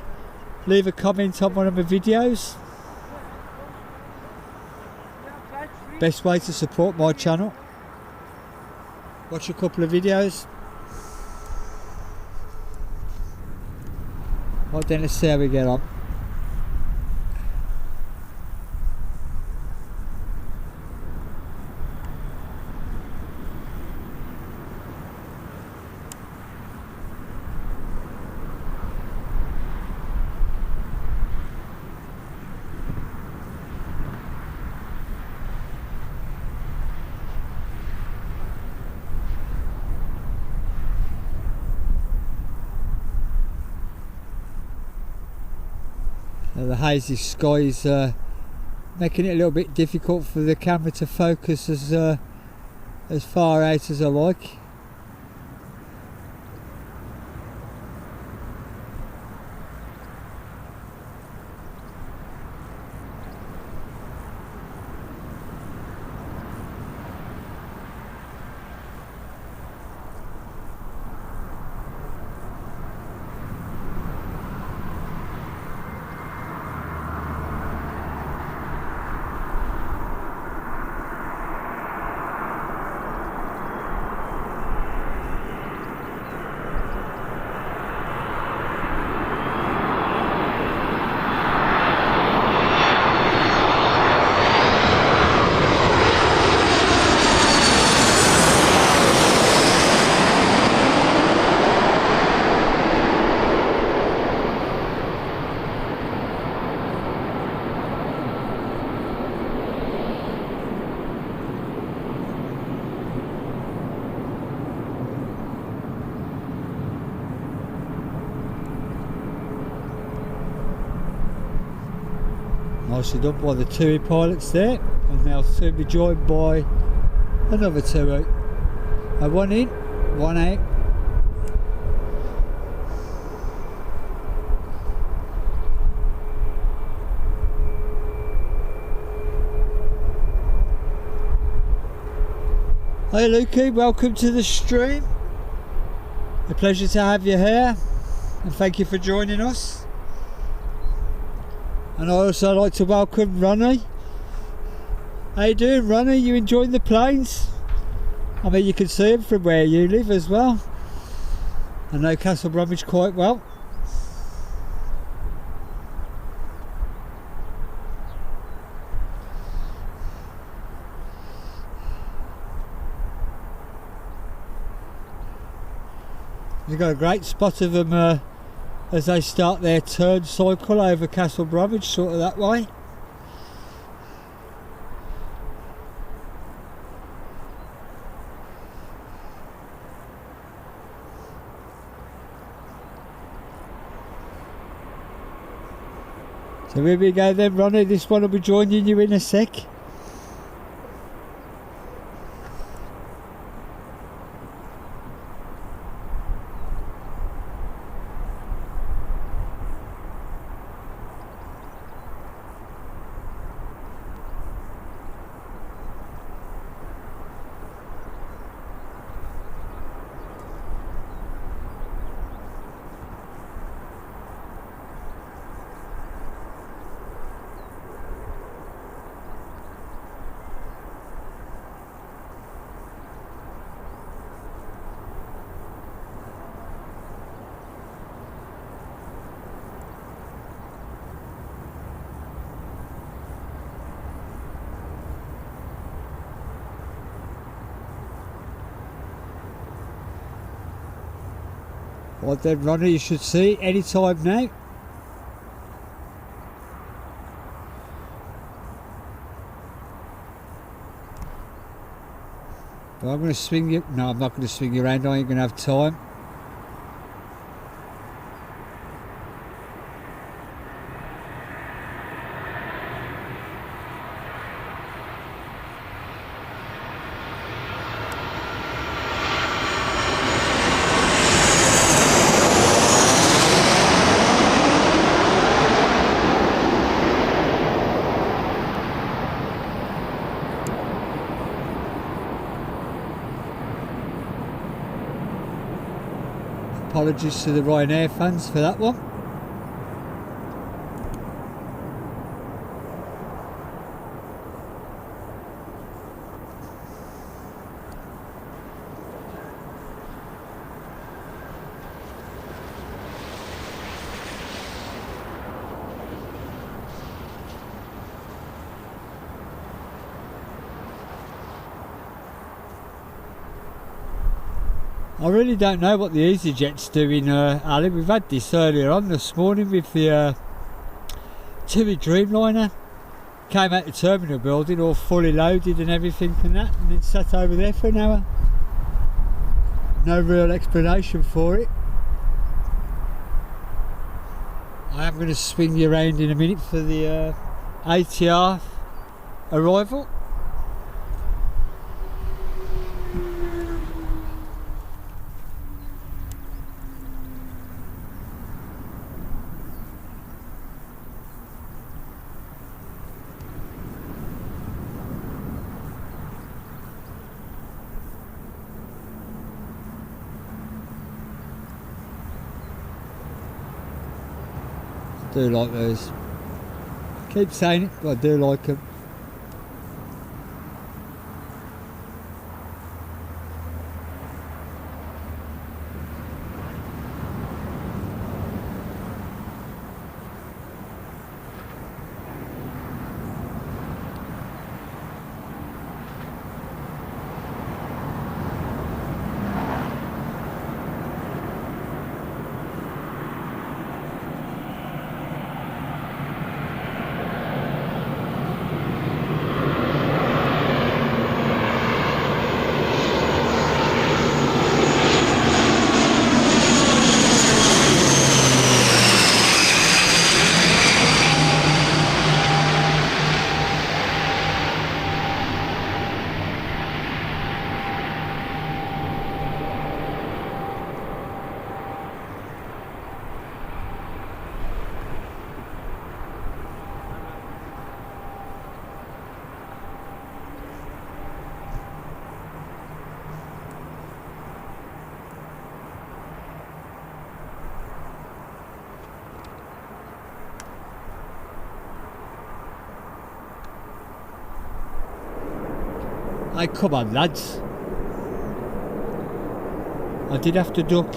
Speaker 1: leave a comment on one of my videos. Best way to support my channel. Watch a couple of videos. Right then, let's see how we get on. The hazy sky is making it a little bit difficult for the camera to focus as far out as I like. Nicely done by the TUI pilots there, and they'll soon be joined by another TUI. One in, one out. Hey Lukey, welcome to the stream. A pleasure to have you here, and thank you for joining us. And I also like to welcome Ronnie. How you doing, Ronnie? You enjoying the planes? I mean, you can see them from where you live as well. I know Castle Bromwich quite well. You've got a great spot of them as they start their turn cycle over Castle Bromwich, sort of that way. So here we go then, Ronnie. This one will be joining you in a sec. Right then, Ronnie, you should see any time now. Well, I'm going to swing you. No, I'm not going to swing you around. I ain't going to have time. Apologies to the Ryanair fans for that one. I really don't know what the EasyJet's doing, Ali. We've had this earlier on this morning with the TUI Dreamliner. Came out the terminal building all fully loaded and everything and that, and then sat over there for an hour. No real explanation for it. I am going to swing you around in a minute for the ATR arrival. Do like those. Keep saying it, but I do like them. Hey, come on, lads. I did have to duck.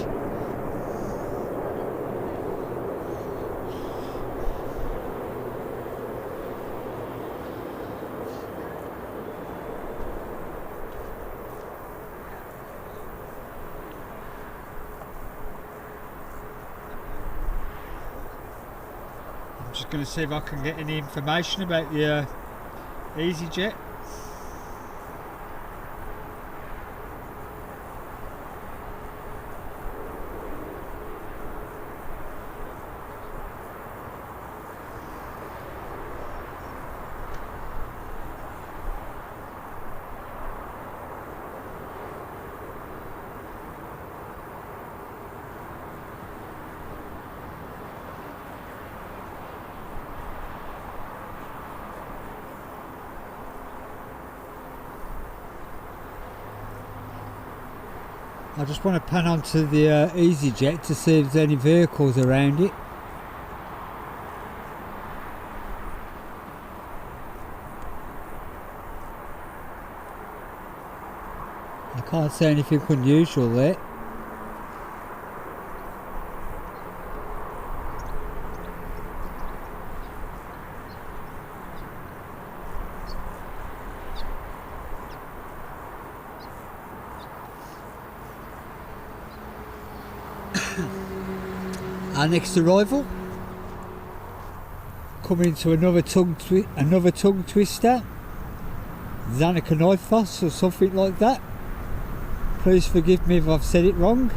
Speaker 1: I'm just going to see if I can get any information about the EasyJet. I just want to pan onto the EasyJet to see if there's any vehicles around it. I can't see anything unusual there. Our next arrival, coming into another tongue twister, Zanakanifos or something like that. Please forgive me if I've said it wrong,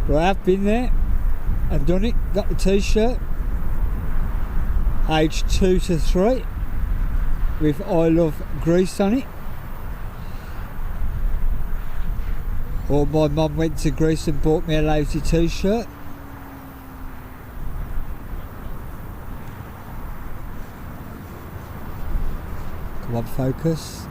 Speaker 1: but I have been there and done it. Got the t-shirt, aged 2 to 3, with I Love Greece on it. Or my mum went to Greece and bought me a lousy t-shirt. Come on, focus.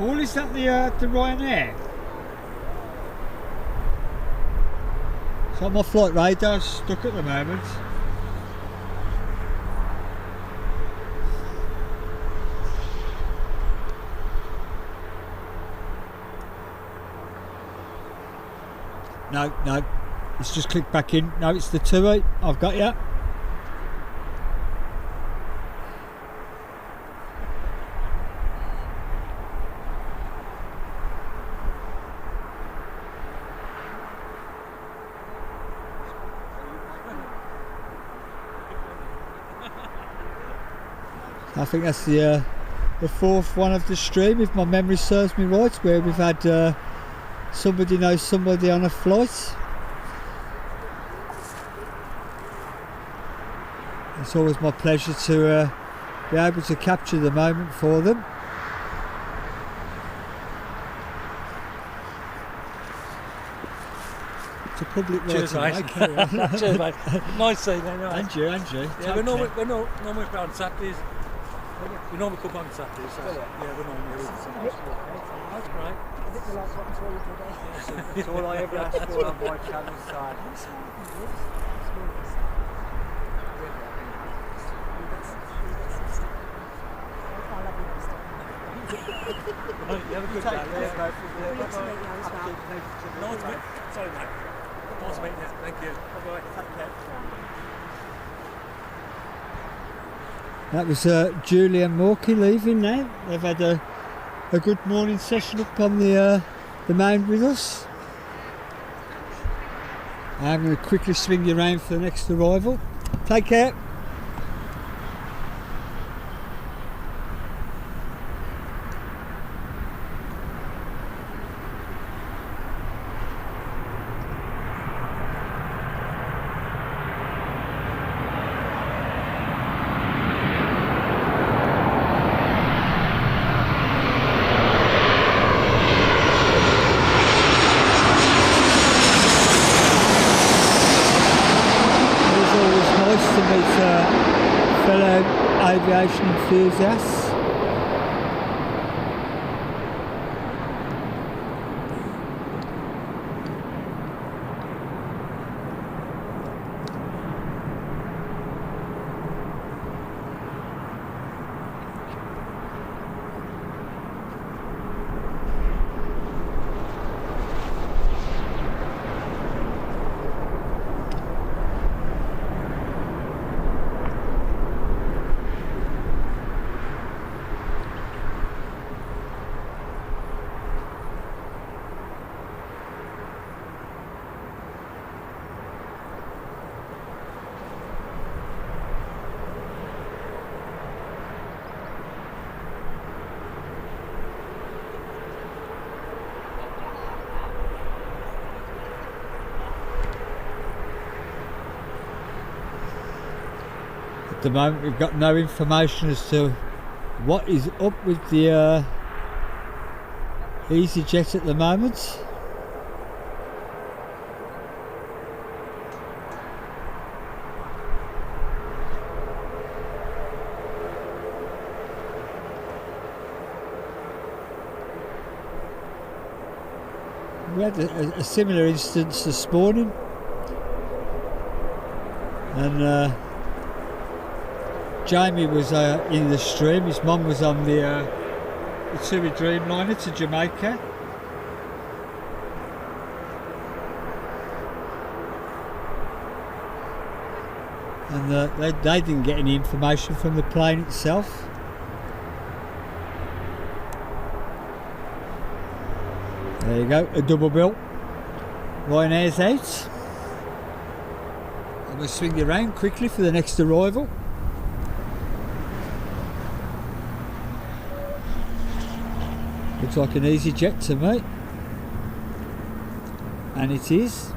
Speaker 1: Paul, is that the Ryanair? So my flight radar's stuck at the moment. No, it's just clicked back in. No, it's the 2-8. I've got you. I think that's the fourth one of the stream, if my memory serves me right, where we've had somebody knows somebody on a flight. It's always my pleasure to be able to capture the moment for them. It's a public right.
Speaker 3: Cheers, mate. Cheers, mate. Nice seeing you.
Speaker 1: And you.
Speaker 3: Yeah, we're normally on Saturdays. We normally come on Saturdays. So, yeah, we're normally here. That's great.
Speaker 2: I think the last one for you today.
Speaker 3: It's all I ever ask for on my channel side. You have a good day. Sorry, mate. Nice to meet you. Thank you. Bye-bye. Take care.
Speaker 1: That was Julie and Morky leaving now. They've had a good morning session up on the mound with us. I'm going to quickly swing you around for the next arrival. Take care. Fellow aviation enthusiasts. At the moment we've got no information as to what is up with the EasyJet at the moment. We had a similar instance this morning, and Jamie was in the stream. His mum was on the TUI Dreamliner to Jamaica. And they didn't get any information from the plane itself. There you go, a double bill. Ryanair's out. I'm going to swing you around quickly for the next arrival. Looks like an EasyJet to me. And it is.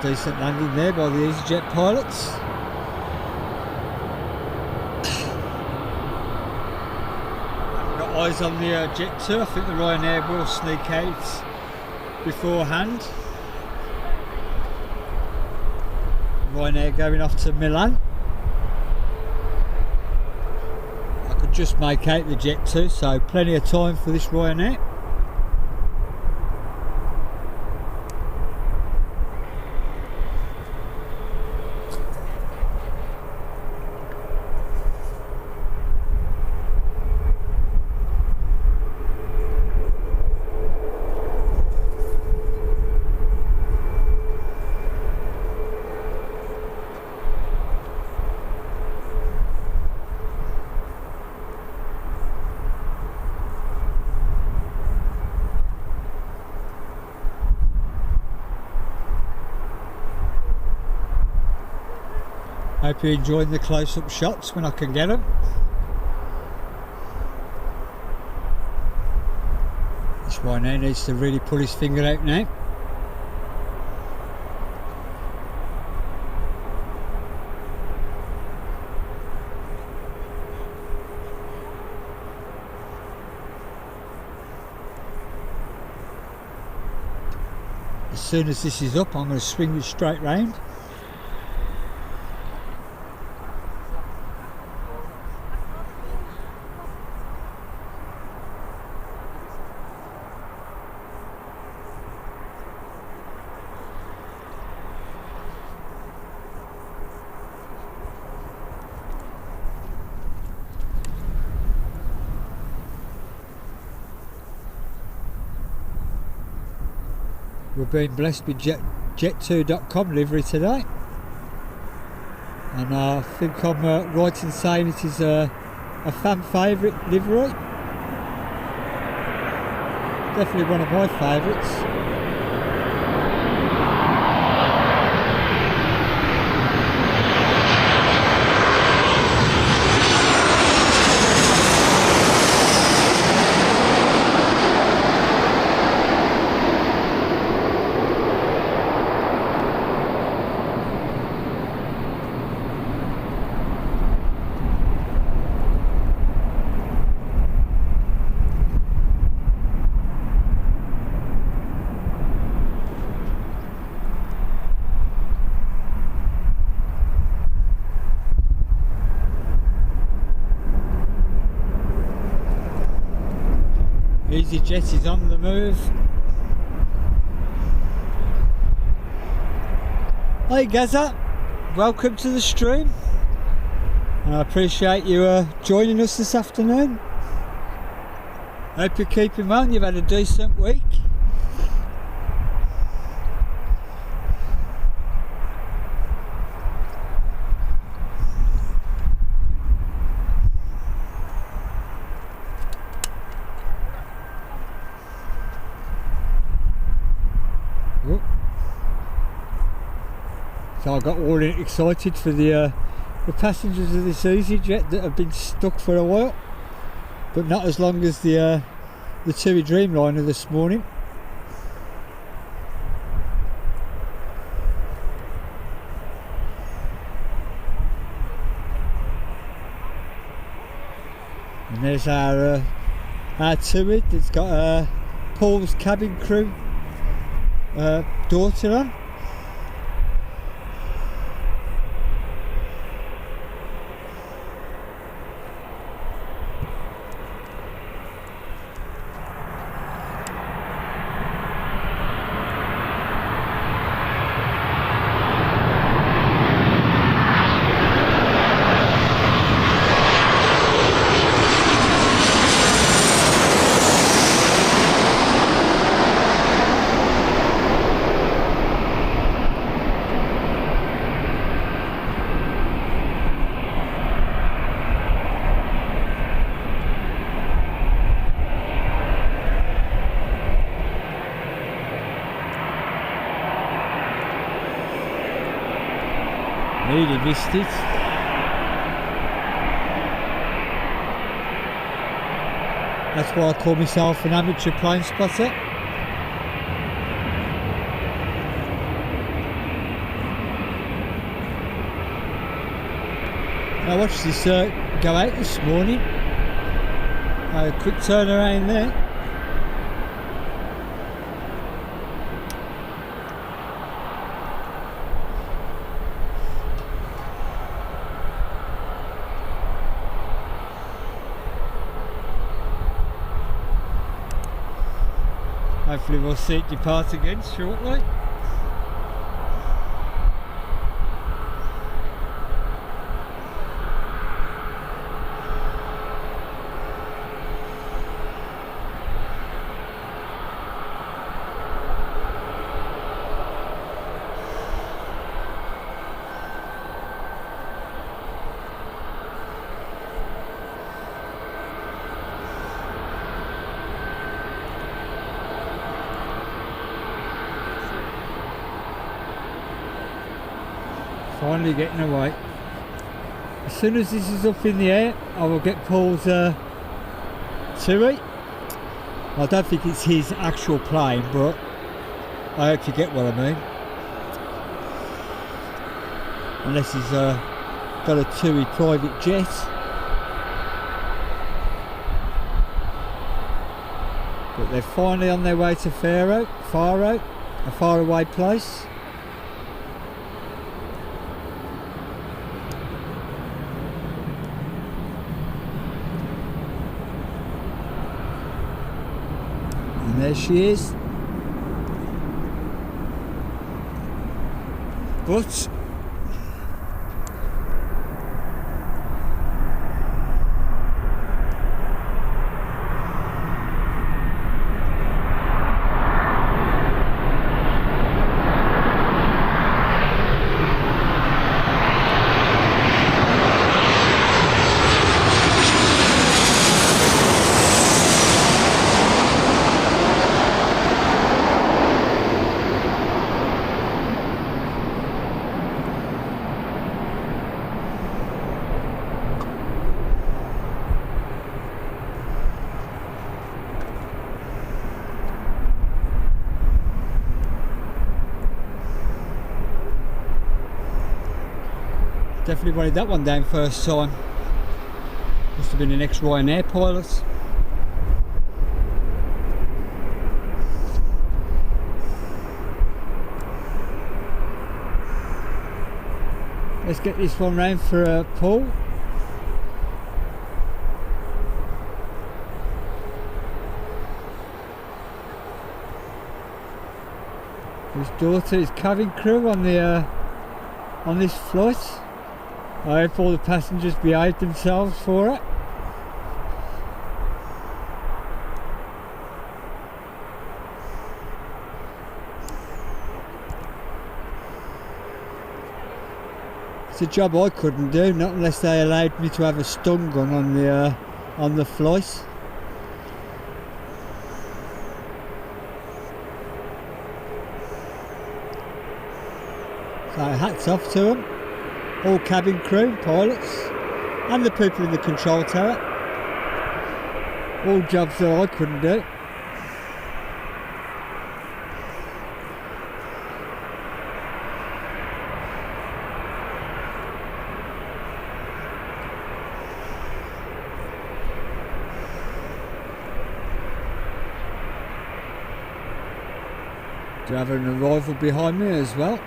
Speaker 1: decent landing there by the EasyJet pilots. I've got eyes on the Jet 2. I think the Ryanair will sneak out beforehand. Ryanair going off to Milan. I could just make out the Jet 2, so plenty of time for this Ryanair. Hope you're enjoying the close-up shots when I can get them. This one now needs to really pull his finger out now. As soon as this is up, I'm going to swing it straight round. We're being blessed with jet2.com livery today, and I think I'm right in saying it is a fan favourite livery. Definitely one of my favourites. EasyJet is on the move. Hey Gaza, welcome to the stream. I appreciate you joining us this afternoon. Hope you're keeping well and you've had a decent week. So I got all excited for the passengers of this EasyJet that have been stuck for a while, but not as long as the TUI Dreamliner this morning. And there's our TUI that's got Paul's cabin crew daughter on. Really missed it. That's why I call myself an amateur plane spotter. I watched this go out this morning. A quick turn around there. Hopefully we'll see it depart again shortly. Finally getting away. As soon as this is up in the air, I will get Paul's Tui. I don't think it's his actual plane, but I hope you get what I mean. Unless he's got a Tui private jet. But they're finally on their way to Faro, a faraway place. And there she is. But definitely wanted that one down first time. Must have been an ex-Ryanair pilot. Let's get this one round for Paul. His daughter is cabin crew on the on this flight. I hope all the passengers behaved themselves for it. It's a job I couldn't do, not unless they allowed me to have a stun gun on the flight. So hats off to them. All cabin crew, pilots, and the people in the control tower. All jobs that I couldn't do. Do you have an arrival behind me as well?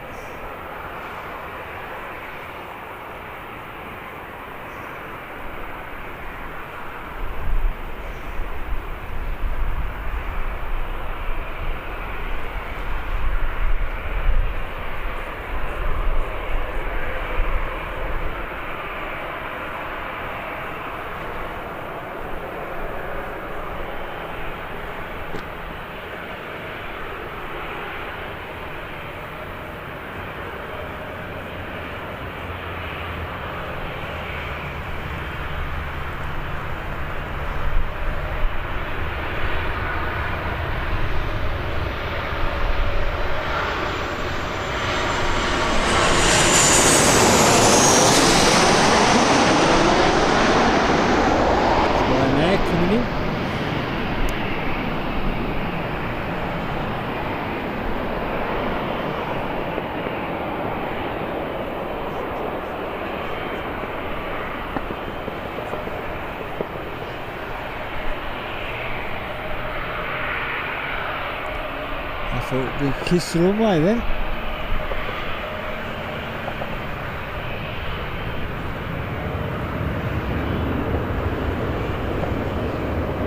Speaker 1: thought we kissed the runway then.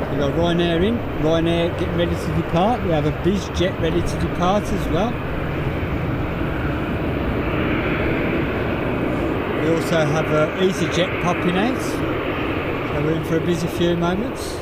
Speaker 1: We got Ryanair in, Ryanair getting ready to depart. We have a BizJet ready to depart as well. We also have EasyJet popping out, so we're in for a busy few moments.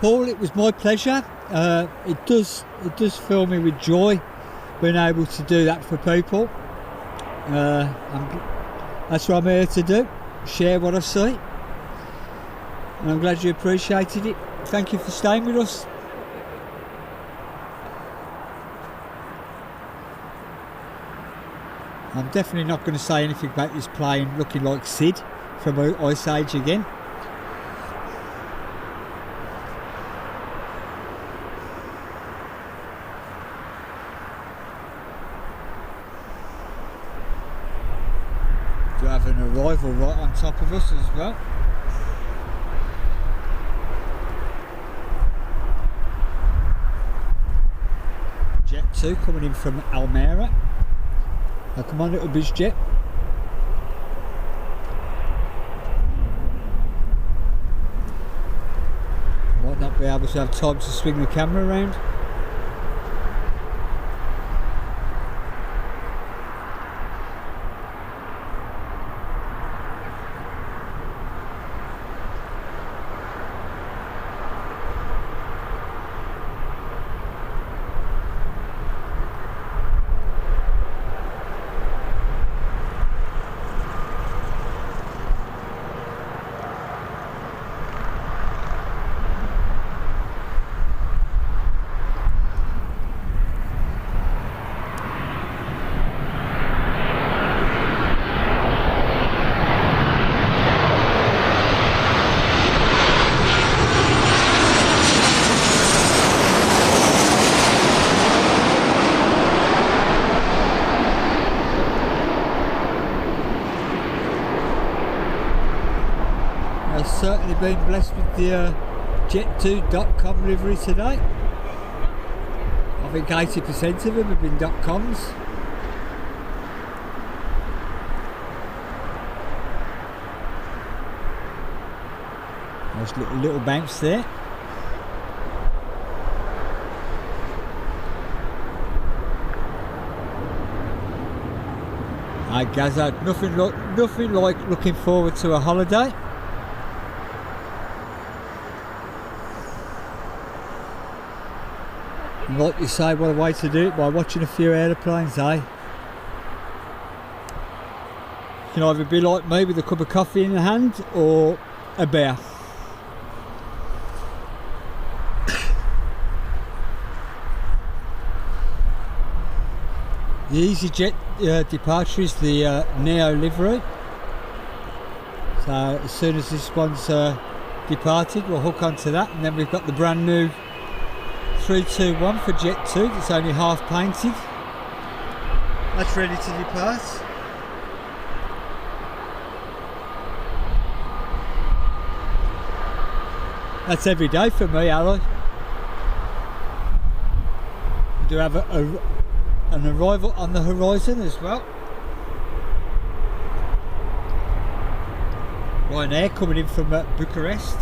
Speaker 1: Paul, it was my pleasure. It does fill me with joy being able to do that for people. That's what I'm here to do, share what I see. And I'm glad you appreciated it. Thank you for staying with us. I'm definitely not going to say anything about this plane looking like Sid from Ice Age again. We have an arrival right on top of us as well. Jet 2 coming in from Almere. Now come on, little BizJet. Might not be able to have time to swing the camera around. I've certainly been blessed with the jet2.com livery today. I think 80% of them have been .coms. Nice little bounce there. Hi Gaza, nothing like looking forward to a holiday. And like you say, what a way to do it, by watching a few aeroplanes, eh? You can either be like me with a cup of coffee in the hand or a beer. The EasyJet departure is the Neo livery. So as soon as this one's departed, we'll hook onto that, and then we've got the brand new 321 for Jet 2 that's only half painted. That's ready to depart. That's every day for me, Ally. We do have an arrival on the horizon as well. Ryanair coming in from Bucharest.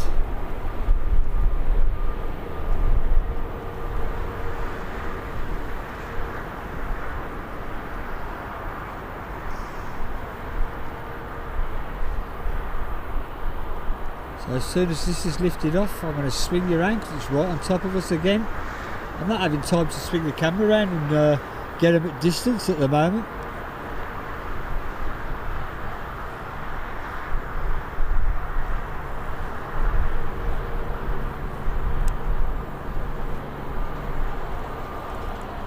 Speaker 1: So as soon as this is lifted off, I'm going to swing you around because it's right on top of us again. I'm not having time to swing the camera around and get them at distance at the moment.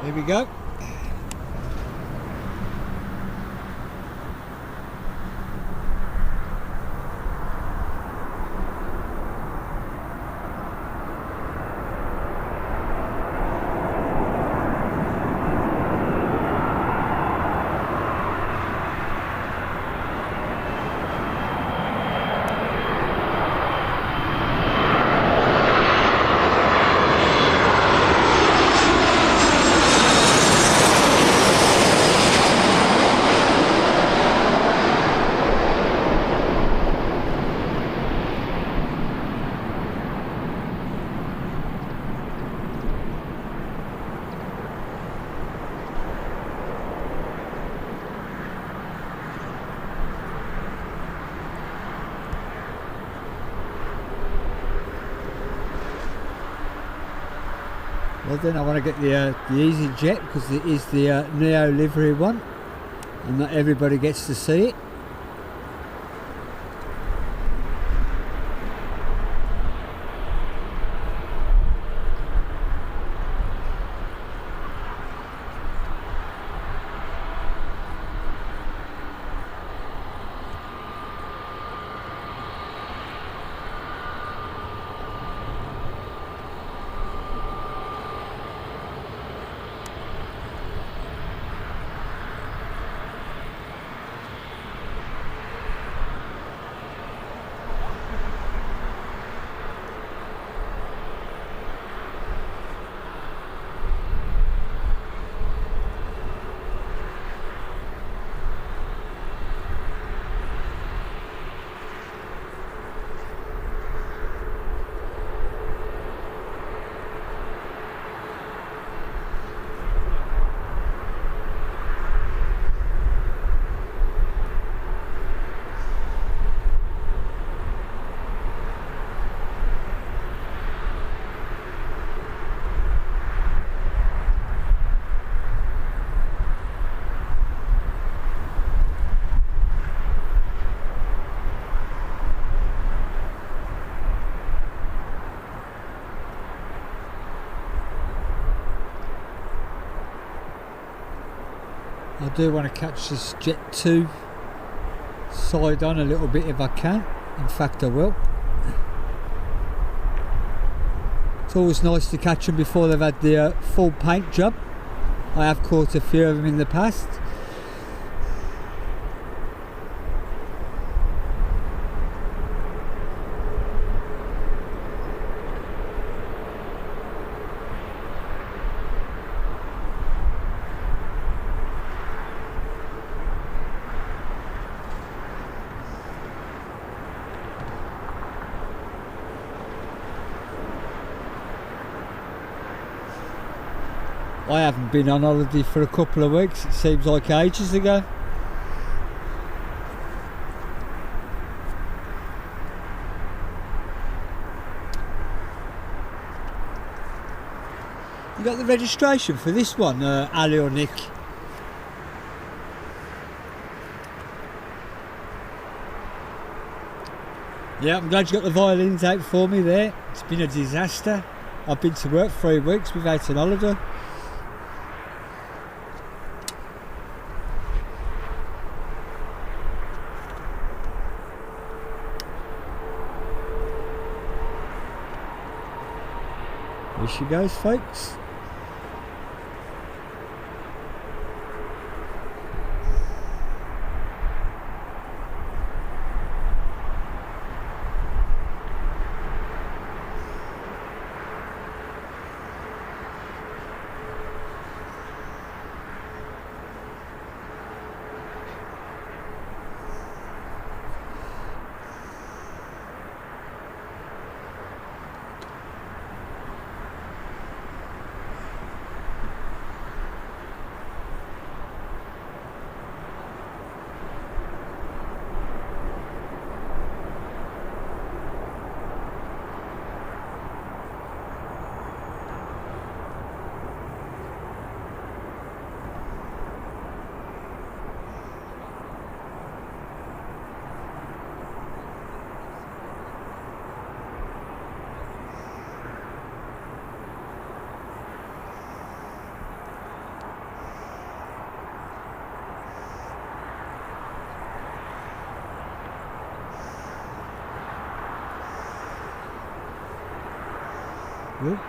Speaker 1: Here we go. Well then I want to get the EasyJet because it is the Neo livery one and not everybody gets to see it. I do want to catch this Jet 2 side on a little bit if I can. In fact I will. It's always nice to catch them before they've had the full paint job. I have caught a few of them in the past. I haven't been on holiday for a couple of weeks, it seems like ages ago. You got the registration for this one, Ali or Nick? Yeah, I'm glad you got the violins out for me there. It's been a disaster. I've been to work 3 weeks without an holiday. Here she goes, folks. Good.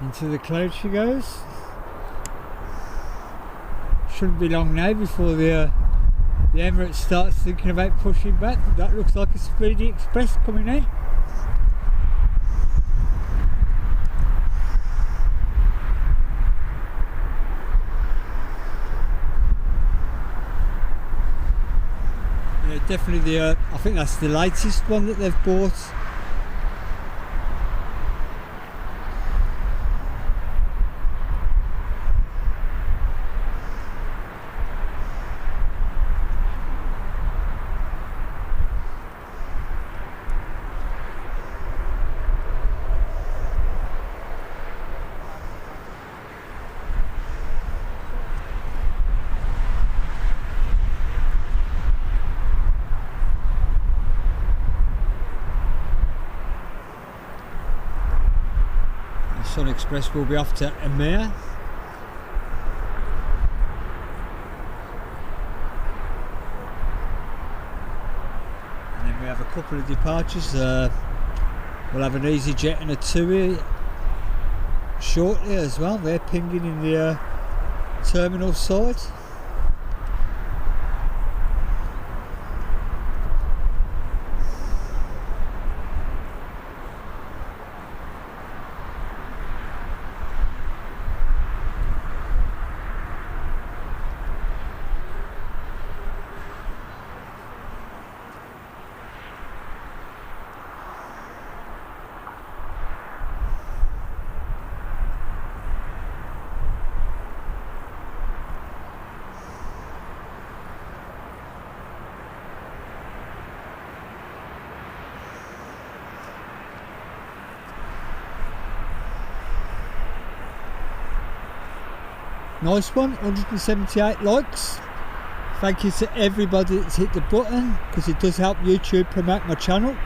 Speaker 1: Into the cloud she goes. Shouldn't be long now before the Emirates starts thinking about pushing back. That looks like a speedy express coming in. Yeah, definitely I think that's the latest one that they've bought. Sun Express will be off to Emir. And then we have a couple of departures. We'll have an EasyJet and a TUI shortly as well. They're pinging in the terminal side. Nice one, 178 likes. Thank you to everybody that's hit the button, because it does help YouTube promote my channel.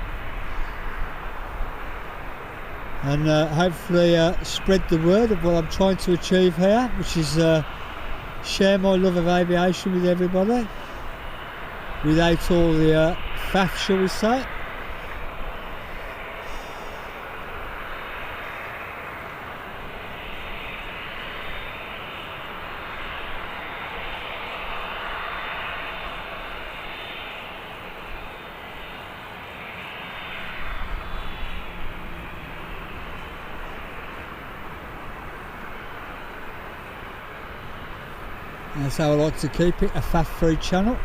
Speaker 1: And hopefully spread the word of what I'm trying to achieve here, which is share my love of aviation with everybody, without all the faff, shall we say. That's how I like to keep it, a faff-free channel.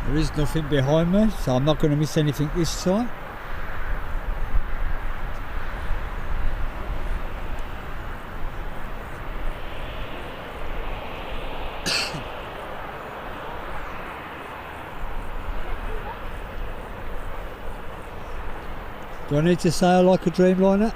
Speaker 1: There is nothing behind me, so I'm not going to miss anything this time. Do I need to say I like a Dreamliner?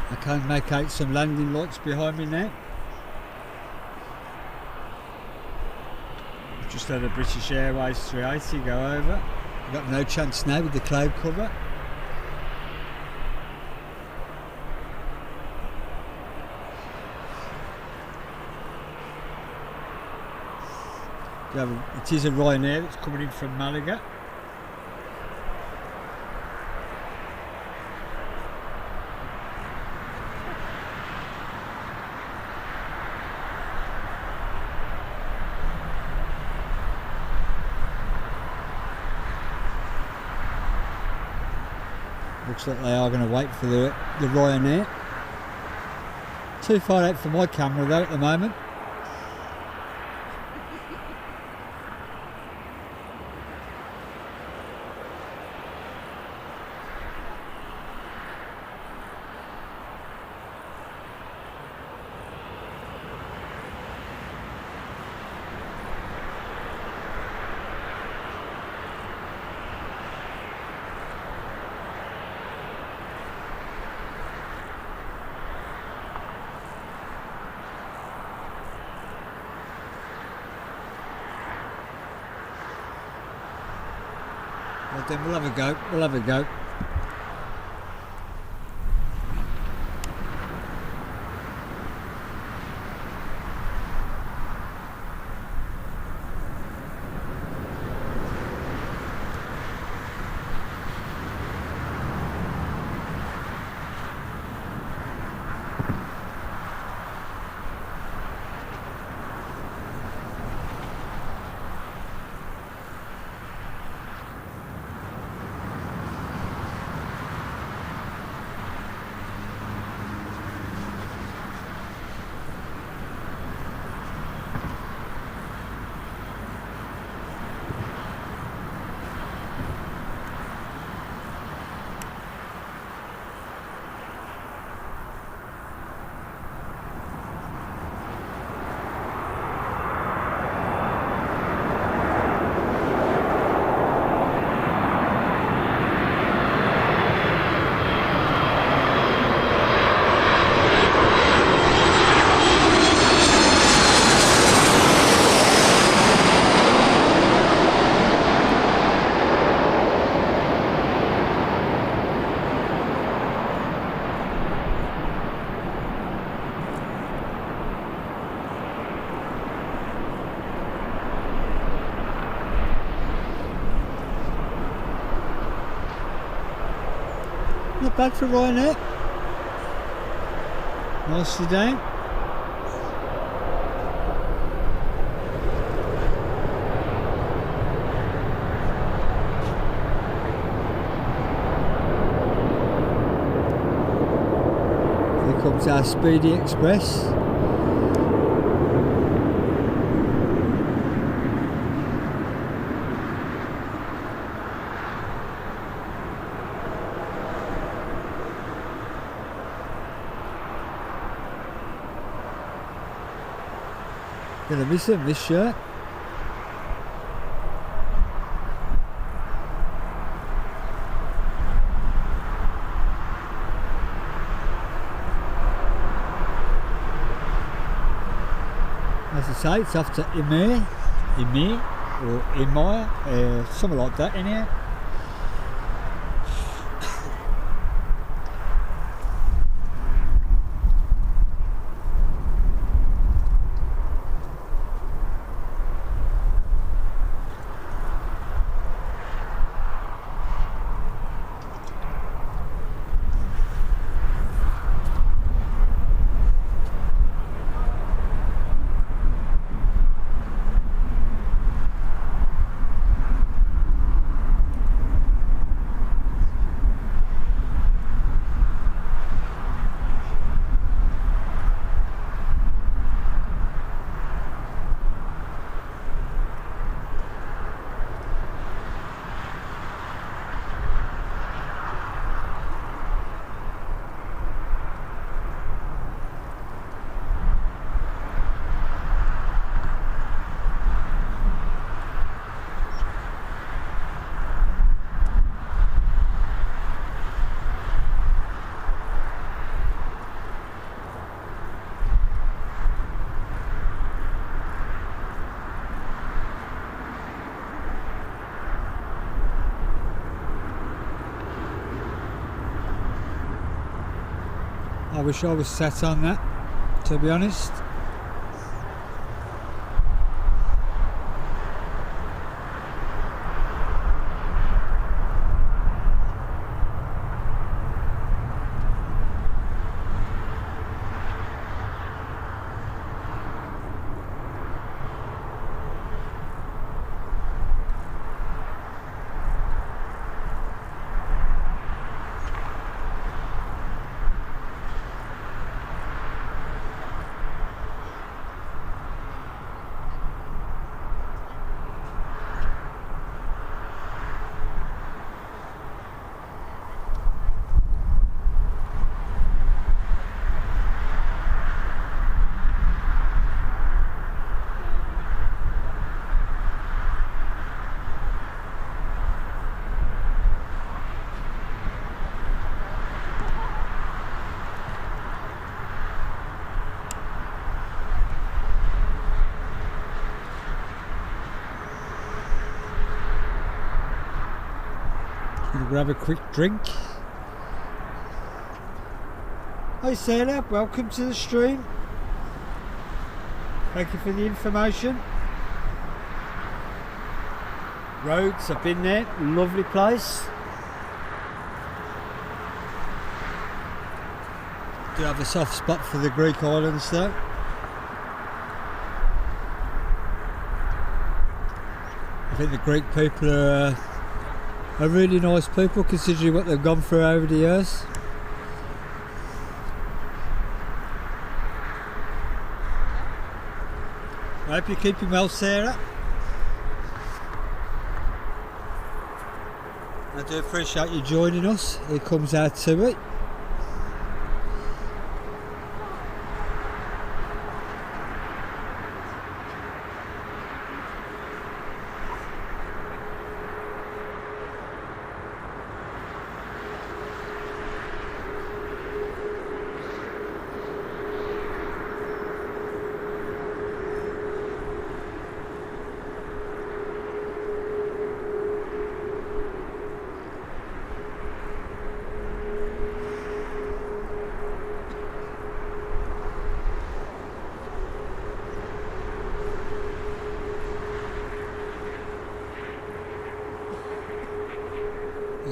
Speaker 1: I can make out some landing lights behind me now. Just had a British Airways 380 go over. We've got no chance now with the cloud cover. It is a Ryanair that's coming in from Malaga. Looks like they are going to wait for the Ryanair. Too far out for my camera though at the moment. Well, then we'll have a go. We'll have a go. Not bad for Ryanair. Nice sedan. Here comes our Speedy Express. Gonna miss him, this shirt. As I say, it's off to Emir or Emir, something like that in here. wish I was sat on that, to be honest. Gonna grab a quick drink. Hi Sarah, welcome to the stream. Thank you for the information. Rhodes, I've been there, lovely place. Do have a soft spot for the Greek islands though. I think the Greek people are really nice people considering what they've gone through over the years. I hope you're keeping well, Sarah. I do appreciate you joining us. Here comes our Tui.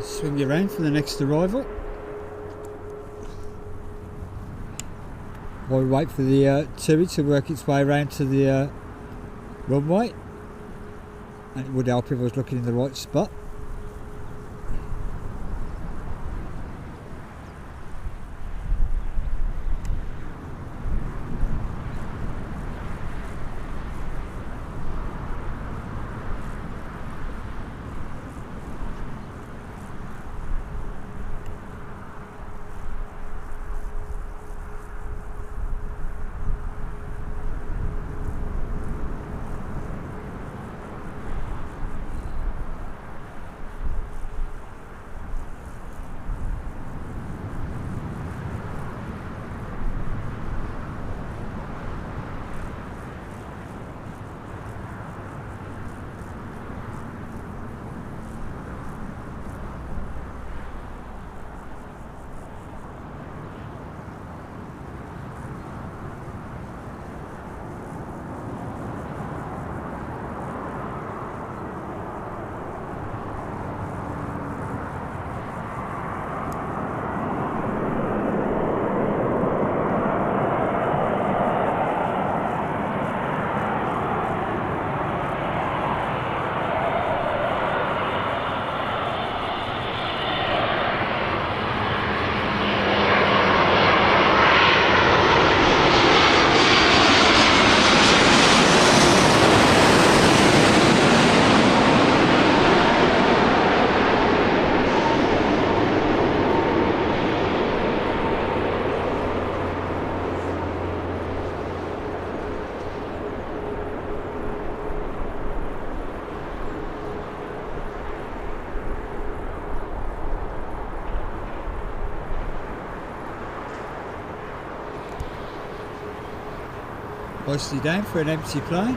Speaker 1: Swing you around for the next arrival. While we wait for the Tui to work its way around to the runway. And it would help if I was looking in the right spot. Nicely down for an empty plane.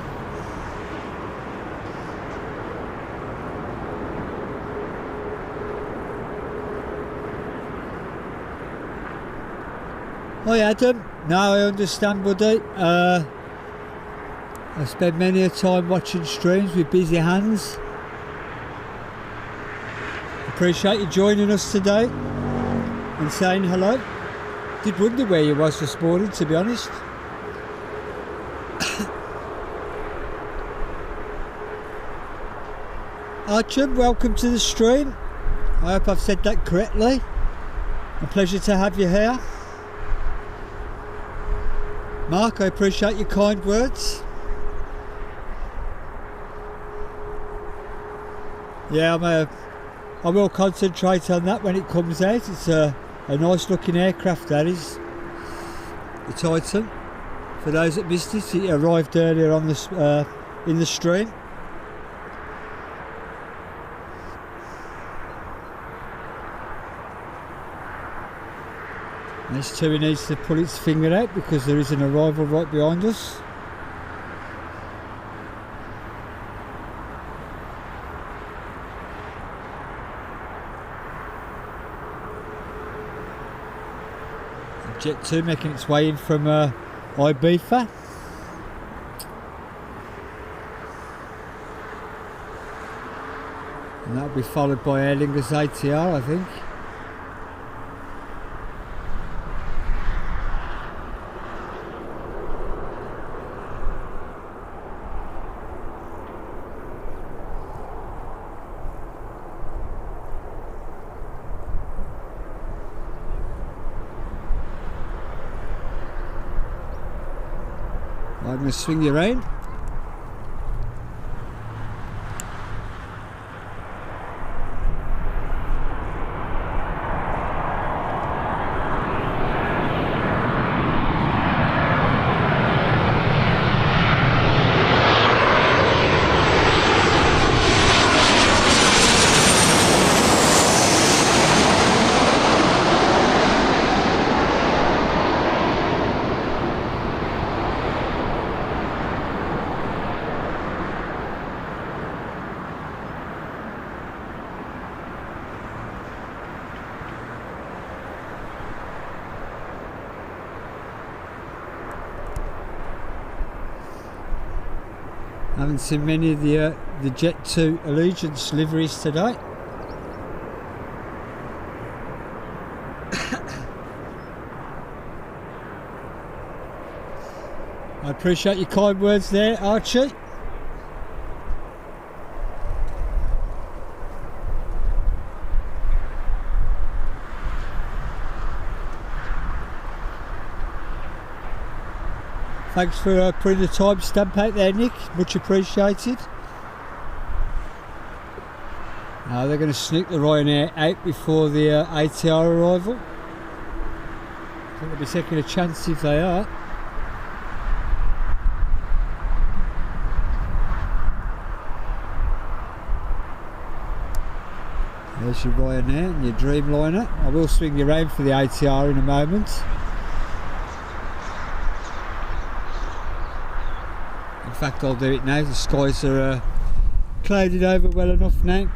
Speaker 1: Hi Adam. No, I understand, buddy. I spend many a time watching streams with busy hands. Appreciate you joining us today and saying hello. Did wonder where you was this morning, to be honest. Archie, welcome to the stream. I hope I've said that correctly. A pleasure to have you here. Mark, I appreciate your kind words. Yeah, I will concentrate on that when it comes out. It's a nice looking aircraft, that is. The Titan. For those that missed it, it arrived earlier on in the stream. This too needs to pull its finger out because there is an arrival right behind us. Jet 2 making its way in from Ibiza. And that'll be followed by Aer Lingus ATR, I think. I'm going to swing you around. I haven't seen many of the Jet 2 Allegiance liveries today. I appreciate your kind words there, Archie. Thanks for putting the timestamp out there, Nick. Much appreciated. They're going to sneak the Ryanair out before the ATR arrival. I think they'll be taking a chance if they are. There's your Ryanair and your Dreamliner. I will swing you around for the ATR in a moment. In fact, I'll do it now. The skies are clouded over well enough now.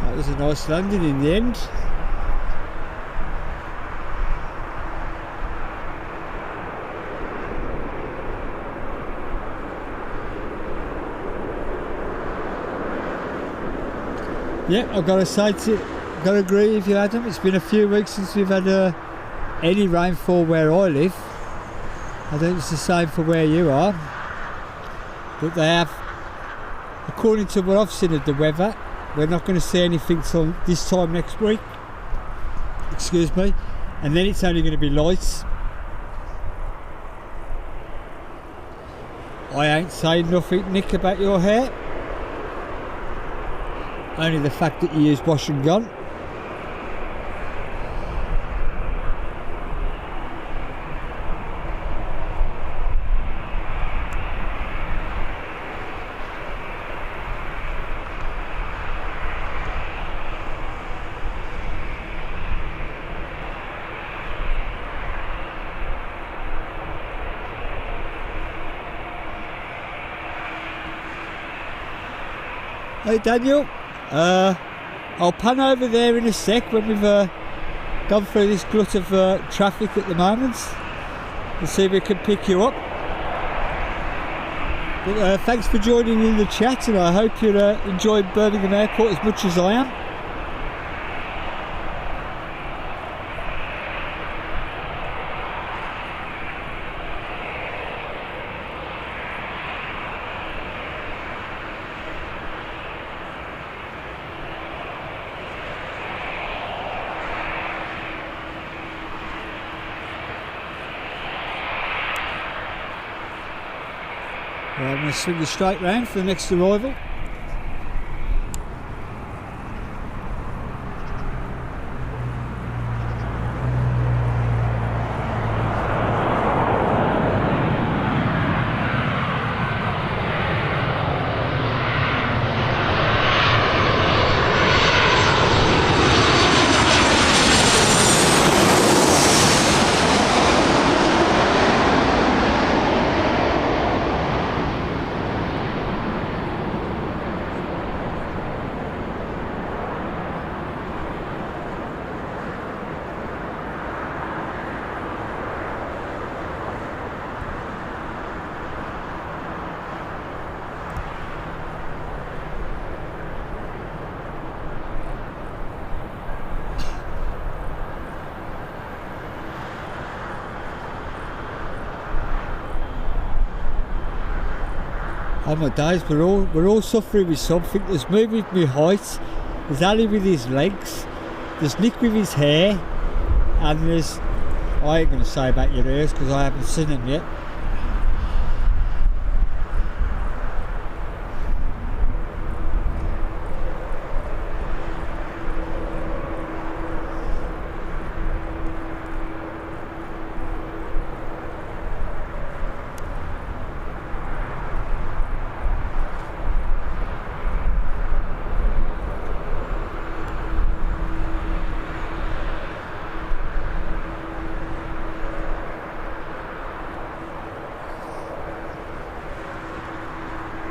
Speaker 1: That was a nice landing in the end. Yeah, I've got to say, got to agree with you, Adam. It's been a few weeks since we've had any rainfall where I live. I think it's the same for where you are. But they have, according to what I've seen of the weather, we're not going to see anything till this time next week. Excuse me. And then it's only going to be light. I ain't saying nothing, Nick, about your hair. Only the fact that you use wash and gun. Hey Daniel, I'll pan over there in a sec when we've gone through this glut of traffic at the moment and see if we can pick you up. But thanks for joining in the chat, and I hope you're enjoying Birmingham Airport as much as I am. I'm going to swing you straight round for the next arrival. Oh my days, we're all suffering with something. There's me with my height, there's Ali with his legs, there's Nick with his hair, and there's, I ain't going to say about your ears because I haven't seen them yet.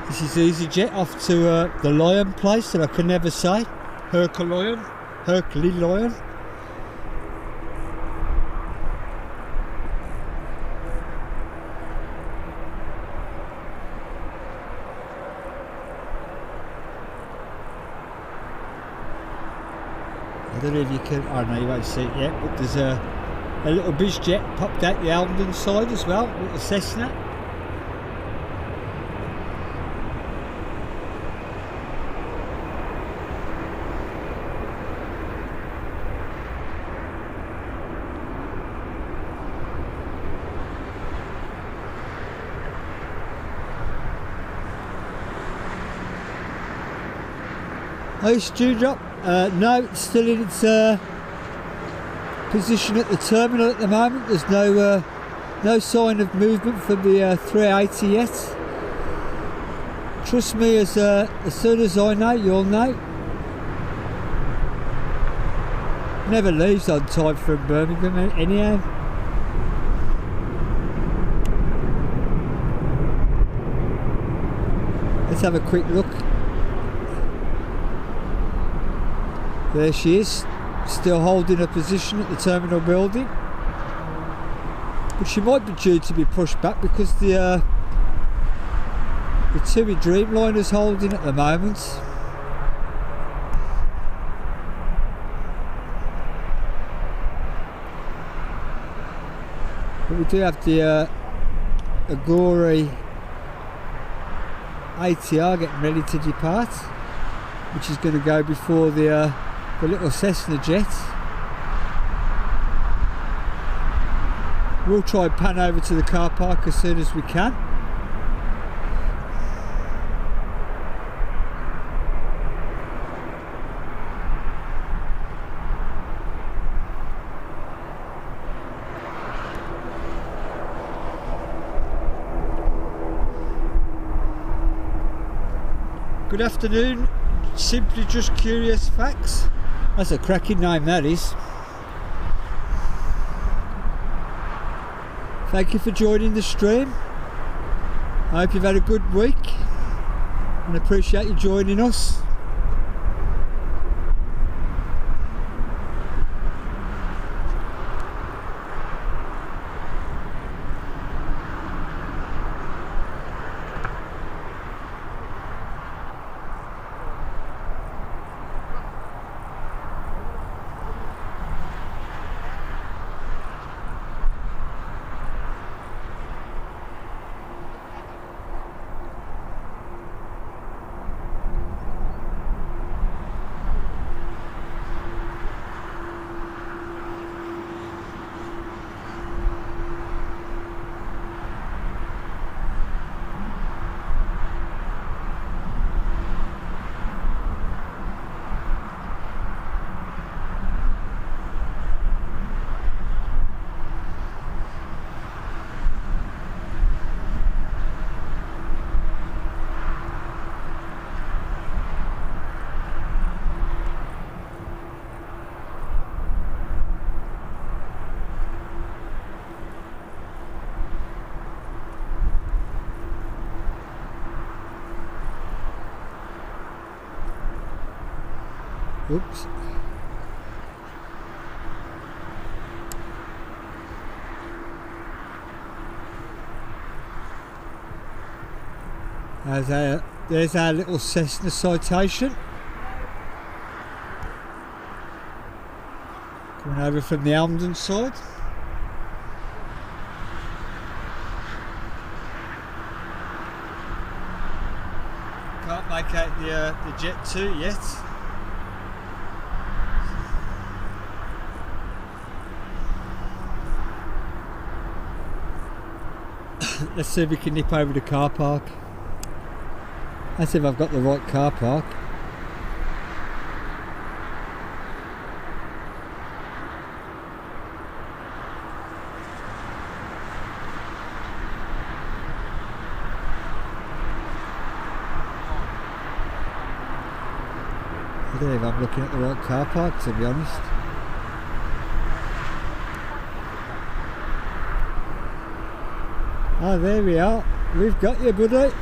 Speaker 1: This is EasyJet off to the Lion place that I can never say. Herculean. I don't know if you can, I know you won't see it yet, but there's a little bizjet popped out the Almondon side as well, a little Cessna. Hey, Dewdrop. No, it's still in its position at the terminal at the moment. There's no sign of movement from the 380 yet. Trust me, as soon as I know, you'll know. Never leaves on time from Birmingham anyhow. Let's have a quick look. There she is, still holding her position at the terminal building. But she might be due to be pushed back because the TUI Dreamliner's holding at the moment. But we do have the Agori ATR getting ready to depart, which is going to go before the little Cessna jet. We'll try and pan over to the car park as soon as we can. Good afternoon, Simply Just Curious Facts. That's a cracking name, that is. Thank you for joining the stream. I hope you've had a good week and appreciate you joining us. Oops. There's our little Cessna citation. Coming over from the Elmdon side. Can't make out the Jet 2 yet. Let's see if we can nip over the car park. Let's see if I've got the right car park. I don't know if I'm looking at the right car park, to be honest. Oh, there we are. We've got you, buddy.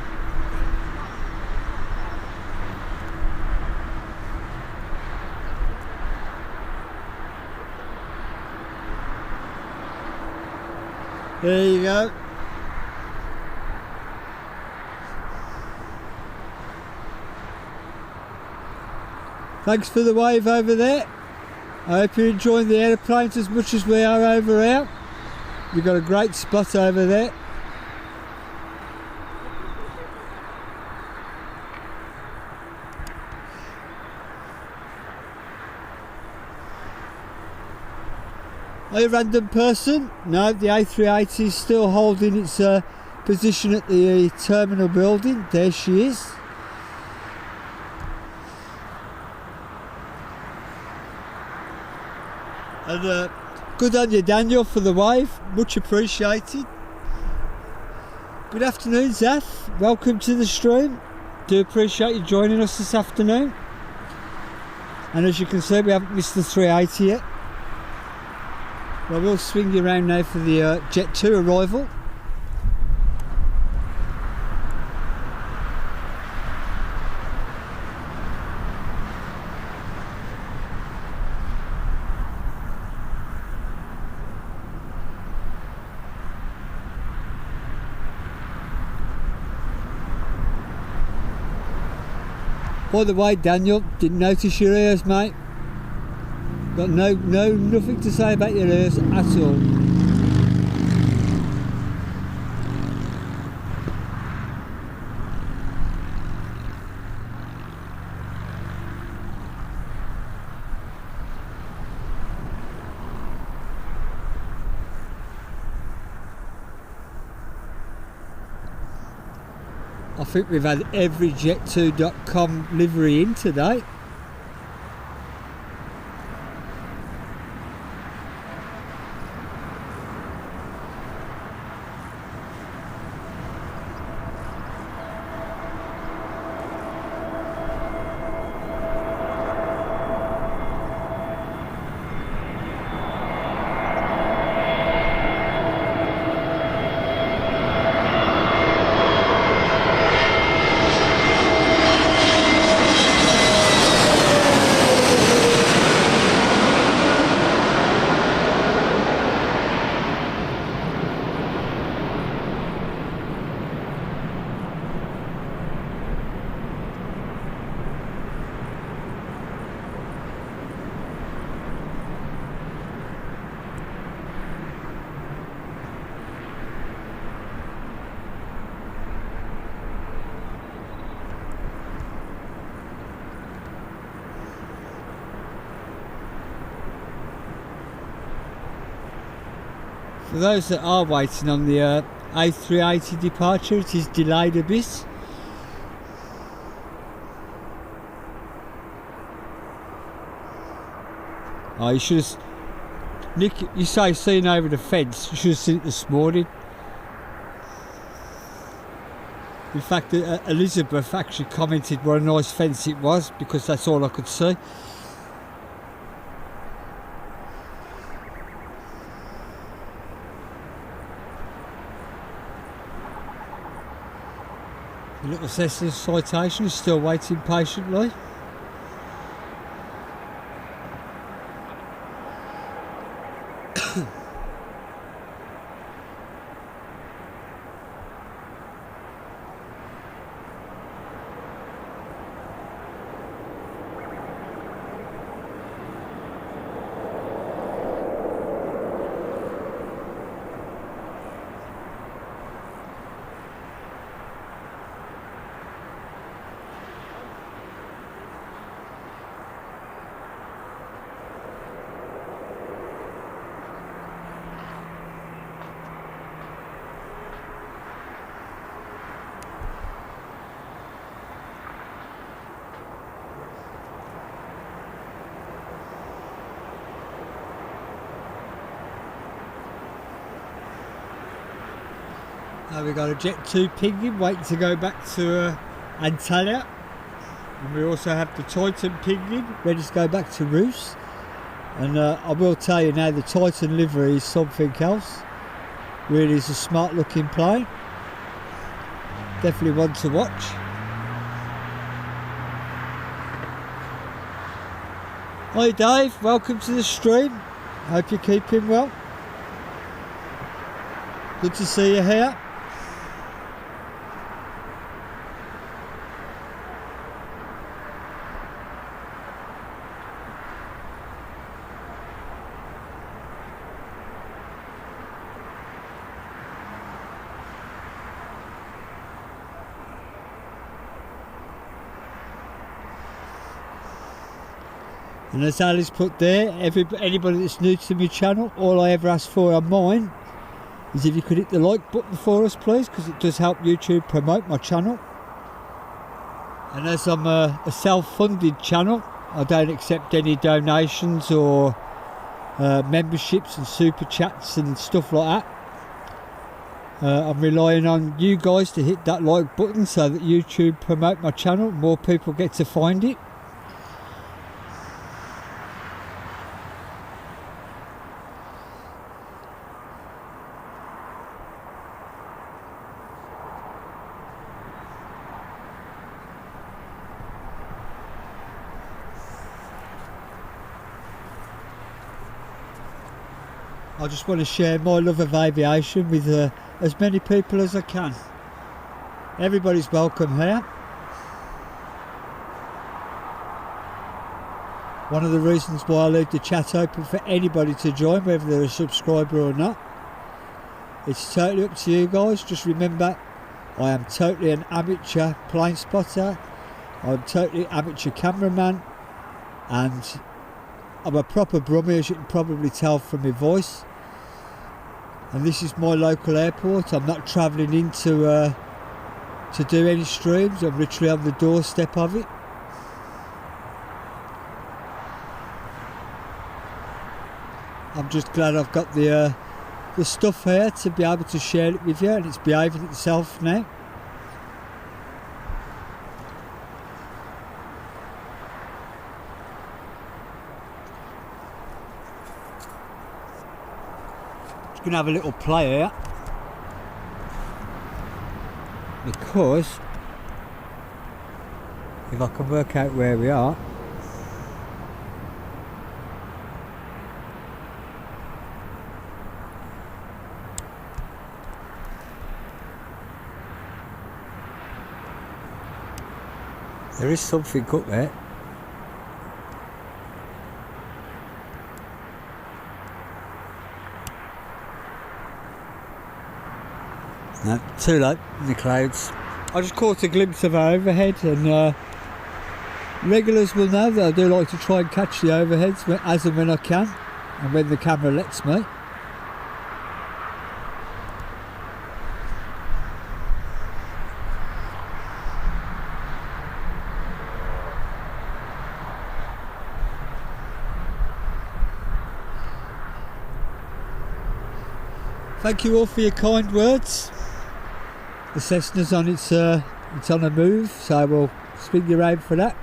Speaker 1: There you go. Thanks for the wave over there. I hope you're enjoying the aeroplanes as much as we are over here. We've got a great spot over there. Are you a random person? No, the A380 is still holding its position at the terminal building. There she is. And good on you, Daniel, for the wave. Much appreciated. Good afternoon, Zaf. Welcome to the stream. Do appreciate you joining us this afternoon. And as you can see, we haven't missed the 380 yet. Well, we'll swing you around now for the Jet 2 arrival. By the way, Daniel, didn't notice your ears, mate. Got nothing to say about your ears at all. I think we've had every Jet2.com livery in today. For those that are waiting on the A380 departure, it is delayed a bit. Oh, you should have... Nick, you say seen over the fence. You should have seen it this morning. In fact, Elizabeth actually commented what a nice fence it was, because that's all I could see. The little Cessna Citation is still waiting patiently. Now we've got a Jet2 Penguin waiting to go back to Antalya, and we also have the Titan Penguin ready to go back to Roost. And I will tell you now, the Titan livery is something else. Really is a smart looking plane. Definitely one to watch. Hi Dave, welcome to the stream. Hope you're keeping well. Good to see you here. And as Alice put there, anybody that's new to my channel, all I ever ask for on mine is if you could hit the like button for us, please, because it does help YouTube promote my channel. And as I'm a self-funded channel, I don't accept any donations or memberships and super chats and stuff like that. I'm relying on you guys to hit that like button so that YouTube promote my channel, more people get to find it. I just want to share my love of aviation with as many people as I can. Everybody's welcome here. one of the reasons why I leave the chat open for anybody to join, whether they're a subscriber or not. It's totally up to you guys. Just remember, I am totally an amateur plane spotter. I'm totally amateur cameraman, and I'm a proper brummie, as you can probably tell from my voice. And this is my local airport. I'm not travelling in to do any streams. I'm literally on the doorstep of it. I'm just glad I've got the stuff here to be able to share it with you, and it's behaving itself now. Just going to have a little play here, because if I can work out where we are. There is something up there. No, too late in the clouds. I just caught a glimpse of our overhead, and regulars will know that I do like to try and catch the overheads as and when I can, and when the camera lets me. Thank you all for your kind words. The Cessna's on it's on a move, so we'll spin you around for that.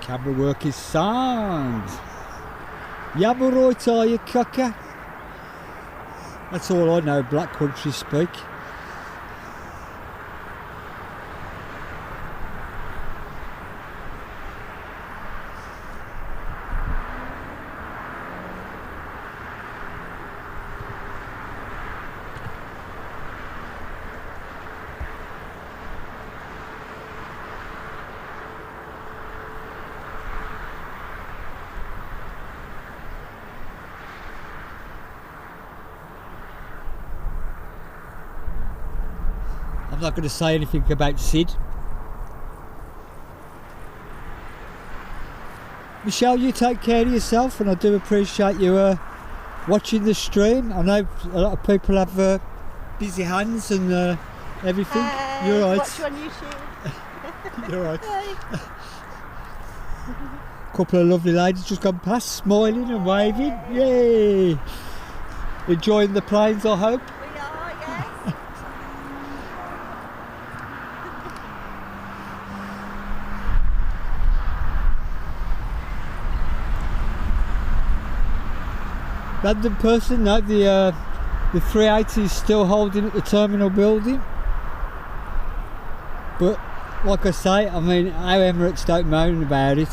Speaker 1: Camera work is sound. Yabba right are you, cocker? That's all I know Black Country speak. I'm not going to say anything about Sid. Michelle, you take care of yourself, and I do appreciate you watching the stream. I know a lot of people have busy hands and everything. You're right.
Speaker 2: Watch you on YouTube.
Speaker 1: You're right.
Speaker 2: Hey.
Speaker 1: A couple of lovely ladies just gone past, smiling and waving. Yay! Enjoying the planes, I hope.
Speaker 2: We are, yes.
Speaker 1: Random person, no, the 380 is still holding at the terminal building. But like I say, I mean, our Emirates don't moan about it.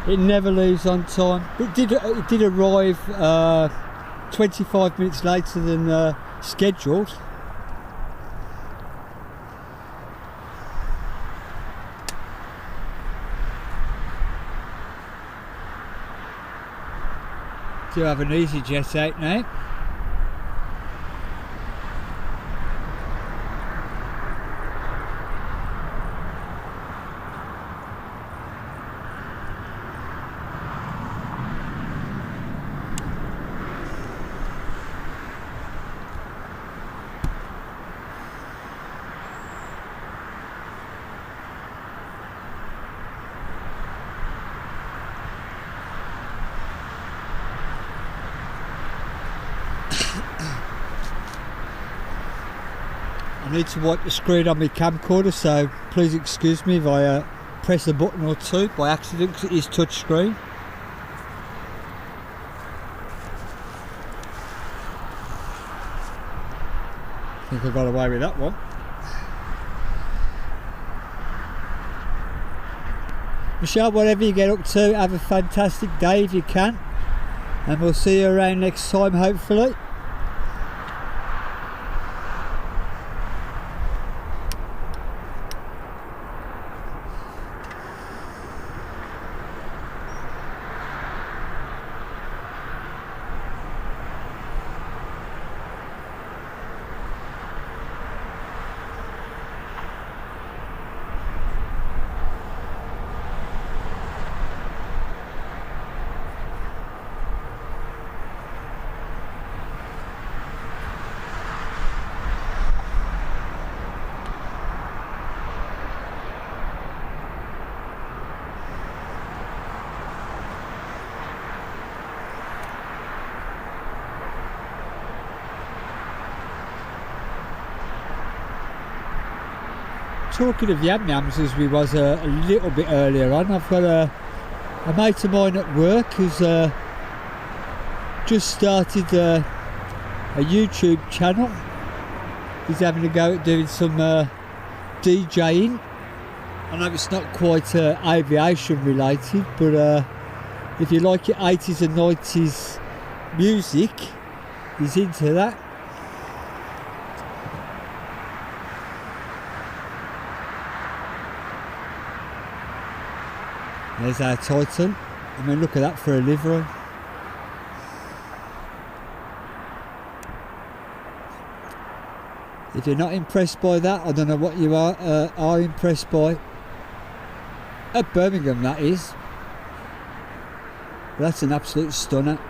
Speaker 1: It never leaves on time. It did arrive 25 minutes later than scheduled. Do have an EasyJet out now. I need to wipe the screen on my camcorder, so please excuse me if I press a button or two by accident, because it is touch screen. I think I got away with that one. Michelle, whatever you get up to, have a fantastic day if you can, and we'll see you around next time, hopefully. talking of yam yams as we was a little bit earlier on, I've got a mate of mine at work who's just started a YouTube channel. He's having a go at doing some DJing. I know it's not quite aviation related, but if you like your 80s and 90s music, he's into that. There's our Titan. I mean, look at that for a livery. If you're not impressed by that, I don't know what you are impressed by. At Birmingham, that is. That's an absolute stunner.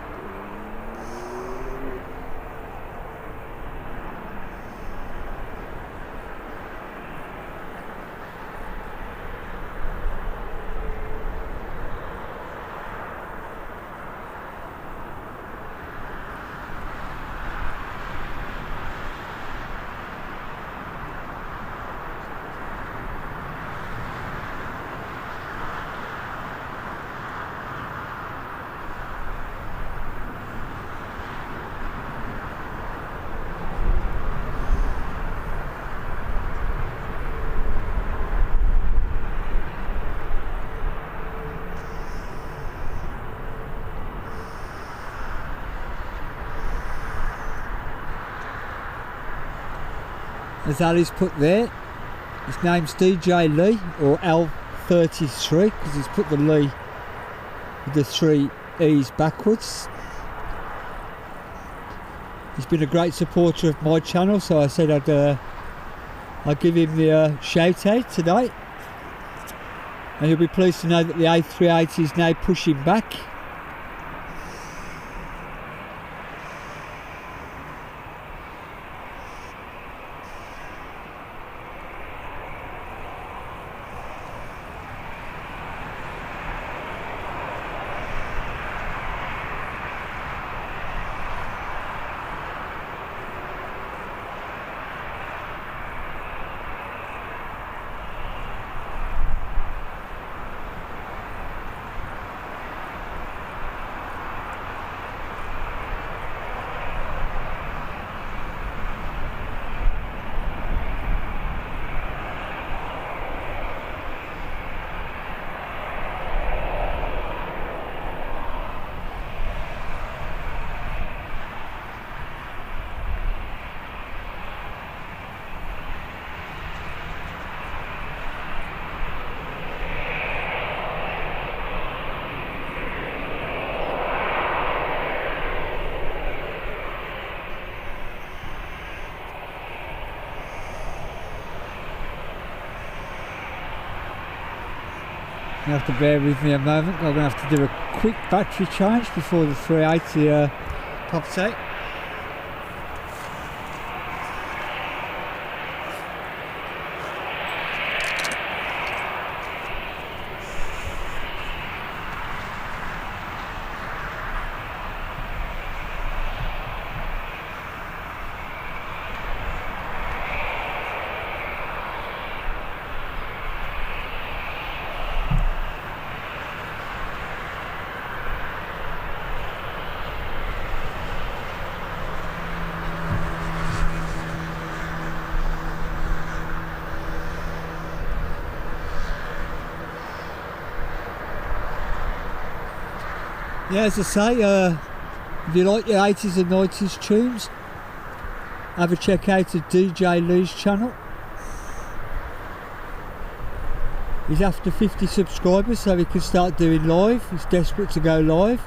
Speaker 1: As Ali's put there, his name's DJ Lee, or L33, because he's put the Lee with the 3 E's backwards. He's been a great supporter of my channel, so I said I'd give him the shout out today. And you'll be pleased to know that the A380 is now pushing back. You have to bear with me a moment. I'm going to have to do a quick battery change before the 380 pops out. Yeah, as I say, if you like your 80s and 90s tunes, have a check out of DJ Lee's channel. He's after 50 subscribers so he can start doing live. He's desperate to go live.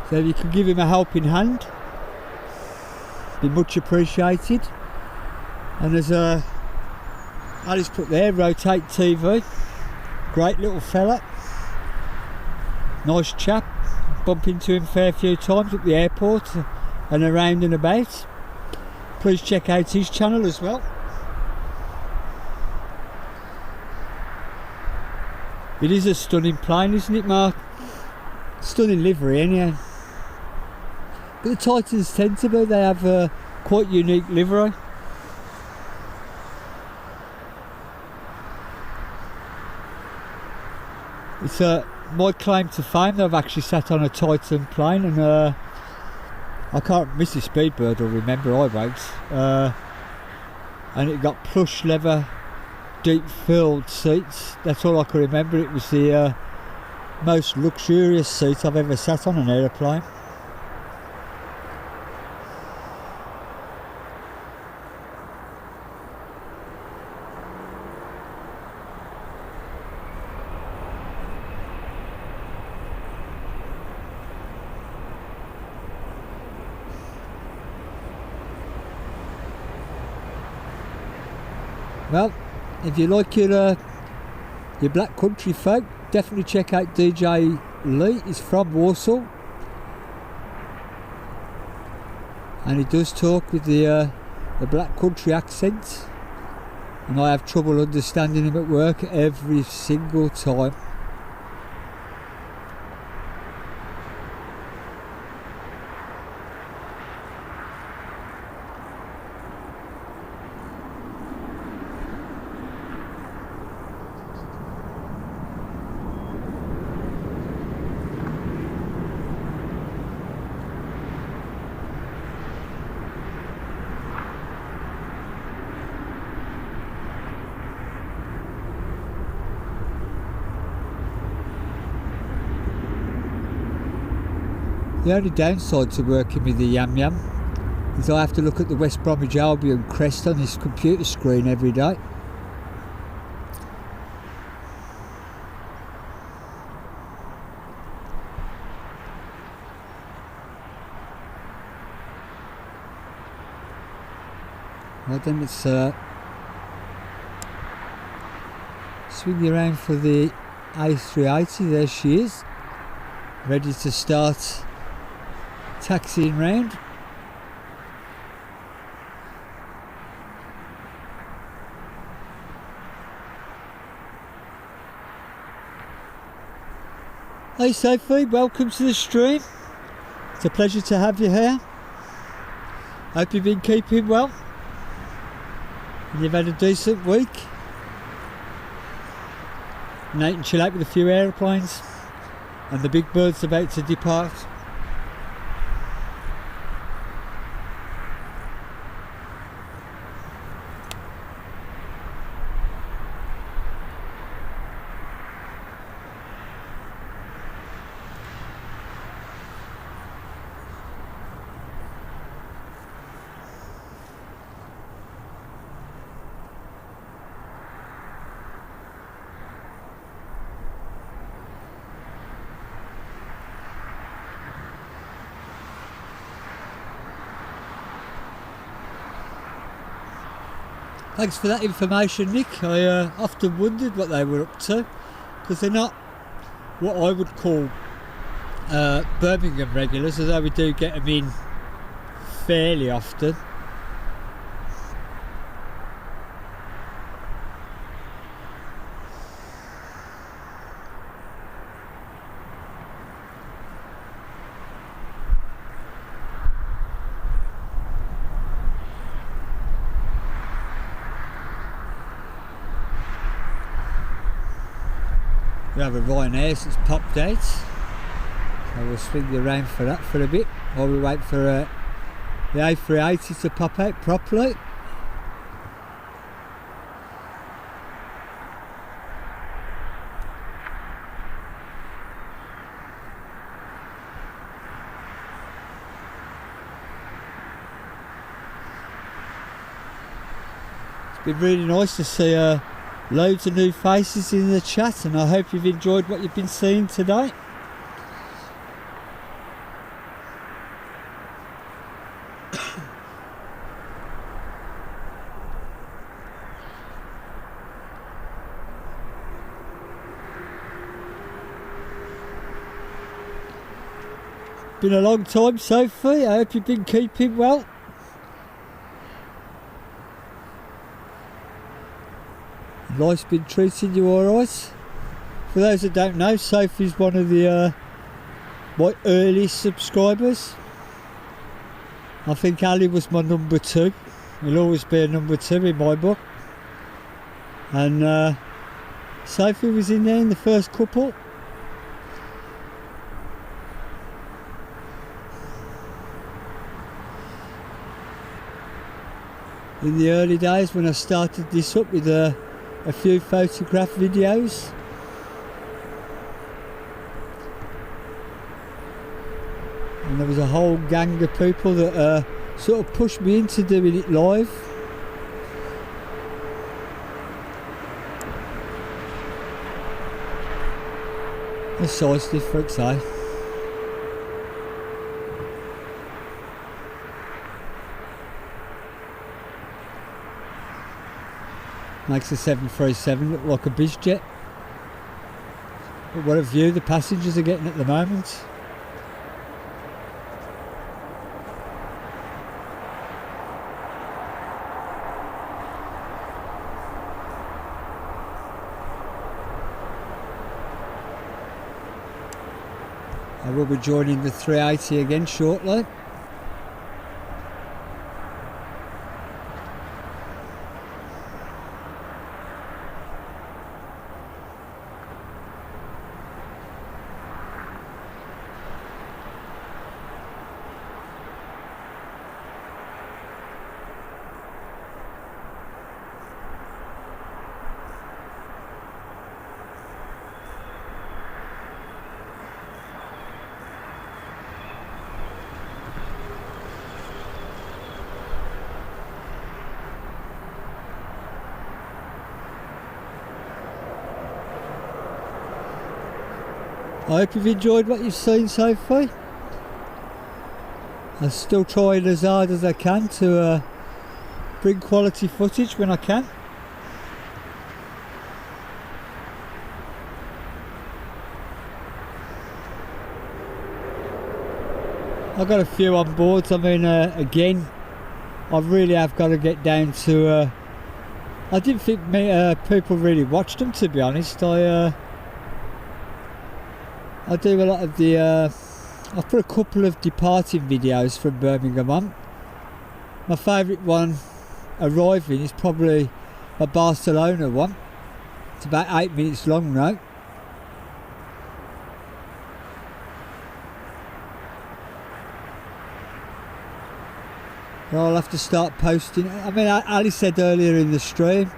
Speaker 1: So if you can give him a helping hand, be much appreciated. And as Ali's put there, Rotate TV. Great little fella, nice chap. Bump into him a fair few times at the airport and around and about. Please check out his channel as well. It is a stunning plane, isn't it, Mark? Stunning livery anyhow. But the Titans tend to be, they have quite unique livery. It's my claim to fame that I've actually sat on a Titan plane, and I can't miss the Speedbird or remember I race, and it got plush leather deep filled seats. That's all I can remember. It was the most luxurious seat I've ever sat on an aeroplane. Well, if you like your black country folk, definitely check out DJ Lee. He's from Warsaw, and he does talk with the black country accent, and I have trouble understanding him at work every single time. The only downside to working with the Yam Yam is I have to look at the West Bromwich Albion crest on this computer screen every day. Well then, let's swing you around for the A380. There she is, ready to start taxiing round. Hey Sophie, welcome to the stream. It's a pleasure to have you here. Hope you've been keeping well and you've had a decent week. And out and chill out with a few aeroplanes and the big bird's about to depart. Thanks for that information, Nick. I often wondered what they were up to, because they're not what I would call Birmingham regulars, although we do get them in fairly often. We have a Ryanair that's popped out, so we'll swing you around for that for a bit while we wait for the A380 to pop out properly. It's been really nice to see loads of new faces in the chat, and I hope you've enjoyed what you've been seeing today. Been a long time, Sophie. I hope you've been keeping well. Life's been treating you alright. For those that don't know, Sophie's one of the my early subscribers. I think Ali was my number 2. He'll always be a number 2 in my book. And Sophie was in there in the first couple. In the early days when I started this up with a few photograph videos. And there was a whole gang of people that sort of pushed me into doing it live. A size difference, eh? Makes the 737 look like a biz jet. But what a view the passengers are getting at the moment. I will be joining the 380 again shortly. I hope you've enjoyed what you've seen so far. I'm still trying as hard as I can to bring quality footage when I can. I've got a few on board. I mean, again, I really have got to get down to... I didn't think people really watched them, to be honest. I do a lot of the... I've put a couple of departing videos from Birmingham on. My favourite one arriving is probably a Barcelona one. It's about 8 minutes long now. I'll have to start posting. I mean, Ali said earlier in the stream,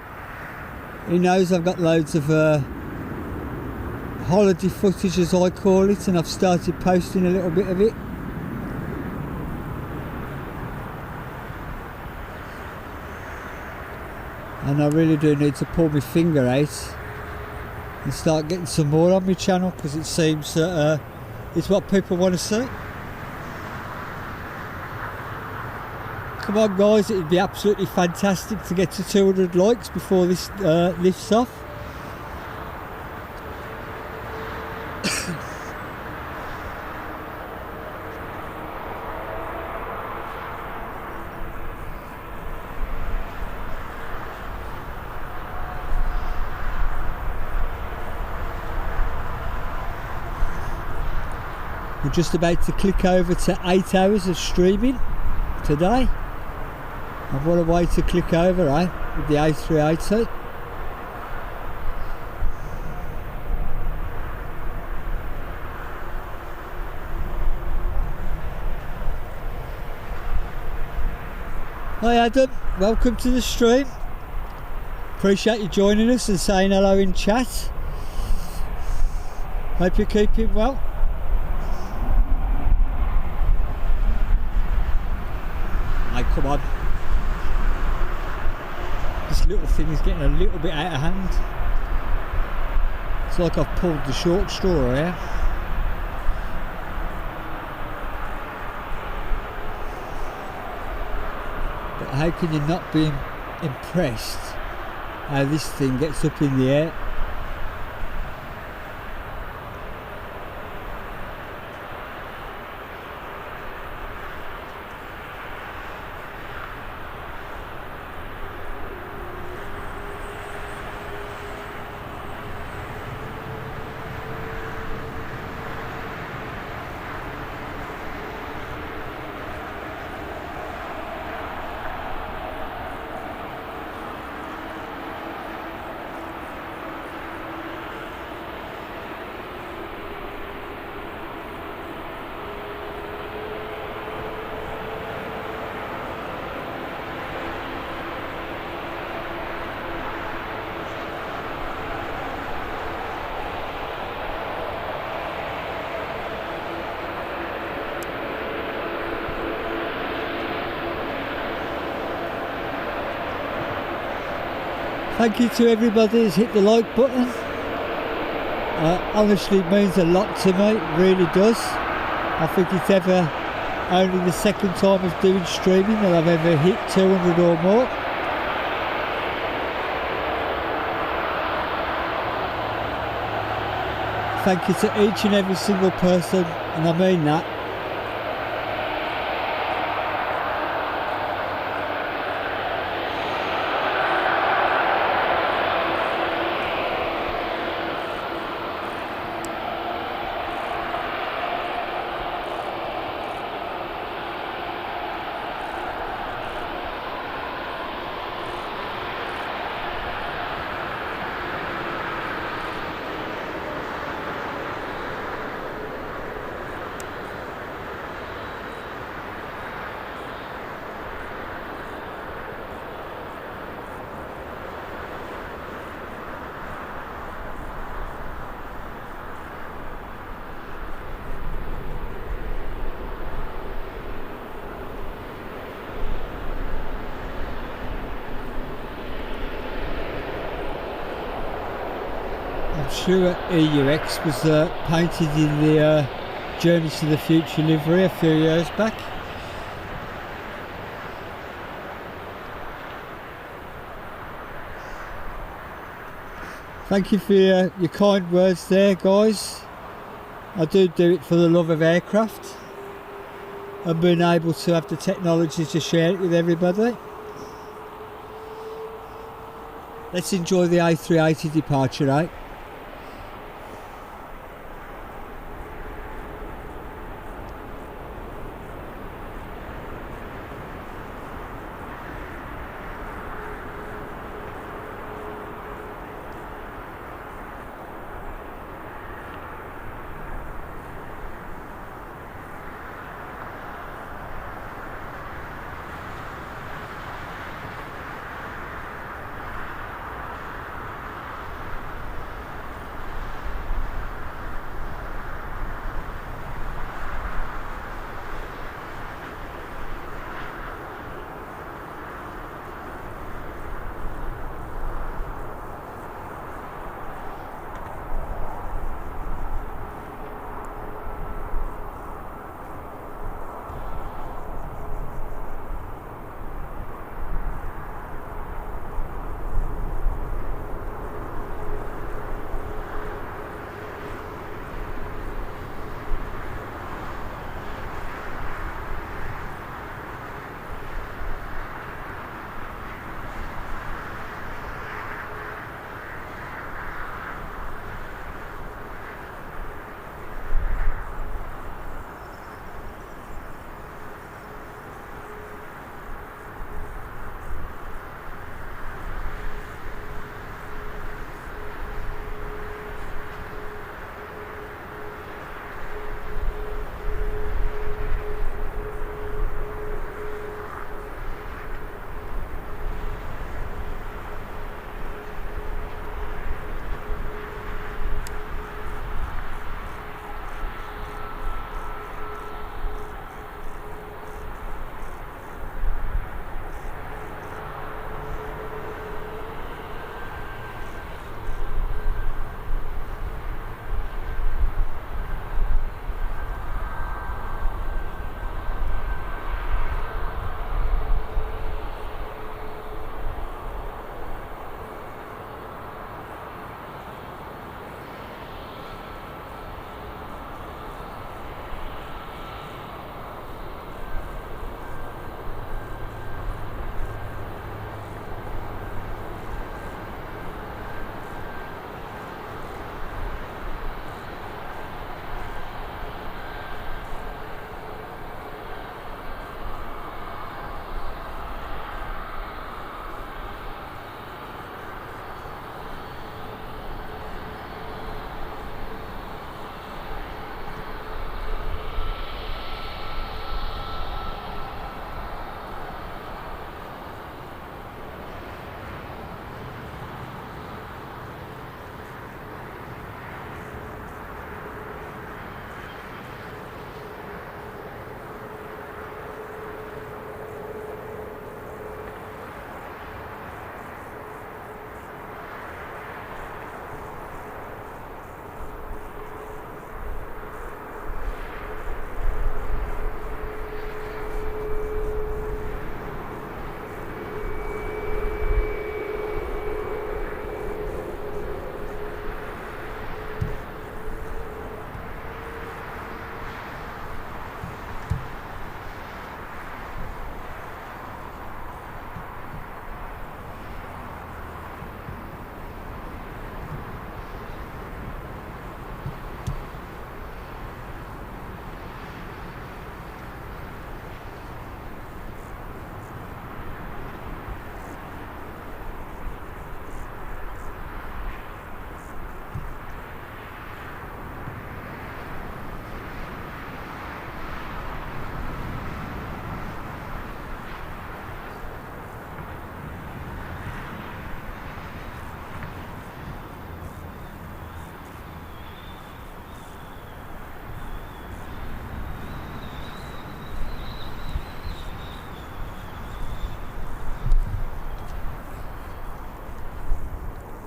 Speaker 1: he knows I've got loads of holiday footage, as I call it, and I've started posting a little bit of it. And I really do need to pull my finger out and start getting some more on my channel, because it seems that it's what people want to see. Come on guys, it'd be absolutely fantastic to get to 200 likes before this lifts off. We're just about to click over to 8 hours of streaming today. And what a way to click over, eh? With the A380. Hi Adam, welcome to the stream. Appreciate you joining us and saying hello in chat. Hope you're keeping well. Hey, come on. This little thing is getting a little bit out of hand. It's like I've pulled the short straw here. But how can you not be impressed how this thing gets up in the air? Thank you to everybody who's hit the like button. Honestly, it means a lot to me, it really does. I think it's only the second time of doing streaming that I've ever hit 200 or more. Thank you to each and every single person, and I mean that. I'm sure EUX was painted in the Journey to the Future livery a few years back. Thank you for your kind words there, guys. I do it for the love of aircraft and being able to have the technology to share it with everybody. Let's enjoy the A380 departure, eh?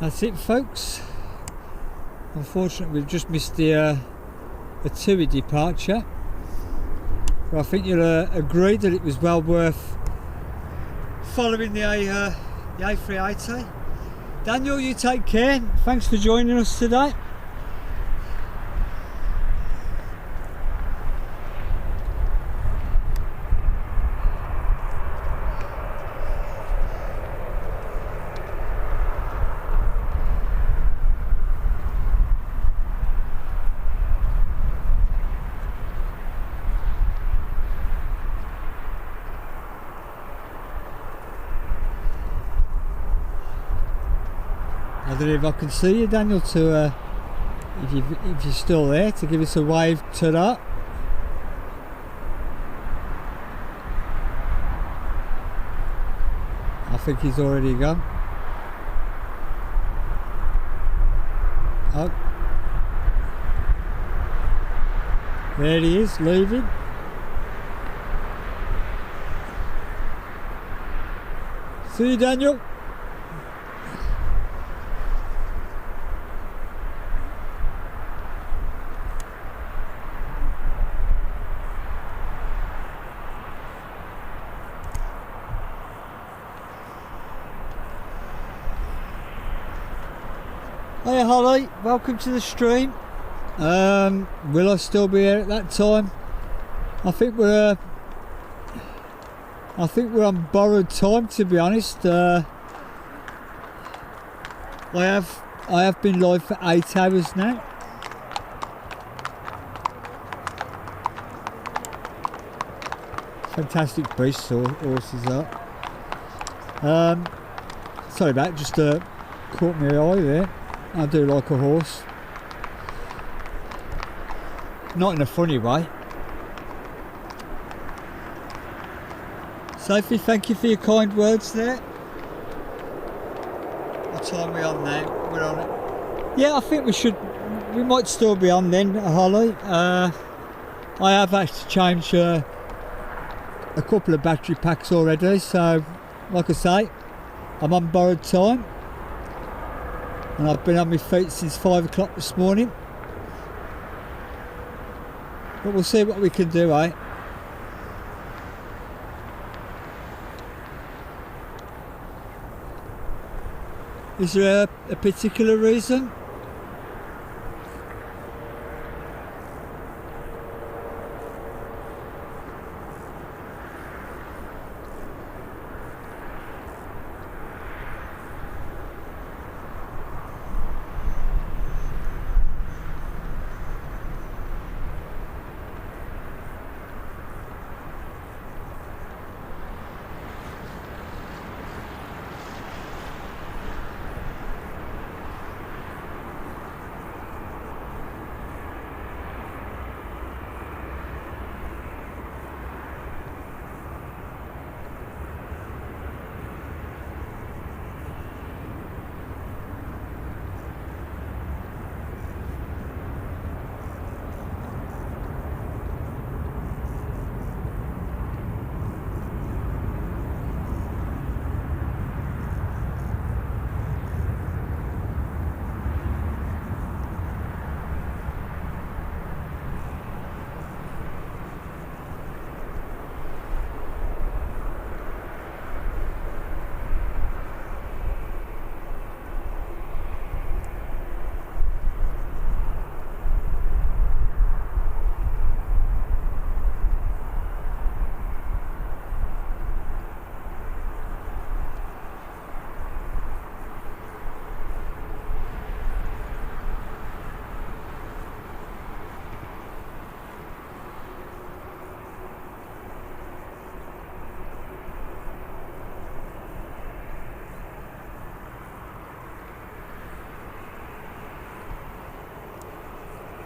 Speaker 1: That's it, folks. Unfortunately, we've just missed the TUI departure. But I think you'll agree that it was well worth following the A380. Daniel, you take care. Thanks for joining us today. I don't know if I can see you, Daniel, to if you're still there, to give us a wave to that. I think he's already gone. Oh, there he is, leaving. See you, Daniel. Hey Holly, welcome to the stream. Will I still be here at that time? I think we're on borrowed time, to be honest. I have been live for 8 hours now. Fantastic beasts, horses are. Sorry about it, just caught my eye there. I do like a horse. Not in a funny way. Sophie, thank you for your kind words there. What time are we on now? We're on it. Yeah, I think we might still be on then, Holly. I have had to change a couple of battery packs already, so like I say, I'm on borrowed time. And I've been on my feet since 5 o'clock this morning. But we'll see what we can do, eh? Is there a particular reason?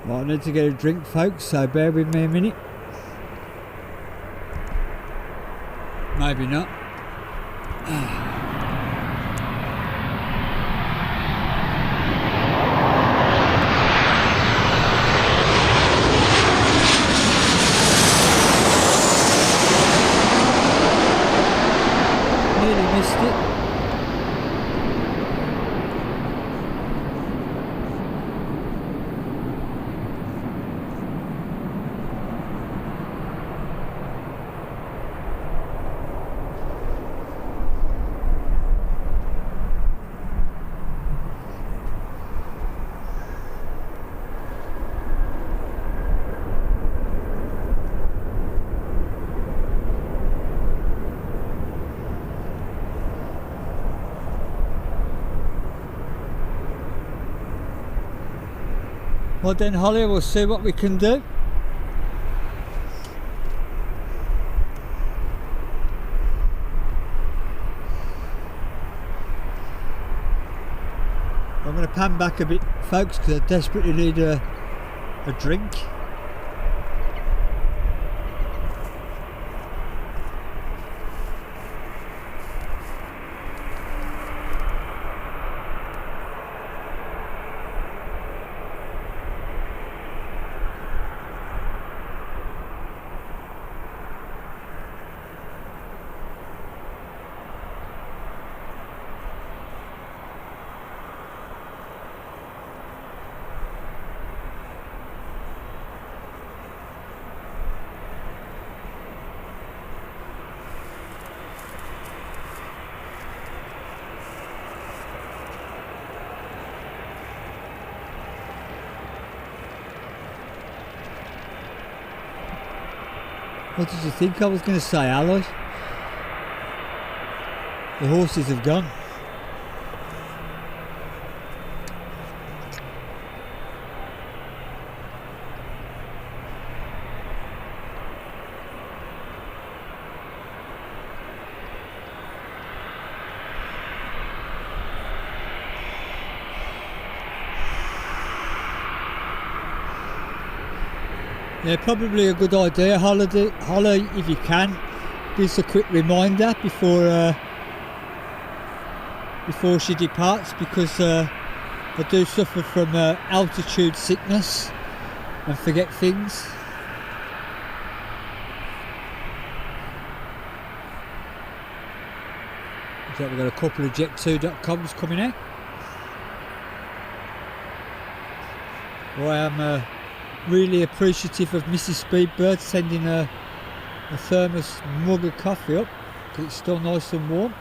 Speaker 1: Well, I need to get a drink, folks, so bear with me a minute. Maybe not. Nearly missed it. Well then, Holly, we'll see what we can do. I'm going to pan back a bit, folks, because I desperately need a drink. What did you think I was going to say, Aloy? The horses have gone. Yeah, probably a good idea, Holly, if you can, give us a quick reminder before she departs, because I do suffer from altitude sickness and forget things. So we've got a couple of jet2.coms coming out. Well, I am really appreciative of Mrs. Speedbird sending a thermos mug of coffee up, because it's still nice and warm.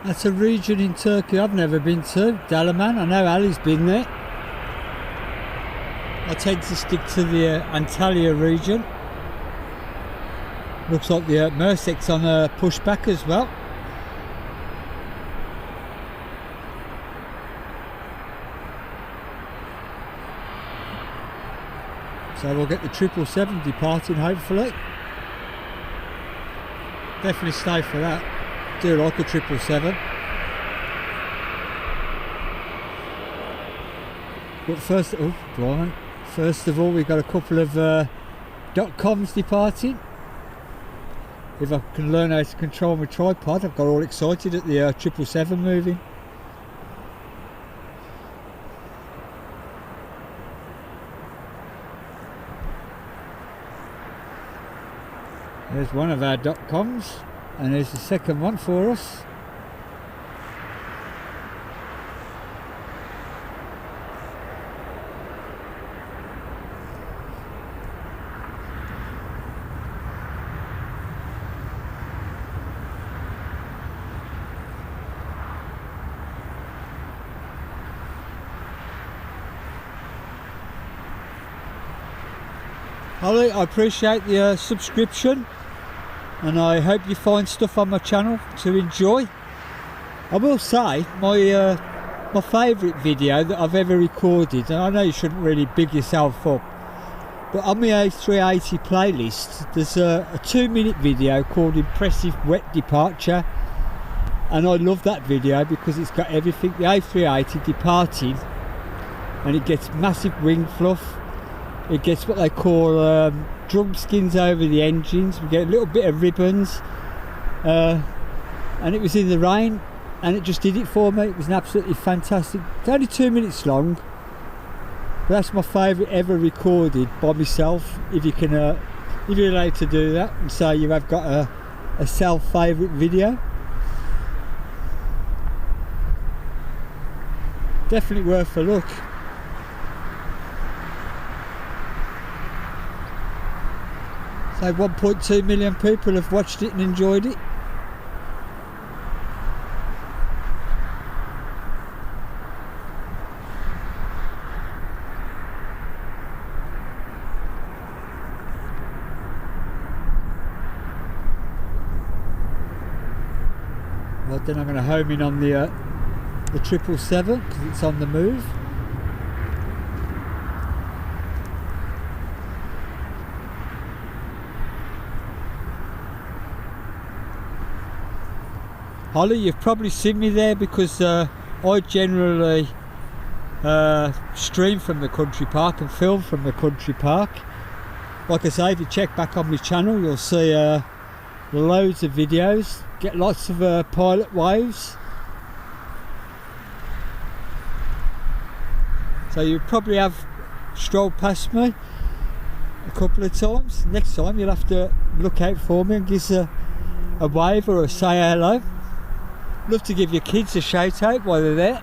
Speaker 1: That's a region in Turkey I've never been to, Dalaman. I know Ali's been there. I tend to stick to the Antalya region. Looks like the Mersek's on a pushback as well. So we'll get the 777 departing, hopefully. Definitely stay for that. Do like a 777. But first of all, we've got a couple of .coms departing. If I can learn how to control my tripod, I've got all excited at the 777 moving. There's one of our .coms. And there's the second one for us. Holly, I appreciate the subscription. And I hope you find stuff on my channel to enjoy. I will say, my favourite video that I've ever recorded, and I know you shouldn't really big yourself up, but on my A380 playlist there's a 2-minute video called Impressive Wet Departure, And I love that video because it's got everything. The A380 departing, and it gets massive wing fluff. It gets what they call drum skins over the engines. We get a little bit of ribbons, and it was in the rain, and it just did it for me. It was an absolutely fantastic. It's only 2 minutes long, but that's my favourite ever recorded by myself. If you can, if you're allowed to do that, and say you have got a self favourite video. Definitely worth a look. So 1.2 million people have watched it and enjoyed it. Well, then I'm going to home in on the 777 because it's on the move. Holly, you've probably seen me there because I generally stream from the country park and film from the country park. Like I say, if you check back on my channel, you'll see loads of videos. Get lots of pilot waves. So you probably have strolled past me a couple of times. Next time you'll have to look out for me and give us a wave or a say hello. Love to give your kids a shout out while they're there.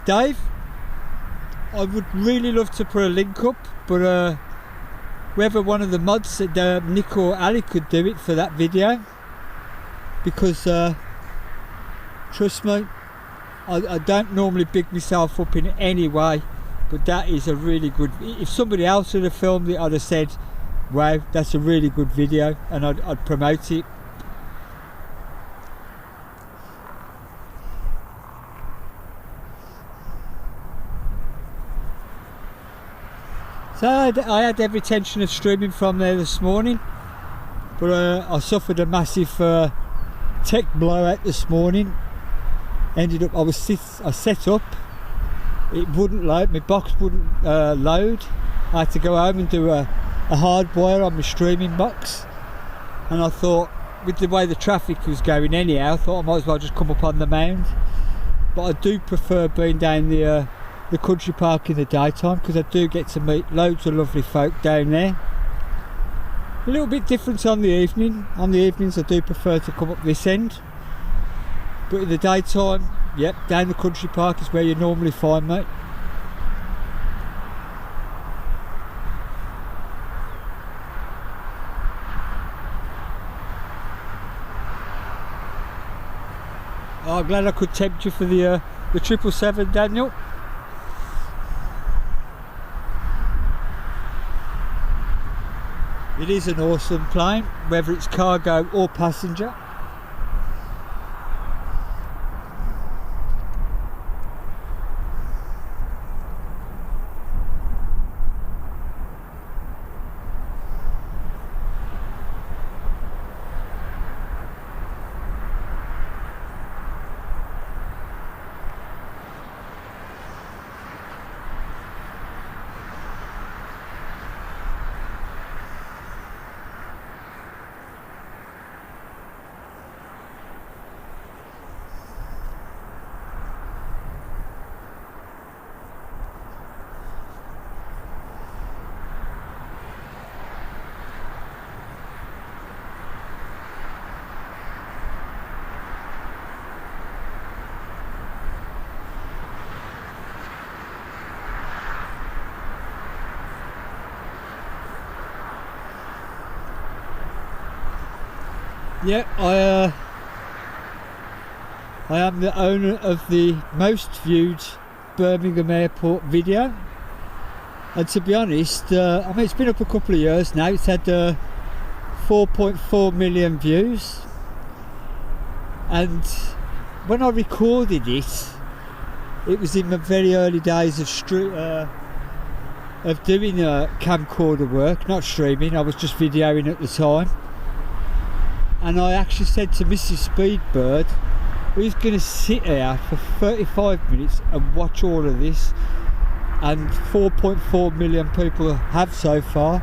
Speaker 1: Dave, I would really love to put a link up, but whether one of the mods that Nick or Ali could do it for that video, because trust me, I don't normally big myself up in any way, but that is a really good. If somebody else would have filmed it, I'd have said, wow, that's a really good video, and I'd promote it. So I had every intention of streaming from there this morning, but I suffered a massive tech blowout this morning. Ended up, I set up, it wouldn't load, my box wouldn't load. I had to go home and do a hardwire on my streaming box, and I thought, with the way the traffic was going anyhow, I thought I might as well just come up on the mound. But I do prefer being down the country park in the daytime because I do get to meet loads of lovely folk down there. A little bit different on the evening. On the evenings I do prefer to come up this end, but in the daytime, yep, down the country park is where you normally find me. Oh, I'm glad I could tempt you for the 777, Daniel. It is an awesome plane, whether it's cargo or passenger. Yeah, I am the owner of the most viewed Birmingham airport video, and to be honest, I mean, it's been up a couple of years now. It's had 4.4 million views, and when I recorded it, it was in the very early days of of doing camcorder work, not streaming. I was just videoing at the time, and I actually said to Mrs. Speedbird, who's going to sit here for 35 minutes and watch all of this, and 4.4 million people have so far.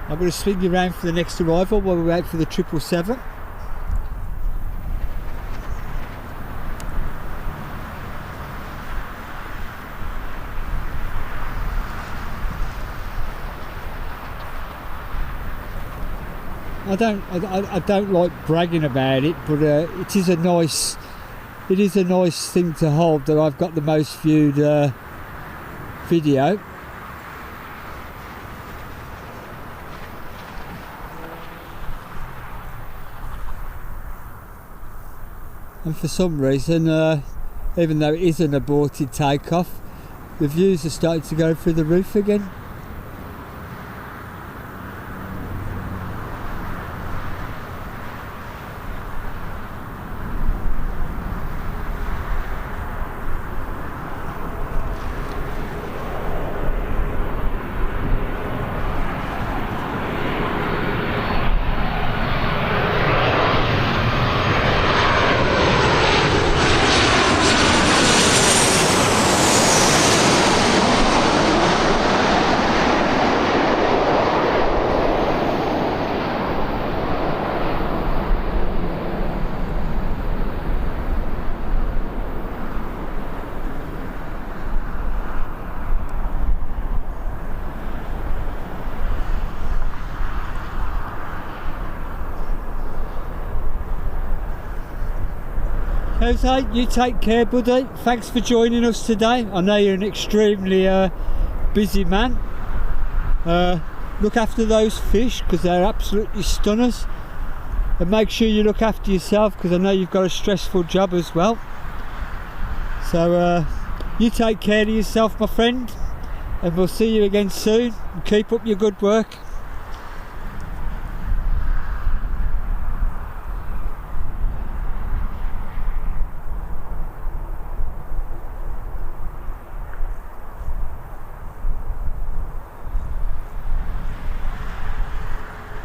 Speaker 1: I'm going to swing you around for the next arrival while we wait for the 777. I don't like bragging about it, but it is a nice thing to hold that I've got the most viewed video. And for some reason, even though it is an aborted takeoff, the views are starting to go through the roof again. Jose, you take care, buddy. Thanks for joining us today. I know you're an extremely busy man. Look after those fish because they're absolutely stunners, and make sure you look after yourself because I know you've got a stressful job as well. So you take care of yourself, my friend, and we'll see you again soon. Keep up your good work.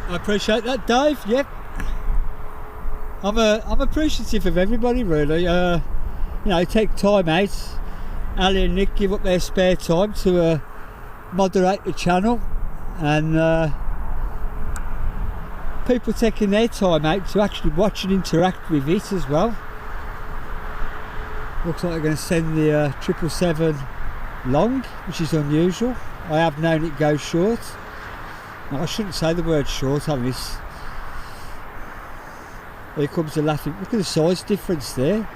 Speaker 1: I appreciate that, Dave. Yep, I'm appreciative of everybody, really. You know, take time out. Ali and Nick give up their spare time to moderate the channel, and people taking their time out to actually watch and interact with it as well. Looks like they're going to send the 777 long, which is unusual. I have known it goes short. No, I shouldn't say the word short on this. Here comes the laughing. Look at the size difference there.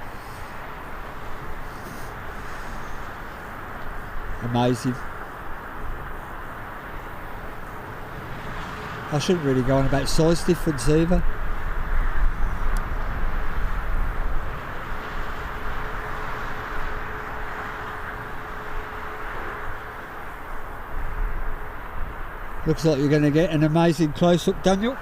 Speaker 1: Amazing. I shouldn't really go on about size difference either. Looks like you're going to get an amazing close-up, Daniel.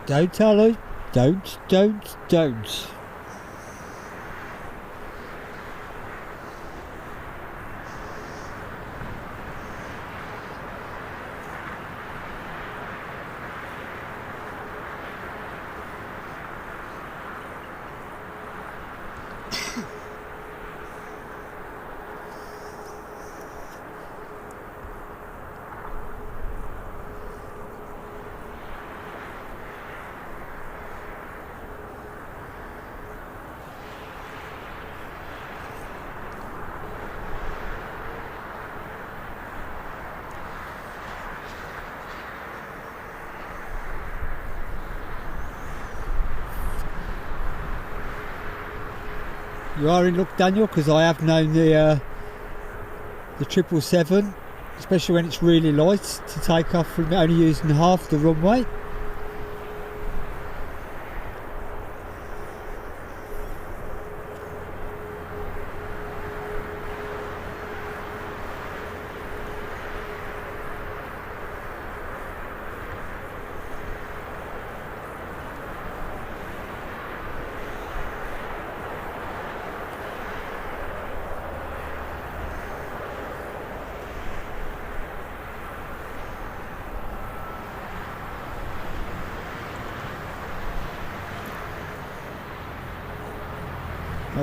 Speaker 1: Don't, Ali. Don't. You are in luck, Daniel, because I have known the 777, especially when it's really light, to take off from only using half the runway.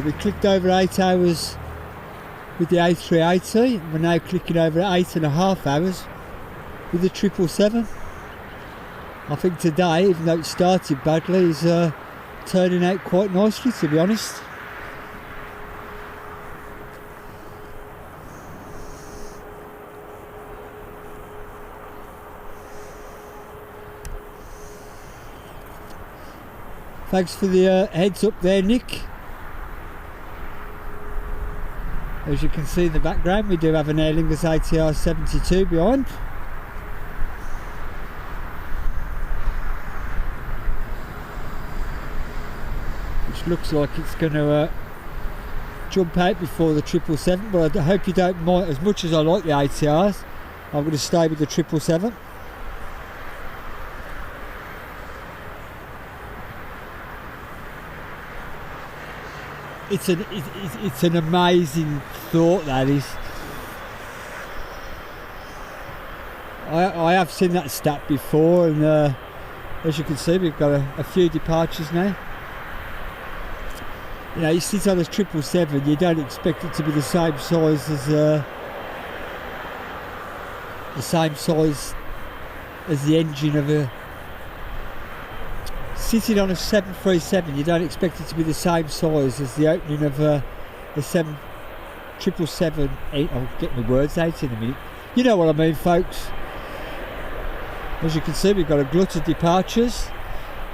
Speaker 1: We clicked over 8 hours with the A380, and we're now clicking over 8.5 hours with the 777. I think today, even though it started badly, is turning out quite nicely, to be honest. Thanks for the heads up there, Nick. As you can see in the background, we do have an Aer Lingus ATR 72 behind. Which looks like it's going to jump out before the 777, but I hope you don't mind. As much as I like the ATRs, I'm going to stay with the 777. It's an amazing thought, that is. I have seen that stat before, and as you can see, we've got a few departures now. You know, you sit on a 777, you don't expect it to be the same size as the engine of a. Sitting on a 737, you don't expect it to be the same size as the opening of a 777. I'll get my words out in a minute. You know what I mean, folks. As you can see, we've got a glut of departures.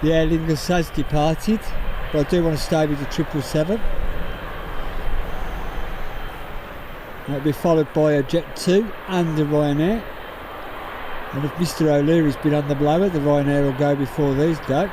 Speaker 1: The Aer Lingus has departed, but I do want to stay with the 777. That'll be followed by a Jet 2 and the Ryanair. And if Mr O'Leary's been on the blower, the Ryanair will go before these go.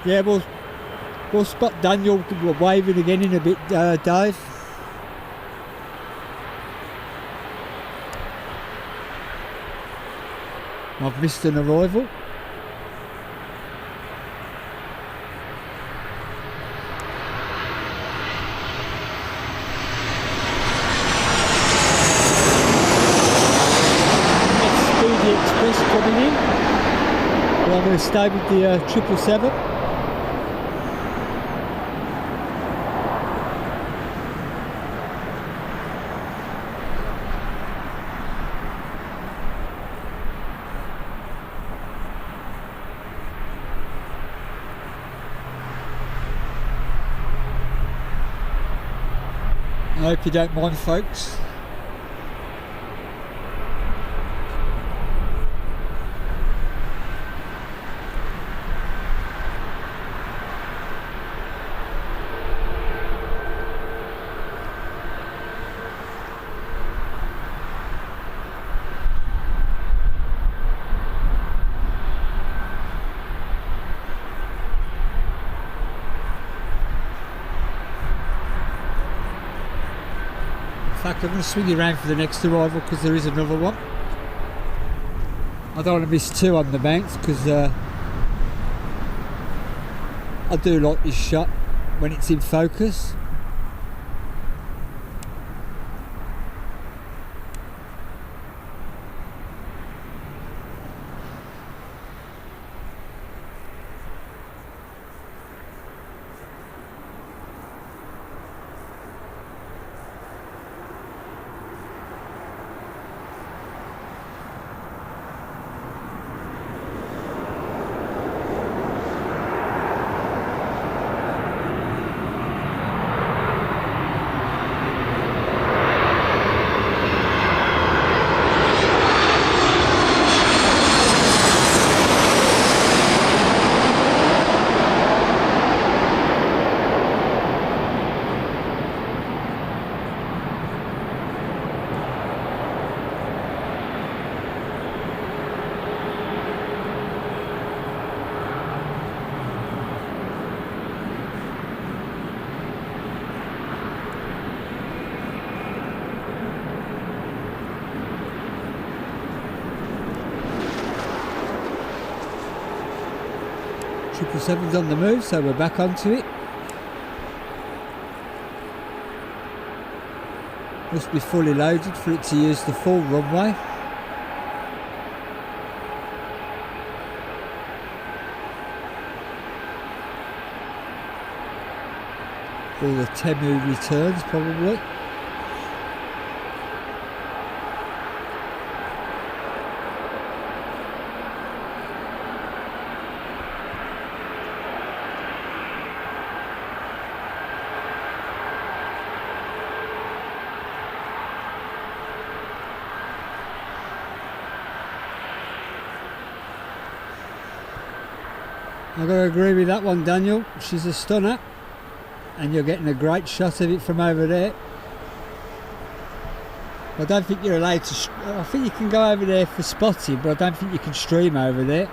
Speaker 1: Yeah, we'll spot Daniel waving again in a bit, Dave. I've missed an arrival. Speedy Express coming in. But I'm going to stay with the 777. I hope you don't mind, folks. In fact, I'm going to swing you around for the next arrival because there is another one. I don't want to miss two on the bounce because I do like this shot when it's in focus. 777's on the move, so we're back onto it. Must be fully loaded for it to use the full runway. All the Temu returns probably. I've got to agree with that one, Daniel. She's a stunner, and you're getting a great shot of it from over there. I don't think you're allowed to. I think you can go over there for spotting, but I don't think you can stream over there.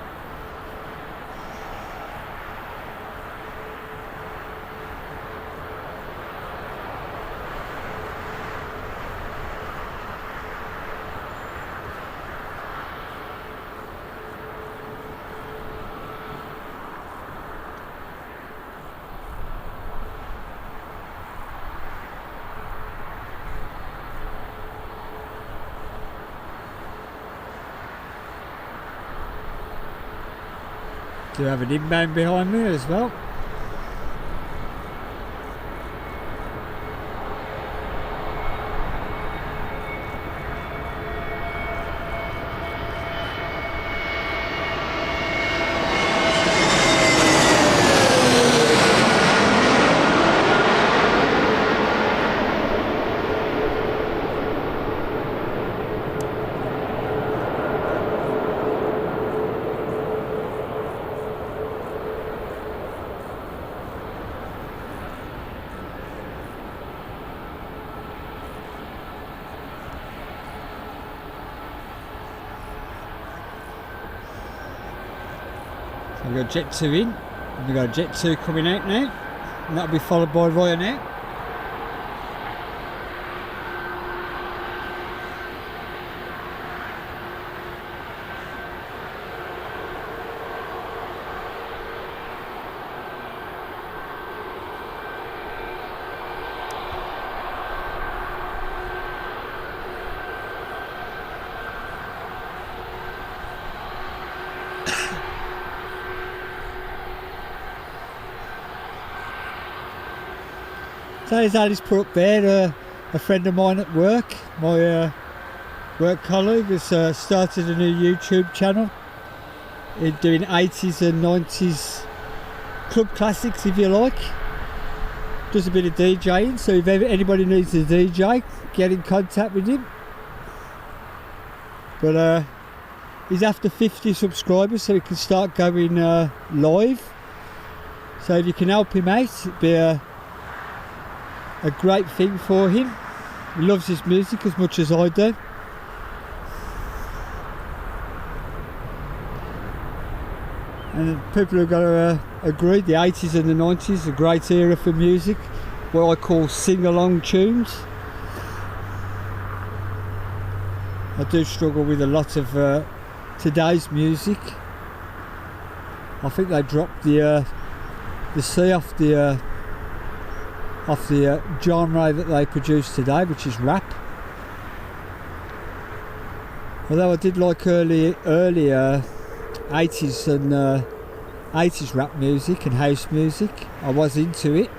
Speaker 1: Do have an inbound behind me as well. We've got Jet 2 in, and we've got Jet 2 coming out now, and that'll be followed by Ryanair. So as Alice put up there, a friend of mine at work, my work colleague, has started a new YouTube channel doing 80s and 90s club classics, if you like. Does a bit of DJing, so if anybody needs a DJ, get in contact with him. But he's after 50 subscribers so he can start going live. So if you can help him out, it'd be a great thing for him. He loves his music as much as I do. And people have got to agree, the 80s and the 90s, a great era for music, what I call sing-along tunes. I do struggle with a lot of today's music. I think they dropped the C off the genre that they produce today, which is rap. Although I did like earlier 80s and 80s rap music and house music, I was into it.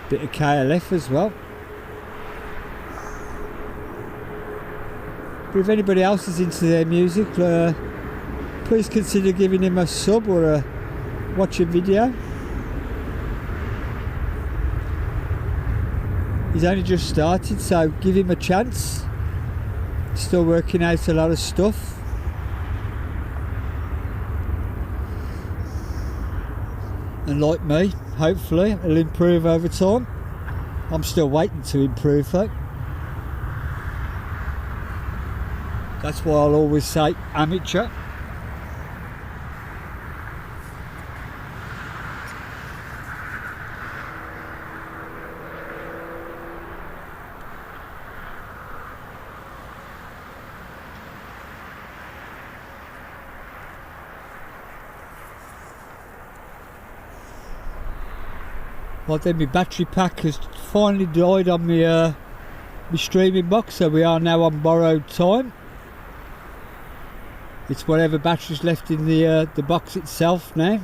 Speaker 1: Bit of KLF as well. But if anybody else is into their music, please consider giving him a sub or a watch a video. He's only just started, so give him a chance. Still working out a lot of stuff. And like me, hopefully it'll improve over time. I'm still waiting to improve though. That's why I'll always say amateur. Well then my battery pack has finally died on my streaming box, so we are now on borrowed time. It's whatever battery's left in the box itself now.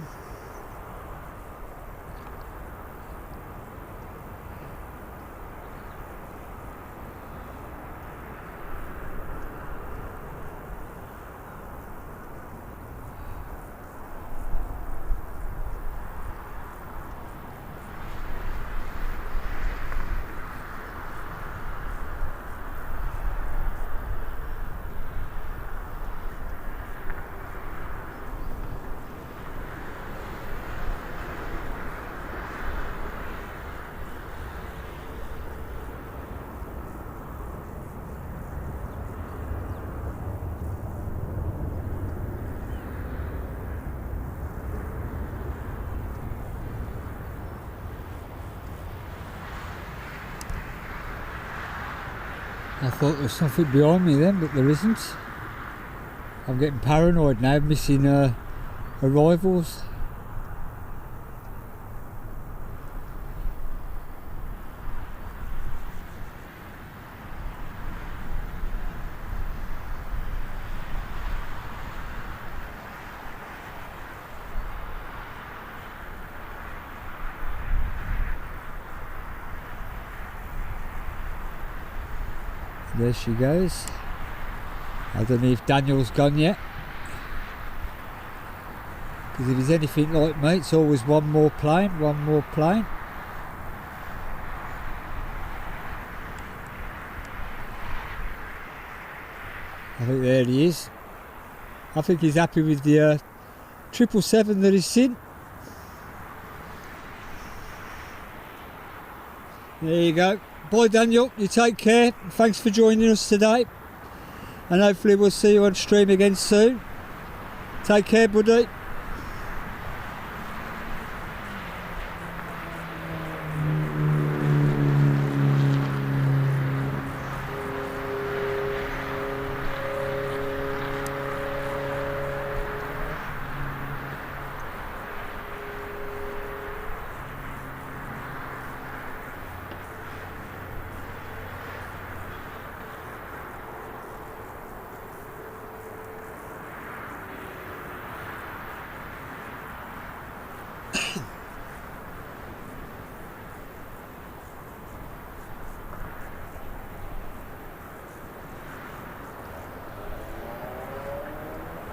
Speaker 1: I thought there was something behind me then, but there isn't. I'm getting paranoid now, missing arrivals. There she goes. I don't know if Daniel's gone yet. Because if he's anything like me, it's always one more plane, one more plane. I think there he is. I think he's happy with the 777 that he's seen. There you go. Bye Daniel, you take care. Thanks for joining us today. And hopefully we'll see you on stream again soon. Take care, buddy.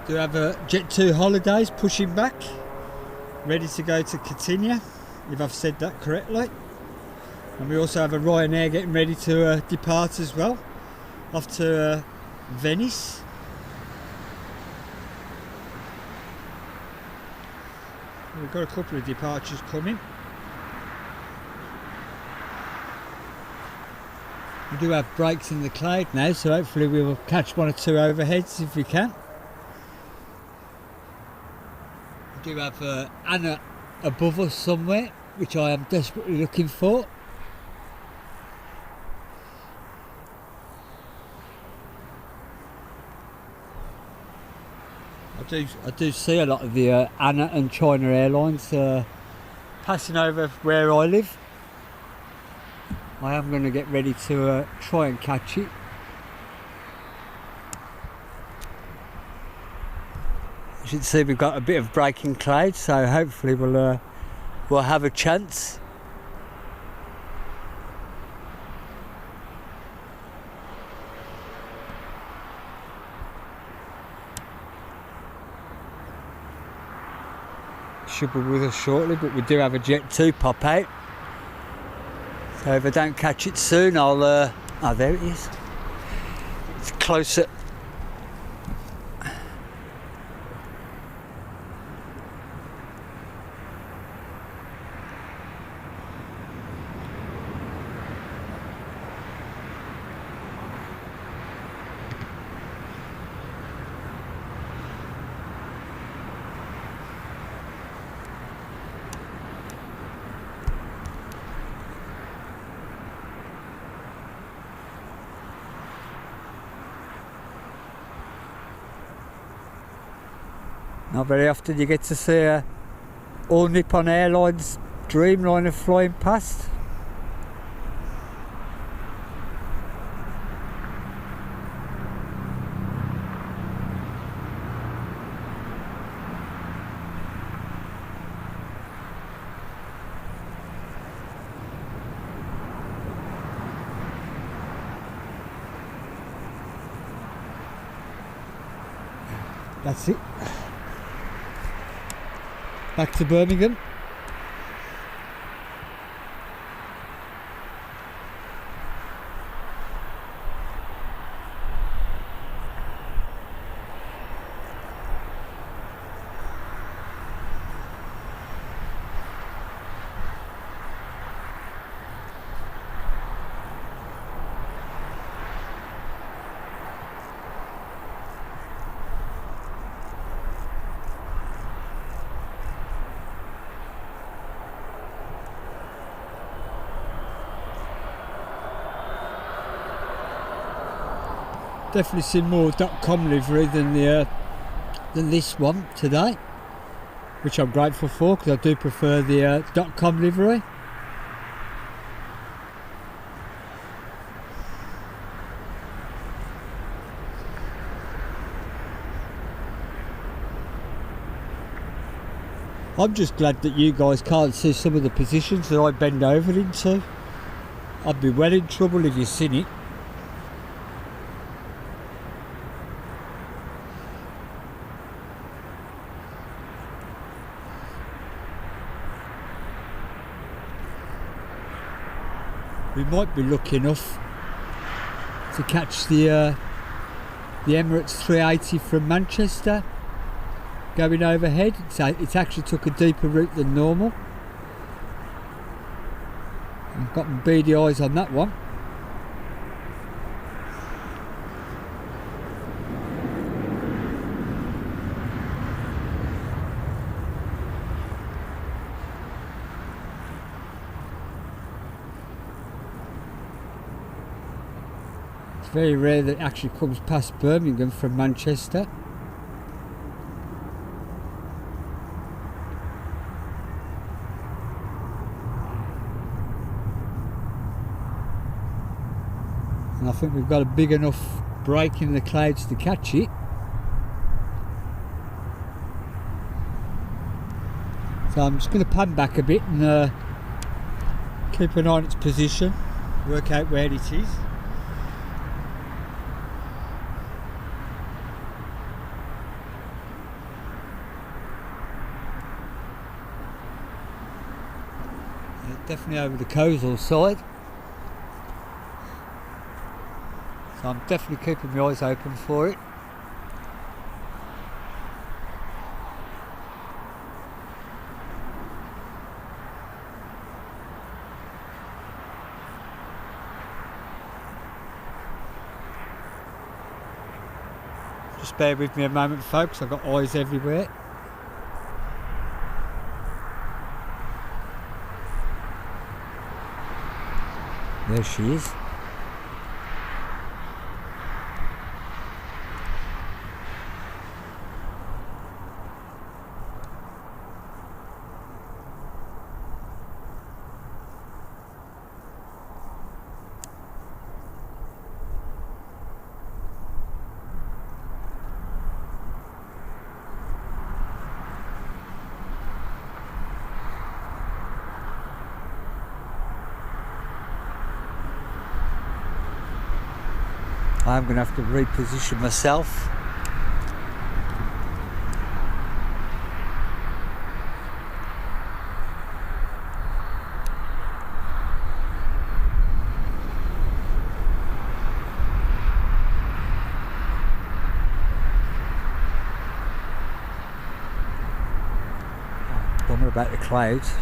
Speaker 1: Do have a Jet 2 holidays pushing back, ready to go to Catania, if I've said that correctly. And we also have a Ryanair getting ready to depart as well, off to Venice. We've got a couple of departures coming. We do have breaks in the cloud now, so hopefully we will catch one or two overheads if we can. We do have Anna above us somewhere, which I am desperately looking for. I do see a lot of the Anna and China Airlines passing over where I live. I am going to get ready to try and catch it. You should see we've got a bit of breaking cloud, so hopefully we'll have a chance. Should be with us shortly, but we do have a Jet 2 pop out. So if I don't catch it soon, I'll oh, there it is. It's closer. Not very often you get to see all Nippon Airlines Dreamliner flying past. That's it. Back to Birmingham. Definitely seen more .com livery than this one today, which I'm grateful for because I do prefer the .com livery. I'm just glad that you guys can't see some of the positions that I bend over into. I'd be well in trouble if you've seen it. We might be lucky enough to catch the Emirates 380 from Manchester going overhead. It's actually took a deeper route than normal. I've got my beady eyes on that one. Very rare that it actually comes past Birmingham from Manchester. And I think we've got a big enough break in the clouds to catch it. So I'm just going to pan back a bit and keep an eye on its position, work out where it is. Definitely over the coastal side. So I'm definitely keeping my eyes open for it. Just bear with me a moment, folks, I've got eyes everywhere. There she is. I'm going to have to reposition myself. Bummer about the clouds.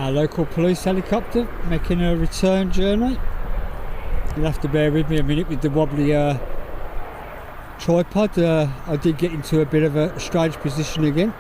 Speaker 1: Our local police helicopter making a return journey. You'll have to bear with me a minute with the wobbly tripod. I did get into a bit of a strange position again.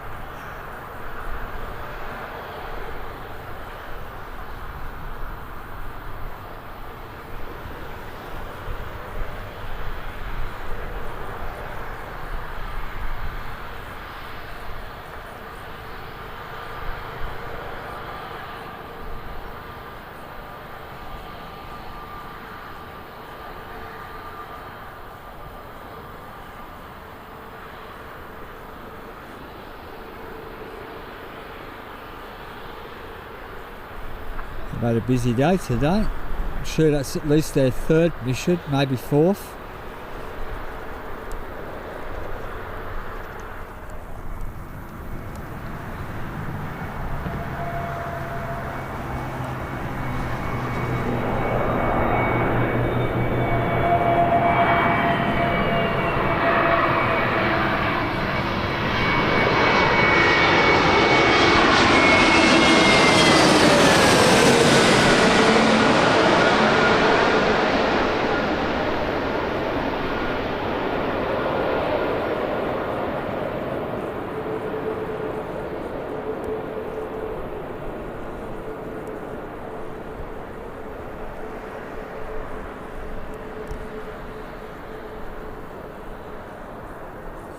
Speaker 1: I've had a busy day today. I'm sure that's at least their third mission, maybe fourth.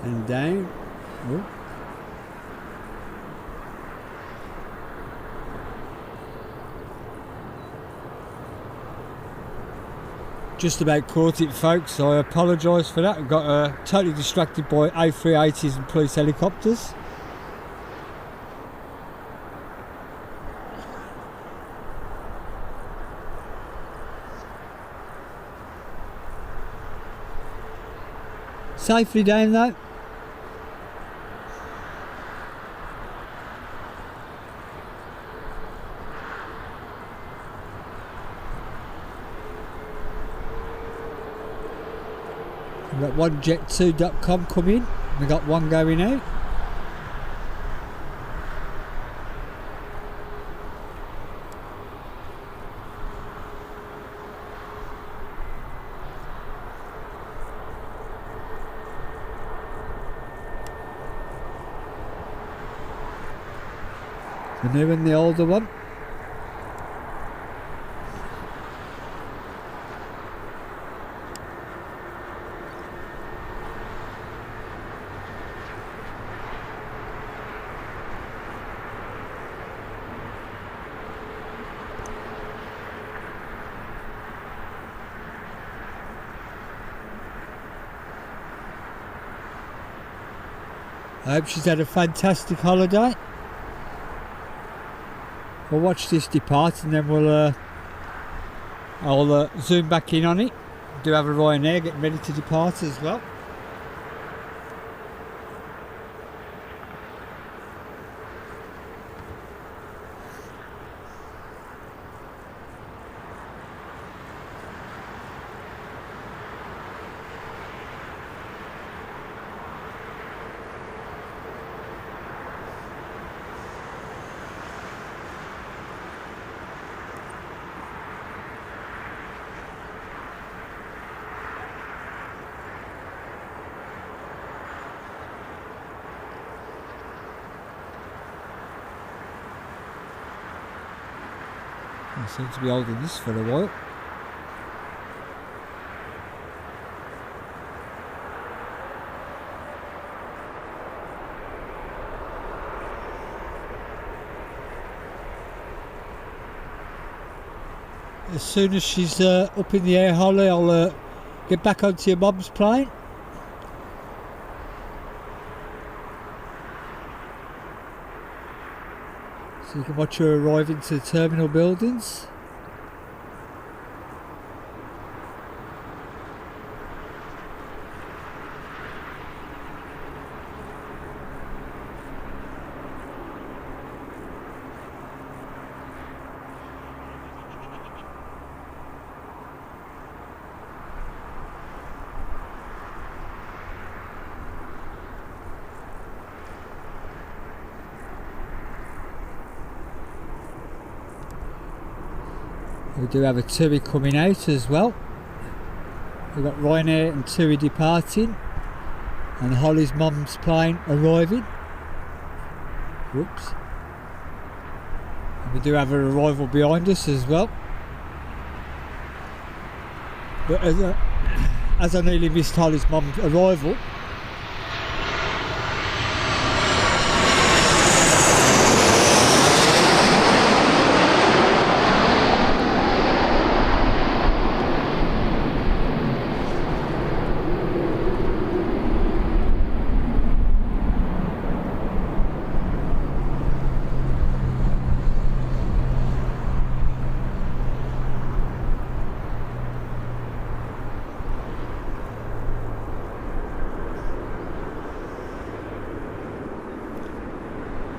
Speaker 1: And down. Oh. Just about caught it, folks. I apologise for that. I got totally distracted by A380s and police helicopters. Safely down though. We've got one jet2.com coming. We've got one going out. The new and the older one. I hope she's had a fantastic holiday. We'll watch this depart and then I'll zoom back in on it. Do have a Ryanair getting ready to depart as well. I seem to be holding this for a while. As soon as she's up in the air, Holly, I'll get back onto your mum's plane. So you can watch her arrive into the terminal buildings. We do have a Tui coming out as well. We've got Ryanair and Tui departing, and Holly's mum's plane arriving. Whoops. And we do have an arrival behind us as well. But as I nearly missed Holly's mum's arrival,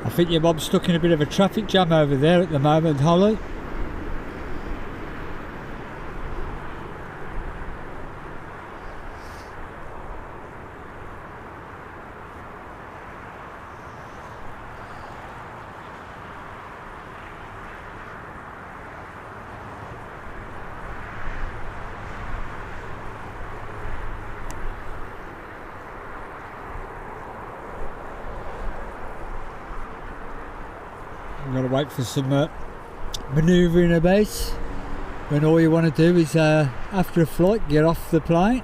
Speaker 1: I think your mum's stuck in a bit of a traffic jam over there at the moment, Holly. You've got to wait for some manoeuvring about when all you want to do is after a flight get off the plane.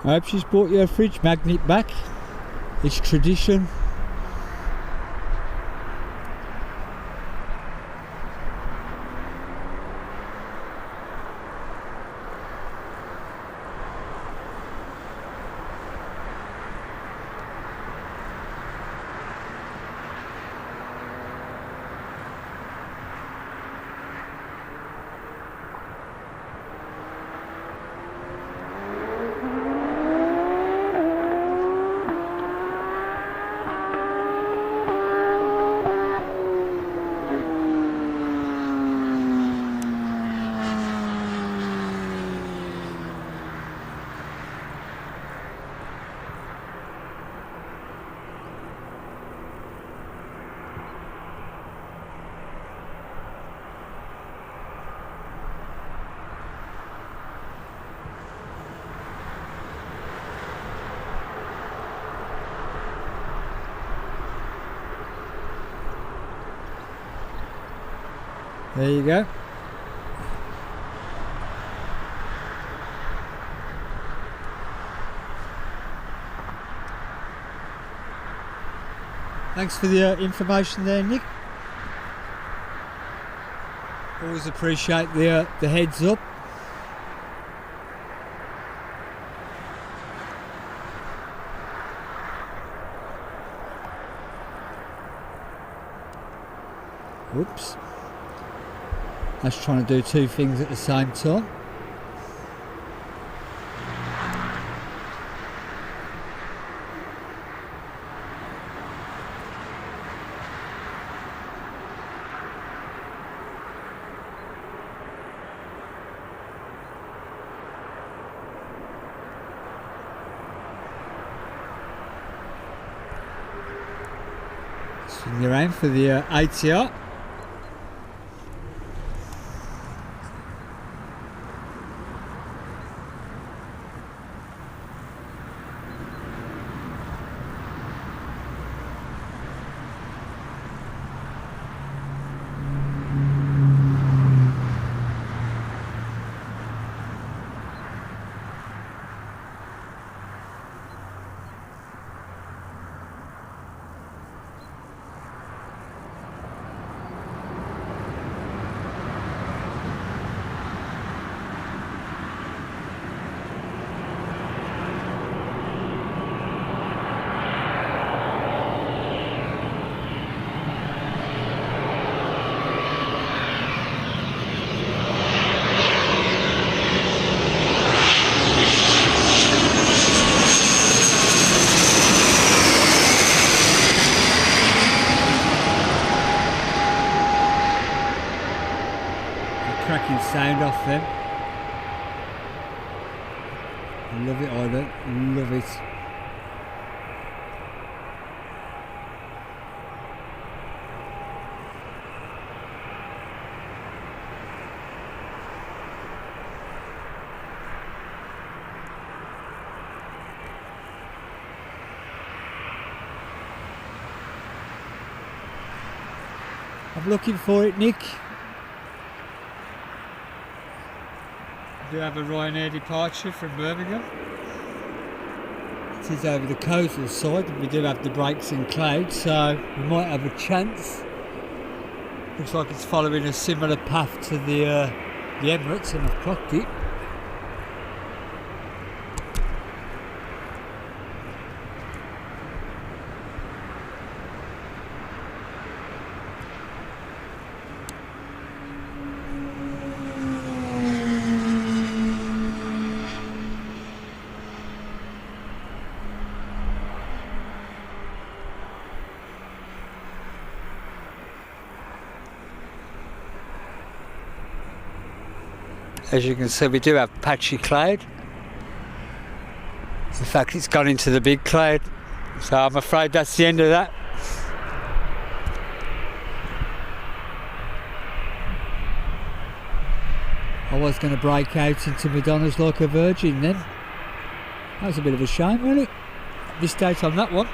Speaker 1: I hope she's brought you a fridge magnet back. It's tradition. There you go. Thanks for the information there, Nick. Always appreciate the heads up. Whoops. That's trying to do two things at the same time. Swing your aim for the ATR. them. I love it, Ireland. Love it. I'm looking for it, Nick. We do have a Ryanair departure from Birmingham. It is over the coastal side, and we do have the breaks in cloud, so we might have a chance. Looks like it's following a similar path to the Emirates, and I've clocked it. As you can see, we do have patchy cloud. It's the fact it's gone into the big cloud, so I'm afraid that's the end of that. I was going to break out into Madonna's Like a Virgin then. That was a bit of a shame, really. Missed out on that one.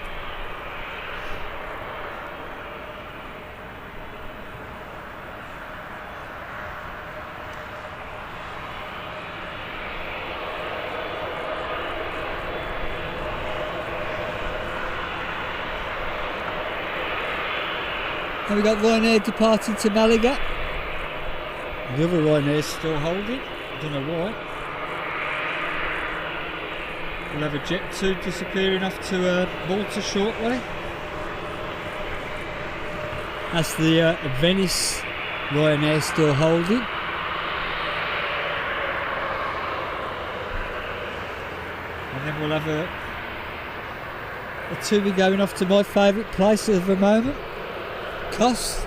Speaker 1: And we got Ryanair departing to Malaga. The other Ryanair's still holding. I don't know why. We'll have a Jet 2 disappearing off to Malta shortly. That's the Venice Ryanair still holding. And then we'll have a TUI going off to my favourite place at the moment. Kos.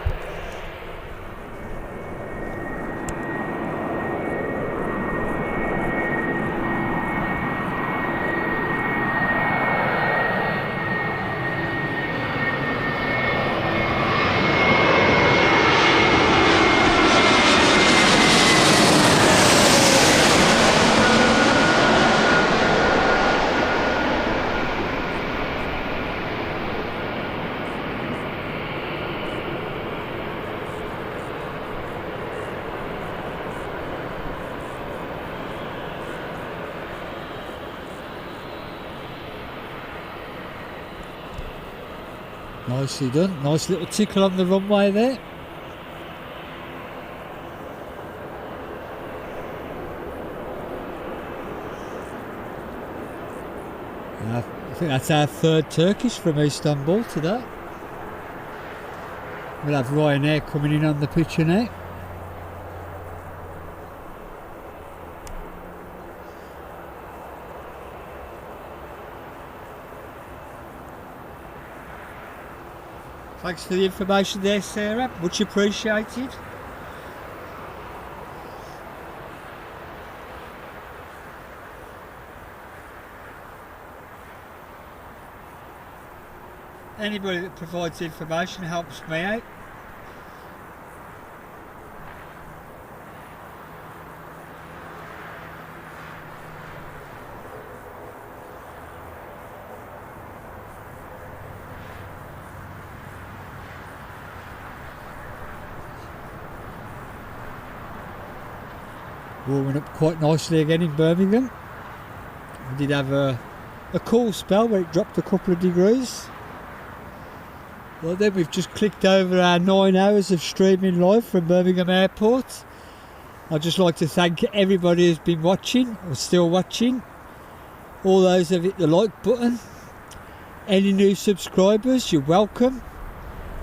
Speaker 1: Nicely done. Nice little tickle on the runway there. I think that's our third Turkish from Istanbul today. We'll have Ryanair coming in on the picture now. Thanks for the information there, Sarah. Much appreciated. Anybody that provides information helps me out. Warming up quite nicely again in Birmingham. We did have a cool spell where it dropped a couple of degrees. Well, then we've just clicked over our 9 hours of streaming live from Birmingham Airport. I'd just like to thank everybody who's been watching or still watching. All those who have hit the like button. Any new subscribers, you're welcome.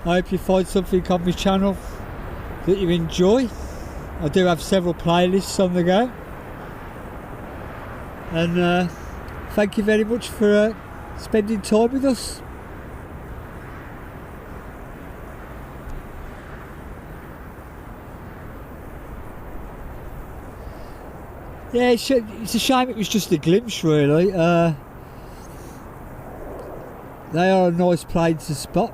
Speaker 1: I hope you find something on my channel that you enjoy. I do have several playlists on the go. And thank you very much for spending time with us. Yeah, it's a shame it was just a glimpse, really. They are a nice plane to spot.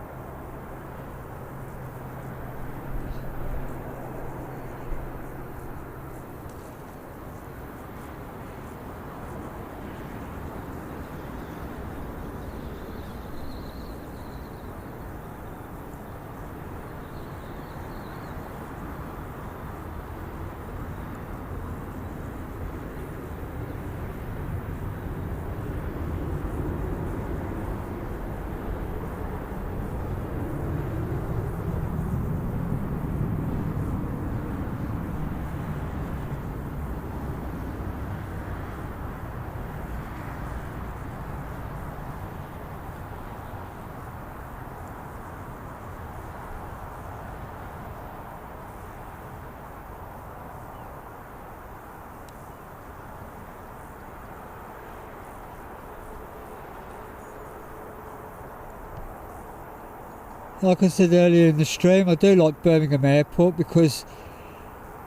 Speaker 1: Like I said earlier in the stream, I do like Birmingham Airport because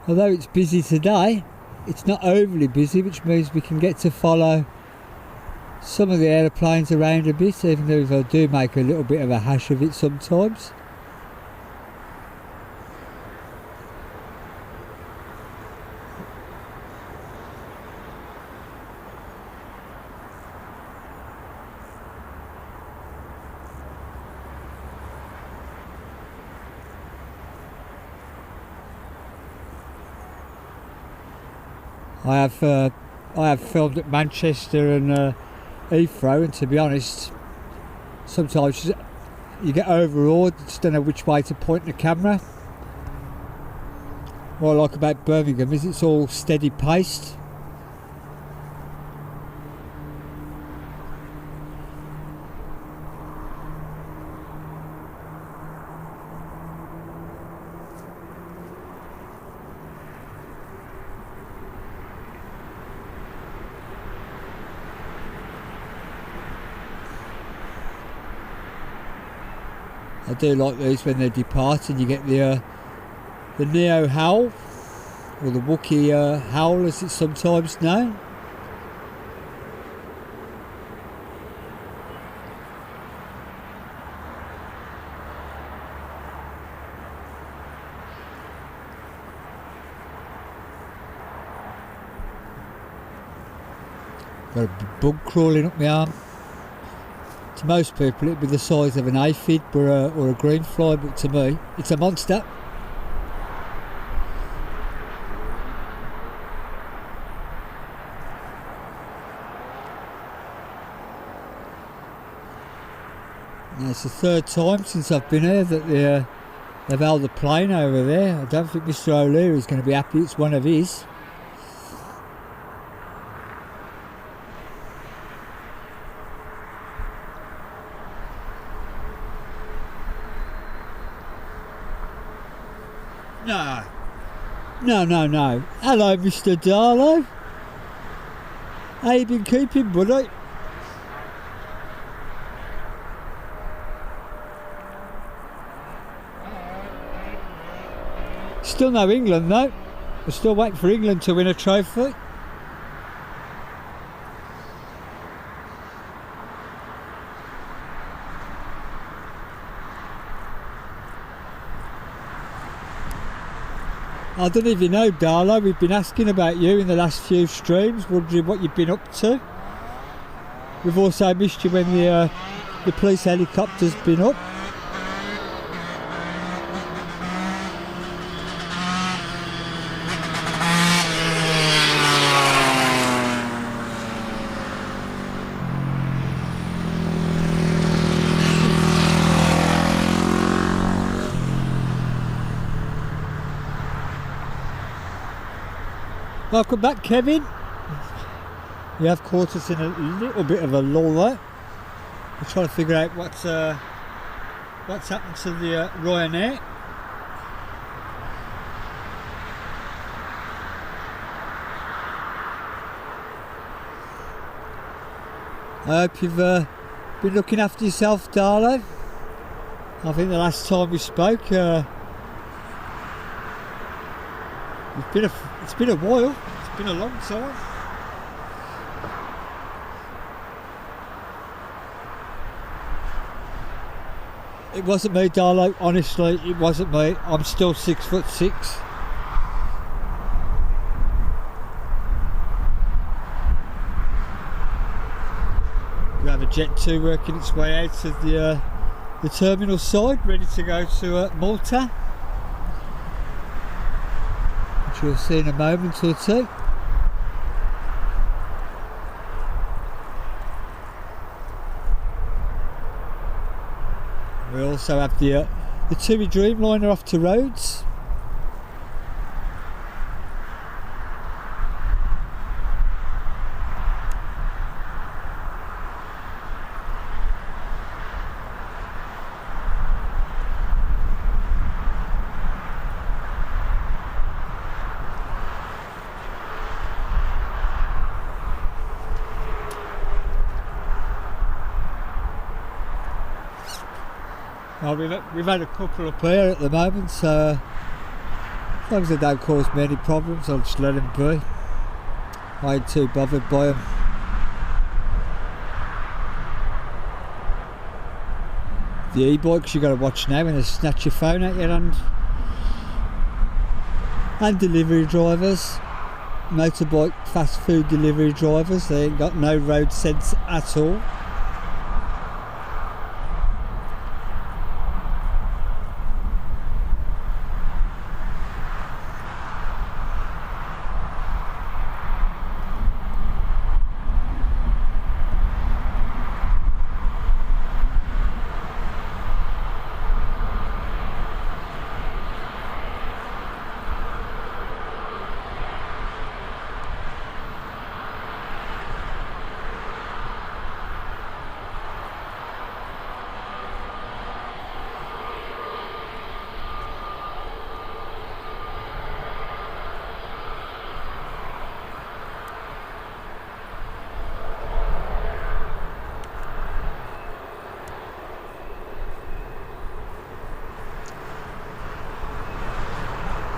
Speaker 1: although it's busy today, it's not overly busy, which means we can get to follow some of the aeroplanes around a bit, even though they do make a little bit of a hash of it sometimes. I have filmed at Manchester and Heathrow, and to be honest, sometimes you get overawed, just don't know which way to point the camera. What I like about Birmingham is it's all steady paced. I do like these when they depart and you get the Neo howl, or the Wookiee howl as it's sometimes known. Got a bug crawling up my arm. To most people it'd be the size of an aphid or a green fly, but to me it's a monster. Now, it's the third time since I've been here that they've held the plane over there. I don't think Mr. O'Leary is going to be happy it's one of his. No. Hello, Mr. Darlow. How you been keeping, buddy? Still no England, though. We're still waiting for England to win a trophy. I don't know if you know, Darla, we've been asking about you in the last few streams, wondering what you've been up to. We've also missed you when the police helicopter's been up. Welcome back, Kevin. You have caught us in a little bit of a lull there. We're trying to figure out what's happened to the Ryanair. I hope you've been looking after yourself, Darlo. I think the last time we spoke, it's been a while. It's been a long time. It wasn't me, Darlo, honestly, it wasn't me. I'm still 6'6". We have a Jet 2 working its way out of the terminal side, ready to go to Malta, which you'll see in a moment or two. We also have the TUI Dreamliner off to Rhodes. Well, we've had a couple up here at the moment, so as long as they don't cause me any problems, I'll just let them be. I ain't too bothered by them. The e-bikes you got to watch now when they snatch your phone at your hand. And delivery drivers, motorbike fast food delivery drivers, they ain't got no road sense at all.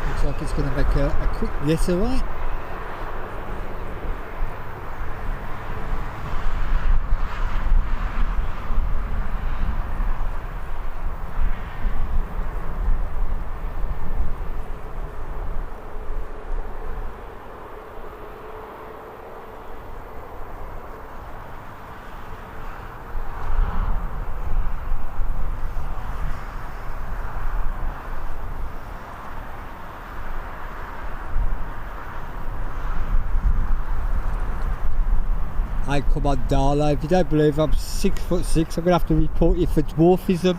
Speaker 1: Looks like it's going to make a quick getaway. Hey, come on, Darlo, if you don't believe I'm 6'6", I'm going to have to report you for dwarfism.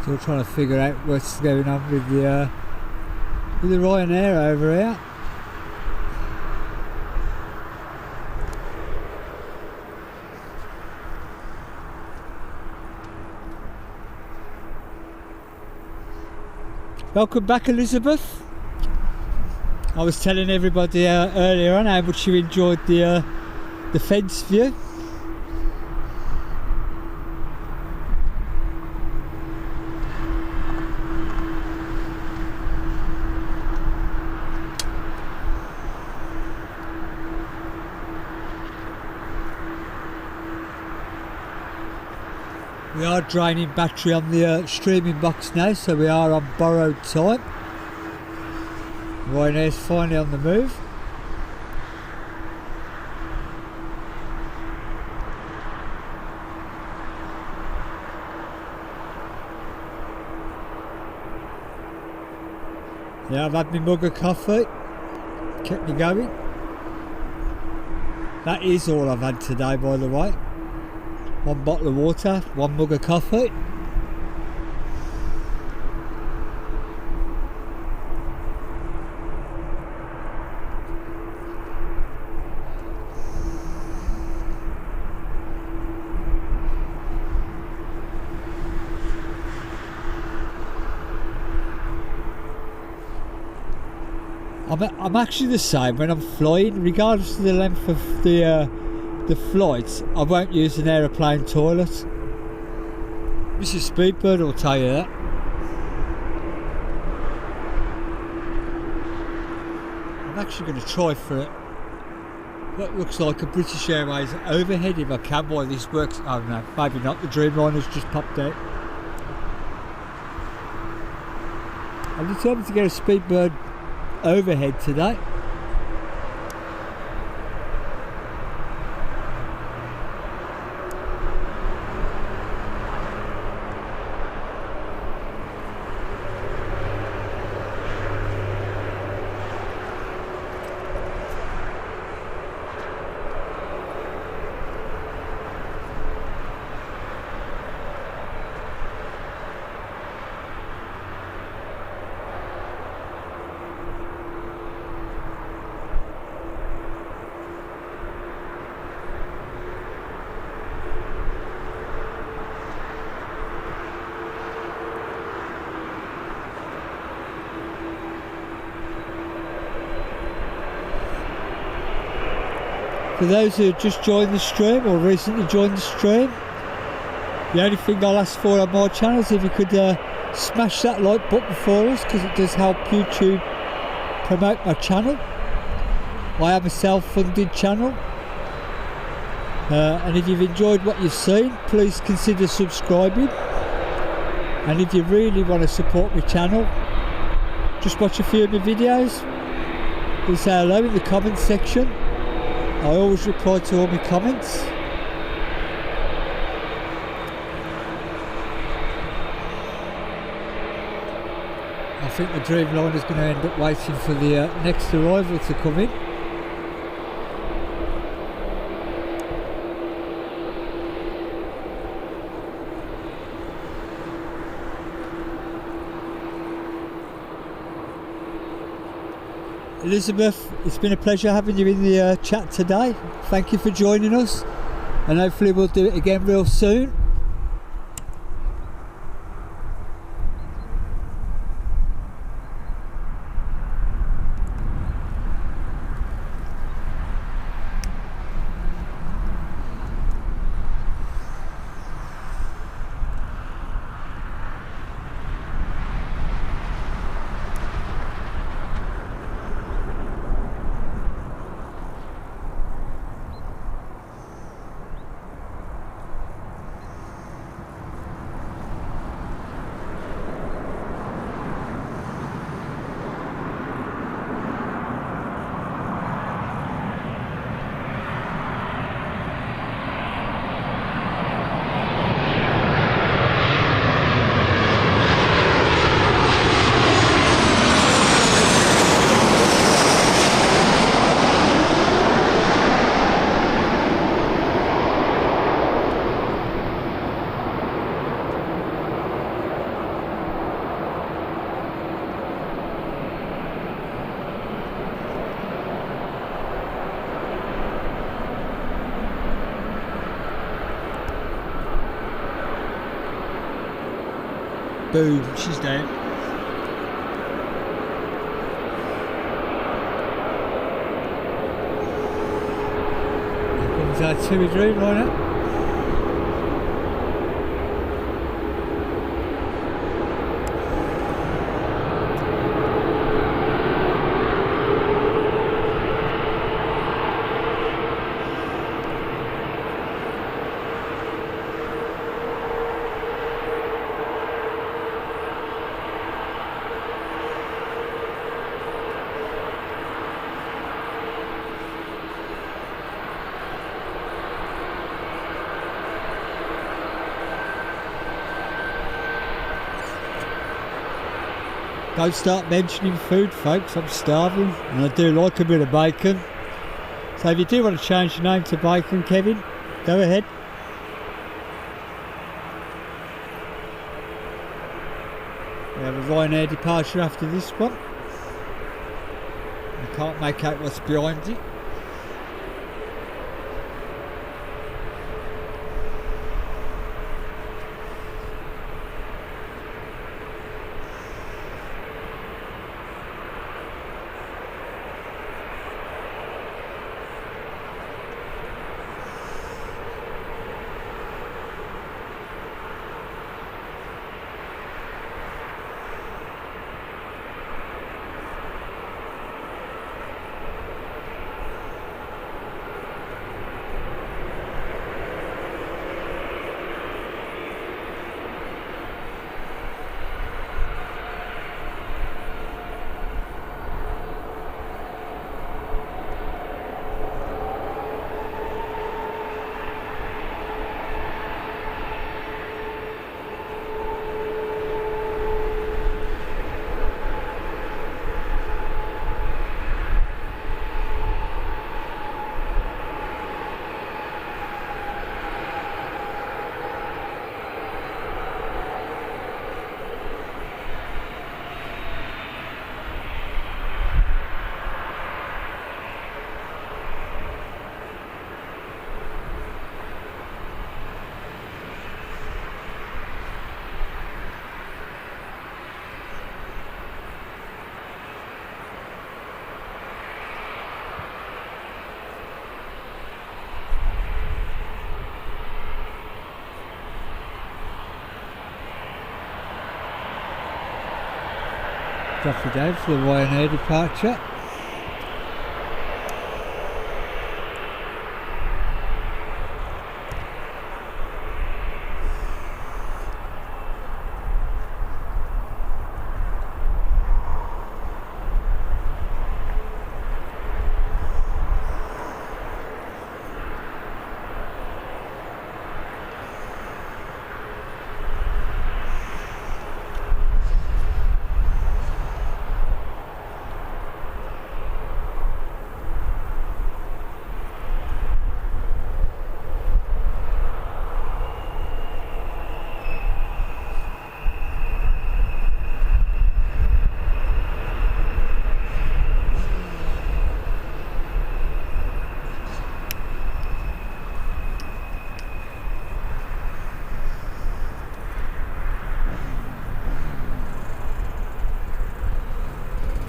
Speaker 1: Still trying to figure out what's going on with the Ryanair over here. Welcome back, Elizabeth. I was telling everybody earlier on how much you enjoyed the fence view. We are draining battery on the streaming box now, so we are on borrowed time. Ryanair's finally on the move. Yeah, I've had my mug of coffee, kept me going. That is all I've had today, by the way. 1 bottle of water, 1 mug of coffee. I'm actually the same when I'm flying, regardless of the length of the flight. I won't use an aeroplane toilet. Mrs. Speedbird will tell you that. I'm actually going to try for it. What looks like a British Airways overhead if I can while this works. Oh no, maybe not. The Dreamliner's just popped out. I'm determined to get a Speedbird overhead today. For those who have just joined the stream or recently joined the stream, the only thing I'll ask for on my channel is if you could smash that like button for us, because it does help YouTube promote my channel. I have a self-funded channel, and if you've enjoyed what you've seen, please consider subscribing. And if you really want to support my channel, just watch a few of my videos and say hello in the comments section. I always reply to all my comments. I think the Dreamliner is going to end up waiting for the next arrival to come in. Elizabeth, it's been a pleasure having you in the chat today. Thank you for joining us, and hopefully we'll do it again real soon. Boom, she's dead. Is that too dream, why not? Don't start mentioning food, folks. I'm starving and I do like a bit of bacon. So if you do want to change your name to Bacon, Kevin, go ahead. We have a Ryanair departure after this one. I can't make out what's behind it. Traffic down for the Ryanair departure.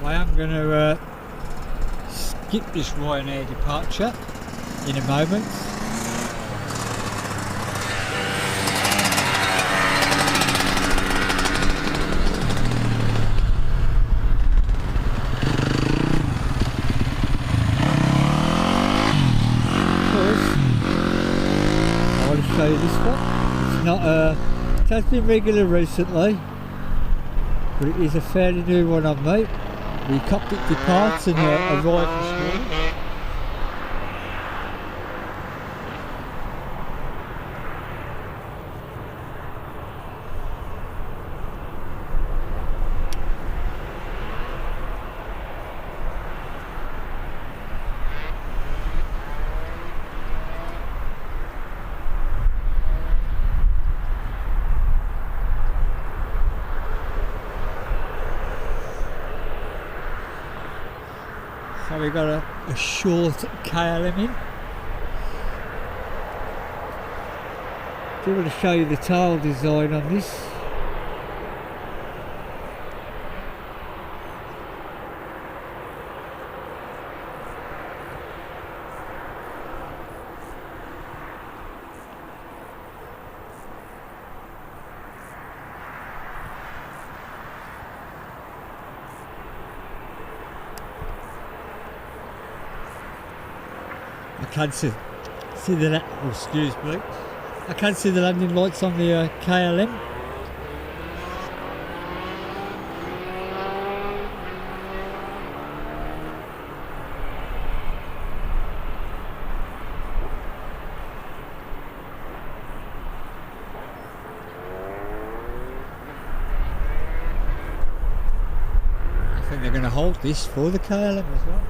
Speaker 1: I am going to skip this Ryanair departure in a moment. I want to show you this one. It's not it has been regular recently, but it is a fairly new one on me. The cockpit departs and arrive this morning. So we've got a short KLM in. Do want to show you the tail design on this. can see the excuse me. I can see the landing lights on the KLM. I think they're going to hold this for the KLM as well.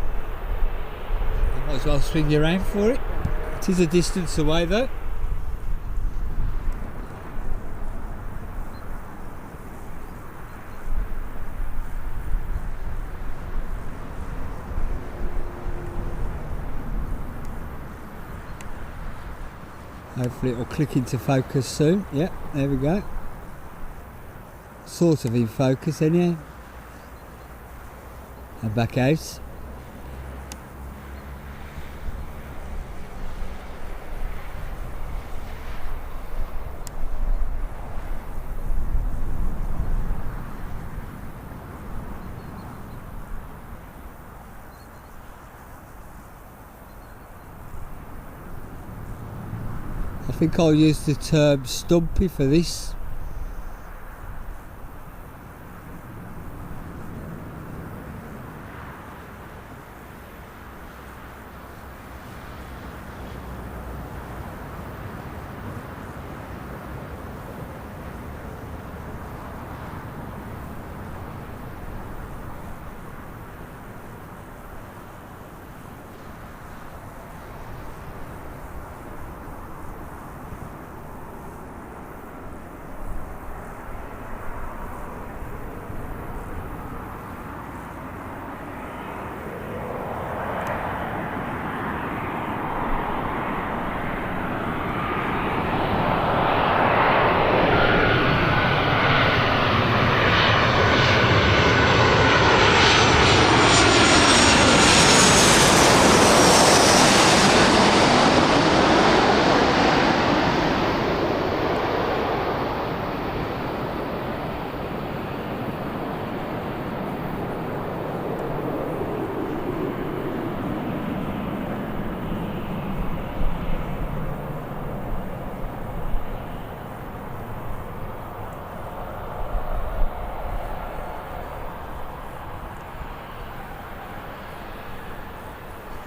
Speaker 1: You might as well swing you around for it. It is a distance away though. Hopefully it'll click into focus soon. Yep, there we go. Sort of in focus anyhow. And back out. I think I'll use the term stumpy for this.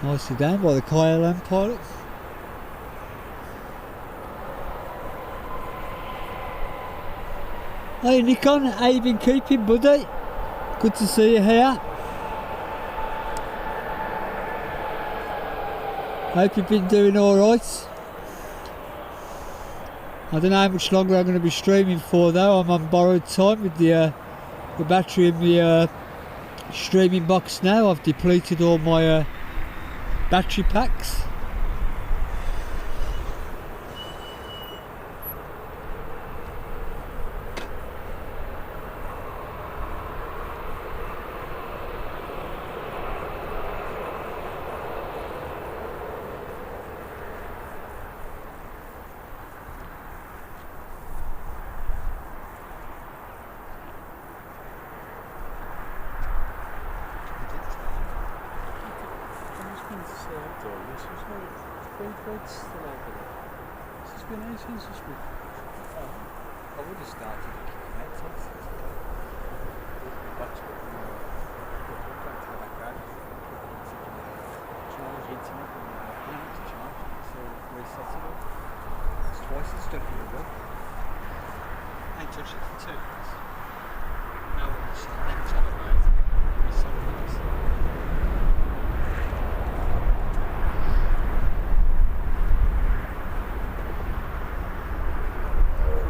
Speaker 1: Nicely done by the KLM pilots. Hey Nikon, how you been keeping, buddy? Good to see you here. Hope you've been doing alright. I don't know how much longer I'm going to be streaming for though. I'm on borrowed time with the battery in the streaming box now. I've depleted all my battery packs. I would have started kicking out since box but back to the background. Charge internet and now it's charged, so resetting it. It's twice as stuff in the room. I ain't touched it for 2 minutes. No one's next on the road.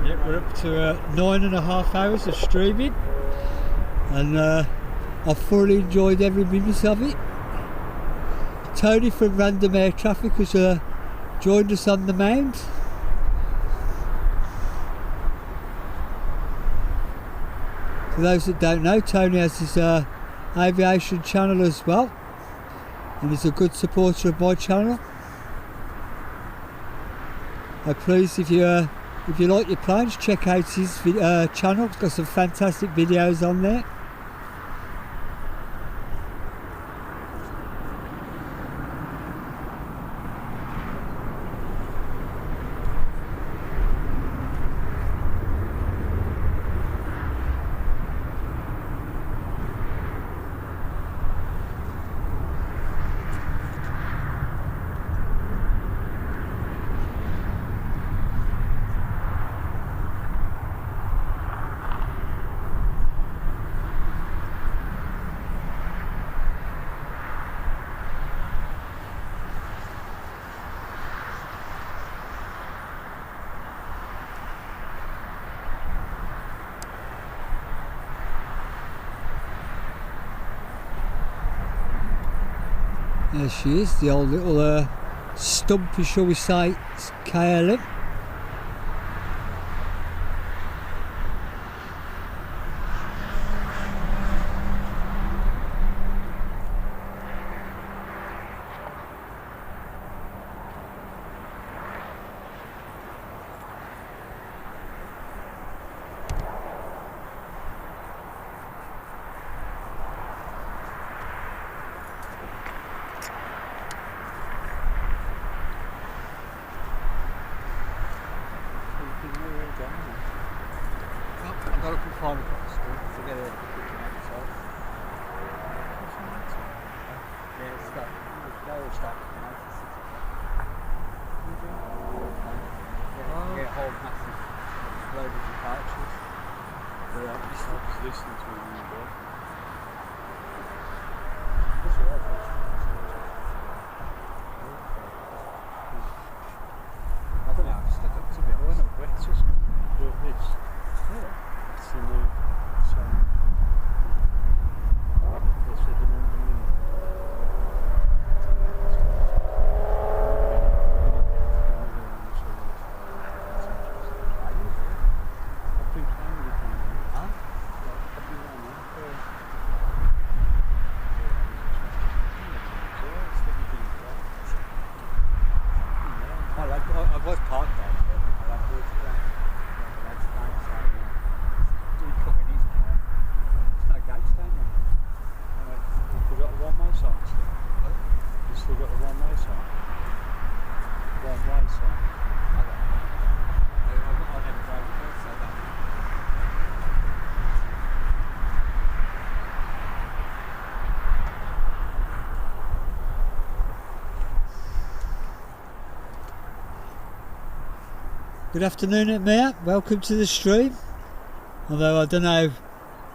Speaker 1: Yep, we're up to 9.5 hours of streaming, and I've thoroughly enjoyed every minute of it. Tony from Random Air Traffic has joined us on the mound. For those that don't know, Tony has his aviation channel as well, and he's a good supporter of my channel. Please, if you like your planes, check out his channel. He's got some fantastic videos on there. There she is, the old little stumpy, shall we say, KLM. I've got to put 5 o'clock to school. Forget it. Yeah, it's stuck. They all start coming out at 6 o'clock. Get a whole massive load of departures. He stops listening to him in the book. That's all right. I don't know how to stuck up to be honest.
Speaker 3: Well, no, it's just it's a new song. They said the number I've been playing with them.
Speaker 1: Huh?
Speaker 3: I've been on that for
Speaker 1: I was parked there, but I like to explain. That's nice. Do we come in his car? There's no gates down there.
Speaker 3: You've still got a one-way sign still? You've still got a one-way sign? One-way sign?
Speaker 1: I don't know. I never drove it there, so I don't know. Good afternoon, Mia. Welcome to the stream. Although I don't know,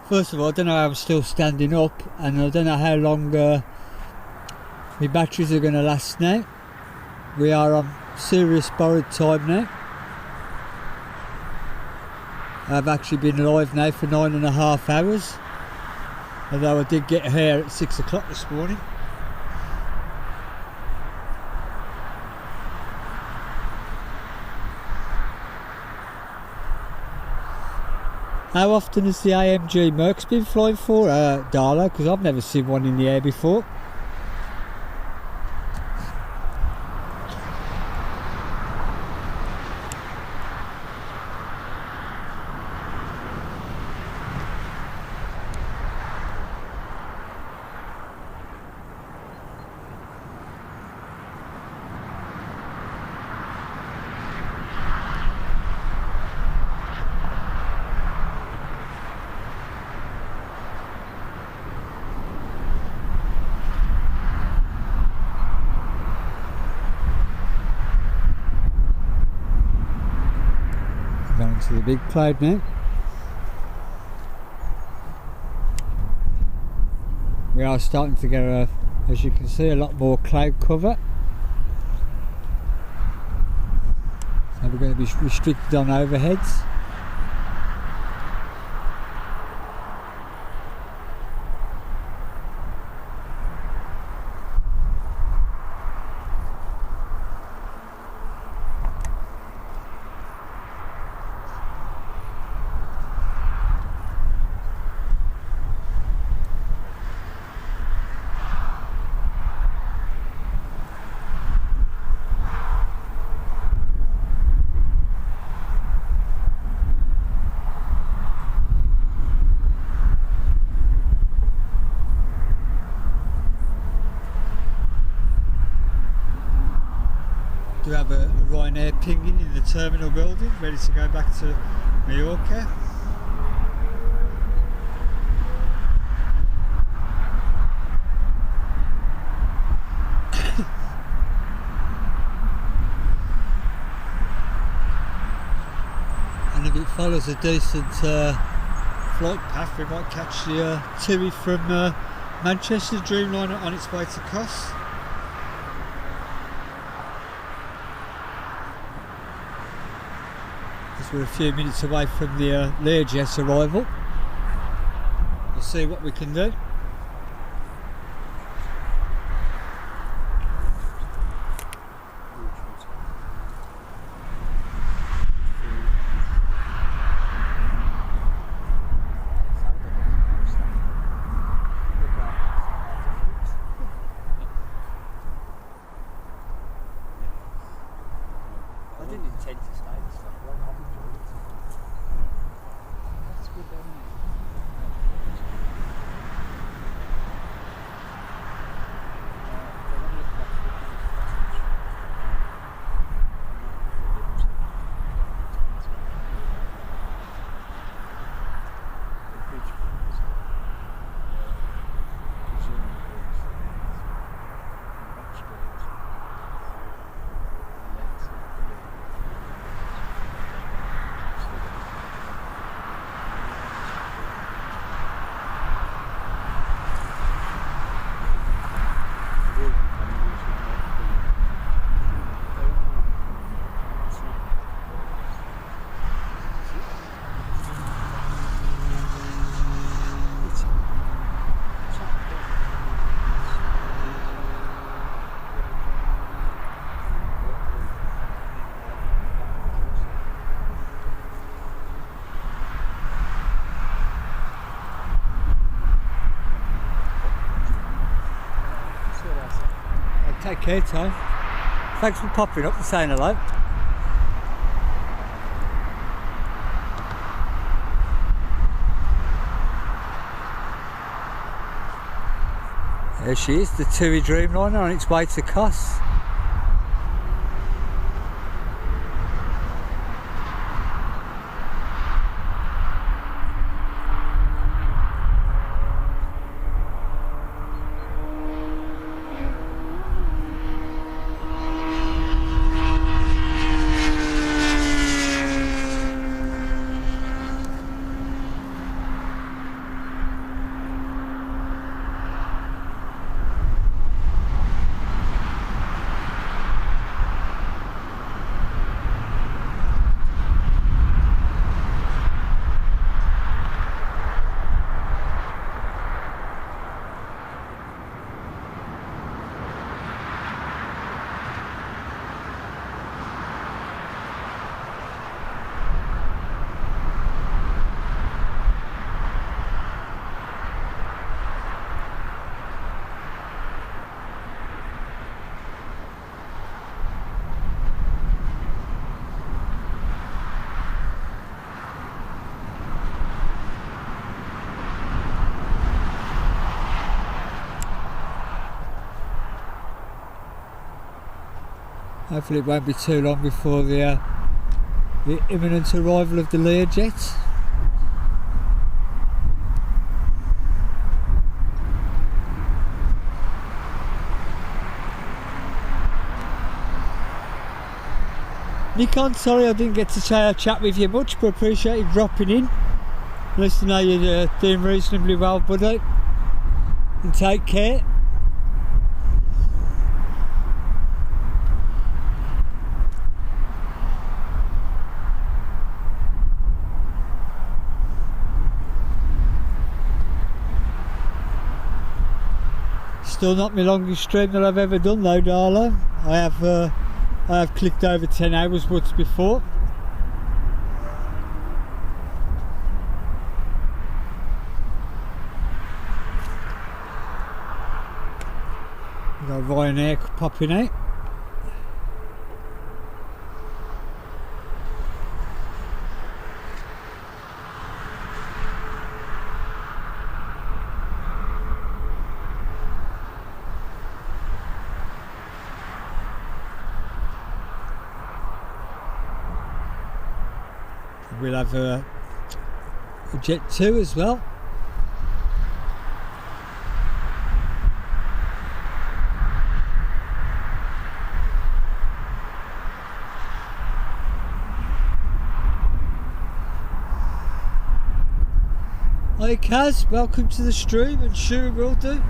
Speaker 1: first of all, I don't know how I'm still standing up, and I don't know how long my batteries are going to last now. We are on serious borrowed time now. I've actually been live now for 9.5 hours, although I did get here at 6 o'clock this morning. How often has the AMG Mercs been flying for, Darla? Because I've never seen one in the air before. Going to the big cloud now. We are starting to get, as you can see, a lot more cloud cover. So we're going to be restricted on overheads. Do have a Ryanair pinging in the terminal building, ready to go back to Mallorca. And if it follows a decent flight path, we might catch the TUI from Manchester Dreamliner on its way to Kos. We're a few minutes away from the Learjet's arrival. We'll see what we can do. Take care, Tom. Thanks for popping up and saying hello. There she is, the TUI Dreamliner on its way to Kos. Hopefully it won't be too long before the imminent arrival of the Learjet. Nikon, sorry I didn't get to chat with you much, but appreciate you dropping in. Nice to know you're doing reasonably well, buddy. And take care. Still not my longest stream that I've ever done though, darling. I have clicked over 10 hours once before. We've got Ryanair popping out. We'll have a Jet 2 as well. Hi Kaz, welcome to the stream, and sure will do.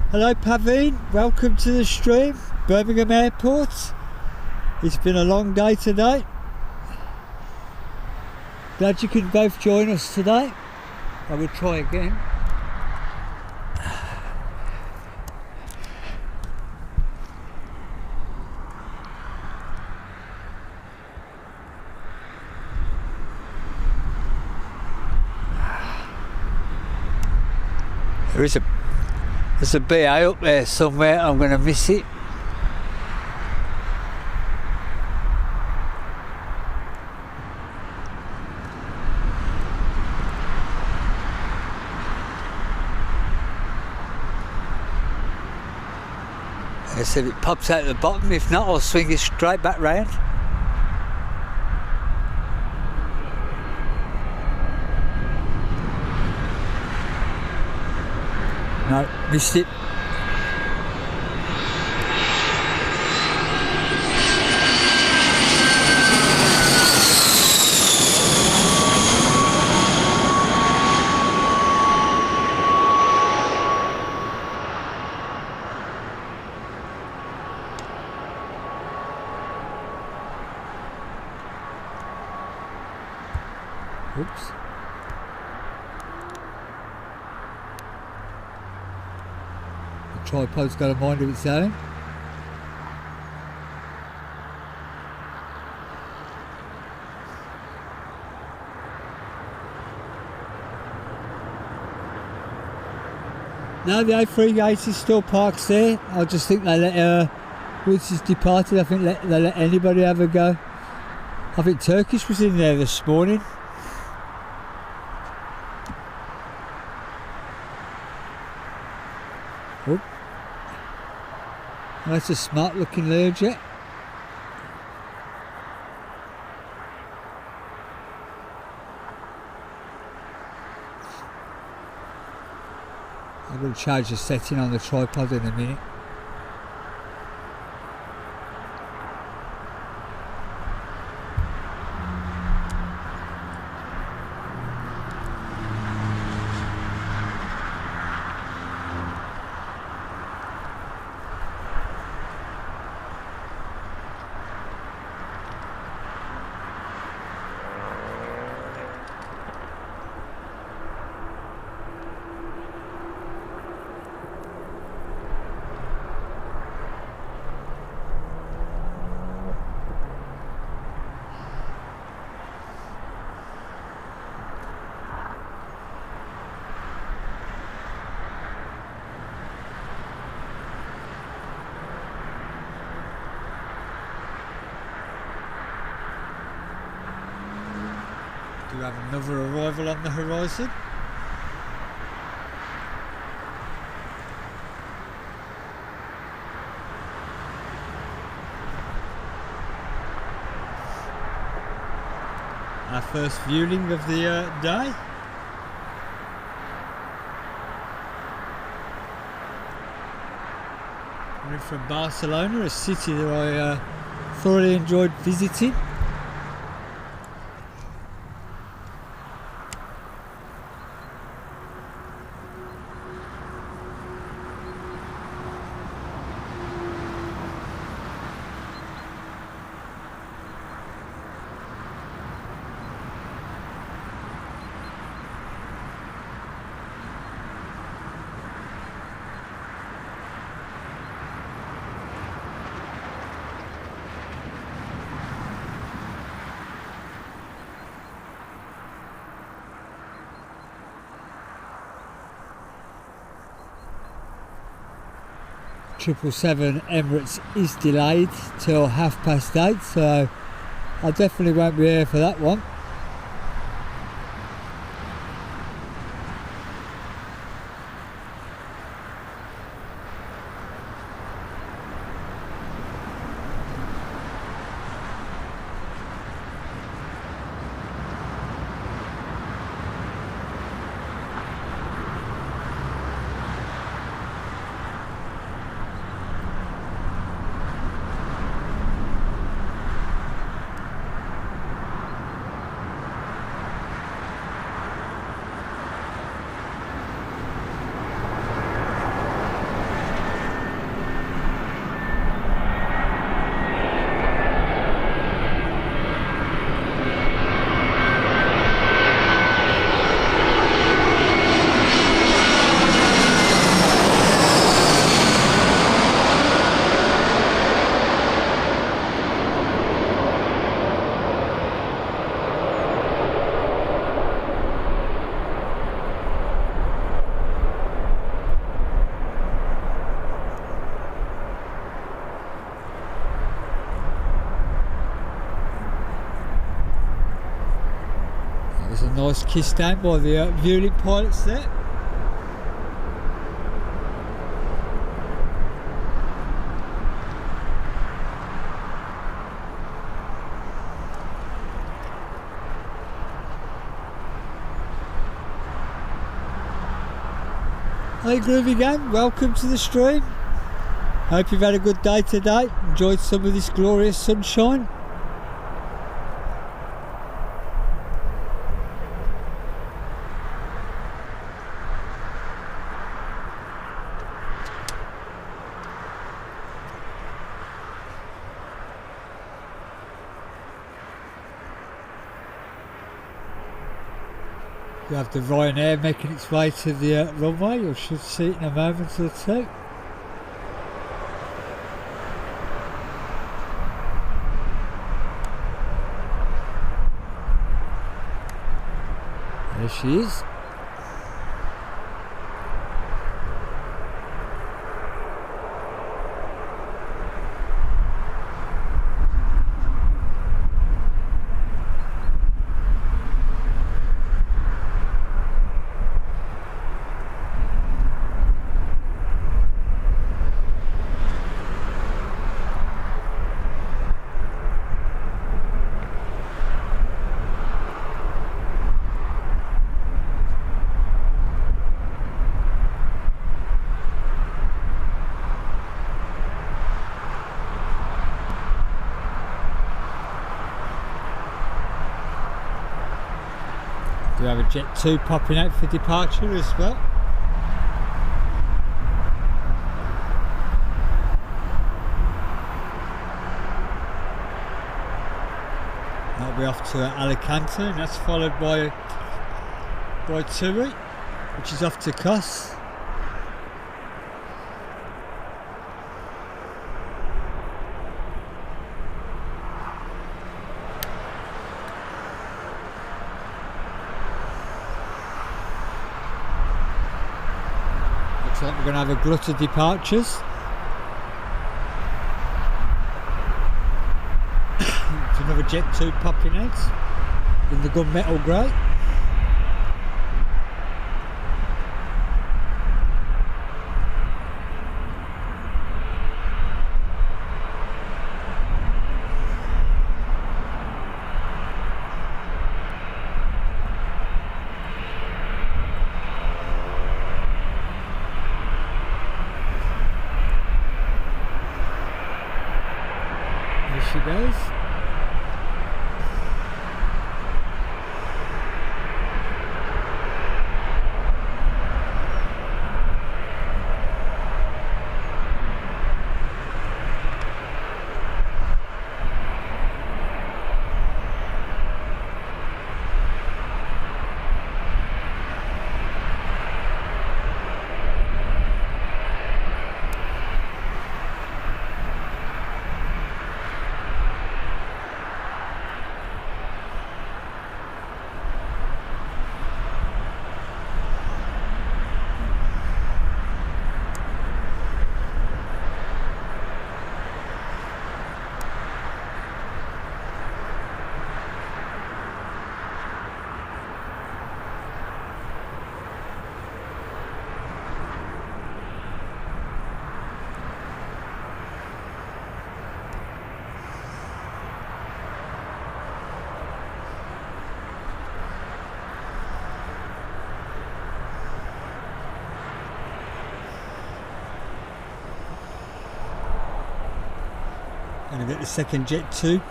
Speaker 1: Hello Pavine, welcome to the stream. Birmingham Airport. It's been a long day today. Glad you could both join us today. I will try again. There's a BA up there somewhere. I'm going to miss it. I said it pops out the bottom. If not, I'll swing it straight back round. No, missed it. Oops. The tripod's got a mind of its own. No, the A380 still parks there. I just think they let her, once she's departed, I think they let anybody have a go. I think Turkish was in there this morning. Oh. That's a smart looking Learjet. I'm going to change the setting on the tripod in a minute. Do have another arrival on the horizon. Our first viewing of the day. We're from Barcelona, a city that I thoroughly enjoyed visiting. Triple 7 Emirates is delayed till 8:30, so I definitely won't be here for that one. There's a nice kiss down by the viewing pilots there. Hey Groovy Gang, welcome to the stream. Hope you've had a good day today, enjoyed some of this glorious sunshine. You have the Ryanair making its way to the runway. You should see it in a moment or two. There she is. We have a Jet 2 popping out for departure as well. That'll be off to Alicante, and that's followed by Tui, which is off to Kos. Looks like we're going to have a glut of departures. It's another Jet 2 popping out in the gunmetal grey. There she goes. Going to get the second Jet 2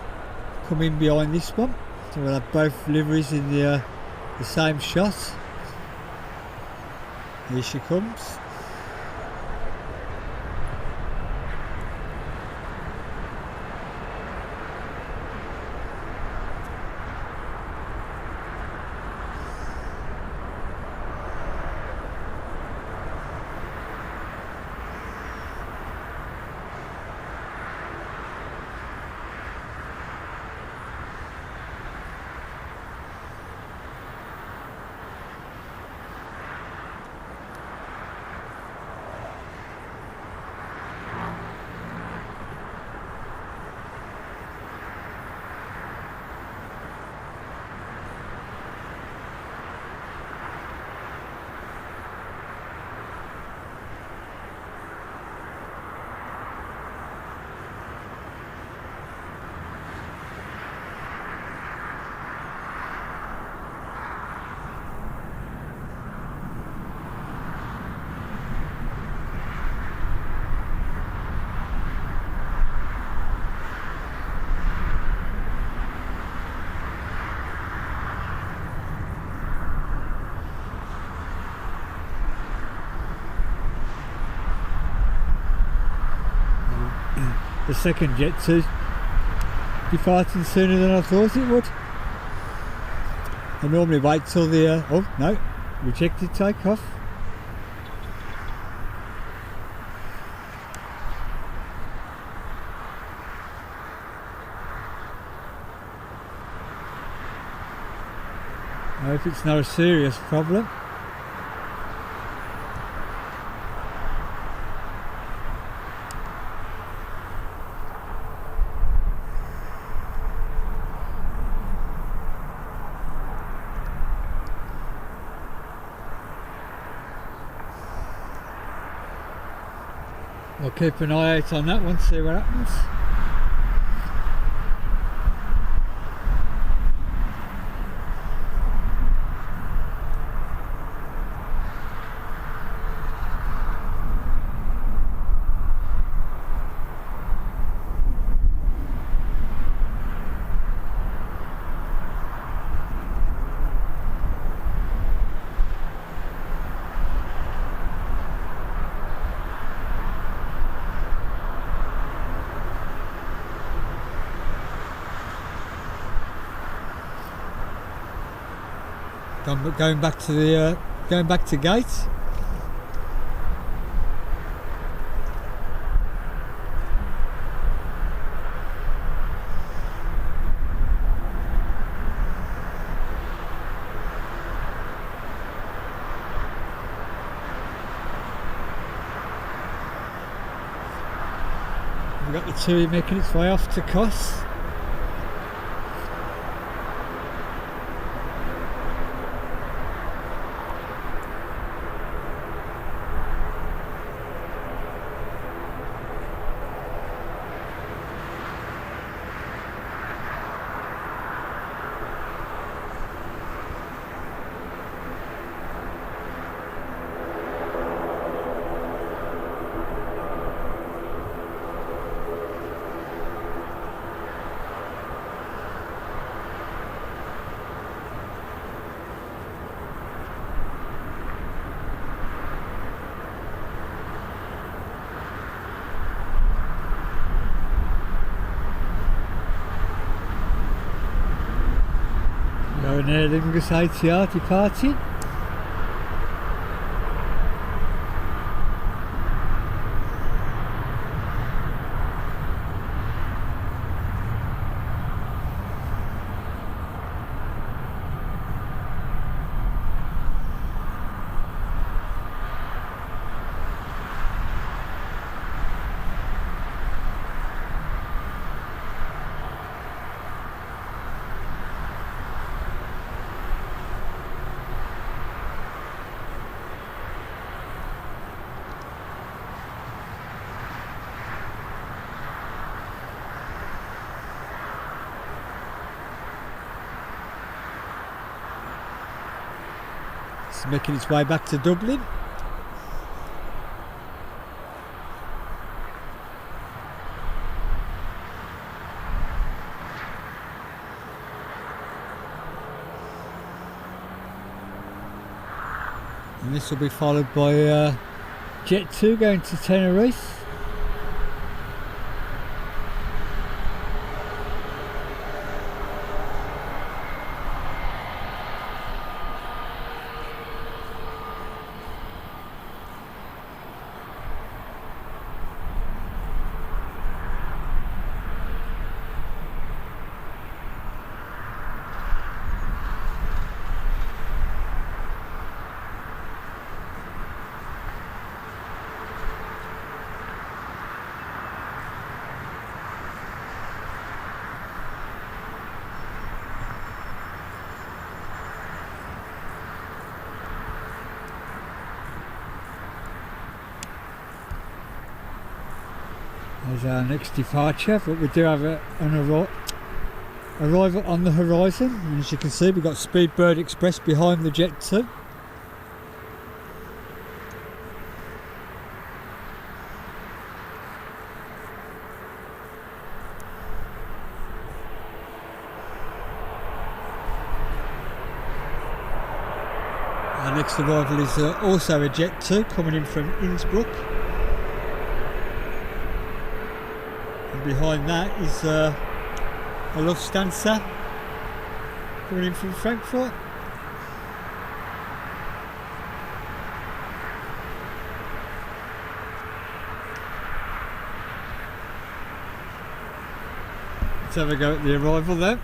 Speaker 1: coming behind this one, so we'll have both liveries in the same shot. Here she comes. The second Jet 2 departing sooner than I thought it would. I normally wait till the oh no, rejected takeoff. I hope it's not a serious problem. I'll keep an eye out on that one, see what happens. Going back to the Gates. We've got the TUI making its way off to Kos. Going Aer Lingus ATR departing. It's making its way back to Dublin. And this will be followed by Jet 2 going to Tenerife. There's our next departure, but we do have an arrival on the horizon. And as you can see, we've got Speedbird Express behind the Jet 2. Our next arrival is also a Jet 2 coming in from Innsbruck. Behind that is a Lufthansa coming in from Frankfurt. Let's have a go at the arrival then.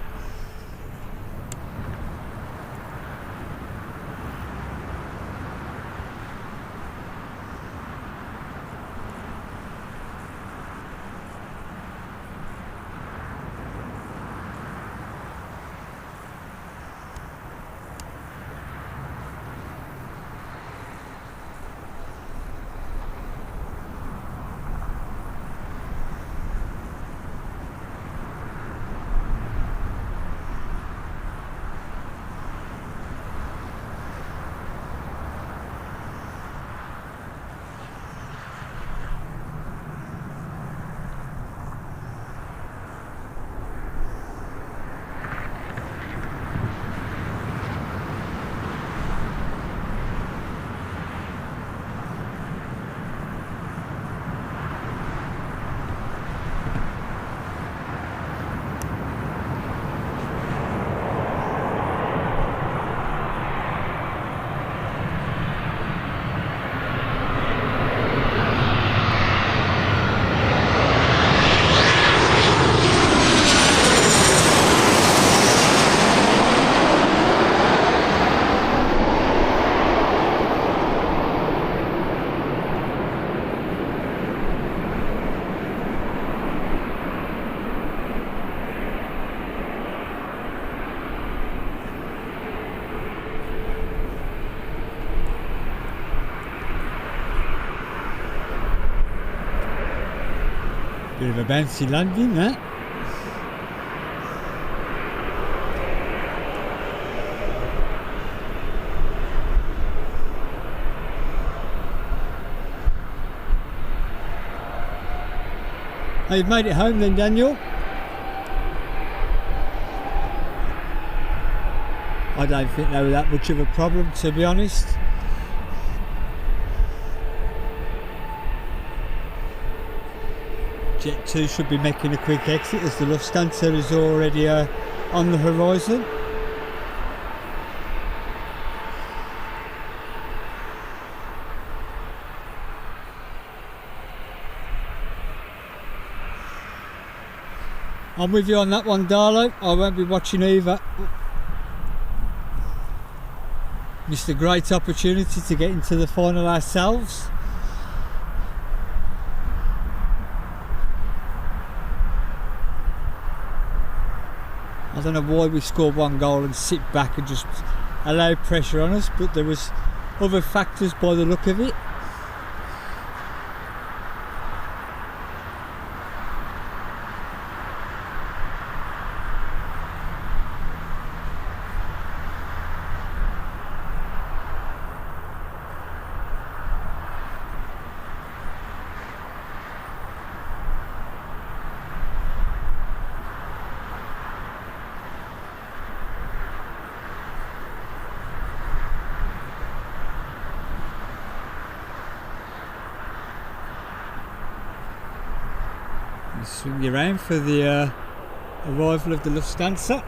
Speaker 1: Bit of a bouncy landing, that. Oh, you've made it home then, Daniel? I don't think they were that much of a problem, to be honest. Jet 2 should be making a quick exit as the Lufthansa is already on the horizon. I'm with you on that one, Darlo. I won't be watching either. Missed a great opportunity to get into the final ourselves. I don't know why we scored one goal and sit back and just allow pressure on us, but there was other factors by the look of it. Swing you around for the arrival of the Lufthansa.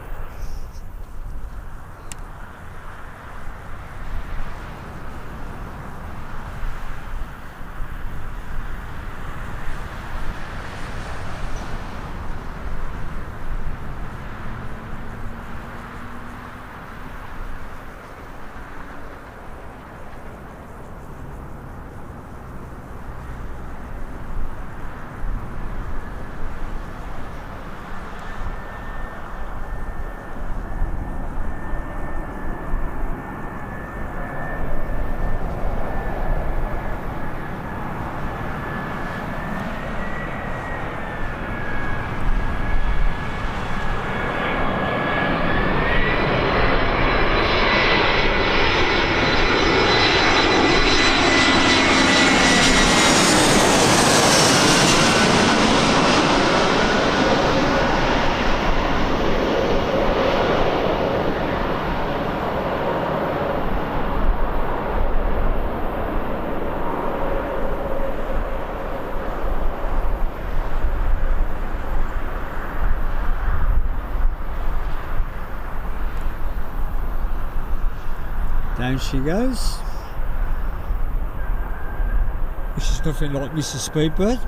Speaker 1: Down she goes. Which is nothing like Mrs. Speedbird.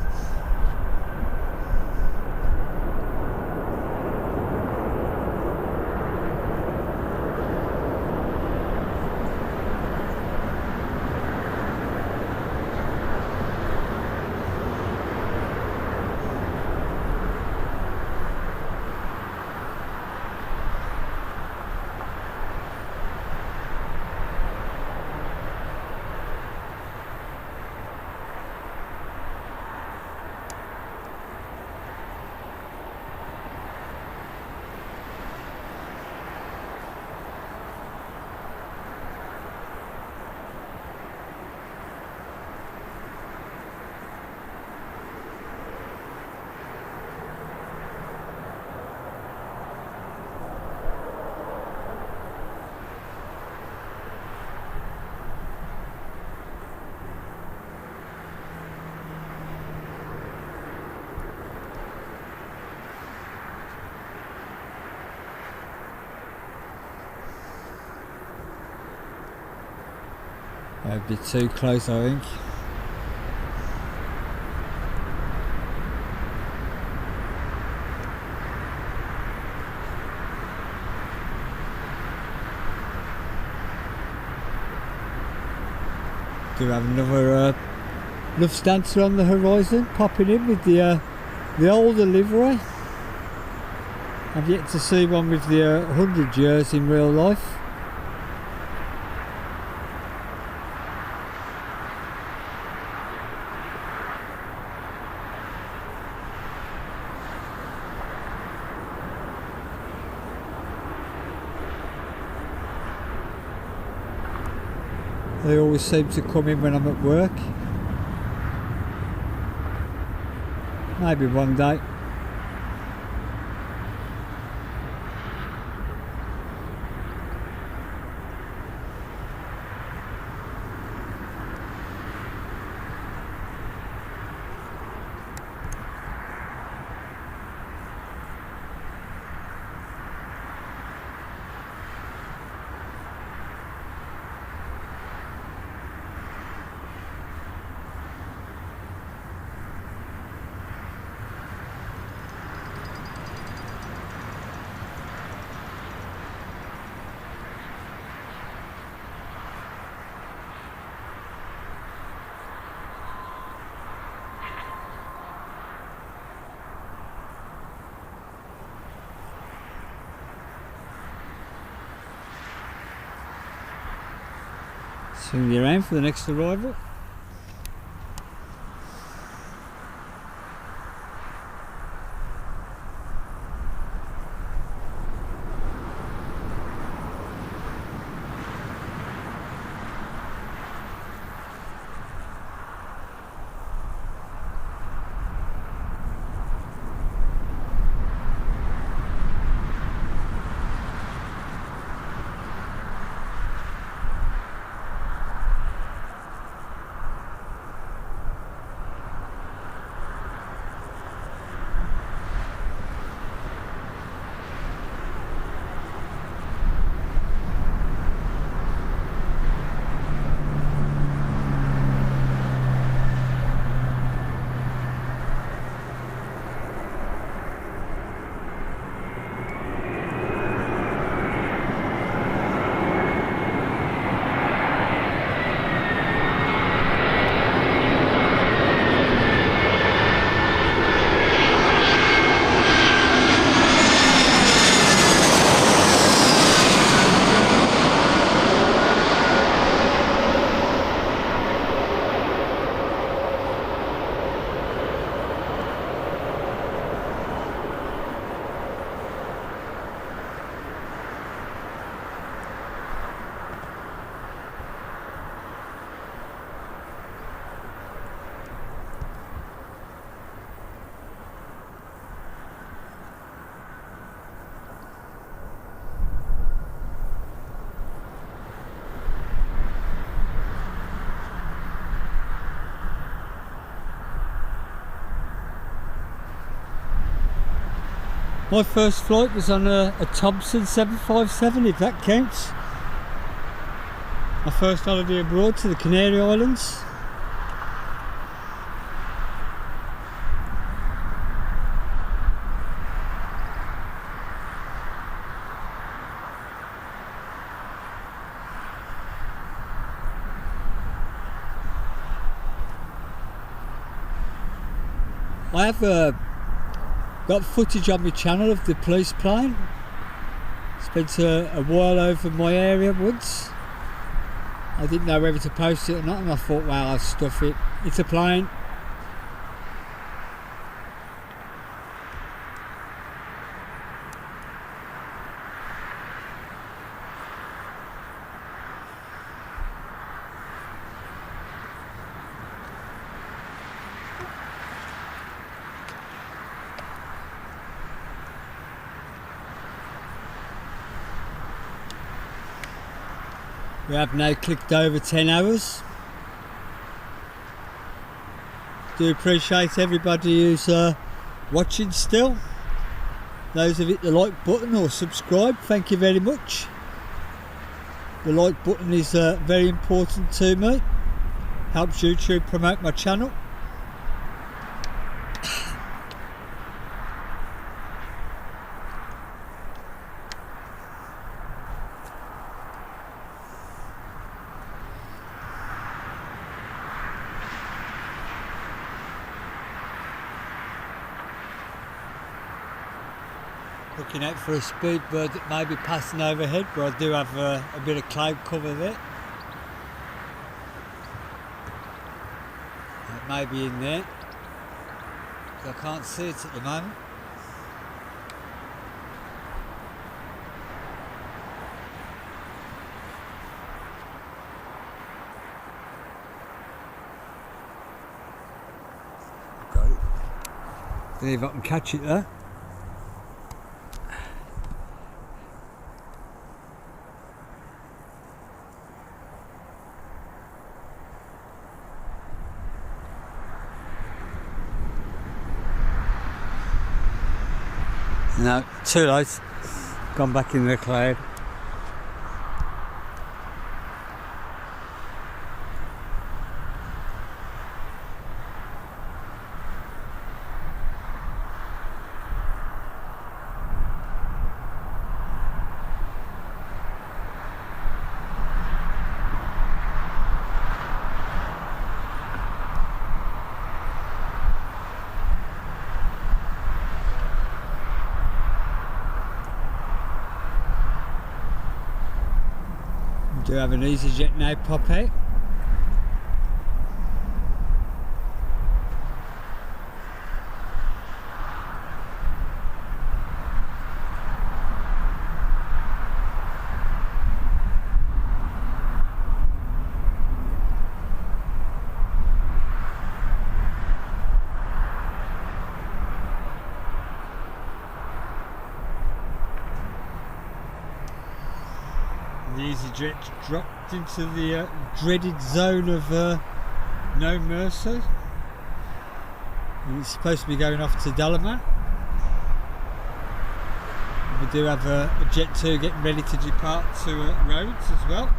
Speaker 1: A bit too close, I think. Do have another Lufthansa on the horizon, popping in with the older livery. I've yet to see one with the 100 years in real life. They always seem to come in when I'm at work. Maybe one day. Swing you around for the next arrival. My first flight was on a Thompson 757, if that counts. My first holiday abroad to the Canary Islands. I have got footage on my channel of the police plane. Spent a while over my area once. I didn't know whether to post it or not, and I thought, well, I'll stuff it. It's a plane. We have now clicked over 10 hours. Do appreciate everybody who's watching still. Those who've hit the like button or subscribe, thank you very much. The like button is very important to me. Helps YouTube promote my channel. Looking out for a speedbird that may be passing overhead, but I do have a bit of cloud cover there. It may be in there. I can't see it at the moment. See if I can catch it there. No, too late. Gone back in the cloud. We do have an EasyJet now pop out. The EasyJet dropped into the dreaded zone of no mercy. And it's supposed to be going off to Delamar. We do have a Jet 2 getting ready to depart to Rhodes as well.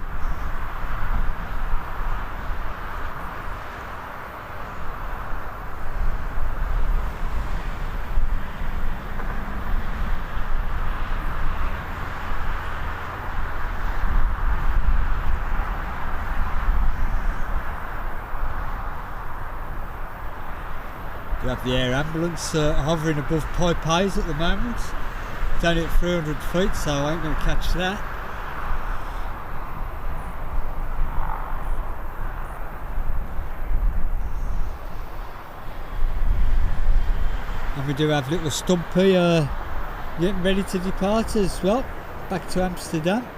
Speaker 1: We have the air ambulance hovering above Pipe Hayes at the moment. It's only at 300 feet, so I ain't going to catch that. And we do have little Stumpy getting ready to depart as well, back to Amsterdam.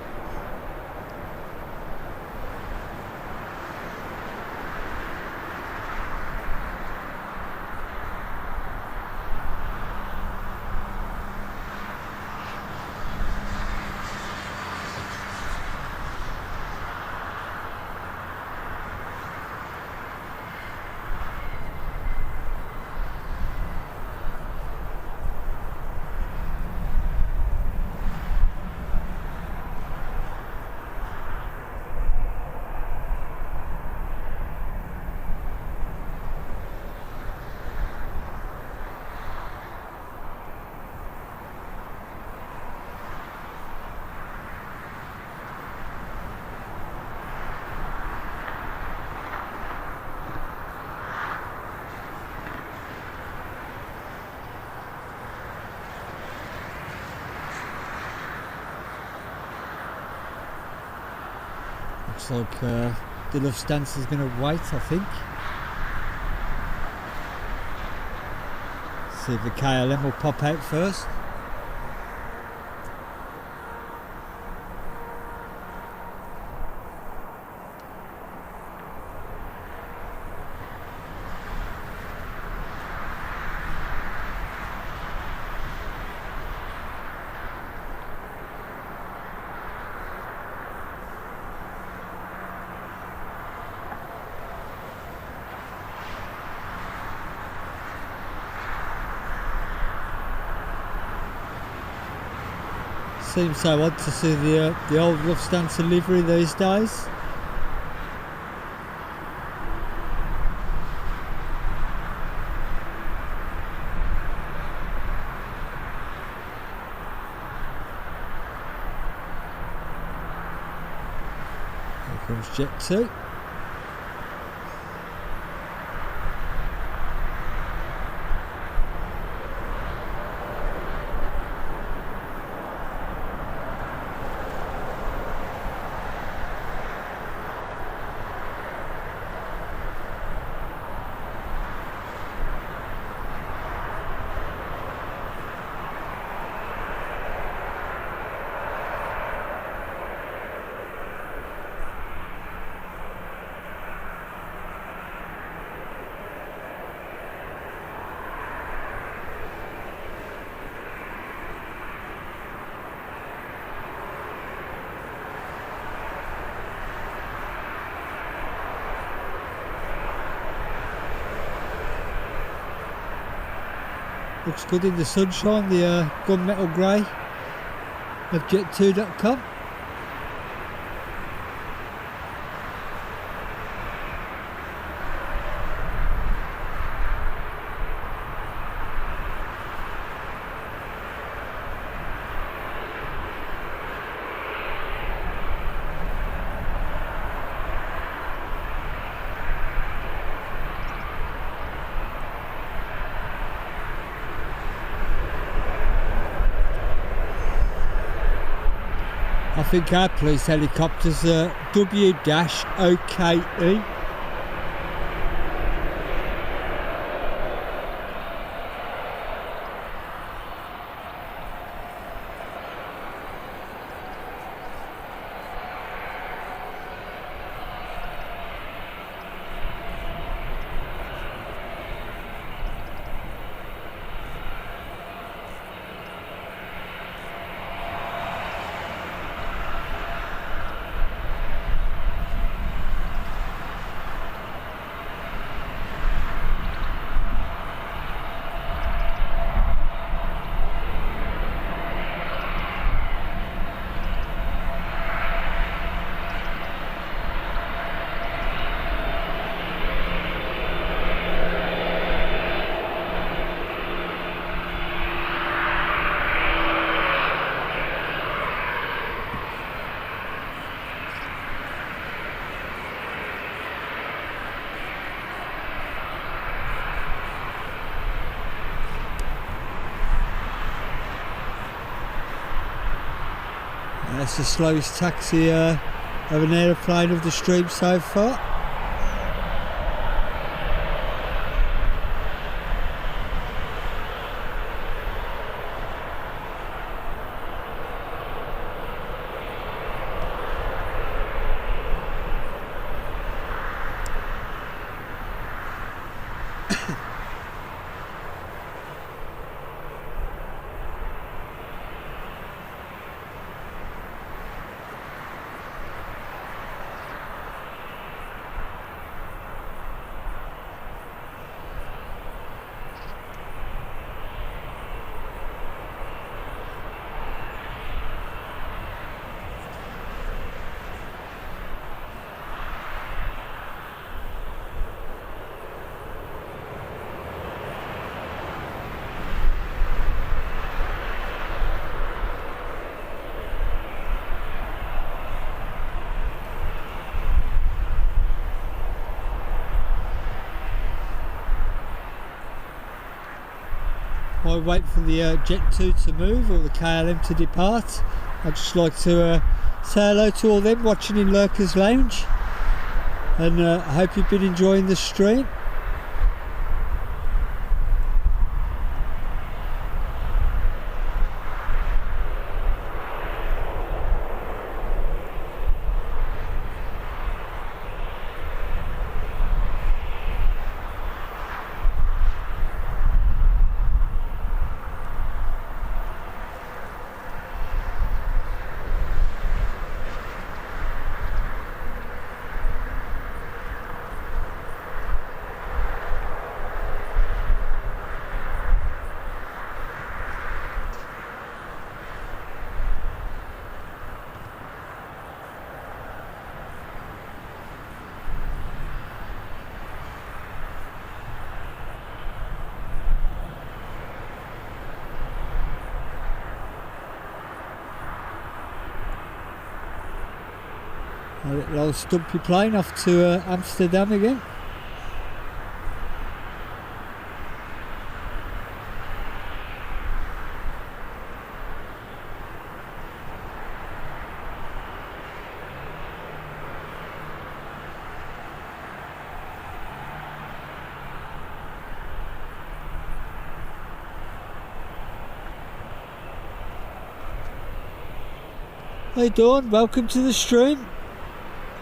Speaker 1: Looks like the Lufthansa is going to wait, I think. See if the KLM will pop out first. Seems so odd to see the old Lufthansa livery these days. Here comes Jet 2. Looks good in the sunshine, the gunmetal grey of jet2.com. I think our police helicopter's W-OKE. That's the slowest taxi of an aeroplane of the stream so far. While we wait for the Jet 2 to move or the KLM to depart, I'd just like to say hello to all them watching in Lurkers Lounge, and I hope you've been enjoying the stream. A little old stumpy plane off to Amsterdam again. Hey Dawn, welcome to the stream.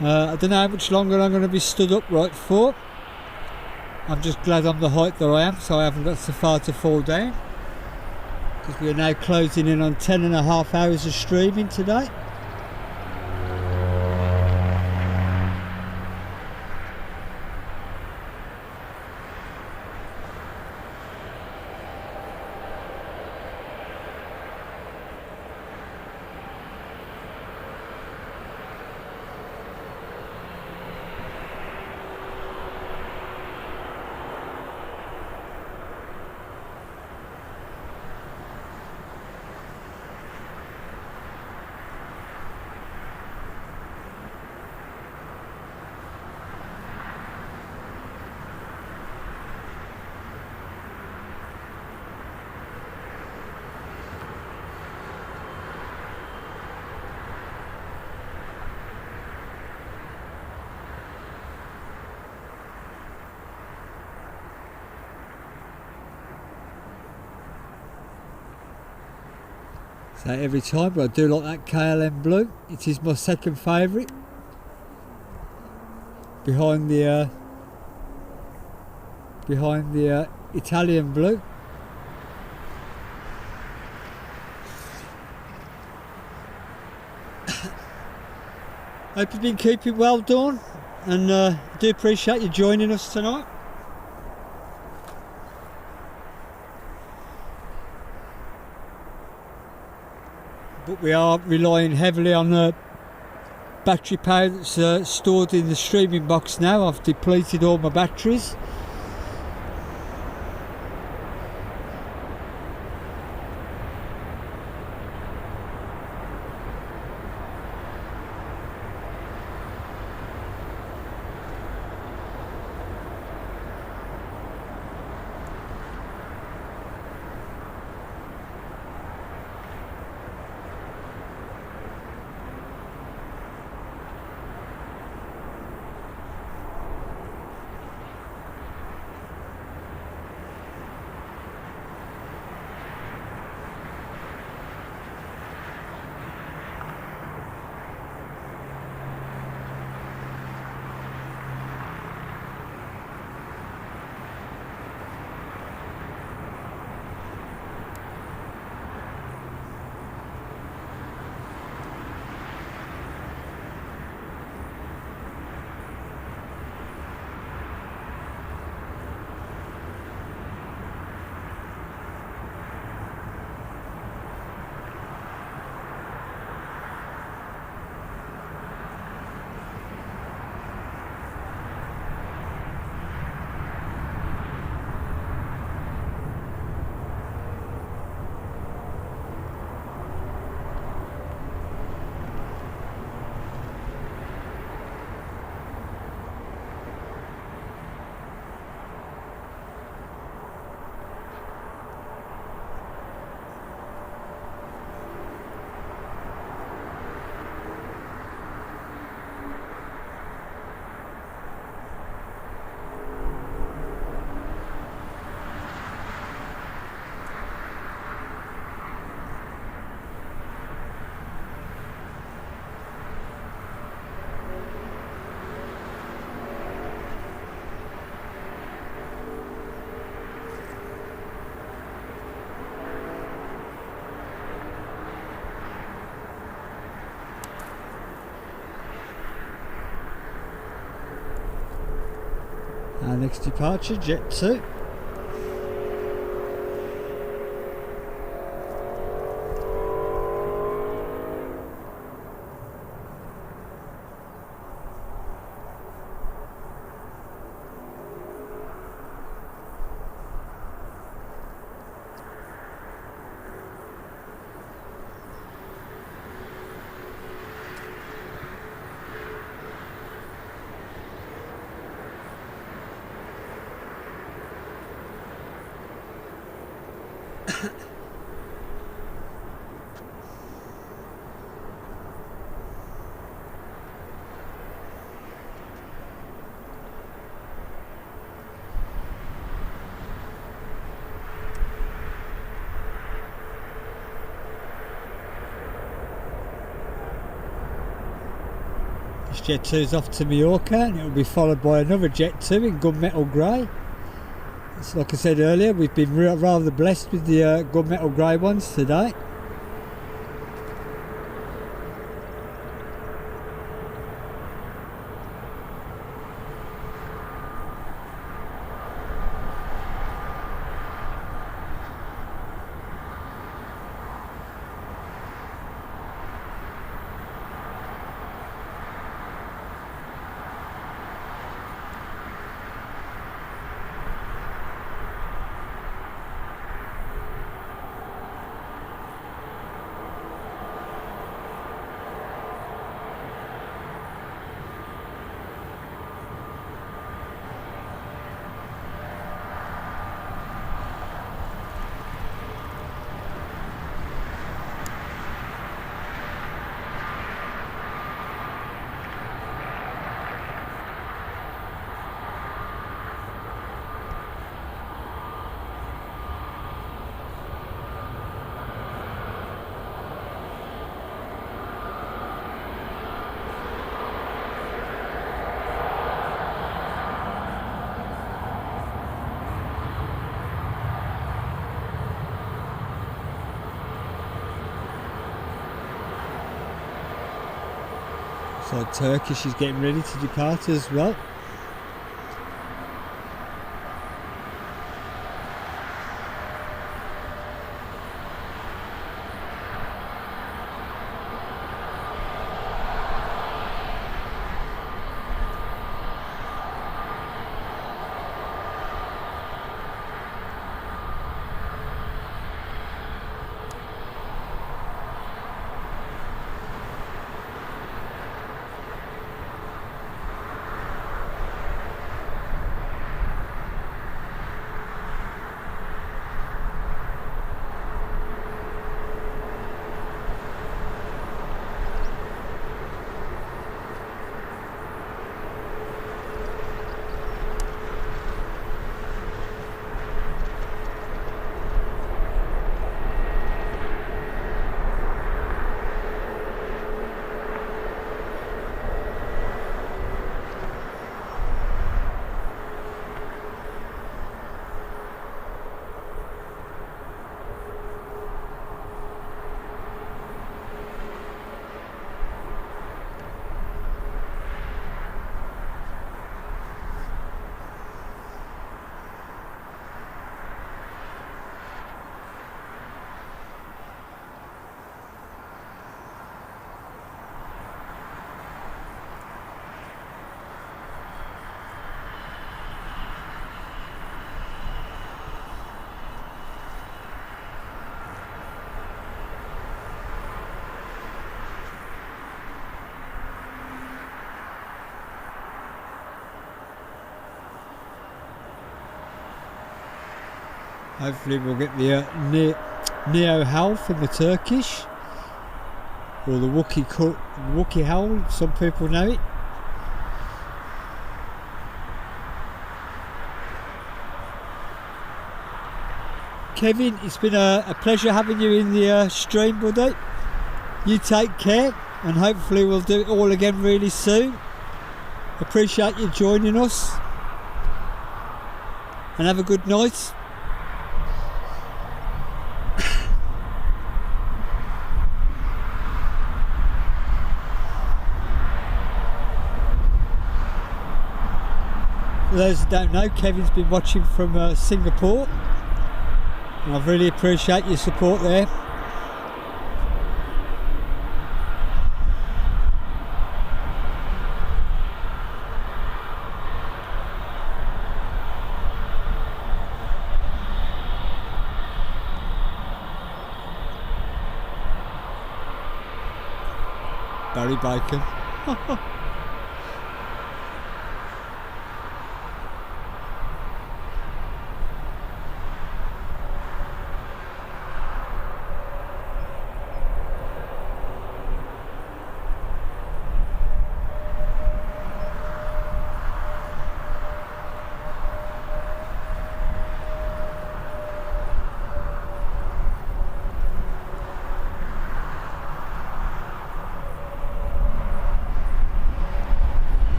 Speaker 1: I don't know how much longer I'm going to be stood upright for. I'm just glad I'm the height that I am, so I haven't got so far to fall down, because we are now closing in on 10.5 hours of streaming today. say every time, but I do like that KLM blue. It is my second favourite. Behind the Italian blue. Hope you've been keeping well, Dawn, and I do appreciate you joining us tonight. But we are relying heavily on the battery power that's stored in the streaming box now. I've depleted all my batteries. Our next departure, Jet 2. This Jet 2 is off to Mallorca, and it will be followed by another Jet 2 in gunmetal grey. So like I said earlier, we've been rather blessed with the gunmetal grey ones today. So Turkish is getting ready to depart as well. Hopefully we'll get the Neo Howl from the Turkish, or the Wookie Howl, some people know it. Kevin, it's been a pleasure having you in the stream, buddy. You take care, and hopefully we'll do it all again really soon. Appreciate you joining us, and have a good night. For those who don't know, Kevin's been watching from Singapore, and I really appreciate your support there. Barry Bacon.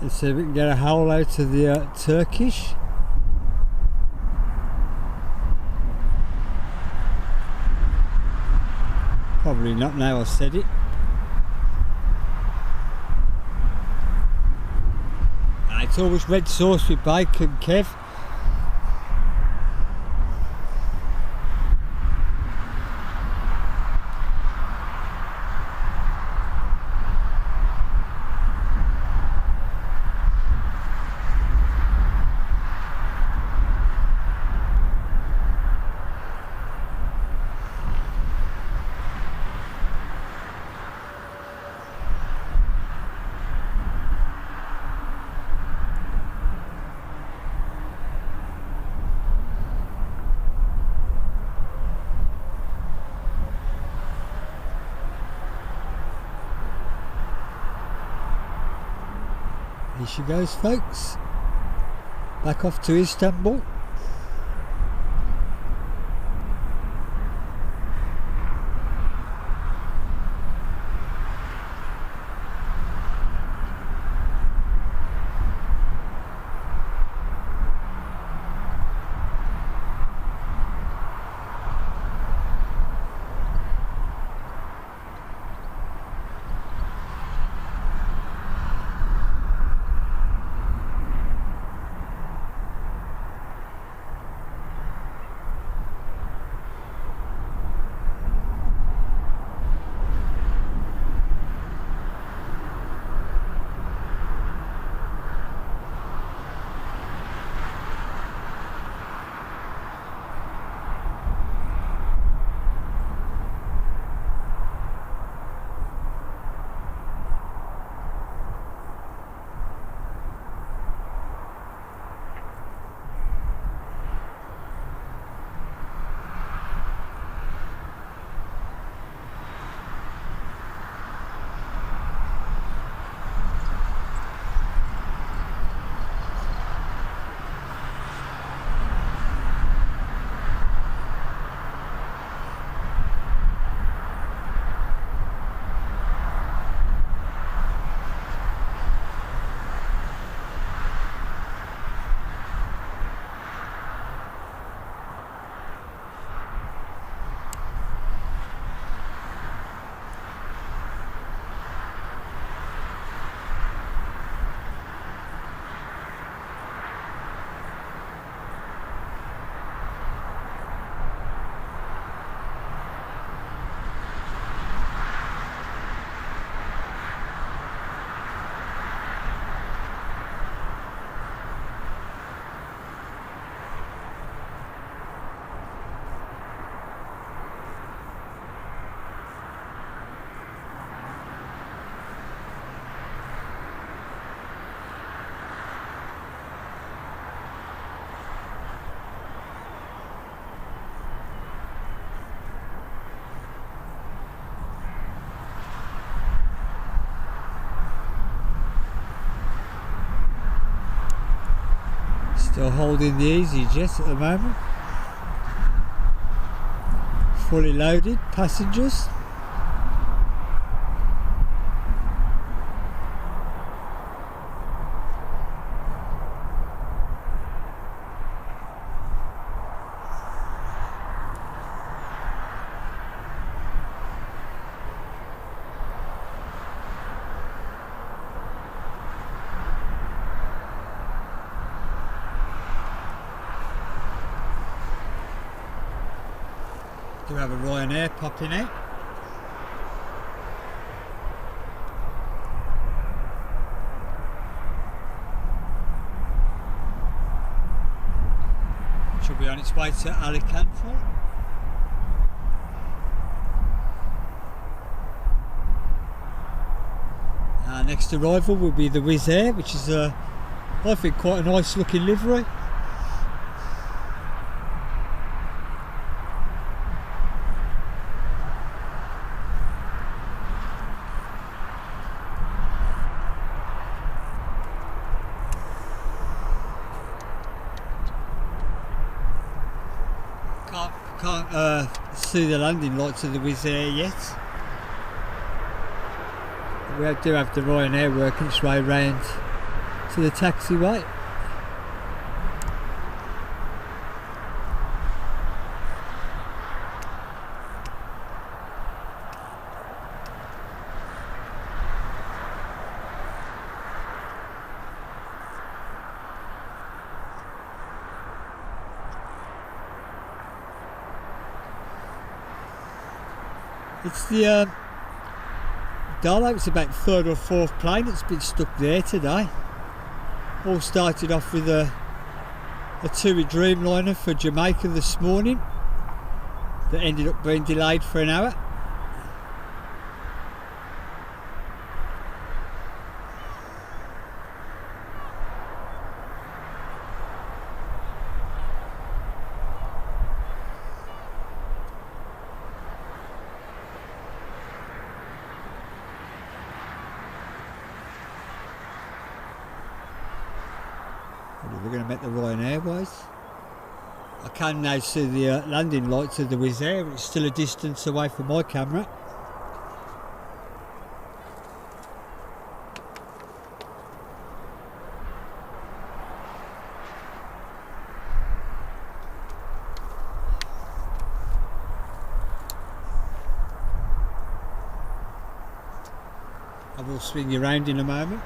Speaker 1: Let's see if we can get a howl out of the Turkish. Probably not now I've said it. It's always red sauce with bacon, Kev. Here she goes, folks. Back off to Istanbul. Still holding the EasyJet at the moment. Fully loaded passengers. Do have a Ryanair popping out. Should be on its way to Alicante. Our next arrival will be the Wizz Air, which is I think quite a nice looking livery. Can't see the landing lights of the Wizz Air yet. We do have the Ryanair working its way round to the taxiway. It's the Darlow, it's about third or fourth plane that's been stuck there today. All started off with a TUI Dreamliner for Jamaica this morning that ended up being delayed for an hour. We're going to make the Ryanair ways. I can now see the landing lights of the Wizz Air, but it's still a distance away from my camera. I will swing you around in a moment.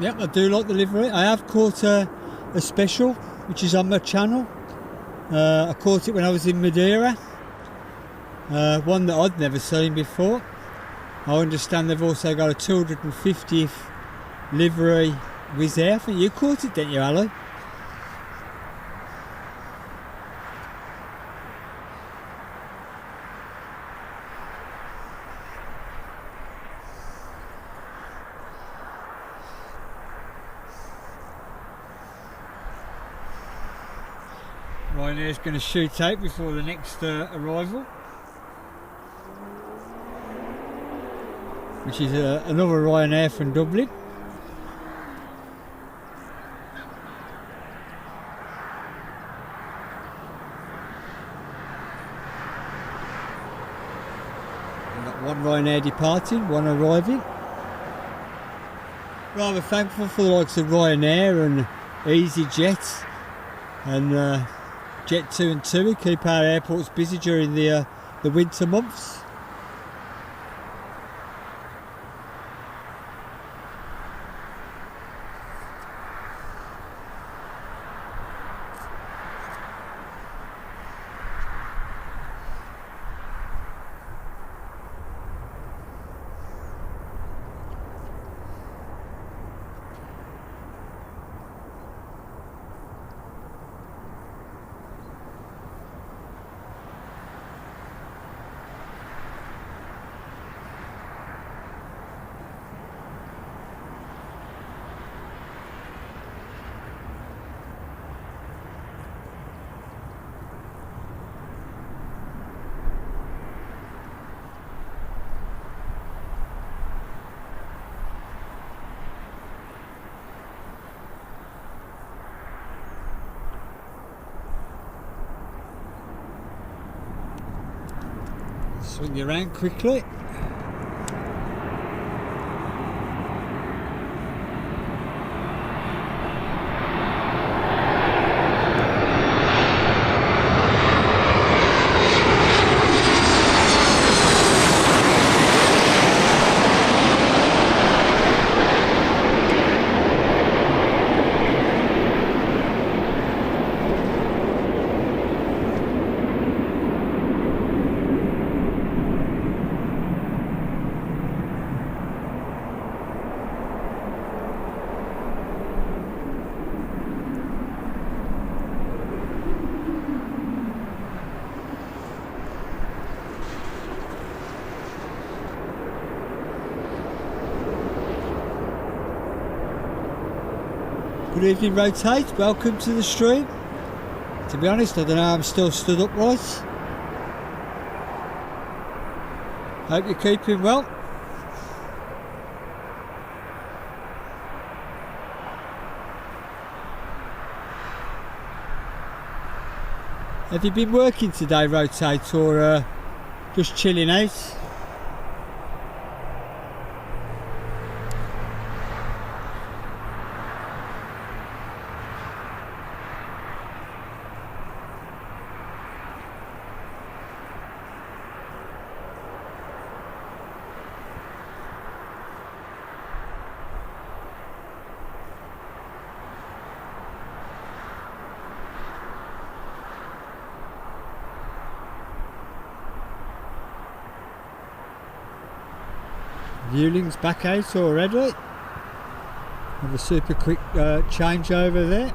Speaker 1: Yep, I do like the livery. I have caught a special, which is on my channel. I caught it when I was in Madeira. One that I'd never seen before. I understand they've also got a 250th livery Wizz Air. I think you caught it, didn't you, Ali? Ryanair's going to shoot out before the next arrival, which is another Ryanair from Dublin. We've got one Ryanair departing, one arriving. Rather thankful for the likes of Ryanair and EasyJet and Jet 2 and TUI keep our airports busy during the winter months. Swing you around quickly. Good evening, Rotate. Welcome to the stream. To be honest, I don't know, I'm still stood upright. Hope you're keeping well. Have you been working today, Rotate, or just chilling out? Viewling's back out already. Have a super quick changeover there.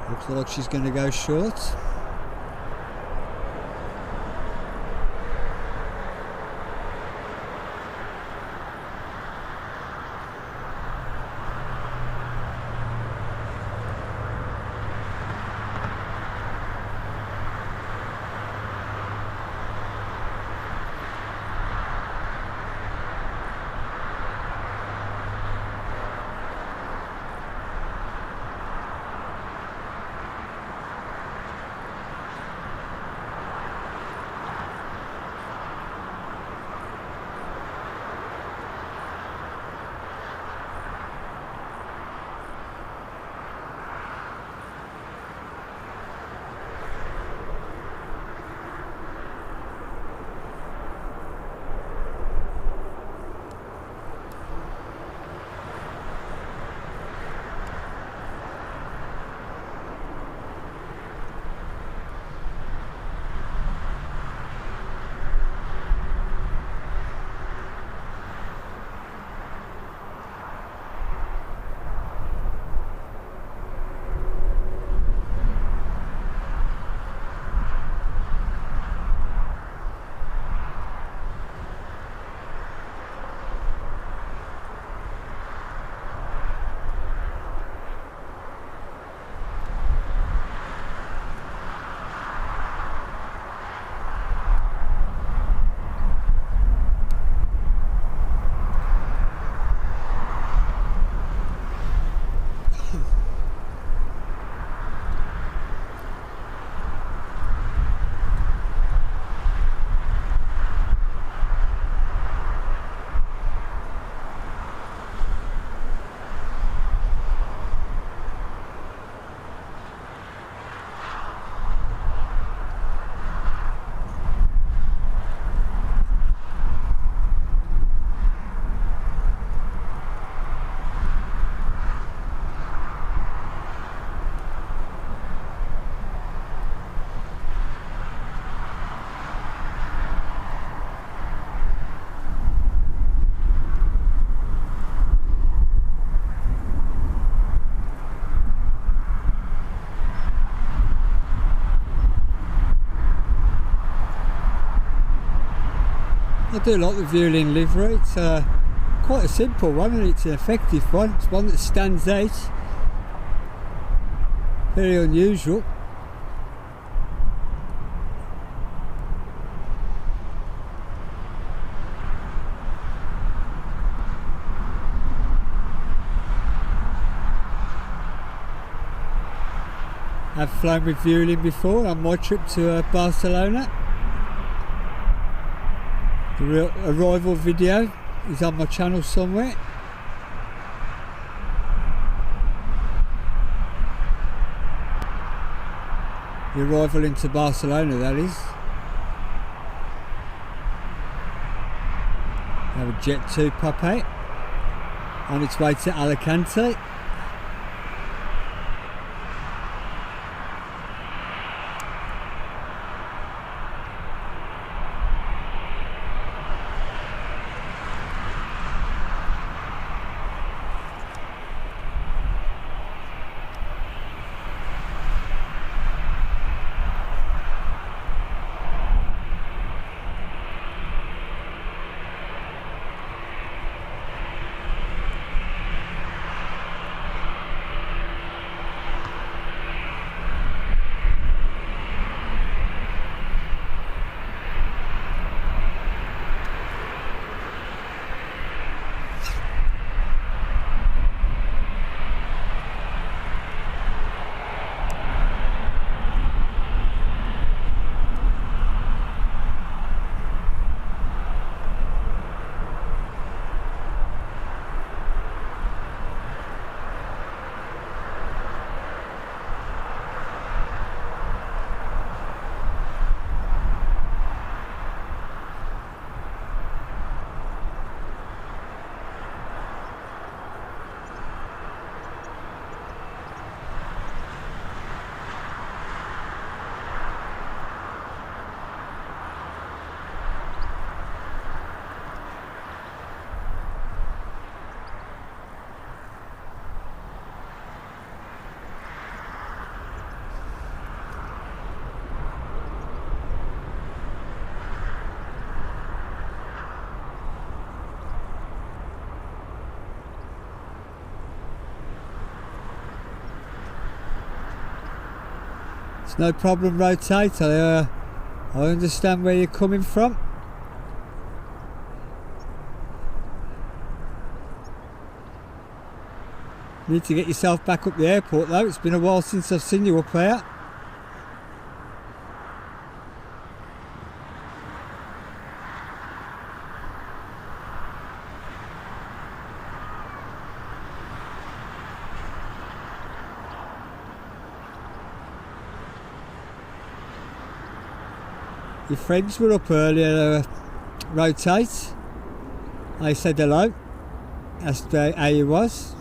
Speaker 1: Looks like she's going to go short. I do like the Viewling livery. It's quite a simple one and it's an effective one. It's one that stands out. Very unusual. I've flown with Viewling before on my trip to Barcelona. The arrival video is on my channel somewhere. The arrival into Barcelona, that is. Have a Jet 2 pop out on its way to Alicante. It's no problem, rotate. I understand where you're coming from. You need to get yourself back up the airport though. It's been a while since I've seen you up there. Your friends were up earlier, rotate. I said hello, asked how you was.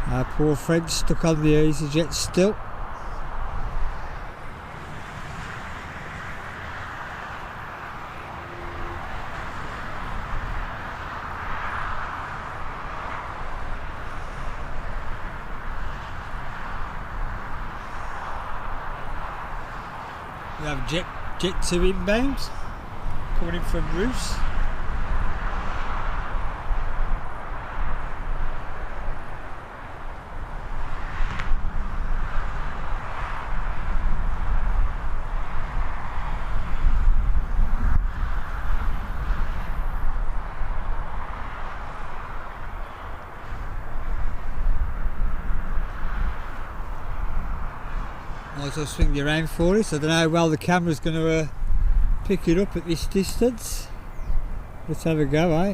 Speaker 1: Our poor friend stuck on the EasyJet still. We have Jet 2 inbound coming in from Roos. Might as well swing you around for it. I don't know how well the camera's going to pick it up at this distance. Let's have a go, eh?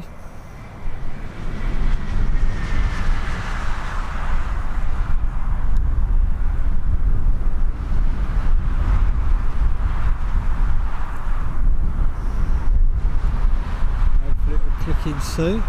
Speaker 1: Hopefully it'll click in soon.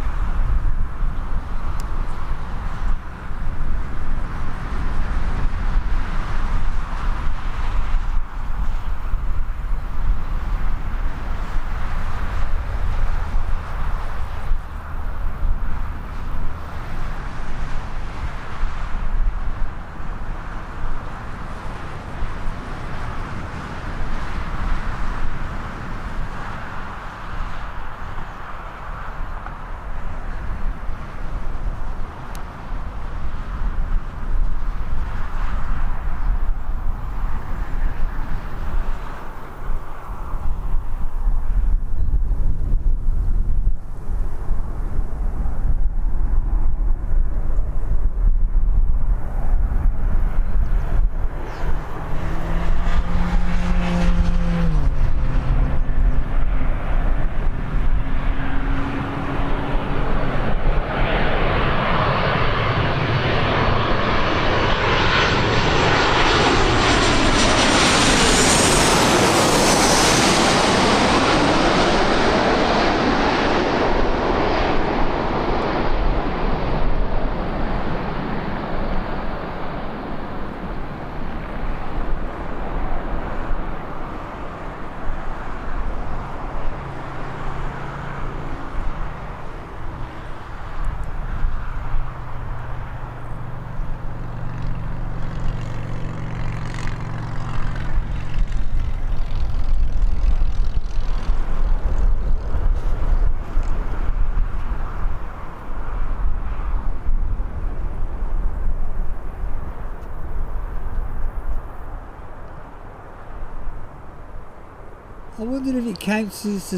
Speaker 1: I wonder if it counts as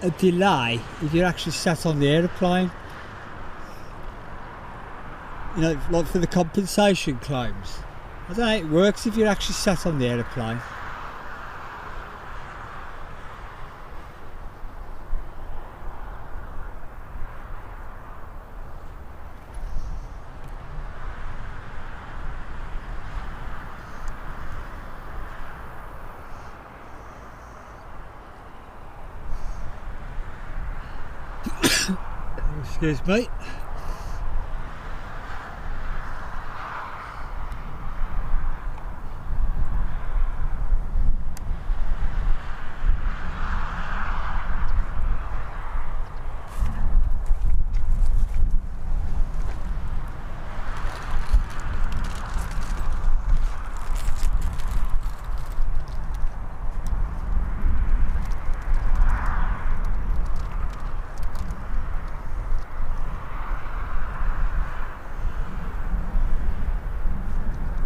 Speaker 1: a delay if you're actually sat on the aeroplane. you know, like for the compensation claims. I don't know how it works if you're actually sat on the aeroplane. Excuse me.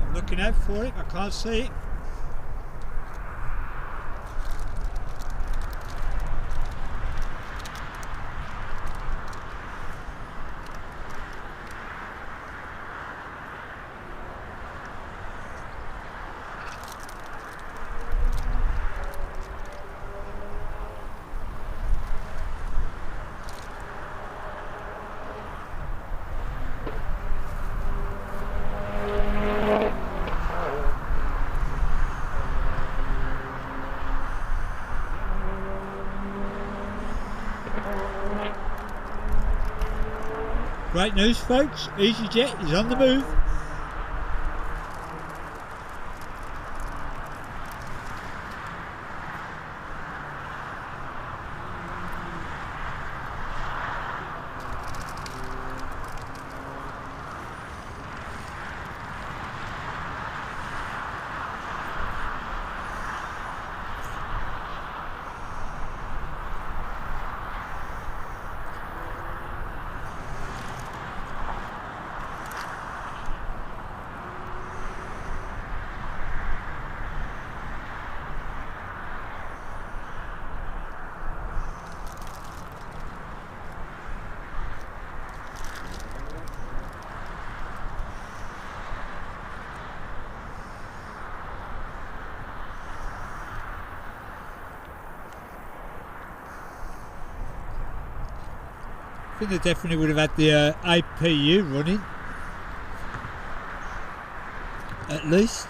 Speaker 1: I'm looking out for it, I can't see it. Great news, folks, EasyJet is on the move. I think they definitely would have had the APU running, at least.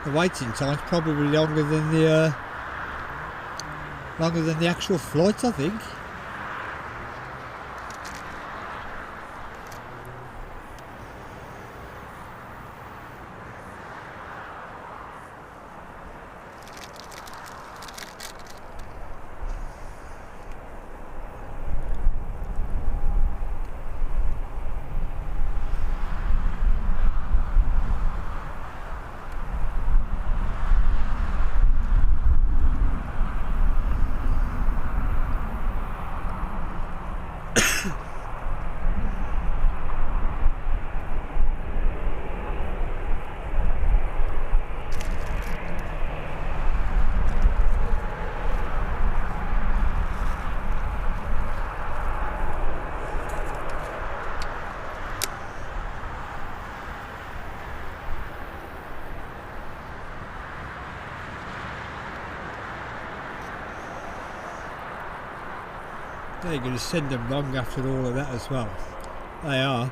Speaker 1: The waiting time's probably longer than the actual flight, I think. They're going to send them wrong after all of that as well. They are.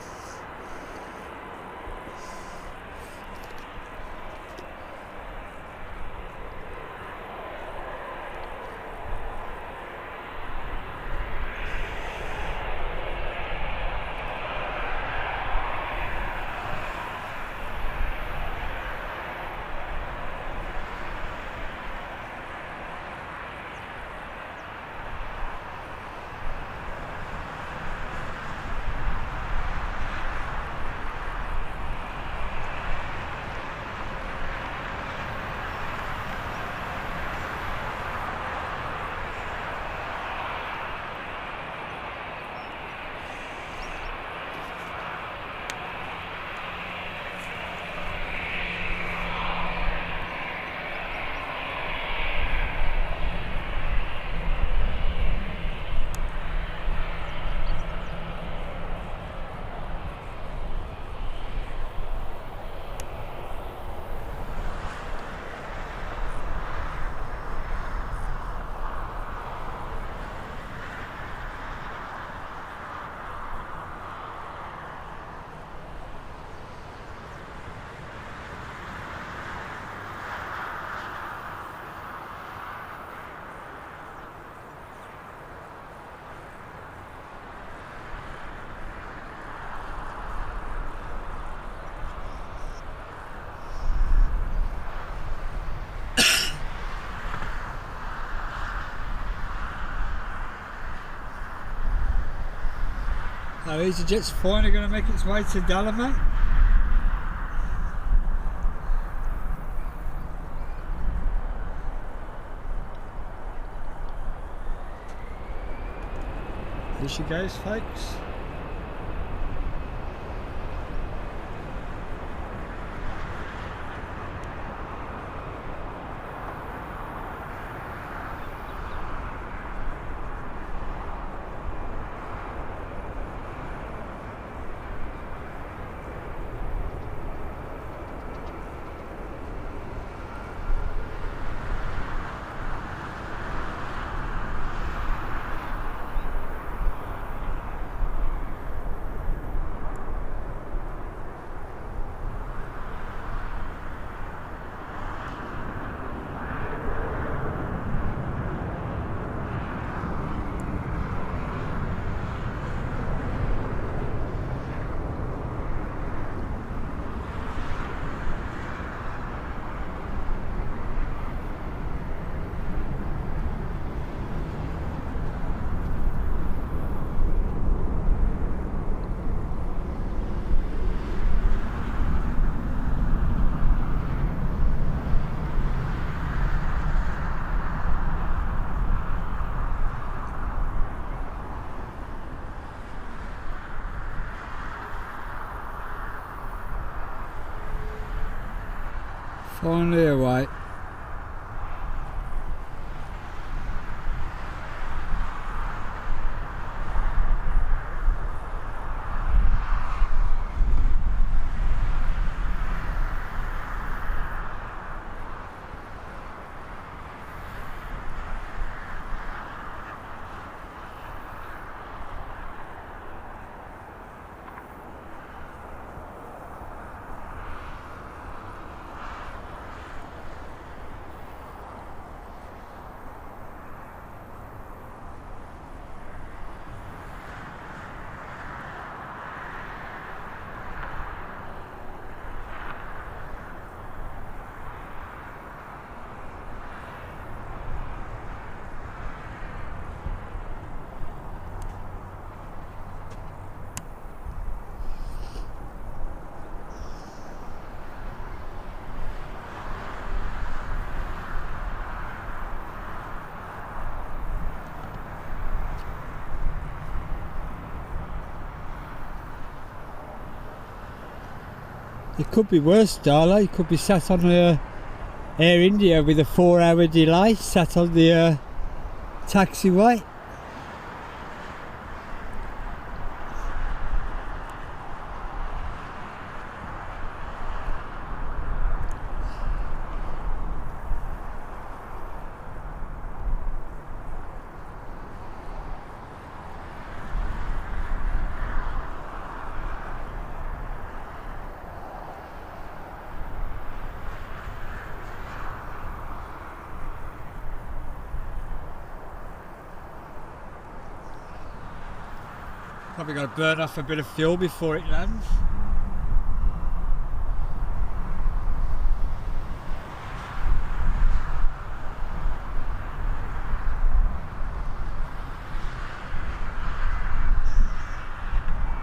Speaker 1: Oh, EasyJet's finally going to make its way to Dallamay. Here she goes, folks. Finally away. It could be worse, Darla. You could be sat on Air India with a 4-hour delay, sat on the taxiway. Probably got to burn off a bit of fuel before it lands.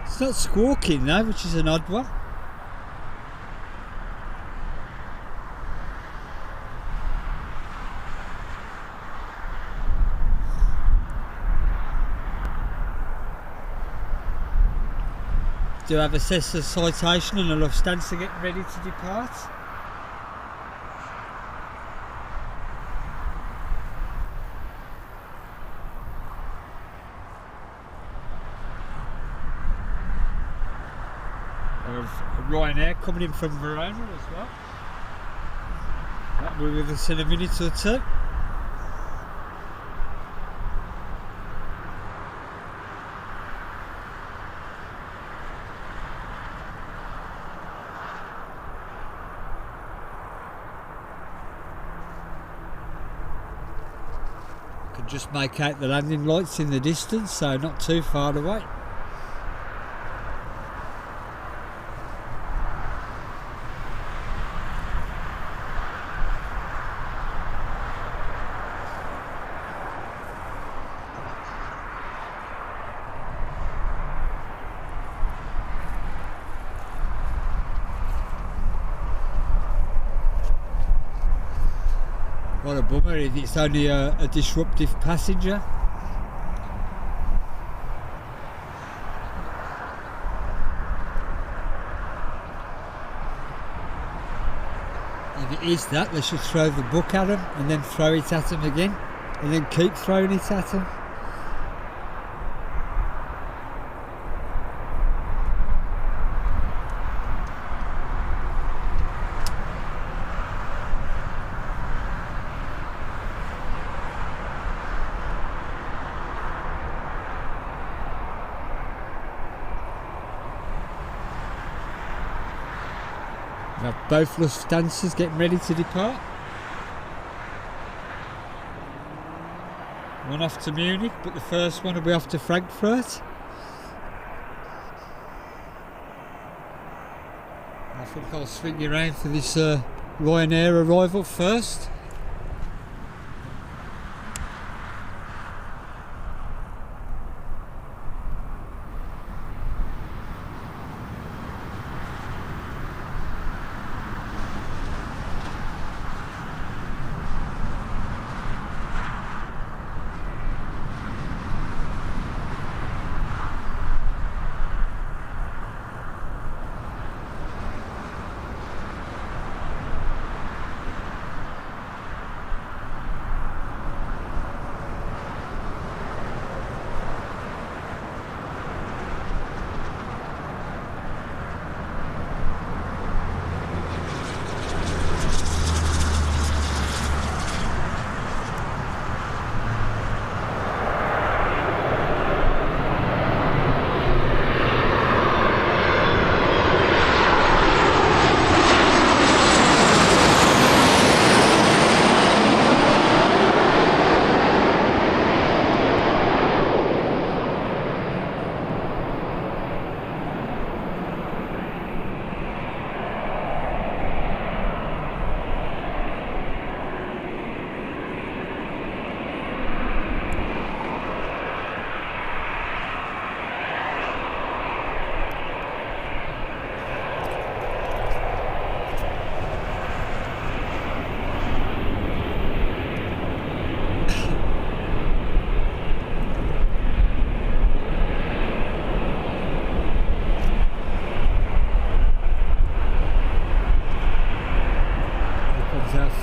Speaker 1: It's not squawking though, which is an odd one. Do have assessed the citation and a Lufthansa getting ready to depart. Ryanair coming in from Verona as well. That will be with us in a minute or two. Just make out the landing lights in the distance, so not too far away. What a bummer, it's only a disruptive passenger. If it is that, they should throw the book at him and then throw it at him again and then keep throwing it at him. Now both Lufthansas getting ready to depart. One off to Munich, but the first one will be off to Frankfurt. I think I'll swing you around for this Ryanair arrival first.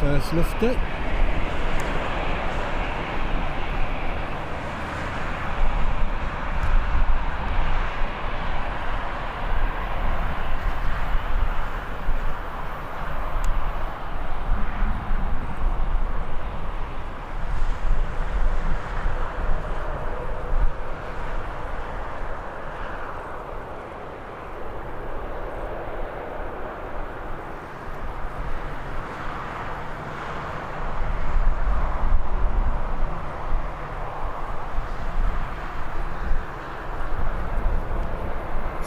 Speaker 1: First lifter.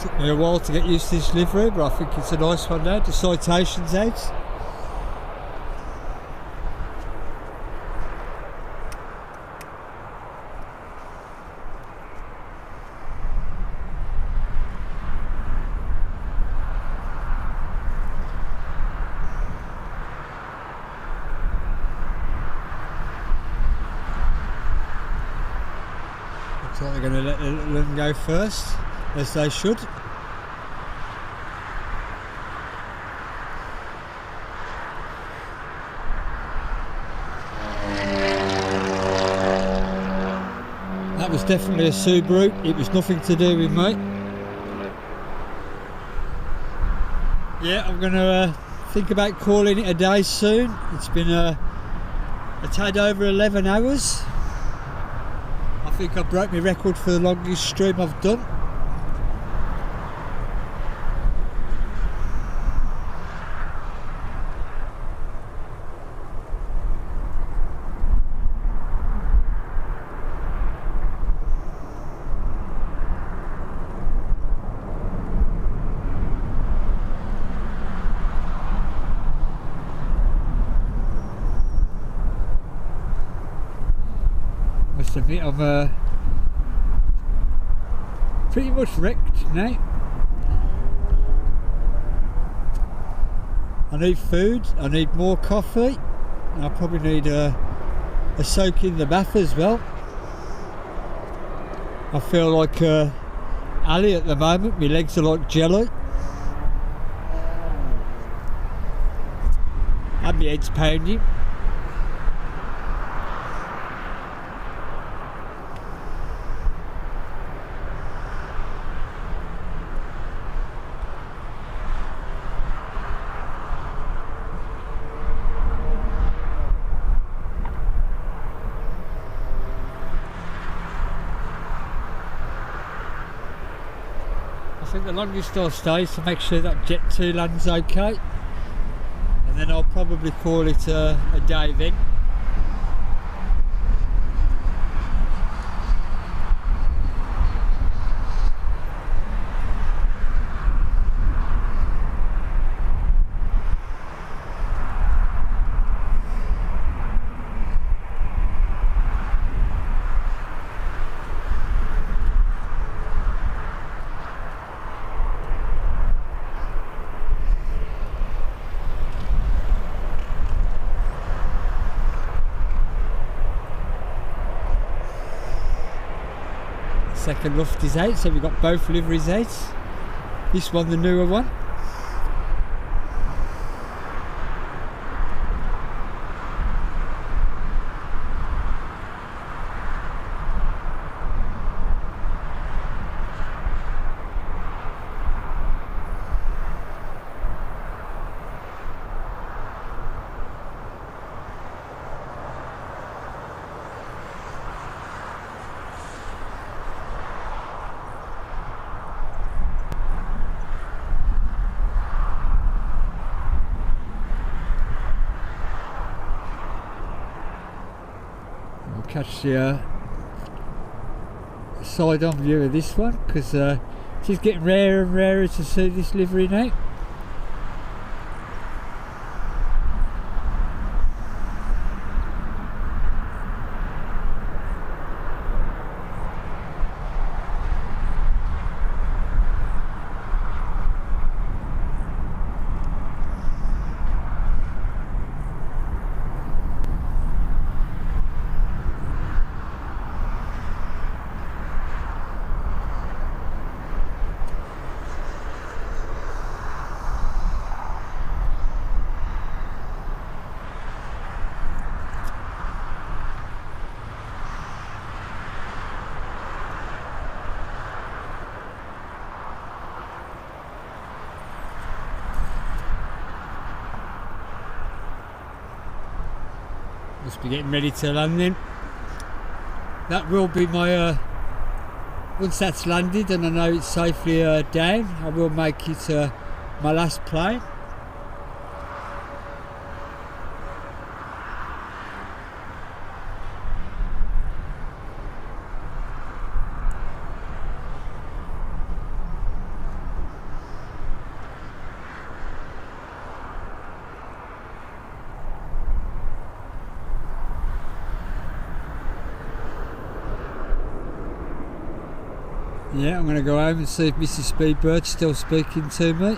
Speaker 1: Took me a while to get used to this livery, but I think it's a nice one now. The citation's out. Looks like they're going to let them go first, as they should. That was definitely a Subaru, it was nothing to do with me. Yeah, I'm going to think about calling it a day soon. It's been a tad over 11 hours. I think I broke my record for the longest stream I've done. Must admit I'm pretty much wrecked now. I need food, I need more coffee, And I probably need a soak in the bath as well. I feel like Ali at the moment. My legs are like jelly. And my head's pounding. I think the longest I'll stay is to make sure that Jet 2 lands okay, and then I'll probably call it a day then. Second luft is out, so we've got both liveries out. This one, the newer one. Catch the side on view of this one, because it's getting rarer and rarer to see this livery now. Must be getting ready to land then. That will be my once that's landed and I know it's safely down, I will make it my last plane. Yeah, I'm going to go home and see if Mrs. Speedbird's still speaking to me.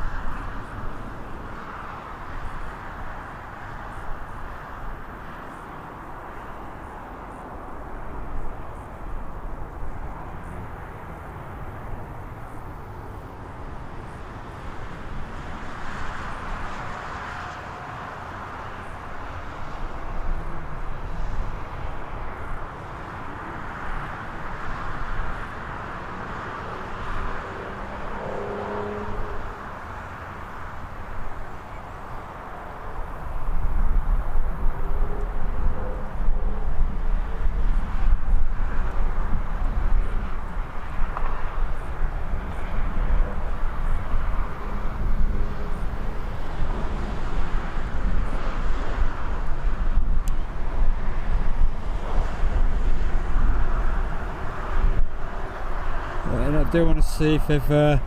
Speaker 1: And I do want to see if they've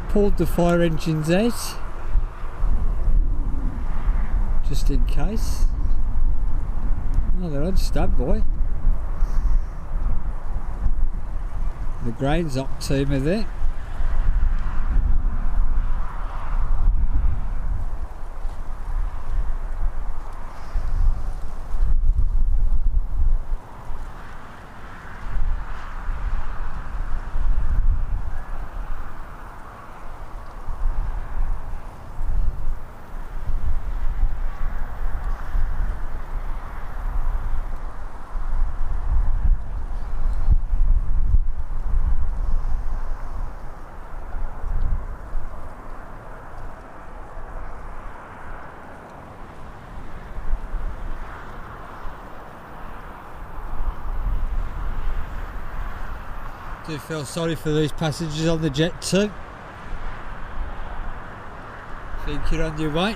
Speaker 1: pulled the fire engines out, just in case. Oh, they're on standby. The grain's up to me there. do feel sorry for these passengers on the jet too. Think you're on your way,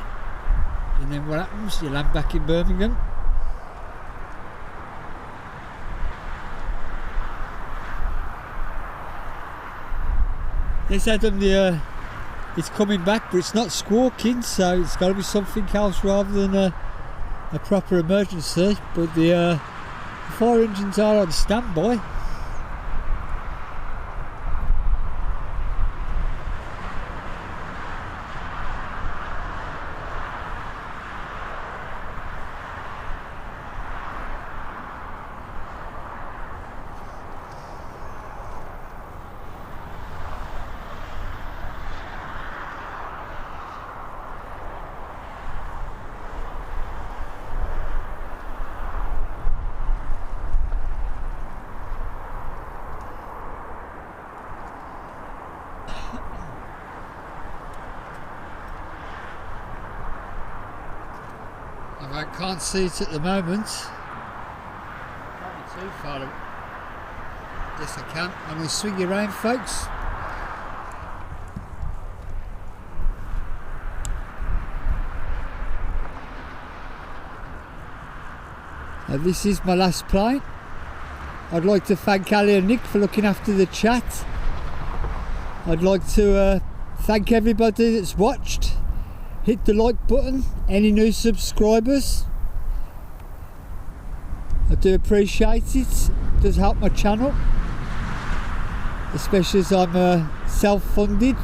Speaker 1: and then what happens? You land back in Birmingham. Yes, Adam, it's coming back, but it's not squawking, so it's got to be something else rather than a proper emergency. But the fire engines are on standby. I can't see it at the moment. Can't be too far away. Yes, I can. I'm going to swing you around, folks. This is my last plane. I'd like to thank Ali and Nick for looking after the chat. I'd like to thank everybody that's watched. Hit the like button, any new subscribers. I do appreciate it. It does help my channel, especially as I'm self-funded.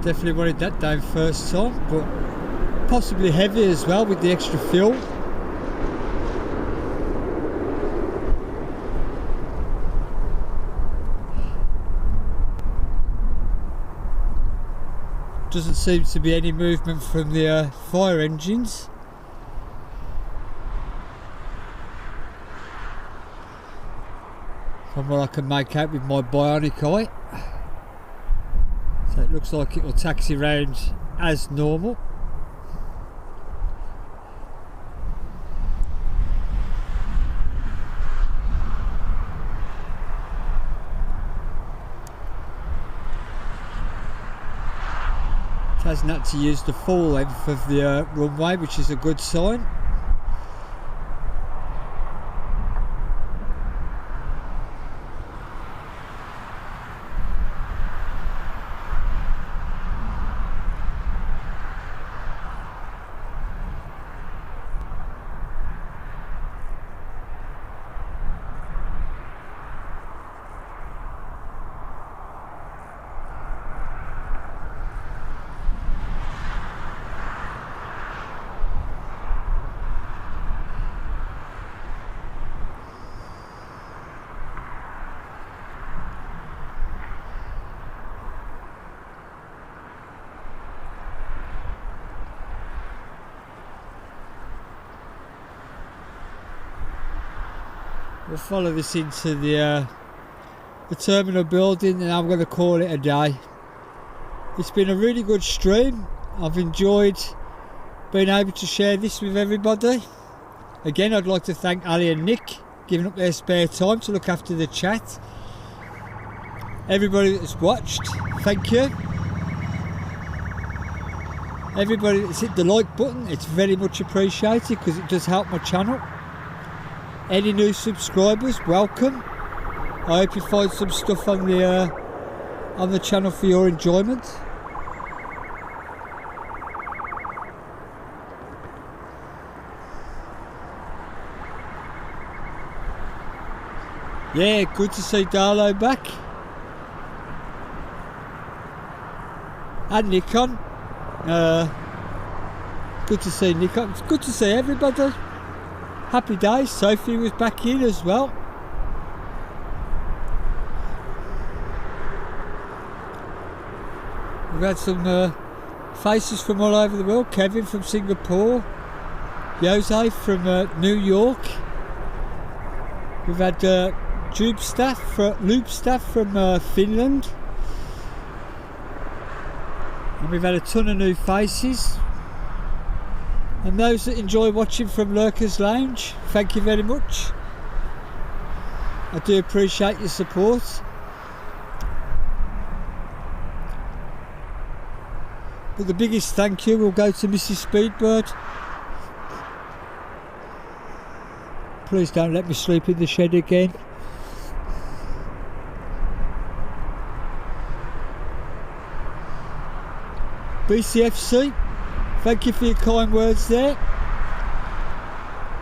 Speaker 1: Definitely wanted that down first time, but possibly heavy as well with the extra fuel. Doesn't seem to be any movement from the fire engines. From what I can make out with my bionic eye. So it looks like it will taxi around as normal. It hasn't had to use the full length of the runway, which is a good sign. we'll follow this into the terminal building, and I'm going to call it a day. It's been a really good stream. I've enjoyed being able to share this with everybody. Again, I'd like to thank Ali and Nick giving up their spare time to look after the chat. Everybody that's watched, thank you. Everybody that's hit the like button, it's very much appreciated because it does help my channel. Any new subscribers, welcome. I hope you find some stuff on the channel for your enjoyment. Yeah, good to see Darlo back. And Nikon. Good to see Nikon. It's good to see everybody. Happy days. Sophie was back in as well. We've had some faces from all over the world. Kevin from Singapore. Jose from New York. We've had Loop staff from Finland. And we've had a ton of new faces. And those that enjoy watching from Lurkers Lounge, thank you very much. I do appreciate your support. But the biggest thank you will go to Mrs. Speedbird. Please don't let me sleep in the shed again. BCFC, thank you for your kind words there.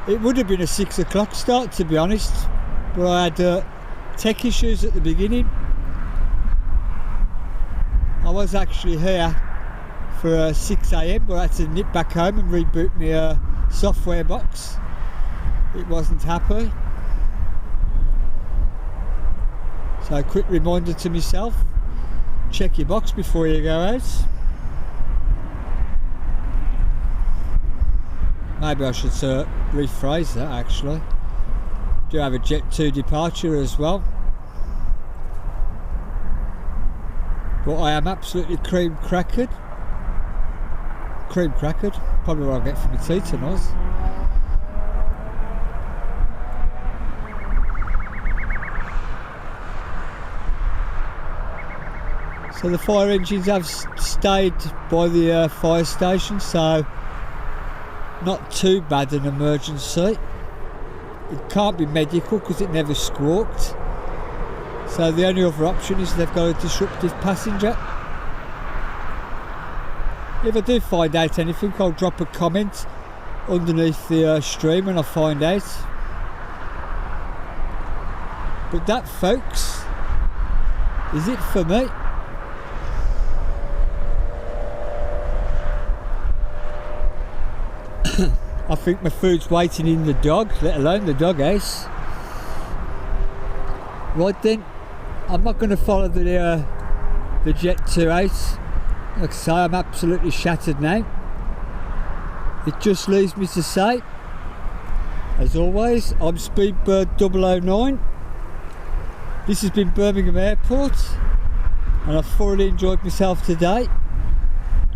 Speaker 1: It would have been a 6 o'clock start, to be honest, but I had tech issues at the beginning. I was actually here for 6 AM, but I had to nip back home and reboot my software box. It wasn't happy. So a quick reminder to myself, check your box before you go out. Maybe I should rephrase that actually. Do have a Jet 2 departure as well. But I am absolutely cream crackered. Probably what I'll get for my tea tonight. So the fire engines have stayed by the fire station, so not too bad an emergency. It can't be medical because it never squawked. So the only other option is they've got a disruptive passenger. If I do find out anything, I'll drop a comment underneath the stream when I find out. But that, folks, is it for me. I think my food's waiting in the dog, let alone the doghouse. Right then, I'm not going to follow the Jet 2 out. Like I say, I'm absolutely shattered now. It just leaves me to say, as always, I'm Speedbird 009. This has been Birmingham Airport, and I've thoroughly enjoyed myself today.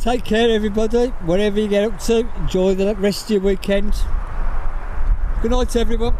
Speaker 1: Take care everybody, whatever you get up to, enjoy the rest of your weekend. Good night everyone.